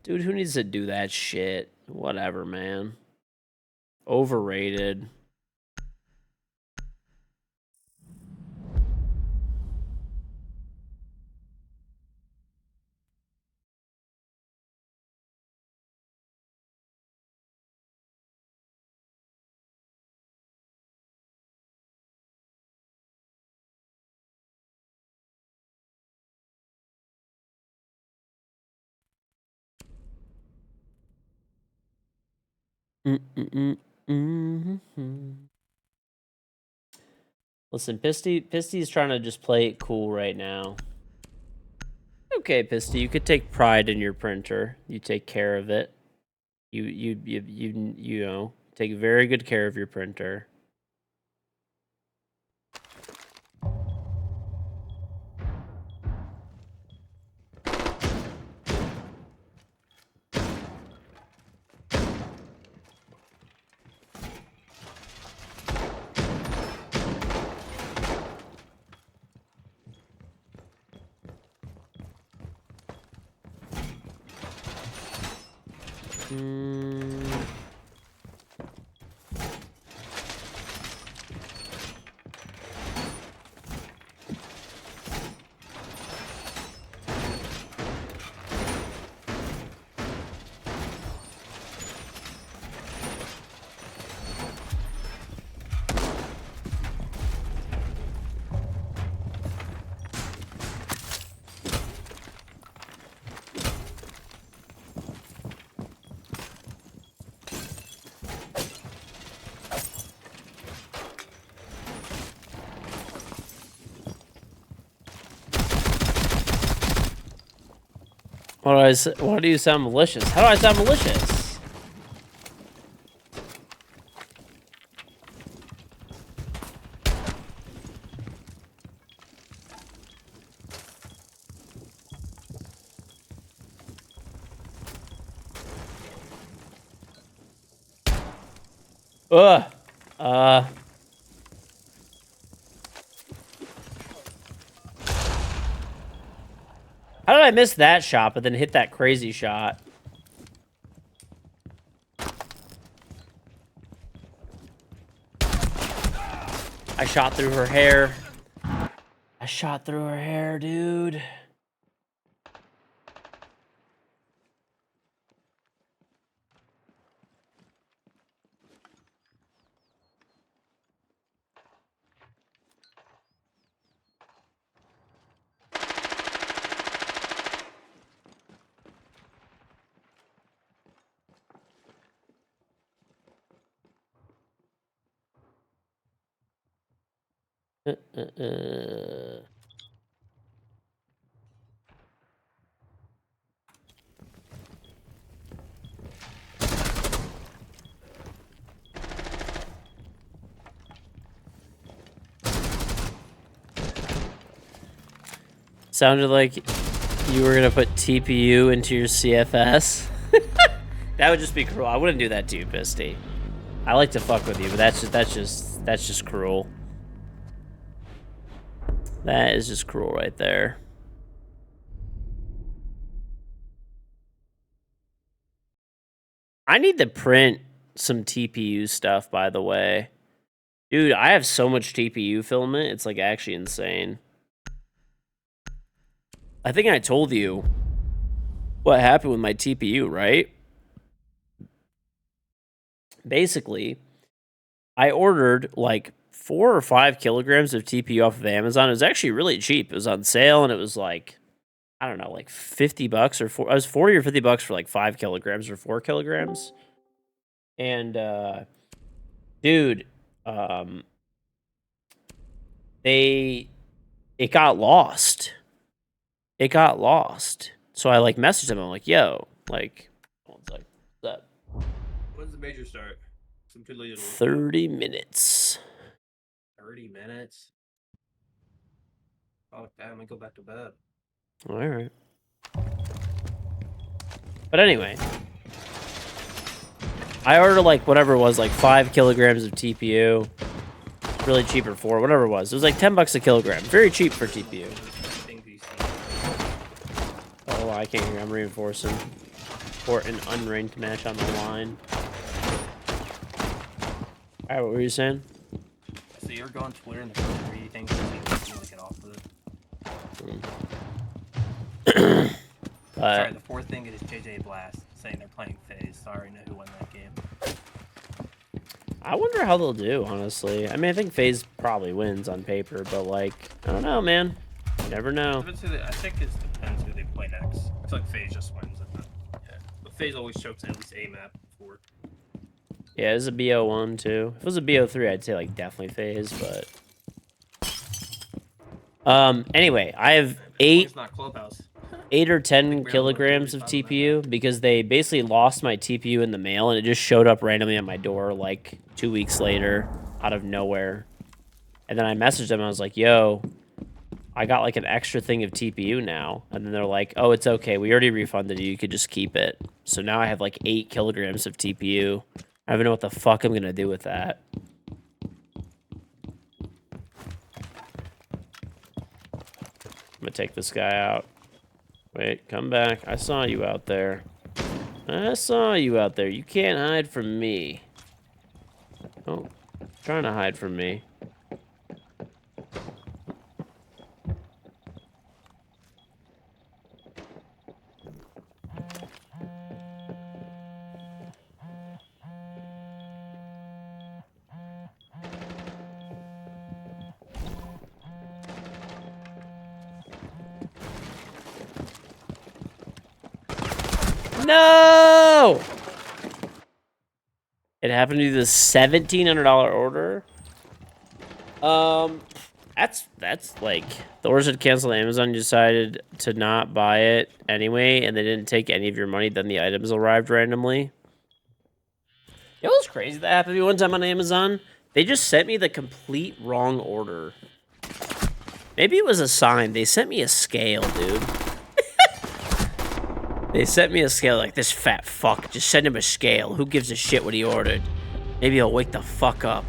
Dude, who needs to do that shit? Whatever, man. Overrated. Listen, Pisty's trying to just play it cool right now. Okay, Pisty, you could take pride in your printer. You take care of it. You know, take very good care of your printer. Mm. Why do you sound malicious? How do I sound malicious? Ugh. How did I miss that shot, but then hit that crazy shot? I shot through her hair. I shot through her hair, dude. Sounded like you were gonna put TPU into your CFS. That would just be cruel. I wouldn't do that to you, Pisty. I like to fuck with you, but that's just cruel. That is just cruel right there. I need to print some TPU stuff, by the way. Dude, I have so much TPU filament, it's like actually insane. I think I told you what happened with my TPU, right? Basically, I ordered like 4 or 5 kilograms of TPU off of Amazon. It was actually really cheap. It was on sale, and it was like, I don't know, like $50 or I was 40 or $50 for like 5 kilograms or 4 kilograms. And dude, it got lost. It got lost. So I like messaged them. I'm like, yo, like, what's that? When's the major start? Some too late to 30 minutes. 30 minutes? Oh, damn, I go back to bed. All right. But anyway, I ordered like whatever it was, like 5 kilograms of TPU. Really cheap or 4, whatever it was. It was like $10 a kilogram. Very cheap for TPU. Oh, I can't hear. I'm reinforcing for an unranked match on the line. All right, what were you saying? So you're going Twitter and the first 3 things you want to get off of it. Sorry, the 4th thing is JJ Blast saying they're playing FaZe, so I already know who won that game. I wonder how they'll do, honestly. I mean, I think FaZe probably wins on paper, but like, I don't know, man. You never know. I think it depends who they play next. I feel like FaZe just wins at that. Yeah. But FaZe always chokes at least a map before. Yeah, it was a BO1 too. If it was a BO3, I'd say like definitely FaZe, but anyway, I have 8 It's not Clubhouse. 8 or 10 kilograms of TPU because they basically lost my TPU in the mail and it just showed up randomly at my door like 2 weeks later out of nowhere. And then I messaged them. I was like, yo, I got like an extra thing of TPU now. And then they're like, oh, it's okay. We already refunded you. You could just keep it. So now I have like 8 kilograms of TPU. I don't know what the fuck I'm going to do with that. I'm going to take this guy out. Wait, come back. I saw you out there. I saw you out there. You can't hide from me. Oh, trying to hide from me. No! It happened to the $1,700 order. That's like the order said cancel. Amazon decided to not buy it anyway, and they didn't take any of your money. Then the items arrived randomly. It was crazy that happened to me one time on Amazon. They just sent me the complete wrong order. Maybe it was a sign. They sent me a scale, dude. They sent me a scale like, this fat fuck. Just send him a scale. Who gives a shit what he ordered? Maybe he'll wake the fuck up.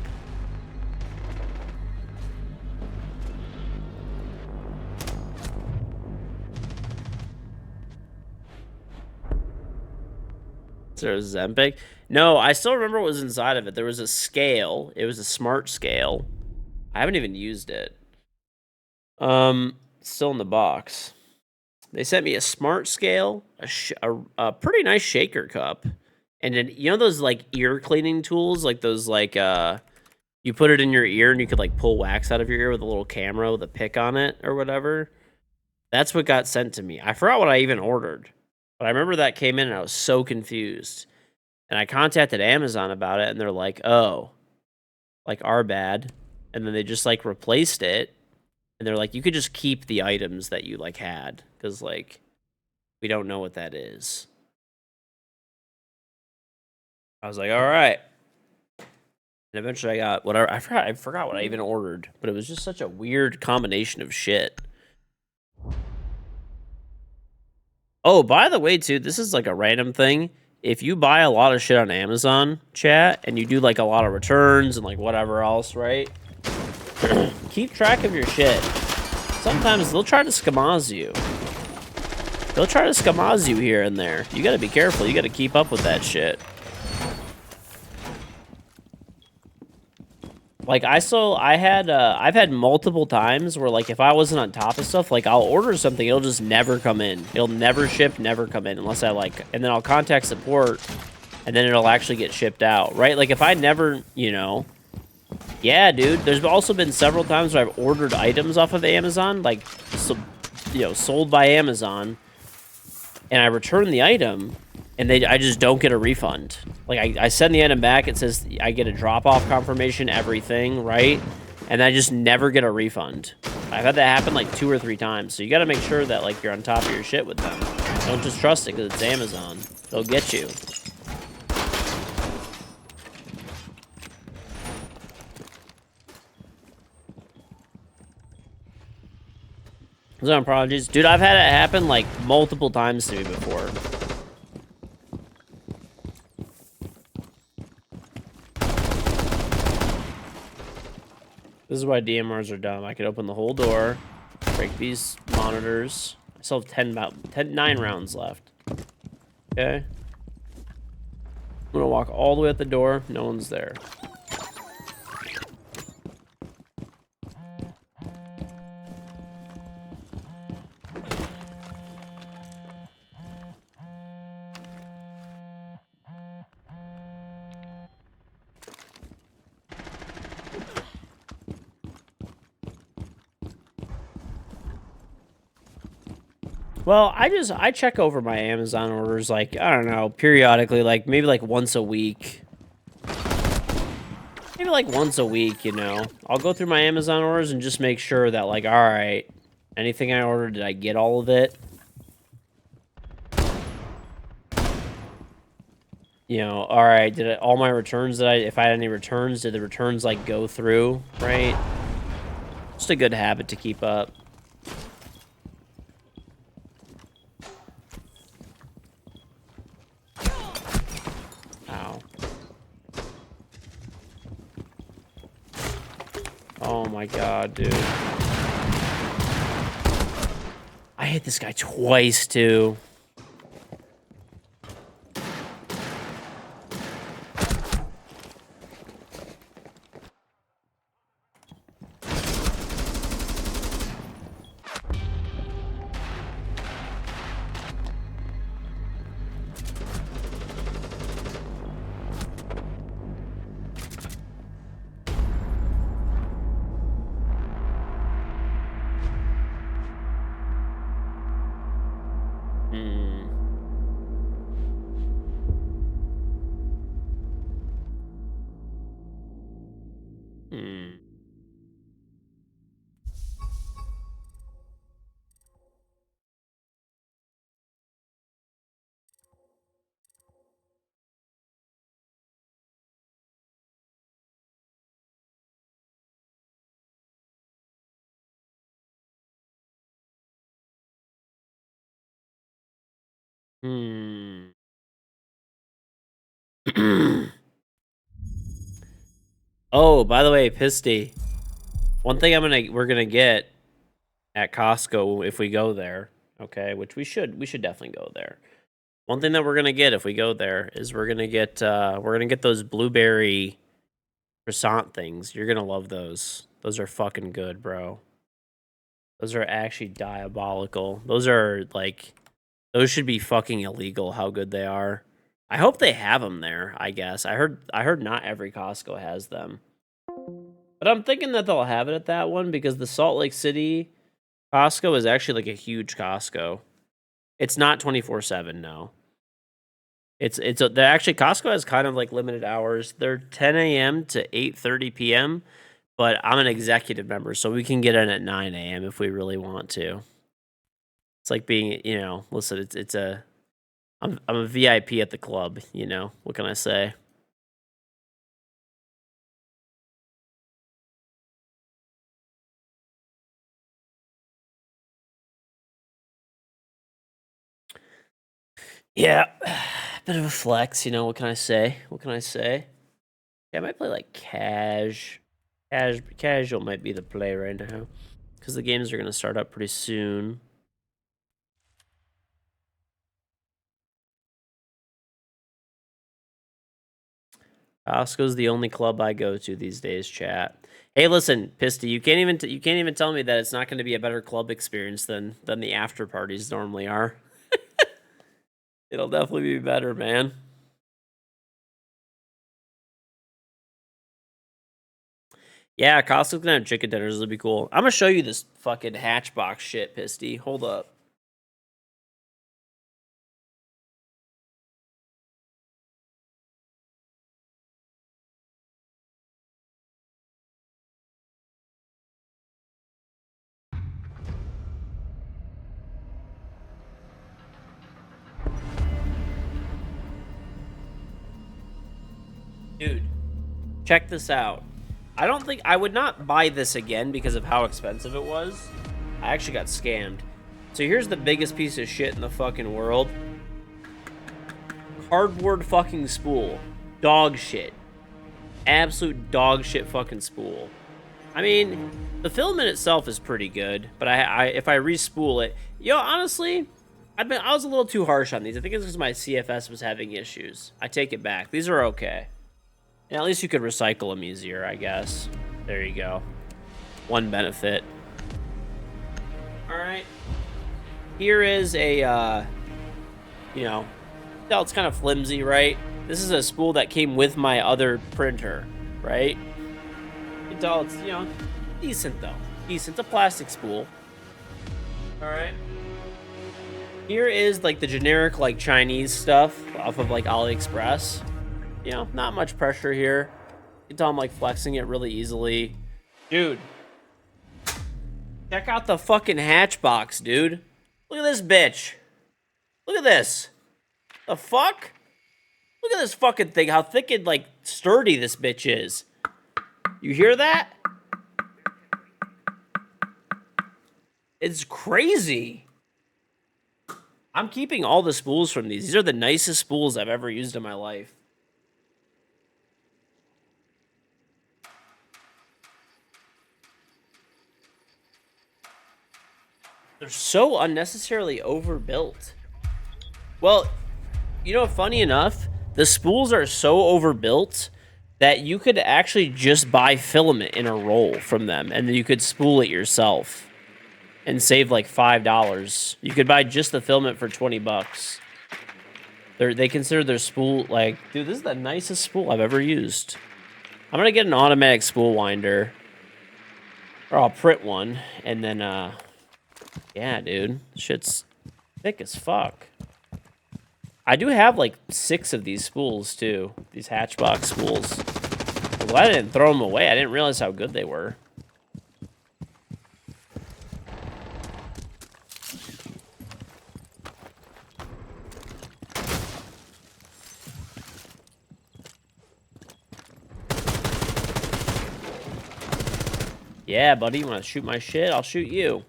Is there a Zempic? No, I still remember what was inside of it. There was a scale. It was a smart scale. I haven't even used it. Still in the box. They sent me a smart scale, a pretty nice shaker cup, and then you know those like ear cleaning tools, like those like you put it in your ear and you could like pull wax out of your ear with a little camera with a pick on it or whatever. That's what got sent to me. I forgot what I even ordered, but I remember that came in and I was so confused. And I contacted Amazon about it, and they're like, "Oh, like our bad," and then they just like replaced it. And they're like, you could just keep the items that you, like, had. Because, like, we don't know what that is. I was like, all right. And eventually I got whatever. I forgot what I even ordered. But it was just such a weird combination of shit. Oh, by the way, too, this is, like, a random thing. If you buy a lot of shit on Amazon, chat, and you do, like, a lot of returns and, like, whatever else, right? Keep track of your shit. Sometimes they'll try to scamaz you. They'll try to scamaz you here and there. You gotta be careful. You gotta keep up with that shit. Like, I've had multiple times where, like, if I wasn't on top of stuff, like, I'll order something, it'll just never come in. It'll never ship, never come in, unless I, like, and then I'll contact support, and then it'll actually get shipped out, right? Like, if I never, you know... Yeah, dude. There's also been several times where I've ordered items off of Amazon, like, so, you know, sold by Amazon, and I return the item, and I just don't get a refund. Like, I send the item back, it says I get a drop-off confirmation, everything, right? And I just never get a refund. I've had that happen, like, 2 or 3 times, so you gotta make sure that, like, you're on top of your shit with them. Don't just trust it, because it's Amazon. They'll get you. So apologies. Dude, I've had it happen, like, multiple times to me before. This is why DMRs are dumb. I could open the whole door, break these monitors. I still have 9 rounds left. Okay. I'm gonna walk all the way at the door. No one's there. Well, I check over my Amazon orders, like, I don't know, periodically, like, maybe, like, once a week. Maybe, like, once a week, you know? I'll go through my Amazon orders and just make sure that, like, alright, anything I ordered, did I get all of it? You know, alright, all my returns, if I had any returns, did the returns, like, go through, right? Just a good habit to keep up. Oh my god, dude. I hit this guy twice, too. Hmm. Oh, by the way, Pisty. One thing we're gonna get at Costco if we go there, okay? Which we should definitely go there. One thing that we're gonna get if we go there is we're gonna get those blueberry croissant things. You're gonna love those. Those are fucking good, bro. Those are actually diabolical. Those are like, those should be fucking illegal. How good they are. I hope they have them there. I guess I heard not every Costco has them, but I'm thinking that they'll have it at that one because the Salt Lake City Costco is actually like a huge Costco. It's not 24/7. No, they're actually Costco has kind of like limited hours. They're 10 a.m. to 8:30 p.m. But I'm an executive member, so we can get in at 9 a.m. if we really want to. It's like being, listen, I'm a VIP at the club, what can I say? Yeah, bit of a flex, what can I say? What can I say? Yeah, I might play like casual might be the play right now because the games are going to start up pretty soon. Costco's the only club I go to these days, chat. Hey, listen, Pisty, you can't even tell me that it's not going to be a better club experience than the after parties normally are. It'll definitely be better, man. Yeah, Costco's gonna have chicken dinners. It'll be cool. I'm gonna show you this fucking hatchbox shit, Pisty. Hold up. Dude, check this out. I would not buy this again because of how expensive it was. I actually got scammed. So here's the biggest piece of shit in the fucking world. Cardboard fucking spool. Dog shit. Absolute dog shit fucking spool. I mean, the filament itself is pretty good, but if I re-spool it, honestly, I was a little too harsh on these. I think it's because my CFS was having issues. I take it back. These are okay. And at least you could recycle them easier, I guess. There you go. One benefit. All right. Here is a, it's kind of flimsy, right? This is a spool that came with my other printer, right? It's, decent though. Decent. It's a plastic spool. All right. Here is like the generic like Chinese stuff off of like AliExpress. Not much pressure here. You can tell I'm like flexing it really easily. Dude. Check out the fucking hatchbox, dude. Look at this bitch. Look at this. The fuck? Look at this fucking thing. How thick and like sturdy this bitch is. You hear that? It's crazy. I'm keeping all the spools from these. These are the nicest spools I've ever used in my life. They're so unnecessarily overbuilt. Well, funny enough, the spools are so overbuilt that you could actually just buy filament in a roll from them, and then you could spool it yourself and save like $5. You could buy just the filament for $20. They consider their spool like, dude, this is the nicest spool I've ever used. I'm gonna get an automatic spool winder, or I'll print one, and then yeah, dude, shit's thick as fuck. I do have like 6 of these spools too, these hatchbox spools. I'm glad I didn't throw them away. I didn't realize how good they were. Yeah, buddy, you want to shoot my shit? I'll shoot you.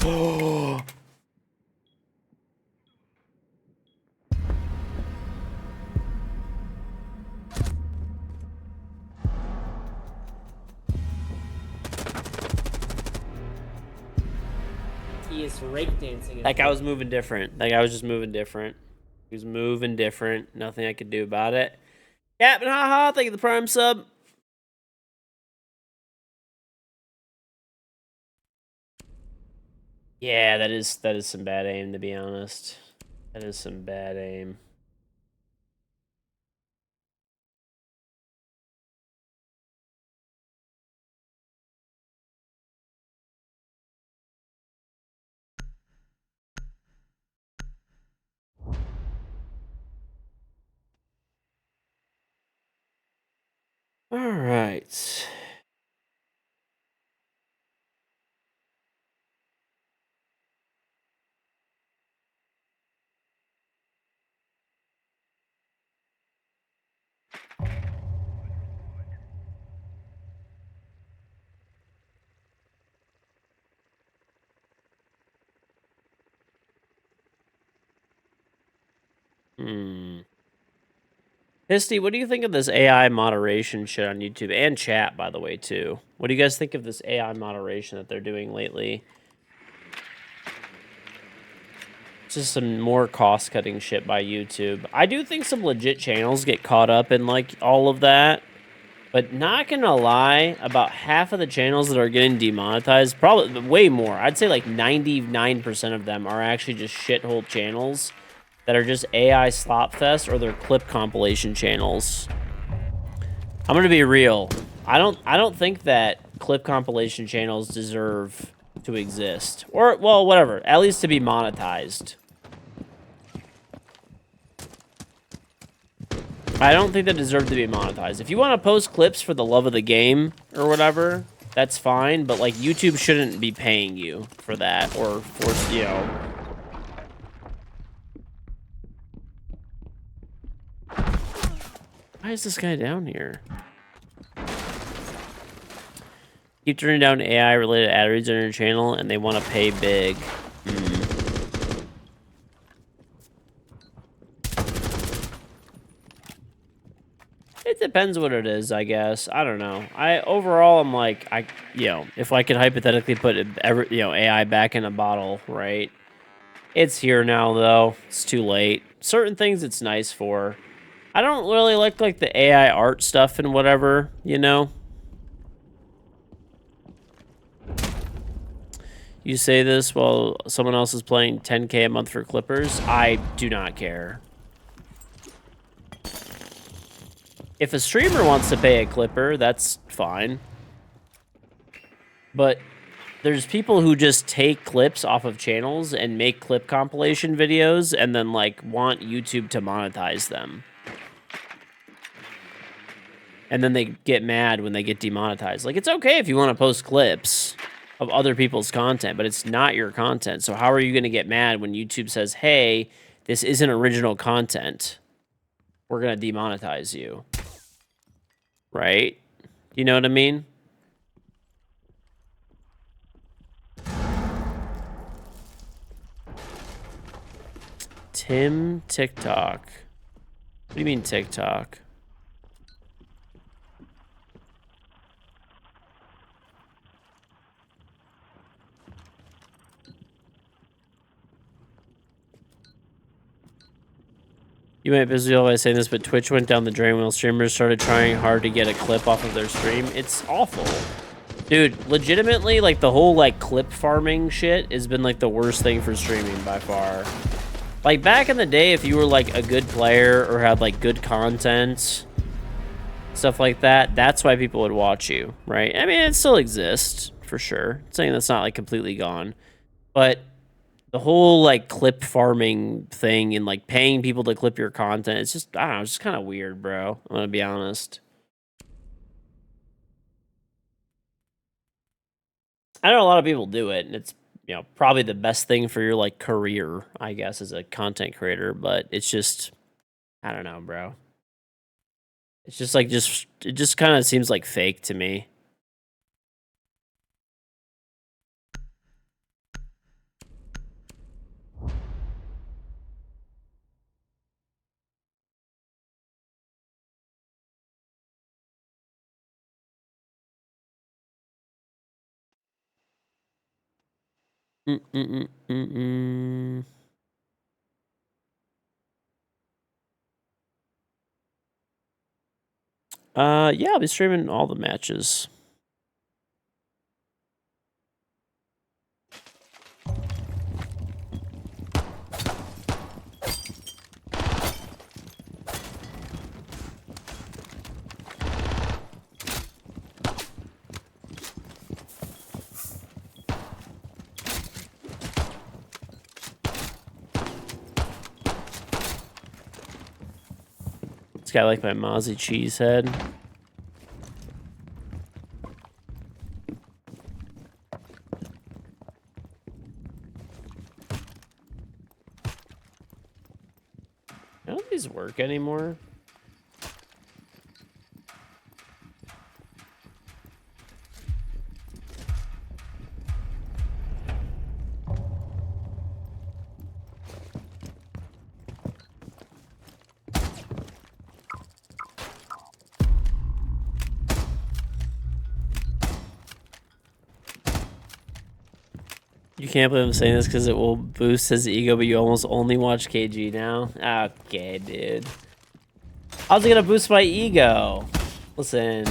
He is rake dancing. That guy was moving different. That guy was just moving different. He was moving different. Nothing I could do about it. Captain Haha, thank you for the prime sub. Yeah, that is some bad aim, to be honest. That is some bad aim. All right. Histy, what do you think of this AI moderation shit on YouTube and chat, by the way, too? What do you guys think of this AI moderation that they're doing lately? Just some more cost-cutting shit by YouTube. I do think some legit channels get caught up in, like, all of that. But not gonna lie, about half of the channels that are getting demonetized, probably way more, I'd say like 99% of them are actually just shithole channels that are just AI slopfest or they're clip compilation channels. I'm gonna be real. I don't think that clip compilation channels deserve to exist. Or, well, whatever. At least to be monetized. I don't think they deserve to be monetized. If you want to post clips for the love of the game or whatever, that's fine. But, like, YouTube shouldn't be paying you for that or force, you know. Why is this guy down here? Keep turning down AI-related ad reads on your channel, and they want to pay big. It depends what it is, I guess. I don't know. Overall, I'm like, you know, if I could hypothetically put AI back in a bottle, right? It's here now, though. It's too late. Certain things it's nice for. I don't really like the AI art stuff and whatever, you know? You say this while someone else is playing 10K a month for Clippers? I do not care. If a streamer wants to pay a Clipper, that's fine. But there's people who just take clips off of channels and make clip compilation videos and then, like, want YouTube to monetize them. And then they get mad when they get demonetized. Like, it's okay if you want to post clips of other people's content, but it's not your content. So how are you going to get mad when YouTube says, hey, this isn't original content? We're going to demonetize you. Right? You know what I mean? Tim TikTok. What do you mean TikTok? You might be busy by saying this, but Twitch went down the drain when streamers started trying hard to get a clip off of their stream. It's awful. Dude, legitimately, like, the whole, like, clip farming shit has been, like, the worst thing for streaming by far. Like, back in the day, if you were, like, a good player or had, like, good content, stuff like that, that's why people would watch you, right? I mean, it still exists, for sure. I'm saying that's not, like, completely gone. But the whole, like, clip farming thing and, like, paying people to clip your content, it's just, I don't know, it's just kind of weird, bro. I'm gonna be honest. I know a lot of people do it, and it's, you know, probably the best thing for your, like, career, I guess, as a content creator, but it's just, I don't know, bro. It's just, like, it just kind of seems like fake to me. Mm-mm-mm-mm-mm. Yeah, I'll be streaming all the matches. It's got like my Mozzie cheese head. None of these work anymore. You can't believe I'm saying this because it will boost his ego, but you almost only watch KG now? Okay, dude. How's it gonna boost my ego? Listen,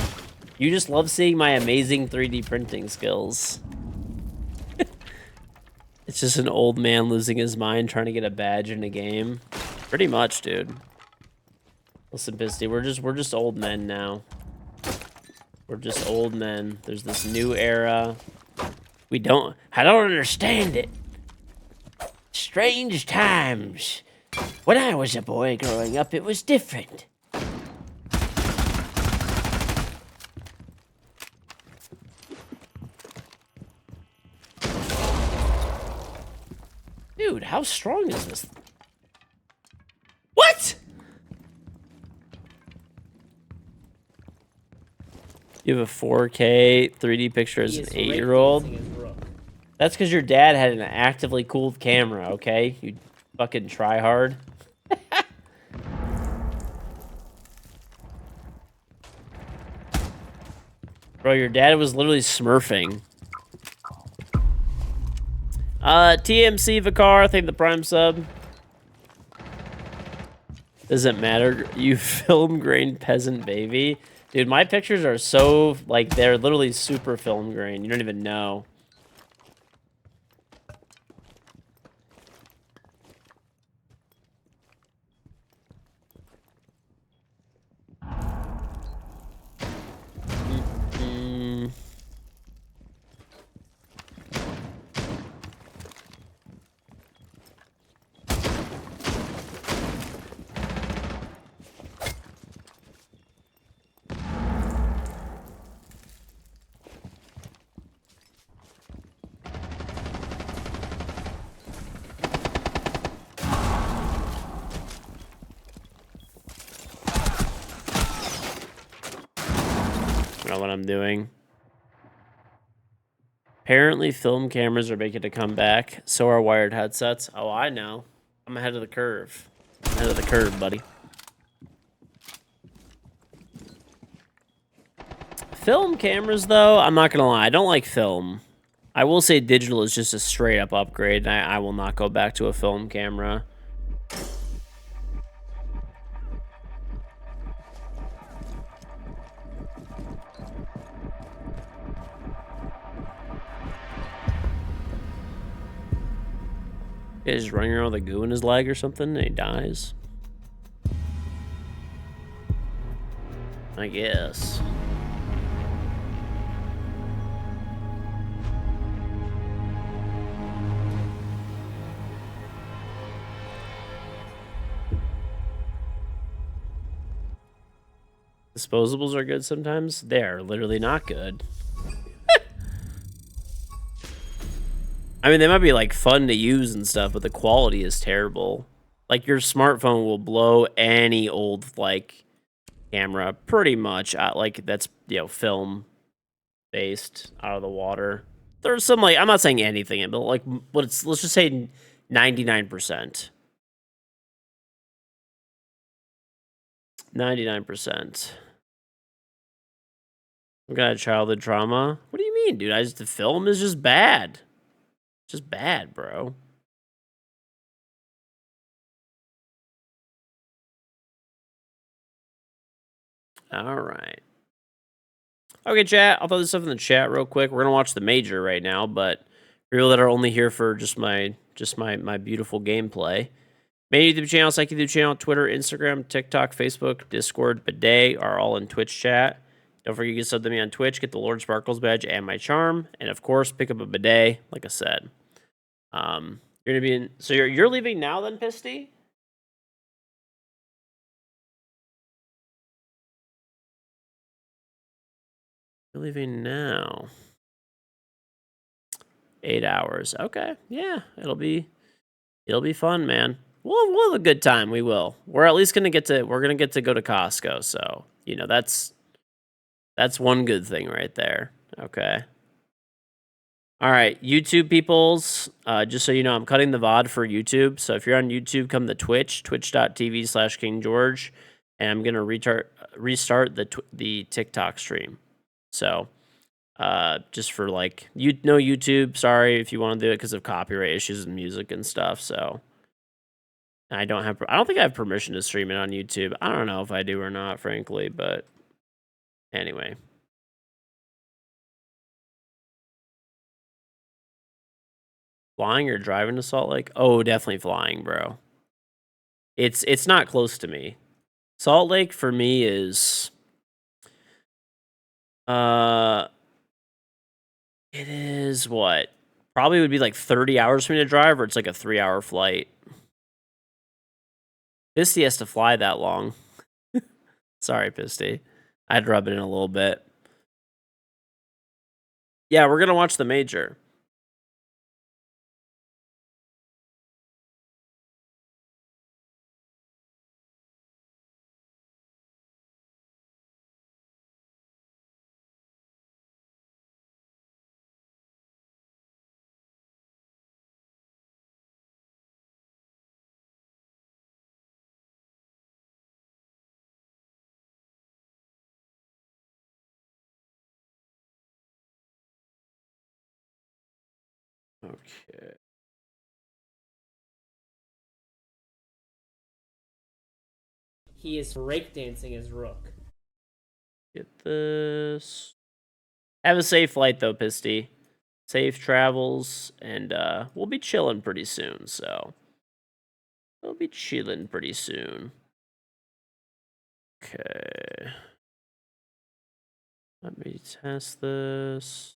you just love seeing my amazing 3D printing skills. It's just an old man losing his mind trying to get a badge in a game. Pretty much, dude. Listen, Pisty, we're just old men now. We're just old men. There's this new era. I don't understand it. Strange times. When I was a boy growing up, it was different. Dude, how strong is this? What? You have a 4K 3D picture as He an is 8-year-old? breakdancing his rook. That's because your dad had an actively cooled camera, okay? You fucking try hard. Bro, your dad was literally smurfing. TMC Vicar, thank the Prime sub. Doesn't matter. You film grain peasant baby. Dude, my pictures are so, like, they're literally super film grain. You don't even know. Mm. I don't know what I'm doing. Apparently, film cameras are making a comeback. So are wired headsets. Oh, I know. I'm ahead of the curve. I'm ahead of the curve, buddy. Film cameras, though, I'm not gonna lie. I don't like film. I will say digital is just a straight up upgrade, and I will not go back to a film camera. He's just running around with a goo in his leg or something, and he dies. I guess. Disposables are good sometimes. They're literally not good. I mean, they might be like fun to use and stuff, but the quality is terrible. Like your smartphone will blow any old like camera pretty much out, like that's, you know, film based out of the water. There's some, like, I'm not saying anything, but like, but it's, let's just say 99%. 99%. I've got a childhood trauma. What do you mean, dude? The film is just bad. Just bad, bro. All right. Okay, chat. I'll throw this stuff in the chat real quick. We're gonna watch the major right now, but for people that are only here for just my beautiful gameplay. Main YouTube channel, Psych YouTube channel, Twitter, Instagram, TikTok, Facebook, Discord, Bidet are all in Twitch chat. Don't forget you can sub to me on Twitch, get the Lord Sparkles badge and my charm, and of course pick up a bidet, like I said. You're gonna be in. So you're leaving now, then, Pisty? You're leaving now. 8 hours. Okay, yeah, it'll be fun, man. We'll have a good time. We will. We're at least gonna get to go to Costco. So you know that's one good thing right there. Okay. All right, YouTube peoples. Just so you know, I'm cutting the VOD for YouTube. So if you're on YouTube, come to Twitch, twitch.tv/KingGeorge, and I'm gonna restart the TikTok stream. So just for like YouTube. Sorry if you want to do it because of copyright issues and music and stuff. So I don't think I have permission to stream it on YouTube. I don't know if I do or not, frankly, but anyway. Flying or driving to Salt Lake? Oh, definitely flying, bro. It's not close to me. Salt Lake for me is it is what? Probably would be like 30 hours for me to drive, or it's like a 3-hour flight. Pisty has to fly that long. Sorry, Pisty. I'd rub it in a little bit. Yeah, we're gonna watch the major. Okay. He is breakdancing his rook. Get this. Have a safe flight though, Pisty. Safe travels, and we'll be chilling pretty soon. So we'll be chilling pretty soon. Okay. Let me test this.